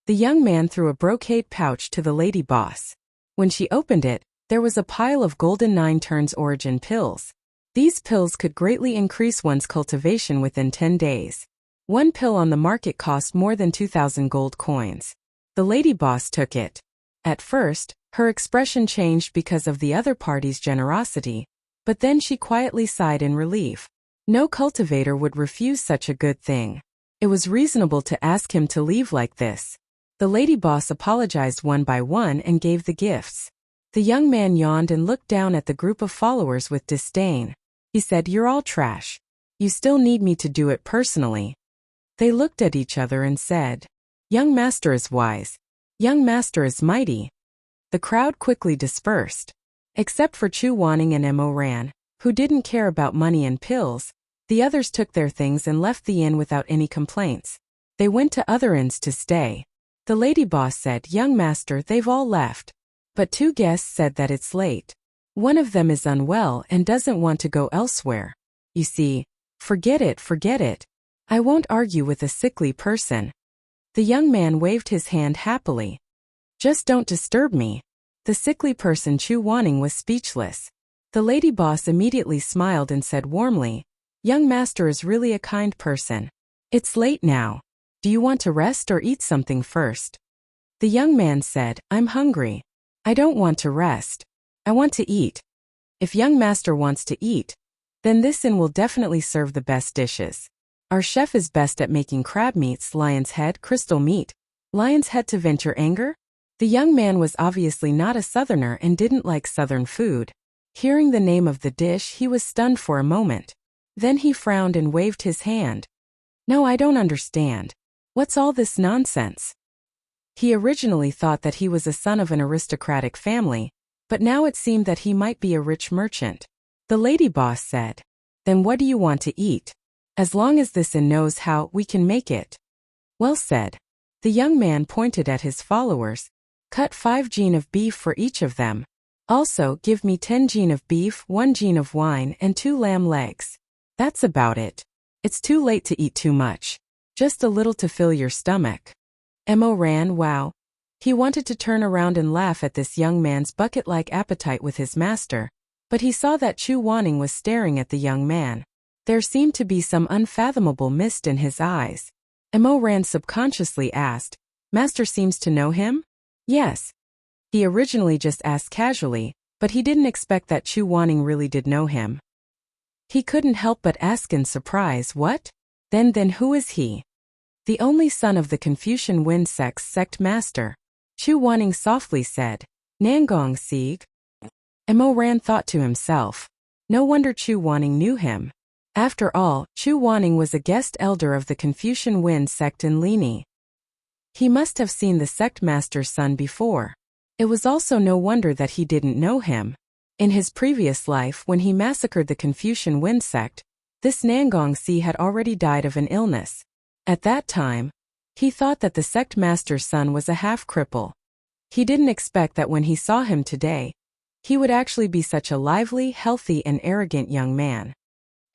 S1: The young man threw a brocade pouch to the lady boss. When she opened it, there was a pile of golden 9 turns origin pills. These pills could greatly increase one's cultivation within 10 days. One pill on the market cost more than 2,000 gold coins. The lady boss took it. At first, her expression changed because of the other party's generosity, but then she quietly sighed in relief. No cultivator would refuse such a good thing. It was reasonable to ask him to leave like this. The lady boss apologized one by one and gave the gifts. The young man yawned and looked down at the group of followers with disdain. He said, "You're all trash. You still need me to do it personally." They looked at each other and said, "Young master is wise. Young master is mighty." The crowd quickly dispersed. Except for Chu Wanning and Mo Ran, who didn't care about money and pills, the others took their things and left the inn without any complaints. They went to other inns to stay. The lady boss said, "Young master, they've all left. But 2 guests said that it's late. One of them is unwell and doesn't want to go elsewhere. You see, forget it, forget it. I won't argue with a sickly person." The young man waved his hand happily. "Just don't disturb me." The sickly person Chu Wanning was speechless. The lady boss immediately smiled and said warmly, "Young master is really a kind person. It's late now. Do you want to rest or eat something first?" The young man said, "I'm hungry. I don't want to rest. I want to eat." "If young master wants to eat, then this inn will definitely serve the best dishes. Our chef is best at making crab meats, lion's head, crystal meat. Lion's head to venture anger?" The young man was obviously not a southerner and didn't like southern food. Hearing the name of the dish, he was stunned for a moment. Then he frowned and waved his hand. "No, I don't understand. What's all this nonsense?" He originally thought that he was a son of an aristocratic family, but now it seemed that he might be a rich merchant. The lady boss said, "Then what do you want to eat? As long as this inn knows how, we can make it." "Well said." The young man pointed at his followers. "Cut 5 jin of beef for each of them. Also, give me 10 jin of beef, 1 jin of wine, and 2 lamb legs. That's about it. It's too late to eat too much. Just a little to fill your stomach." Mo ran, wow. He wanted to turn around and laugh at this young man's bucket-like appetite with his master, but he saw that Chu Wanning was staring at the young man. There seemed to be some unfathomable mist in his eyes. Mo Ran subconsciously asked, "Master seems to know him?" "Yes." He originally just asked casually, but he didn't expect that Chu Wanning really did know him. He couldn't help but ask in surprise, "What? Then who is he?" the only son of the Confucian Wind sect's sect master. Chu Wanning softly said, Nangong Sieg. Mo Ran thought to himself. No wonder Chu Wanning knew him. After all, Chu Wanning was a guest elder of the Confucian Wind sect in Lini. He must have seen the sect master's son before. It was also no wonder that he didn't know him. In his previous life, when he massacred the Confucian Wind sect, this Nangong Si had already died of an illness. At that time, he thought that the sect master's son was a half-cripple. He didn't expect that when he saw him today, he would actually be such a lively, healthy, and arrogant young man.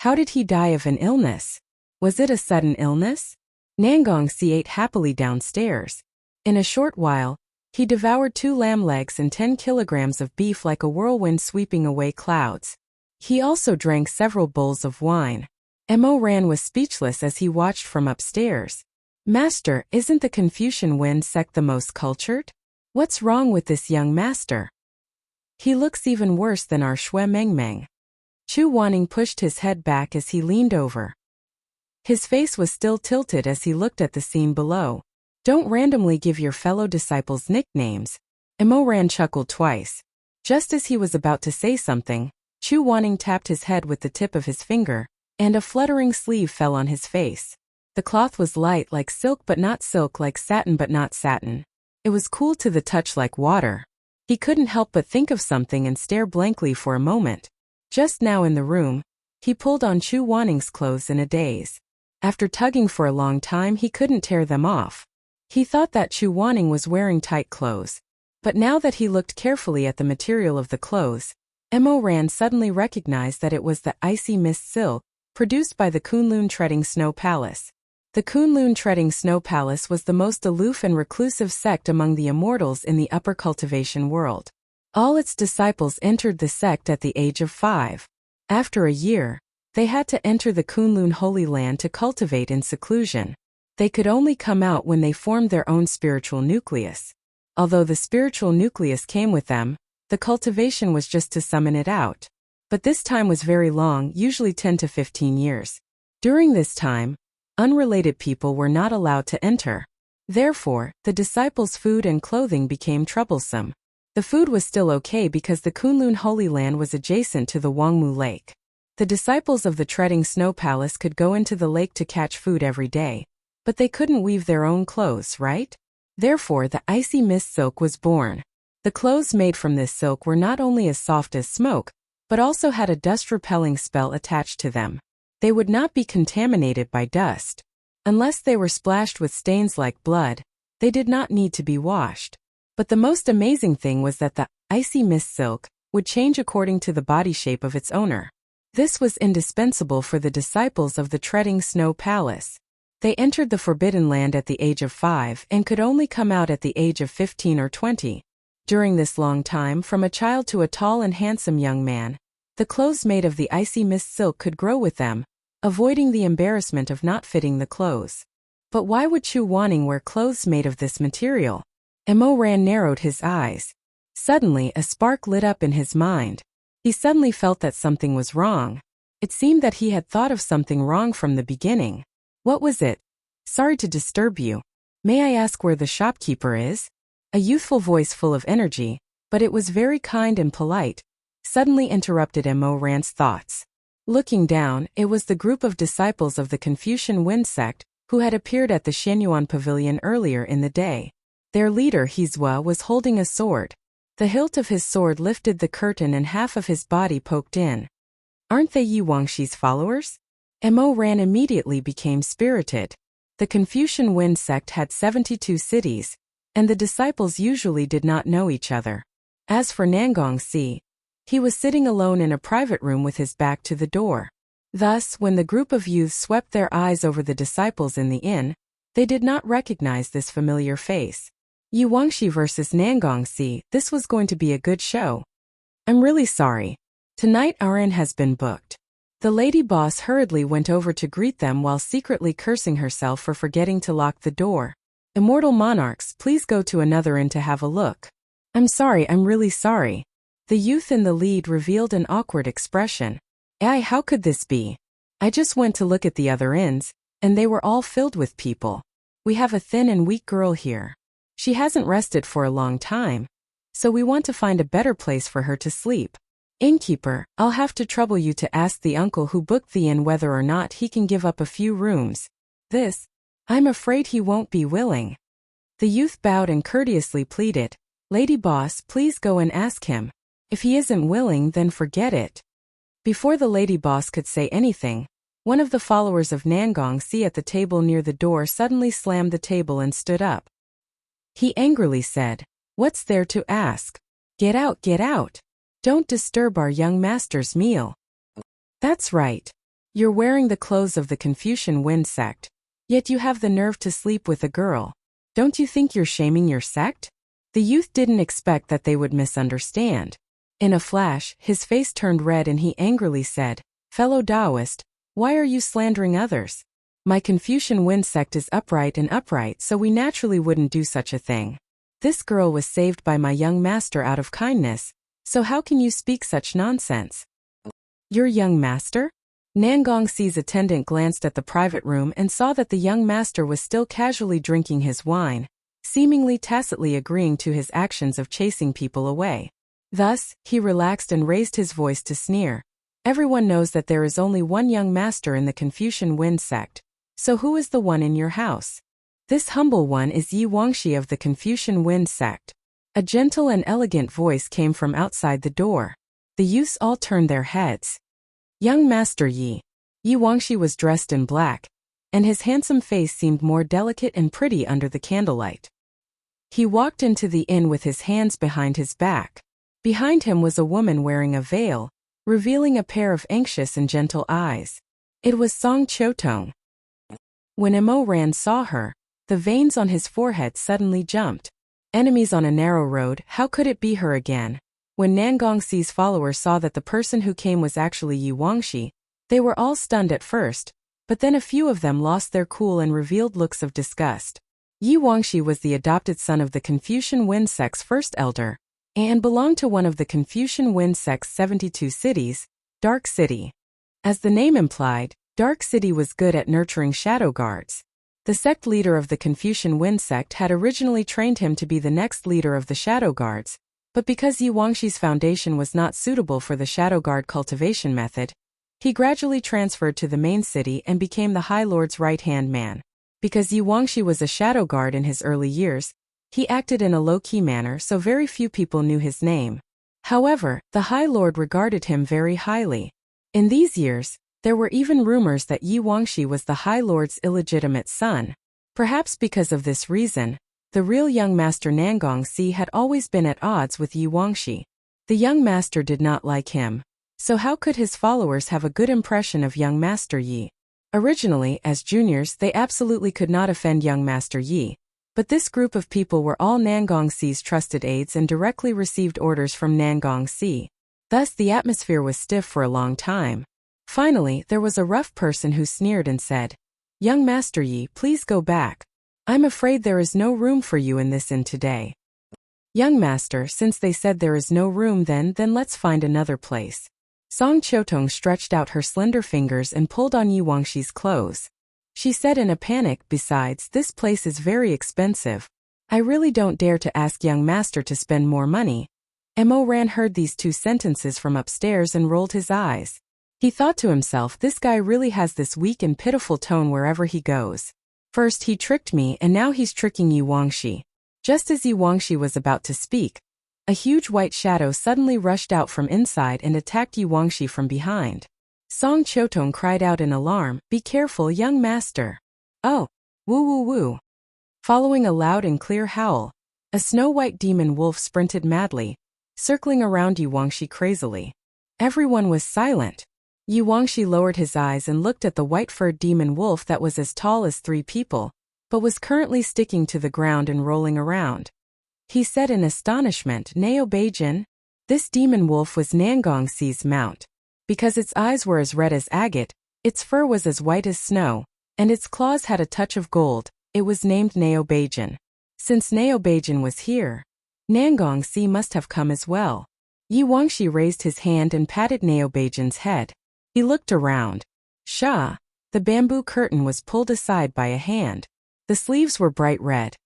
S1: How did he die of an illness? Was it a sudden illness? Nangong Si ate happily downstairs. In a short while, he devoured 2 lamb legs and 10 kilograms of beef like a whirlwind sweeping away clouds. He also drank several bowls of wine. Mo Ran was speechless as he watched from upstairs. Master, isn't the Confucian Wind sect the most cultured? What's wrong with this young master? He looks even worse than our Shui Mengmeng. Chu Wanning pushed his head back as he leaned over. His face was still tilted as he looked at the scene below. Don't randomly give your fellow disciples nicknames. Mo Ran chuckled twice. Just as he was about to say something, Chu Wanning tapped his head with the tip of his finger, and a fluttering sleeve fell on his face. The cloth was light like silk but not silk, like satin but not satin. It was cool to the touch like water. He couldn't help but think of something and stare blankly for a moment. Just now in the room, he pulled on Chu Wanning's clothes in a daze. After tugging for a long time, he couldn't tear them off. He thought that Chu Wanning was wearing tight clothes. But now that he looked carefully at the material of the clothes, Mo Ran suddenly recognized that it was the icy mist silk, produced by the Kunlun Treading Snow Palace. The Kunlun Treading Snow Palace was the most aloof and reclusive sect among the immortals in the upper cultivation world. All its disciples entered the sect at the age of 5. After a year, they had to enter the Kunlun Holy Land to cultivate in seclusion. They could only come out when they formed their own spiritual nucleus. Although the spiritual nucleus came with them, the cultivation was just to summon it out. But this time was very long, usually 10 to 15 years. During this time, unrelated people were not allowed to enter. Therefore, the disciples' food and clothing became troublesome. The food was still okay because the Kunlun Holy Land was adjacent to the Wangmu Lake. The disciples of the Treading Snow Palace could go into the lake to catch food every day. But they couldn't weave their own clothes, right? Therefore, the icy mist silk was born. The clothes made from this silk were not only as soft as smoke, but also had a dust-repelling spell attached to them. They would not be contaminated by dust. Unless they were splashed with stains like blood, they did not need to be washed. But the most amazing thing was that the icy mist silk would change according to the body shape of its owner. This was indispensable for the disciples of the Treading Snow Palace. They entered the Forbidden Land at the age of 5 and could only come out at the age of 15 or 20. During this long time, from a child to a tall and handsome young man, the clothes made of the icy mist silk could grow with them, avoiding the embarrassment of not fitting the clothes. But why would Chu Wanning wear clothes made of this material? Mo Ran narrowed his eyes. Suddenly, a spark lit up in his mind. He suddenly felt that something was wrong. It seemed that he had thought of something wrong from the beginning. What was it? Sorry to disturb you. May I ask where the shopkeeper is? A youthful voice full of energy, but it was very kind and polite, suddenly interrupted Mo Ran's thoughts. Looking down, it was the group of disciples of the Confucian Wind sect who had appeared at the Shenyuan Pavilion earlier in the day. Their leader, Hizwa, was holding a sword. The hilt of his sword lifted the curtain and half of his body poked in. Aren't they Yi Wangshi's followers? Mo Ran immediately became spirited. The Confucian Wind sect had 72 cities, and the disciples usually did not know each other. As for Nangong Si, he was sitting alone in a private room with his back to the door. Thus, when the group of youths swept their eyes over the disciples in the inn, they did not recognize this familiar face. Yi Wangshi versus Nangong Si, this was going to be a good show. I'm really sorry. Tonight our inn has been booked. The lady boss hurriedly went over to greet them while secretly cursing herself for forgetting to lock the door. Immortal monarchs, please go to another inn to have a look. I'm sorry, I'm really sorry. The youth in the lead revealed an awkward expression. How could this be? I just went to look at the other inns, and they were all filled with people. We have a thin and weak girl here. She hasn't rested for a long time, so we want to find a better place for her to sleep. Innkeeper, I'll have to trouble you to ask the uncle who booked the inn whether or not he can give up a few rooms. I'm afraid he won't be willing. The youth bowed and courteously pleaded, Lady boss, please go and ask him. If he isn't willing, then forget it. Before the lady boss could say anything, one of the followers of Nangongsi at the table near the door suddenly slammed the table and stood up. He angrily said, What's there to ask? Get out, get out. Don't disturb our young master's meal. That's right. You're wearing the clothes of the Confucian Wind sect, yet you have the nerve to sleep with a girl. Don't you think you're shaming your sect? The youth didn't expect that they would misunderstand. In a flash, his face turned red and he angrily said, Fellow Taoist, why are you slandering others? My Confucian Wind sect is upright, so we naturally wouldn't do such a thing. This girl was saved by my young master out of kindness, so how can you speak such nonsense? Your young master? Nangongsi's attendant glanced at the private room and saw that the young master was still casually drinking his wine, seemingly tacitly agreeing to his actions of chasing people away. Thus, he relaxed and raised his voice to sneer. Everyone knows that there is only one young master in the Confucian Wind sect, so who is the one in your house? This humble one is Yi Wangxi of the Confucian Wind sect. A gentle and elegant voice came from outside the door. The youths all turned their heads. Young Master Yi. Yi Wangxi was dressed in black, and his handsome face seemed more delicate and pretty under the candlelight. He walked into the inn with his hands behind his back. Behind him was a woman wearing a veil, revealing a pair of anxious and gentle eyes. It was Song Chotong. When Mo Ran saw her, the veins on his forehead suddenly jumped. Enemies on a narrow road, how could it be her again? When Nangongsi's followers saw that the person who came was actually Yi Wangxi, they were all stunned at first, but then a few of them lost their cool and revealed looks of disgust. Yi Wangxi was the adopted son of the Confucian Wind sect's first elder, and belonged to one of the Confucian Wind sect's 72 cities, Dark City. As the name implied, Dark City was good at nurturing shadow guards. The sect leader of the Confucian Wind sect had originally trained him to be the next leader of the shadow guards, but because Yi Wangxi's foundation was not suitable for the shadow guard cultivation method, he gradually transferred to the main city and became the High Lord's right-hand man. Because Yi Wangxi was a shadow guard in his early years, he acted in a low-key manner, so very few people knew his name. However, the High Lord regarded him very highly. In these years, there were even rumors that Yi Wangxi was the High Lord's illegitimate son. Perhaps because of this reason, the real young master Nangongsi had always been at odds with Yi Wangxi. The young master did not like him, so how could his followers have a good impression of young master Yi? Originally, as juniors, they absolutely could not offend young master Yi, but this group of people were all Nangongsi's trusted aides and directly received orders from Nangongsi. Thus the atmosphere was stiff for a long time. Finally, there was a rough person who sneered and said, Young Master Yi, please go back. I'm afraid there is no room for you in this inn today. Young master, since they said there is no room then let's find another place. Song Chotong stretched out her slender fingers and pulled on Yi Wangxi's clothes. She said in a panic, besides, this place is very expensive. I really don't dare to ask young master to spend more money. Mo Ran heard these two sentences from upstairs and rolled his eyes. He thought to himself, this guy really has this weak and pitiful tone wherever he goes. First he tricked me and now he's tricking Yi Wangxi. Just as Yi Wangxi was about to speak, a huge white shadow suddenly rushed out from inside and attacked Yi Wangxi from behind. Song Chotong cried out in alarm, Be careful, young master. Oh, woo woo woo. Following a loud and clear howl, a snow-white demon wolf sprinted madly, circling around Yi Wangxi crazily. Everyone was silent. Yi Wangxi lowered his eyes and looked at the white-furred demon wolf that was as tall as 3 people, but was currently sticking to the ground and rolling around. He said in astonishment, Neo Beijin? This demon wolf was Nangongsi's mount. Because its eyes were as red as agate, its fur was as white as snow, and its claws had a touch of gold, it was named Neo Beijin. Since Neo Beijin was here, Nangongsi must have come as well. Yi Wangxi raised his hand and patted Neo Beijin's head. He looked around. Shah! The bamboo curtain was pulled aside by a hand. The sleeves were bright red,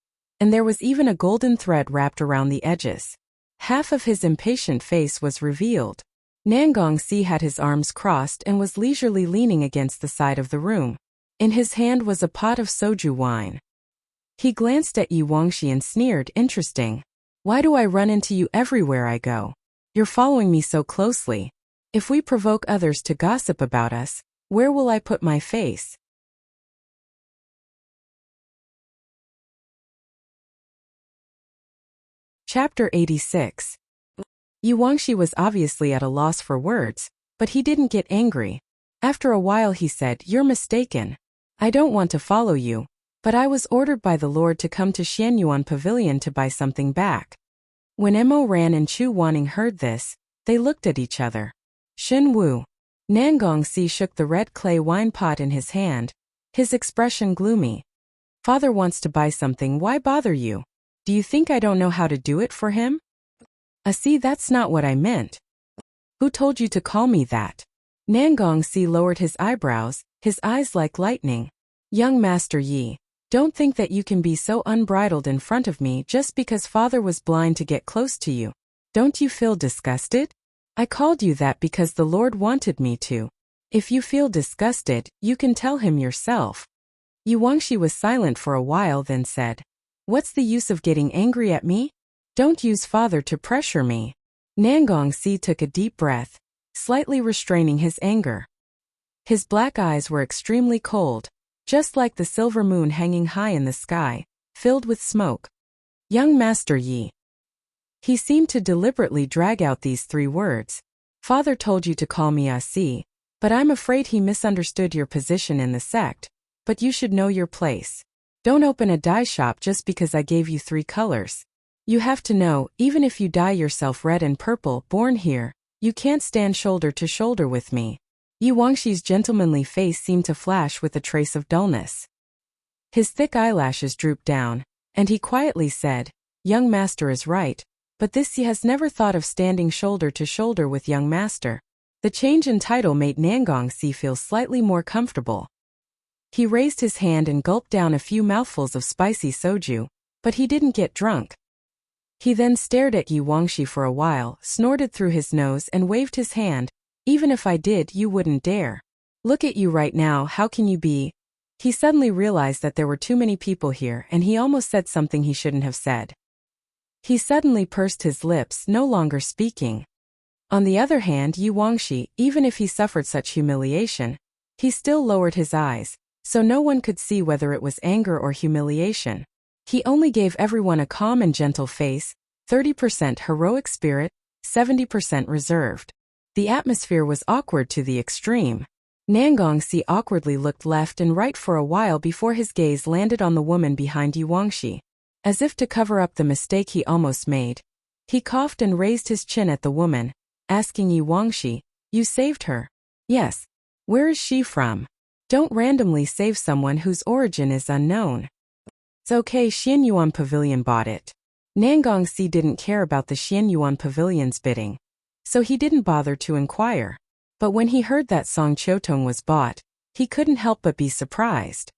S1: and there was even a golden thread wrapped around the edges. Half of his impatient face was revealed. Nangongsi had his arms crossed and was leisurely leaning against the side of the room. In his hand was a pot of soju wine. He glanced at Yi Wangxi and sneered, "Interesting. Why do I run into you everywhere I go? You're following me so closely. If we provoke others to gossip about us, where will I put my face?" Chapter 86. Yi Wangxi was obviously at a loss for words, but he didn't get angry. After a while he said, "You're mistaken. I don't want to follow you, but I was ordered by the Lord to come to Xianyuan Pavilion to buy something back." When Mo Ran and Chu Wanning heard this, they looked at each other. Xin Wu. Nangongsi shook the red clay wine pot in his hand, his expression gloomy. "Father wants to buy something, why bother you? Do you think I don't know how to do it for him?" See, that's not what I meant." "Who told you to call me that?" Nangongsi lowered his eyebrows, his eyes like lightning. "Young Master Yi, don't think that you can be so unbridled in front of me just because father was blind to get close to you. Don't you feel disgusted? I called you that because the Lord wanted me to. If you feel disgusted, you can tell him yourself." Yi Wangxi was silent for a while, then said, "What's the use of getting angry at me? Don't use father to pressure me." Nangongsi took a deep breath, slightly restraining his anger. His black eyes were extremely cold, just like the silver moon hanging high in the sky, filled with smoke. "Young Master Yi." He seemed to deliberately drag out these 3 words. "Father told you to call me Asi, but I'm afraid he misunderstood your position in the sect, but you should know your place. Don't open a dye shop just because I gave you 3 colors. You have to know, even if you dye yourself red and purple, born here, you can't stand shoulder to shoulder with me." Yi Wangxi's gentlemanly face seemed to flash with a trace of dullness. His thick eyelashes drooped down, and he quietly said, "Young Master is right, but this he has never thought of standing shoulder to shoulder with young Master." The change in title made Nangongsi feel slightly more comfortable. He raised his hand and gulped down a few mouthfuls of spicy soju, but he didn't get drunk. He then stared at Yi Wangxi for a while, snorted through his nose and waved his hand. "Even if I did, you wouldn't dare. Look at you right now, how can you be?" He suddenly realized that there were too many people here and he almost said something he shouldn't have said. He suddenly pursed his lips, no longer speaking. On the other hand, Yi Wangxi, even if he suffered such humiliation, he still lowered his eyes, so no one could see whether it was anger or humiliation. He only gave everyone a calm and gentle face, 30% heroic spirit, 70% reserved. The atmosphere was awkward to the extreme. Nangongsi awkwardly looked left and right for a while before his gaze landed on the woman behind Yi Wangxi. As if to cover up the mistake he almost made, he coughed and raised his chin at the woman, asking Yi Wangxi, "You saved her?" "Yes. Where is she from?" "Don't randomly save someone whose origin is unknown." "It's okay, Xianyuan Pavilion bought it." Nangongsi didn't care about the Xianyuan Pavilion's bidding, so he didn't bother to inquire. But when he heard that Song Chotong was bought, he couldn't help but be surprised.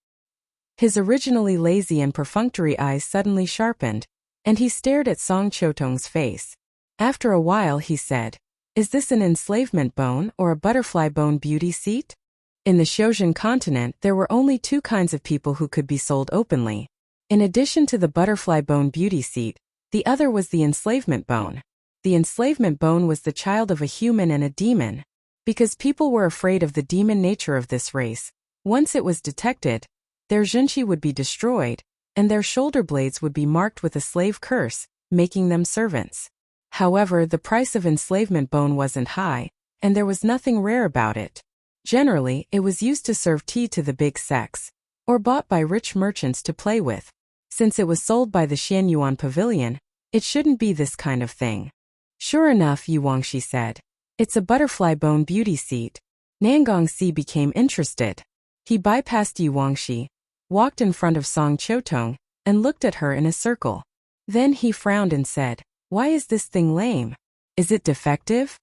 S1: His originally lazy and perfunctory eyes suddenly sharpened, and he stared at Song Chotong's face. After a while he said, "Is this an enslavement bone or a butterfly bone beauty seat?" In the Xiuzhen continent there were only 2 kinds of people who could be sold openly. In addition to the butterfly bone beauty seat, the other was the enslavement bone. The enslavement bone was the child of a human and a demon. Because people were afraid of the demon nature of this race, once it was detected, their zhenqi would be destroyed, and their shoulder blades would be marked with a slave curse, making them servants. However, the price of enslavement bone wasn't high, and there was nothing rare about it. Generally, it was used to serve tea to the big sects, or bought by rich merchants to play with. Since it was sold by the Xianyuan Pavilion, it shouldn't be this kind of thing. "Sure enough," Yi Wangxi said. "It's a butterfly bone beauty seat." Nangongsi became interested. He bypassed Yi Wangxi, walked in front of Song Chotong, and looked at her in a circle. Then he frowned and said, "Why is this thing lame? Is it defective?"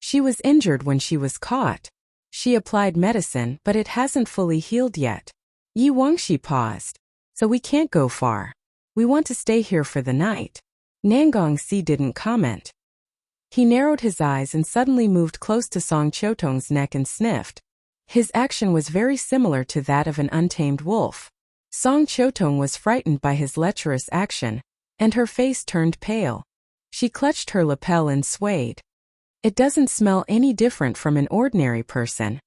S1: "She was injured when she was caught. She applied medicine, but it hasn't fully healed yet." Yi Wangxi paused. so we can't go far. We want to stay here for the night. Nangongxi didn't comment. He narrowed his eyes and suddenly moved close to Song Qiutong's neck and sniffed. His action was very similar to that of an untamed wolf. Song Qiutong was frightened by his lecherous action, and her face turned pale. She clutched her lapel and swayed. It doesn't smell any different from an ordinary person.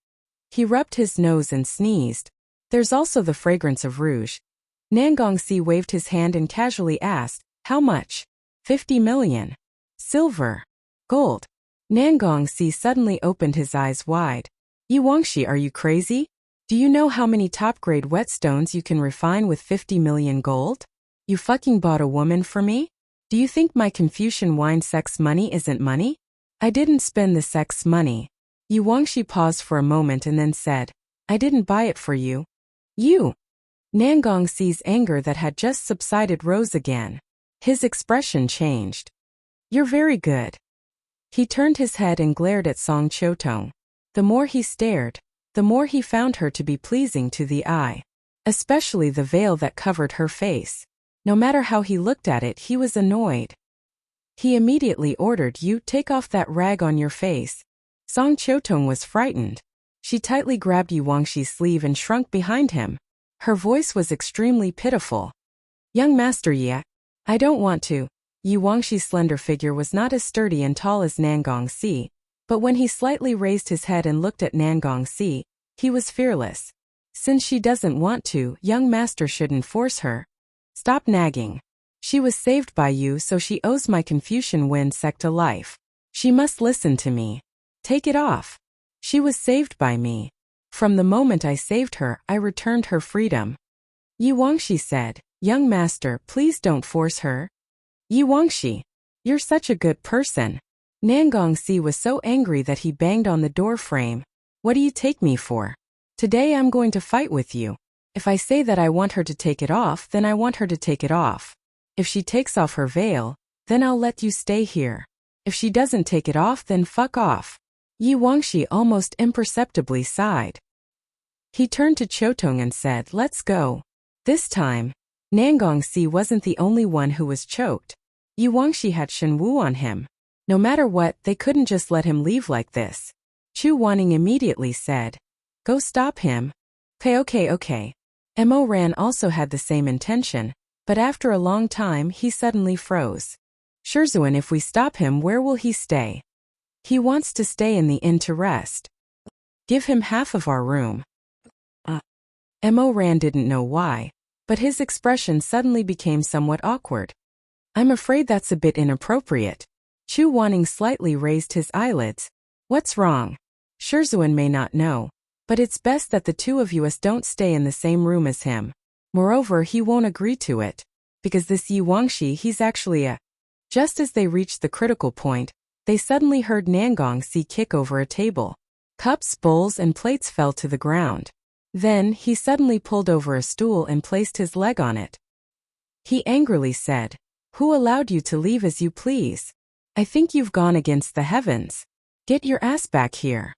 S1: He rubbed his nose and sneezed. There's also the fragrance of rouge. Nangongxi waved his hand and casually asked, how much? 50 million. Silver. Gold. Nangongxi suddenly opened his eyes wide. Yuangxi, are you crazy? Do you know how many top-grade whetstones you can refine with 50 million gold? You fucking bought a woman for me? Do you think my Confucian wine sex money isn't money? I didn't spend the sex money. Yuangxi paused for a moment and then said, I didn't buy it for you. You. Nangongxi's anger that had just subsided rose again. His expression changed. You're very good. He turned his head and glared at Song Qiutong. The more he stared, the more he found her to be pleasing to the eye. Especially the veil that covered her face. No matter how he looked at it, he was annoyed. He immediately ordered, you take off that rag on your face. Song Qiutong was frightened. She tightly grabbed Yuangxi's sleeve and shrunk behind him. Her voice was extremely pitiful. Young master, yeah. I don't want to. Yuangxi's slender figure was not as sturdy and tall as Nangongxi, but when he slightly raised his head and looked at Nangongxi, he was fearless. Since she doesn't want to, young master shouldn't force her. Stop nagging. She was saved by you, so she owes my Confucian Wen sect a life. She must listen to me. Take it off. She was saved by me. From the moment I saved her, I returned her freedom. Yuangxi said, young master, please don't force her. Yuangxi, you're such a good person. Nangongxi was so angry that he banged on the door frame. What do you take me for? Today I'm going to fight with you. If I say that I want her to take it off, then I want her to take it off. If she takes off her veil, then I'll let you stay here. If she doesn't take it off, then fuck off. Yuangxi almost imperceptibly sighed. He turned to Qiutong and said, let's go. This time, Nangongxi wasn't the only one who was choked. Yuangxi had Shen Wu on him. No matter what, they couldn't just let him leave like this. Chu Wanning immediately said, go stop him. Okay. Mo Ran also had the same intention, but after a long time he suddenly froze. Shizun, if we stop him, where will he stay? He wants to stay in the inn to rest. Give him half of our room. Mo Ran didn't know why, but his expression suddenly became somewhat awkward. I'm afraid that's a bit inappropriate. Chu Wanning slightly raised his eyelids. What's wrong? Shizun may not know, but it's best that the two of us don't stay in the same room as him. Moreover, he won't agree to it, because this Yuangxi, he's actually a... Just as they reached the critical point, they suddenly heard Nangongxi kick over a table. Cups, bowls, and plates fell to the ground. Then, he suddenly pulled over a stool and placed his leg on it. He angrily said, who allowed you to leave as you please? I think you've gone against the heavens. Get your ass back here.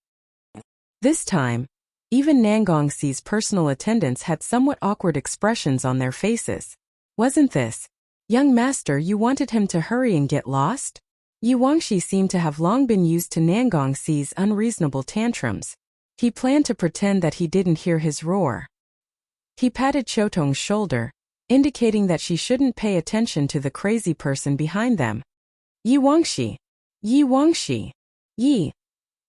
S1: This time, even Nangongxi's personal attendants had somewhat awkward expressions on their faces. Wasn't this? Young master, you wanted him to hurry and get lost? Yuangxi seemed to have long been used to Nangongxi's unreasonable tantrums. He planned to pretend that he didn't hear his roar. He patted Qiutong's shoulder, indicating that she shouldn't pay attention to the crazy person behind them. Yuangxi. Yi.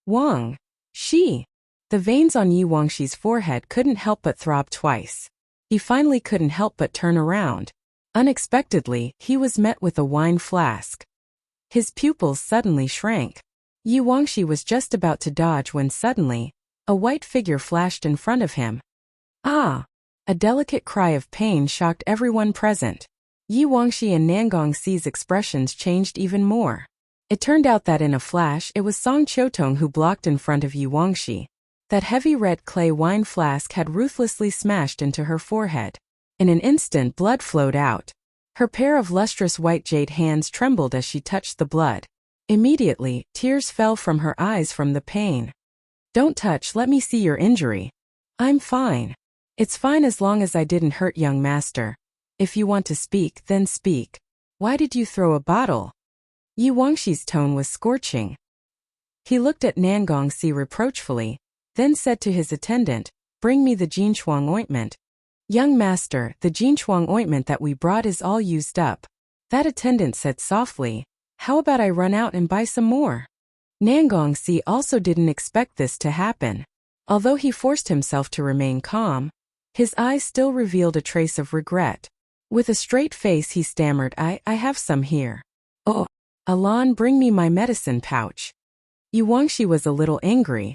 S1: Wang. Shi. The veins on Yuangxi's forehead couldn't help but throb twice. He finally couldn't help but turn around. Unexpectedly, he was met with a wine flask. His pupils suddenly shrank. Yuangxi was just about to dodge when suddenly, a white figure flashed in front of him. Ah! A delicate cry of pain shocked everyone present. Yuangxi and Nangongxi's expressions changed even more. It turned out that in a flash it was Song Qiutong who blocked in front of Yuangxi. That heavy red clay wine flask had ruthlessly smashed into her forehead. In an instant, blood flowed out. Her pair of lustrous white jade hands trembled as she touched the blood. Immediately, tears fell from her eyes from the pain. Don't touch, let me see your injury. I'm fine. It's fine as long as I didn't hurt young master. If you want to speak, then speak. Why did you throw a bottle? Yi Wangshi's tone was scorching. He looked at Nangongxi reproachfully, then said to his attendant, bring me the Jinchuang ointment. Young master, the Jinchuang ointment that we brought is all used up. That attendant said softly, how about I run out and buy some more? Nangongxi also didn't expect this to happen. Although he forced himself to remain calm, his eyes still revealed a trace of regret. With a straight face he stammered, I have some here. Oh, Alan, bring me my medicine pouch. Yi Wangxi was a little angry.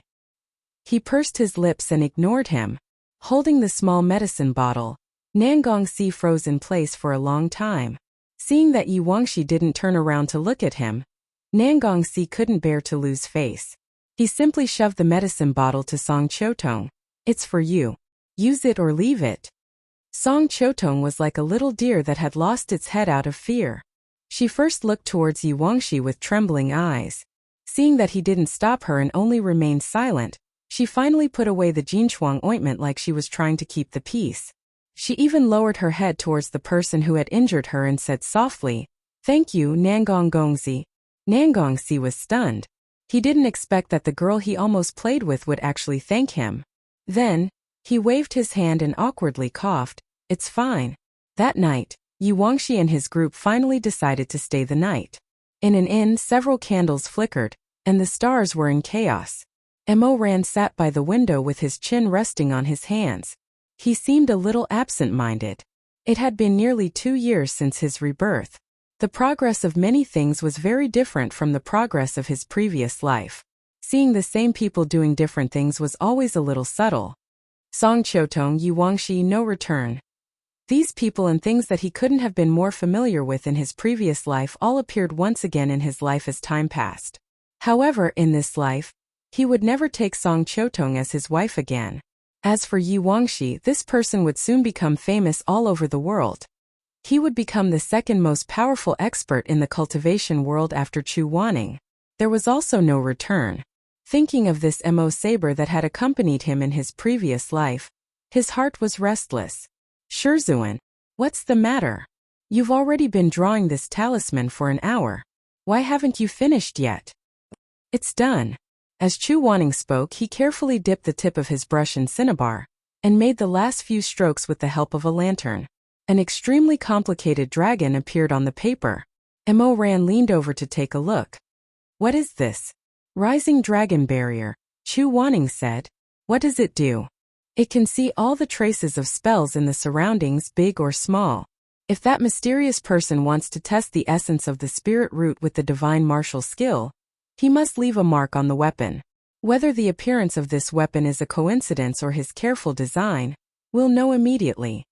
S1: He pursed his lips and ignored him. Holding the small medicine bottle, Nangongxi froze in place for a long time. Seeing that Yi Wangxi didn't turn around to look at him, Nangongxi couldn't bear to lose face. He simply shoved the medicine bottle to Song Chotong. It's for you. Use it or leave it. Song Chotong was like a little deer that had lost its head out of fear. She first looked towards Yi Wangxi with trembling eyes. Seeing that he didn't stop her and only remained silent, she finally put away the Jinchuang ointment like she was trying to keep the peace. She even lowered her head towards the person who had injured her and said softly, thank you, Nangongxi. Nangongxi was stunned. He didn't expect that the girl he almost played with would actually thank him. Then, he waved his hand and awkwardly coughed, it's fine. That night, Yi Wangxi and his group finally decided to stay the night. In an inn, several candles flickered, and the stars were in chaos. Mo Ran sat by the window with his chin resting on his hands. He seemed a little absent-minded. It had been nearly 2 years since his rebirth. The progress of many things was very different from the progress of his previous life. Seeing the same people doing different things was always a little subtle. Song Chotong, Yi Wangxi, no return. These people and things that he couldn't have been more familiar with in his previous life all appeared once again in his life as time passed. However, in this life, he would never take Song Chotong as his wife again. As for Yi Wangxi, this person would soon become famous all over the world. He would become the second most powerful expert in the cultivation world after Chu Wanning. There was also no return. Thinking of this Mo saber that had accompanied him in his previous life, his heart was restless. Shizun, what's the matter? You've already been drawing this talisman for an hour. Why haven't you finished yet? It's done. As Chu Wanning spoke, he carefully dipped the tip of his brush in cinnabar, and made the last few strokes with the help of a lantern. An extremely complicated dragon appeared on the paper. Mo Ran leaned over to take a look. What is this? Rising dragon barrier, Chu Wanning said. What does it do? It can see all the traces of spells in the surroundings, big or small. If that mysterious person wants to test the essence of the spirit root with the divine martial skill, he must leave a mark on the weapon. Whether the appearance of this weapon is a coincidence or his careful design, we'll know immediately.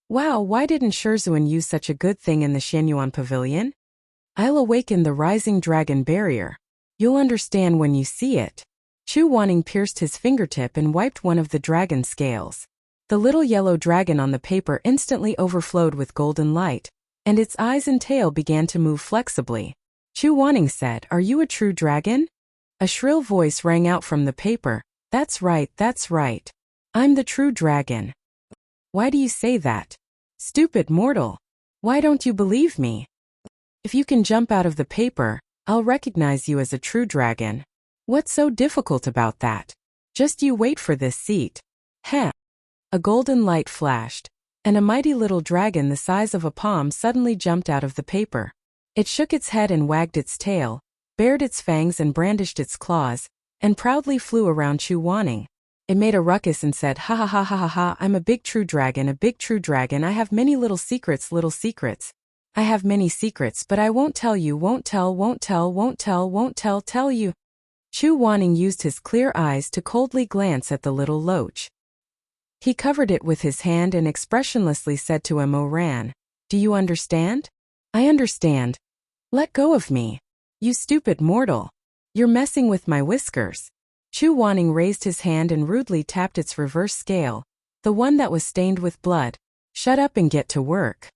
S1: Wow, why didn't Shizun use such a good thing in the Shenyuan pavilion? I'll awaken the rising dragon barrier. You'll understand when you see it. Chu Wanning pierced his fingertip and wiped one of the dragon scales. The little yellow dragon on the paper instantly overflowed with golden light, and its eyes and tail began to move flexibly. Chu Wanning said, are you a true dragon? A shrill voice rang out from the paper. That's right, that's right. I'm the true dragon. Why do you say that? Stupid mortal. Why don't you believe me? If you can jump out of the paper, I'll recognize you as a true dragon. What's so difficult about that? Just you wait for this seat. Heh. A golden light flashed, and a mighty little dragon the size of a palm suddenly jumped out of the paper. It shook its head and wagged its tail, bared its fangs and brandished its claws, and proudly flew around Chu Wanning. It made a ruckus and said, ha ha ha ha ha ha, I'm a big true dragon, I have many little secrets. I have many secrets, but I won't tell you, tell you. Chu Wanning used his clear eyes to coldly glance at the little loach. He covered it with his hand and expressionlessly said to Mo Ran, do you understand? I understand. Let go of me. You stupid mortal. You're messing with my whiskers. Chu Wanning raised his hand and rudely tapped its reverse scale, the one that was stained with blood. Shut up and get to work.